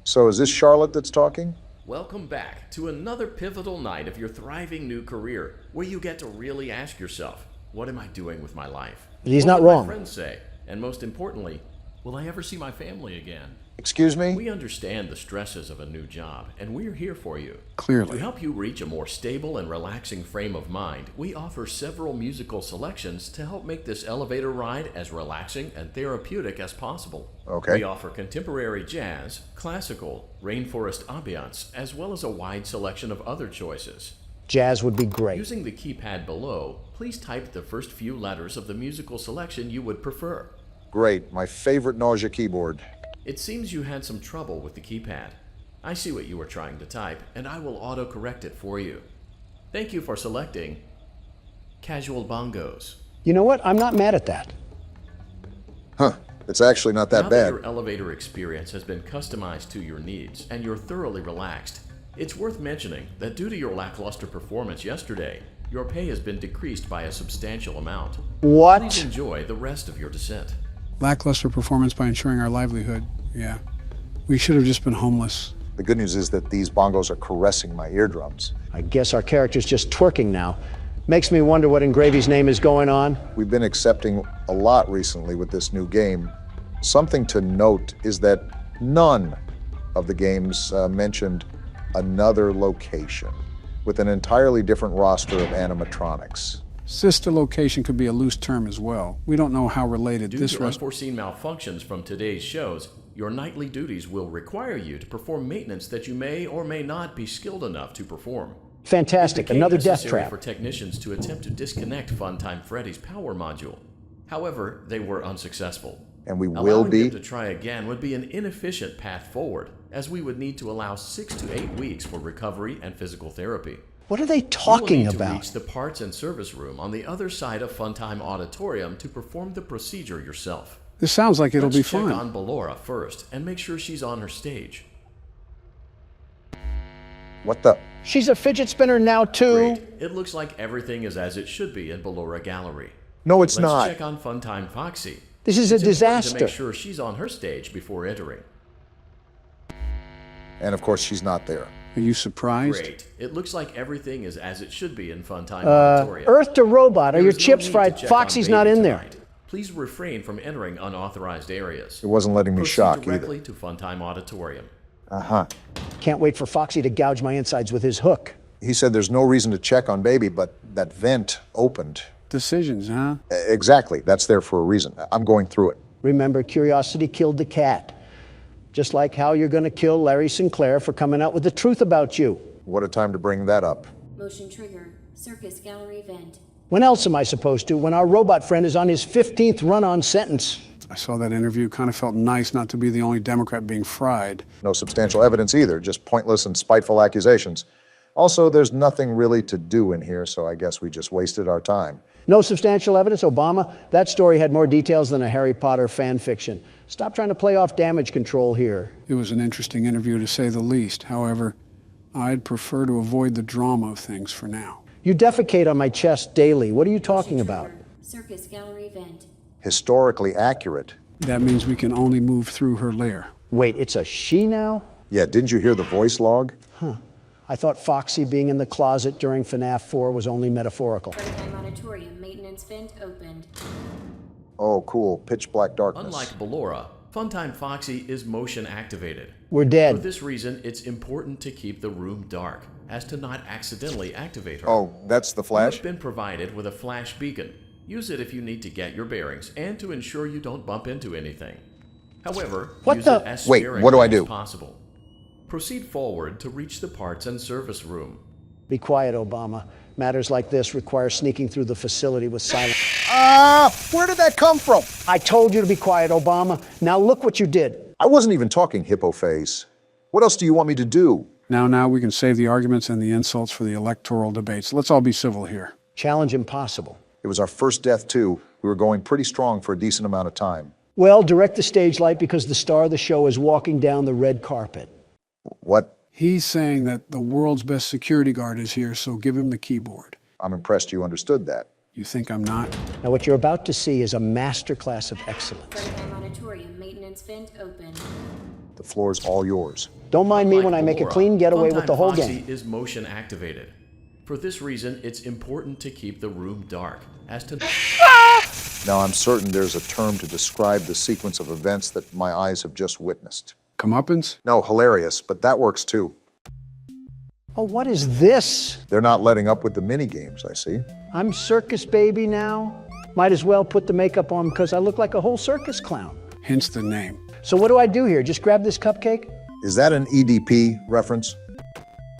So is this Charlotte that's talking? Welcome back to another pivotal night of your thriving new career, where you get to really ask yourself, what am I doing with my life? He's What not will wrong. my friends say? And most importantly, will I ever see my family again? Excuse me? We understand the stresses of a new job, and we're here for you. Clearly. To help you reach a more stable and relaxing frame of mind, we offer several musical selections to help make this elevator ride as relaxing and therapeutic as possible. Okay. We offer contemporary jazz, classical, rainforest ambiance, as well as a wide selection of other choices. Jazz would be great. Using the keypad below, please type the first few letters of the musical selection you would prefer. Great, my favorite nausea keyboard. It seems you had some trouble with the keypad. I see what you were trying to type, and I will auto-correct it for you. Thank you for selecting Casual Bongos. You know what? I'm not mad at that. Huh, it's actually not that Now bad. that your elevator experience has been customized to your needs, and you're thoroughly relaxed, it's worth mentioning that due to your lackluster performance yesterday, your pay has been decreased by a substantial amount. What? Please enjoy the rest of your descent. Lackluster performance by ensuring our livelihood. Yeah. We should have just been homeless. The good news is that these bongos are caressing my eardrums. I guess our character's just twerking now. Makes me wonder what in Gravy's name is going on. We've been accepting a lot recently with this new game. Something to note is that none of the games mentioned another location with an entirely different roster of animatronics. Sister location could be a loose term as well. We don't know how related Due this to unforeseen malfunctions from today's shows, your nightly duties will require you to perform maintenance that you may or may not be skilled enough to perform. Fantastic, It became another death necessary trap. for technicians to attempt to disconnect Funtime Freddy's power module. However, they were unsuccessful. And we will Allowing be. them to try again would be an inefficient path forward, as we would need to allow 6 to 8 weeks for recovery and physical therapy. What are they talking You will need about? to reach the parts and service room on the other side of Funtime Auditorium to perform the procedure yourself. This sounds like it'll be Let's check fun. on Ballora first and make sure she's on her stage. What the? She's a fidget spinner now, too. Great. It looks like everything is as it should be in Ballora Gallery. No, it's Let's not. check on Funtime Foxy. This is a It's important disaster. to make sure she's on her stage before entering. And of course, she's not there. Are you surprised? Great. It looks like everything is as it should be in Funtime Auditorium. Earth to Robot. Are There your is no chips need fried? to check Foxy's on not Baby in there. tonight. Please refrain from entering unauthorized areas. It wasn't letting me Proceed shock directly either. to Funtime Auditorium. Uh-huh. Can't wait for Foxy to gouge my insides with his hook. He said there's no reason to check on Baby, but that vent opened. Decisions, huh? Exactly. That's there for a reason. I'm going through it. Remember, curiosity killed the cat. Just like how you're going to kill Larry Sinclair for coming out with the truth about you. What a time to bring that up. Motion trigger. Circus gallery vent. When else am I supposed to? When our robot friend is on his 15th run-on sentence. I saw that interview. Kind of felt nice not to be the only Democrat being fried. No substantial evidence either, just pointless and spiteful accusations. Also, there's nothing really to do in here, so I guess we just wasted our time. No substantial evidence, Obama? That story had more details than a Harry Potter fan fiction. Stop trying to play off damage control here. It was an interesting interview, to say the least. However, I'd prefer to avoid the drama of things for now. You defecate on my chest daily. What are you talking about? Circus gallery vent. Historically accurate. That means we can only move through her lair. Wait, it's a she now? Yeah, didn't you hear the voice log? Huh. I thought Foxy being in the closet during FNAF 4 was only metaphorical. Playtime auditorium maintenance vent opened. Oh, cool. Pitch black darkness. Unlike Ballora, Funtime Foxy is motion activated. We're dead. For this reason, it's important to keep the room dark, as to not accidentally activate her. Oh, that's the flash? You've been provided with a flash beacon. Use it if you need to get your bearings and to ensure you don't bump into anything. However, use it as Wait, what do I do? as possible. Proceed forward to reach the parts and service room. Be quiet, Obama. Matters like this require sneaking through the facility with silence. Where did that come from? I told you to be quiet, Obama. Now look what you did. I wasn't even talking, hippo face. What else do you want me to do? Now, we can save the arguments and the insults for the electoral debates. Let's all be civil here. Challenge impossible. It was our first death, too. We were going pretty strong for a decent amount of time. Well, direct the stage light because the star of the show is walking down the red carpet. What? He's saying that the world's best security guard is here, so give him the keyboard. I'm impressed you understood that. You think I'm not? Now, what you're about to see is a masterclass of excellence. Playtime auditorium maintenance vent opened. The floor's all yours. Don't mind me when I make a clean getaway with the whole Foxy game. is motion activated. For this reason, it's important to keep the room dark, as to... Now, I'm certain there's a term to describe the sequence of events that my eyes have just witnessed. Comeuppance? No, hilarious, but that works too. Oh, what is this? They're not letting up with the mini games, I see. I'm circus baby now. Might as well put the makeup on because I look like a whole circus clown. Hence the name. So what do I do here? Just grab this cupcake? Is that an EDP reference?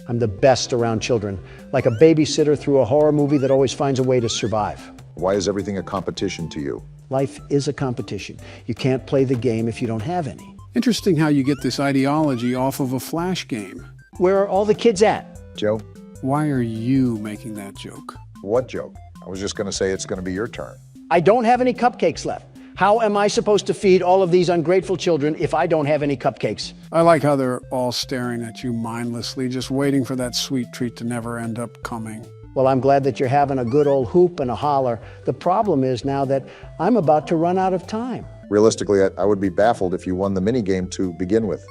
I'm the best around children, like a babysitter through a horror movie that always finds a way to survive. Why is everything a competition to you? Life is a competition. You can't play the game if you don't have any. Interesting how you get this ideology off of a Flash game. Where are all the kids at? Joe? Why are you making that joke? What joke? I was just going to say it's going to be your turn. I don't have any cupcakes left. How am I supposed to feed all of these ungrateful children if I don't have any cupcakes? I like how they're all staring at you mindlessly, just waiting for that sweet treat to never end up coming. Well, I'm glad that you're having a good old hoop and a holler. The problem is now that I'm about to run out of time. Realistically, I would be baffled if you won the minigame to begin with.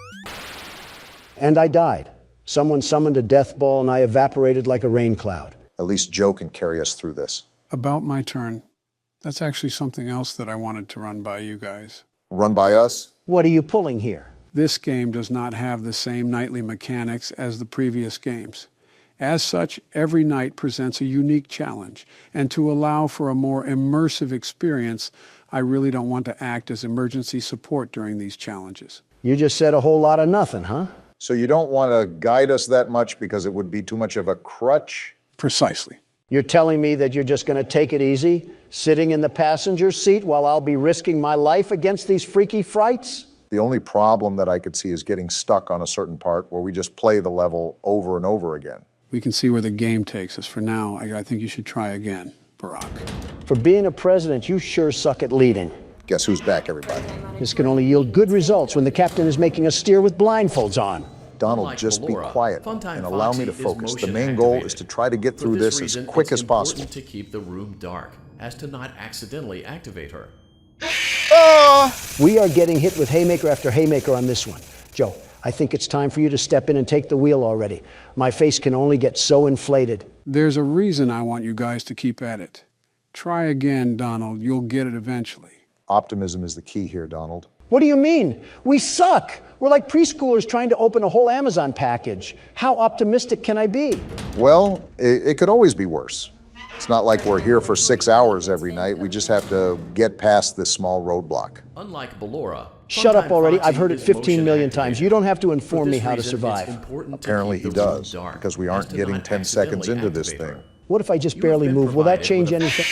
And I died. Someone summoned a death ball and I evaporated like a rain cloud. At least Joe can carry us through this. About my turn. That's actually something else that I wanted to run by you guys. Run by us? What are you pulling here? This game does not have the same nightly mechanics as the previous games. As such, every night presents a unique challenge, and to allow for a more immersive experience, I really don't want to act as emergency support during these challenges. You just said a whole lot of nothing, huh? So you don't want to guide us that much because it would be too much of a crutch? Precisely. You're telling me that you're just going to take it easy, sitting in the passenger seat while I'll be risking my life against these freaky frights? The only problem that I could see is getting stuck on a certain part where we just play the level over and over again. We can see where the game takes us. For now, I think you should try again, Barack. For being a president, you sure suck at leading. Guess who's back, everybody? This can only yield good results when the captain is making us steer with blindfolds on. Donald, just be quiet and allow me to focus. The main goal is to try to get through this as quick as possible. It's important to keep the room dark, as to not accidentally activate her. We are getting hit with haymaker after haymaker on this one. Joe, I think it's time for you to step in and take the wheel already. My face can only get so inflated. There's a reason I want you guys to keep at it. Try again, Donald. You'll get it eventually. Optimism is the key here, Donald. What do you mean? We suck. We're like preschoolers trying to open a whole Amazon package. How optimistic can I be? Well, it could always be worse. It's not like we're here for 6 hours every night. We just have to get past this small roadblock. Unlike Ballora, shut up already. I've heard it 15 million times. You don't have to inform me how to survive. Apparently he does, because we aren't getting 10 seconds into this thing. What if I just barely move? Will that change anything?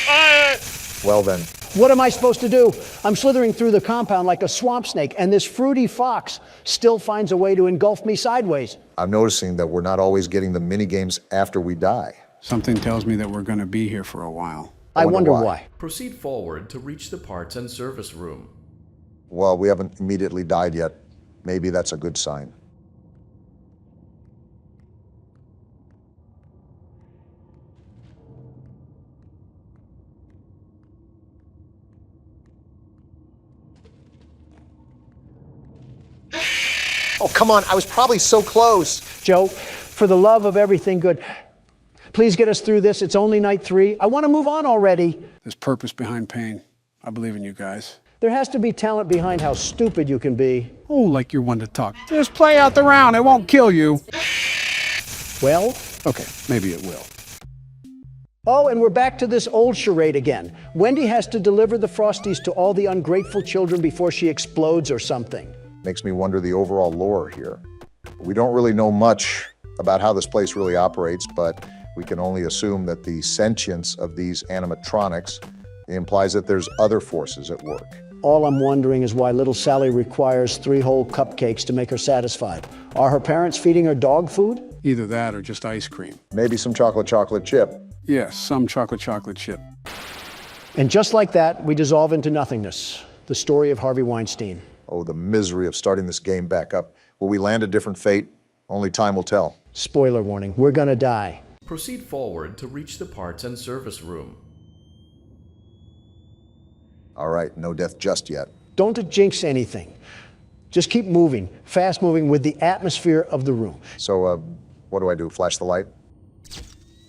Well then, What am I supposed to do? I'm slithering through the compound like a swamp snake, and this fruity fox still finds a way to engulf me sideways. I'm noticing that we're not always getting the mini games after we die. Something tells me that we're going to be here for a while. I wonder why. Proceed forward to reach the parts and service room. Well, we haven't immediately died yet. Maybe that's a good sign. Oh, come on. I was probably so close. Joe, for the love of everything good, please get us through this. It's only night 3. I want to move on already. There's purpose behind pain. I believe in you guys. There has to be talent behind how stupid you can be. Oh, like you're one to talk. Just play out the round. It won't kill you. Well? Okay, maybe it will. Oh, and we're back to this old charade again. Wendy has to deliver the Frosties to all the ungrateful children before she explodes or something. Makes me wonder the overall lore here. We don't really know much about how this place really operates, but we can only assume that the sentience of these animatronics implies that there's other forces at work. All I'm wondering is why little Sally requires 3 whole cupcakes to make her satisfied. Are her parents feeding her dog food? Either that or just ice cream. Maybe some chocolate chip. Yes, some chocolate chip. And just like that, we dissolve into nothingness. The story of Harvey Weinstein. Oh, the misery of starting this game back up. Will we land a different fate? Only time will tell. Spoiler warning, we're gonna die. Proceed forward to reach the parts and service room. All right, no death just yet. Don't jinx anything. Just keep moving, fast moving with the atmosphere of the room. So, what do I do? Flash the light?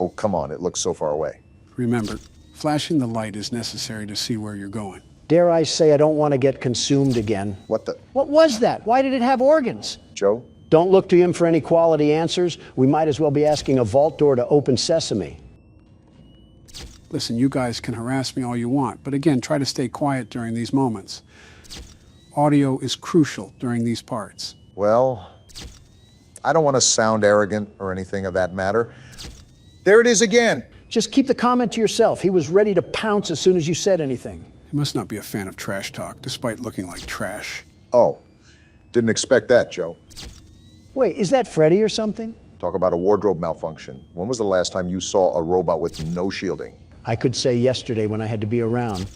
Oh, come on, it looks so far away. Remember, flashing the light is necessary to see where you're going. Dare I say I don't want to get consumed again. What the? What was that? Why did it have organs? Joe? Don't look to him for any quality answers. We might as well be asking a vault door to open sesame. Listen, you guys can harass me all you want, but again, try to stay quiet during these moments. Audio is crucial during these parts. Well, I don't want to sound arrogant or anything of that matter. There it is again. Just keep the comment to yourself. He was ready to pounce as soon as you said anything. He must not be a fan of trash talk, despite looking like trash. Oh, didn't expect that, Joe. Wait, is that Freddy or something? Talk about a wardrobe malfunction. When was the last time you saw a robot with no shielding? I could say yesterday when I had to be around.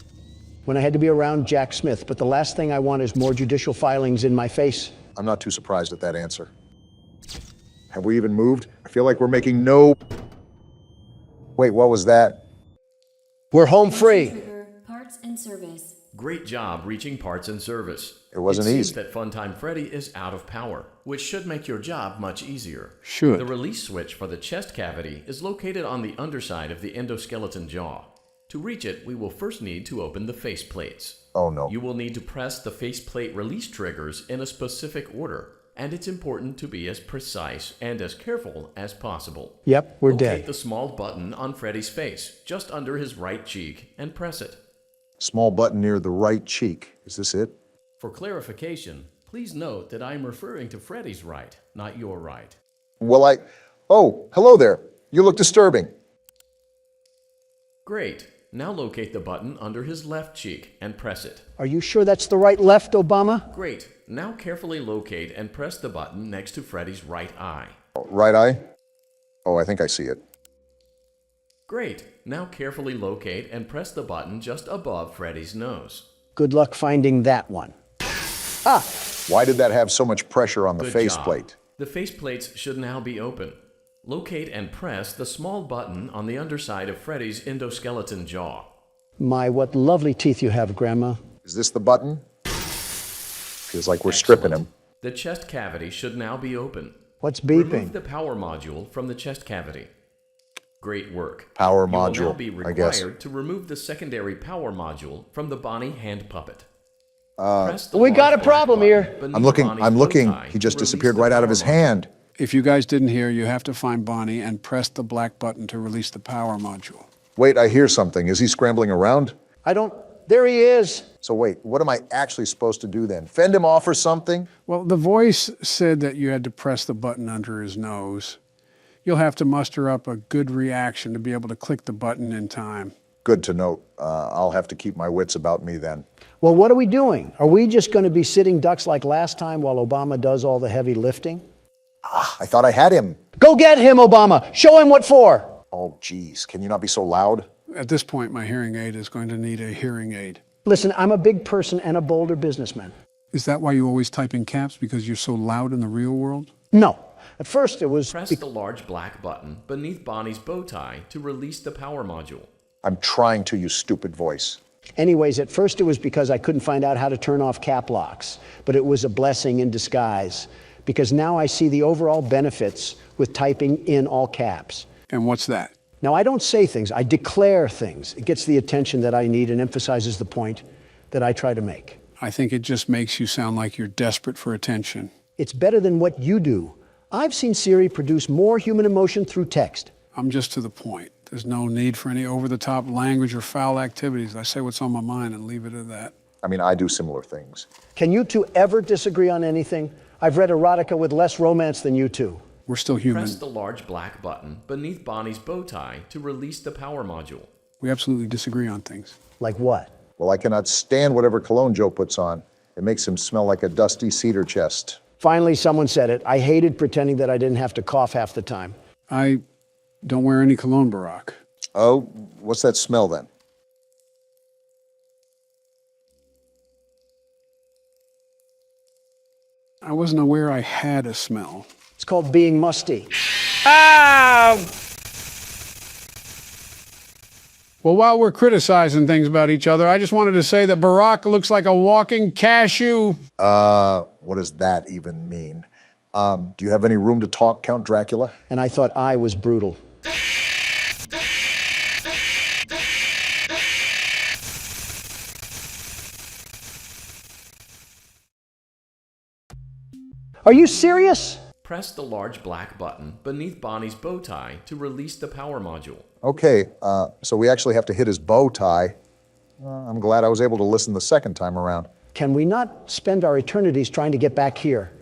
When I had to be around Jack Smith, but the last thing I want is more judicial filings in my face. I'm not too surprised at that answer. Have we even moved? I feel like we're making no... Wait, what was that? We're home free. Parts and service. Great job reaching parts and service. It wasn't seems easy. that Funtime Freddy is out of power, which should make your job much easier. Should. The release switch for the chest cavity is located on the underside of the endoskeleton jaw. To reach it, we will first need to open the face plates. Oh no. You will need to press the faceplate release triggers in a specific order, and it's important to be as precise and as careful as possible. Yep, we're Locate dead. the small button on Freddy's face, just under his right cheek, and press it. Small button near the right cheek. Is this it? For clarification, please note that I'm referring to Freddy's right, not your right. Well, Oh, hello there. You look disturbing. Great. Now locate the button under his left cheek and press it. Are you sure that's the right left, Obama? Great. Now carefully locate and press the button next to Freddy's right eye. Right eye? Oh, I think I see it. Great. Now carefully locate and press the button just above Freddy's nose. Good luck finding that one. Ah! Why did that have so much pressure on the Good faceplate? job. The faceplates should now be open. Locate and press the small button on the underside of Freddy's endoskeleton jaw. My, what lovely teeth you have, Grandma. Is this the button? Feels like we're stripping him. The chest cavity should now be open. What's beeping? Remove the power module from the chest cavity. Great work. Power You will module, now be I guess. required to remove the secondary power module from the Bonnie hand puppet. We got a problem here. I'm looking. He just disappeared right out of his hand. If you guys didn't hear, you have to find Bonnie and press the black button to release the power module. Wait, I hear something. Is he scrambling around? There he is. So wait, what am I actually supposed to do then? Fend him off or something? Well, the voice said that you had to press the button under his nose. You'll have to muster up a good reaction to be able to click the button in time. Good to note. I'll have to keep my wits about me then. Well, what are we doing? Are we just going to be sitting ducks like last time while Obama does all the heavy lifting? I thought I had him. Go get him, Obama. Show him what for. Oh, geez. Can you not be so loud? At this point, my hearing aid is going to need a hearing aid. Listen, I'm a big person and a bolder businessman. Is that why you always type in caps, because you're so loud in the real world? No. At first it was... Press the large black button beneath Bonnie's bow tie to release the power module. I'm trying to, you stupid voice. Anyways, at first it was because I couldn't find out how to turn off cap locks. But it was a blessing in disguise, because now I see the overall benefits with typing in all caps. And what's that? Now, I don't say things, I declare things. It gets the attention that I need and emphasizes the point that I try to make. I think it just makes you sound like you're desperate for attention. It's better than what you do. I've seen Siri produce more human emotion through text. I'm just to the point. There's no need for any over-the-top language or foul activities. I say what's on my mind and leave it at that. I mean, I do similar things. Can you two ever disagree on anything? I've read erotica with less romance than you two. We're still human. Press the large black button beneath Bonnie's bow tie to release the power module. We absolutely disagree on things. Like what? Well, I cannot stand whatever cologne Joe puts on. It makes him smell like a dusty cedar chest. Finally, someone said it. I hated pretending that I didn't have to cough half the time. I don't wear any cologne, Barack. Oh, what's that smell then? I wasn't aware I had a smell. It's called being musty. Well, while we're criticizing things about each other, I just wanted to say that Barack looks like a walking cashew. What does that even mean? Do you have any room to talk, Count Dracula? And I thought I was brutal. Are you serious? Press the large black button beneath Bonnie's bow tie to release the power module. Okay, so we actually have to hit his bow tie. I'm glad I was able to listen the second time around. Can we not spend our eternities trying to get back here?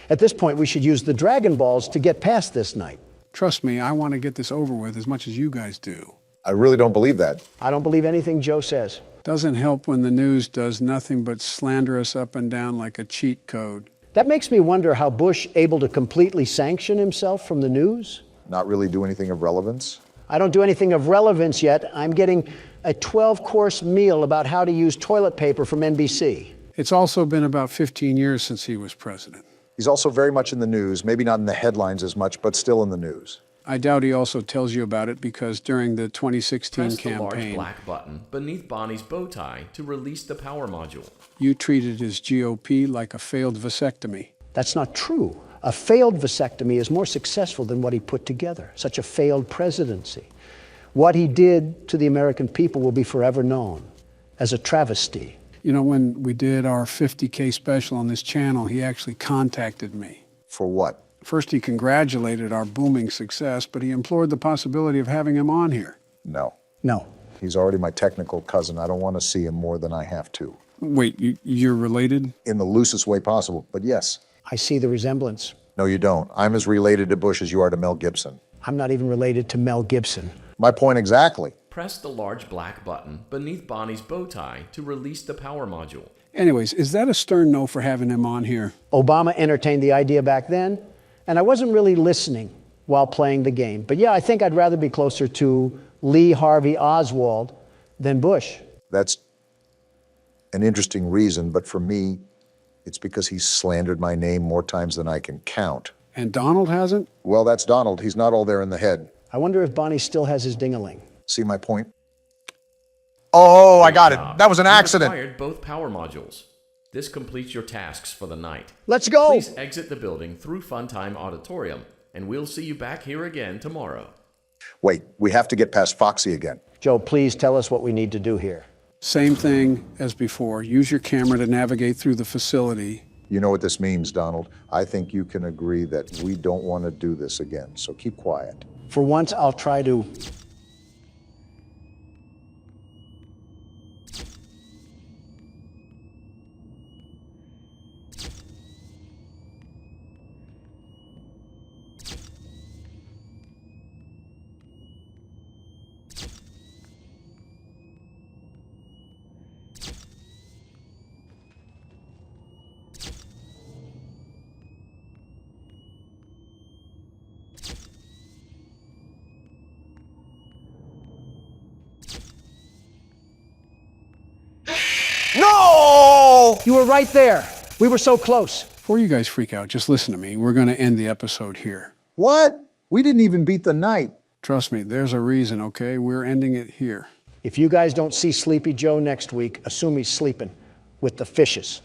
At this point, we should use the Dragon Balls to get past this night. Trust me, I want to get this over with as much as you guys do. I really don't believe that. I don't believe anything Joe says. Doesn't help when the news does nothing but slander us up and down like a cheat code. That makes me wonder how Bush able to completely sanction himself from the news. Not really do anything of relevance? I don't do anything of relevance yet. I'm getting a 12-course meal about how to use toilet paper from NBC. It's also been about 15 years since he was president. He's also very much in the news, maybe not in the headlines as much, but still in the news. I doubt he also tells you about it because during the 2016 Press campaign, the large black button beneath Bonnie's bow tie to release the power module. You treated his GOP like a failed vasectomy. That's not true. A failed vasectomy is more successful than what he put together, such a failed presidency. What he did to the American people will be forever known as a travesty. You know, when we did our 50K special on this channel, he actually contacted me. For what? First, he congratulated our booming success, but he implored the possibility of having him on here. No. No. He's already my technical cousin. I don't want to see him more than I have to. Wait, you're related? In the loosest way possible, but yes. I see the resemblance. No, you don't. I'm as related to Bush as you are to Mel Gibson. I'm not even related to Mel Gibson. My point exactly. Press the large black button beneath Bonnie's bow tie to release the power module. Anyways, is that a stern no for having him on here? Obama entertained the idea back then, and I wasn't really listening while playing the game. But yeah, I think I'd rather be closer to Lee Harvey Oswald than Bush. That's an interesting reason, but for me, it's because he's slandered my name more times than I can count. And Donald hasn't? Well, that's Donald. He's not all there in the head. I wonder if Bonnie still has his ding-a-ling. See my point? Oh, I got it. That was an accident. You acquired both power modules. This completes your tasks for the night. Let's go! Please exit the building through Funtime Auditorium, and we'll see you back here again tomorrow. Wait, we have to get past Foxy again. Joe, please tell us what we need to do here. Same thing as before. Use your camera to navigate through the facility. You know what this means, Donald. I think you can agree that we don't want to do this again, so keep quiet. For once, I'll try to... No! You were right there. We were so close. Before you guys freak out, just listen to me. We're going to end the episode here. What? We didn't even beat the night. Trust me, there's a reason, okay? We're ending it here. If you guys don't see Sleepy Joe next week, assume he's sleeping with the fishes.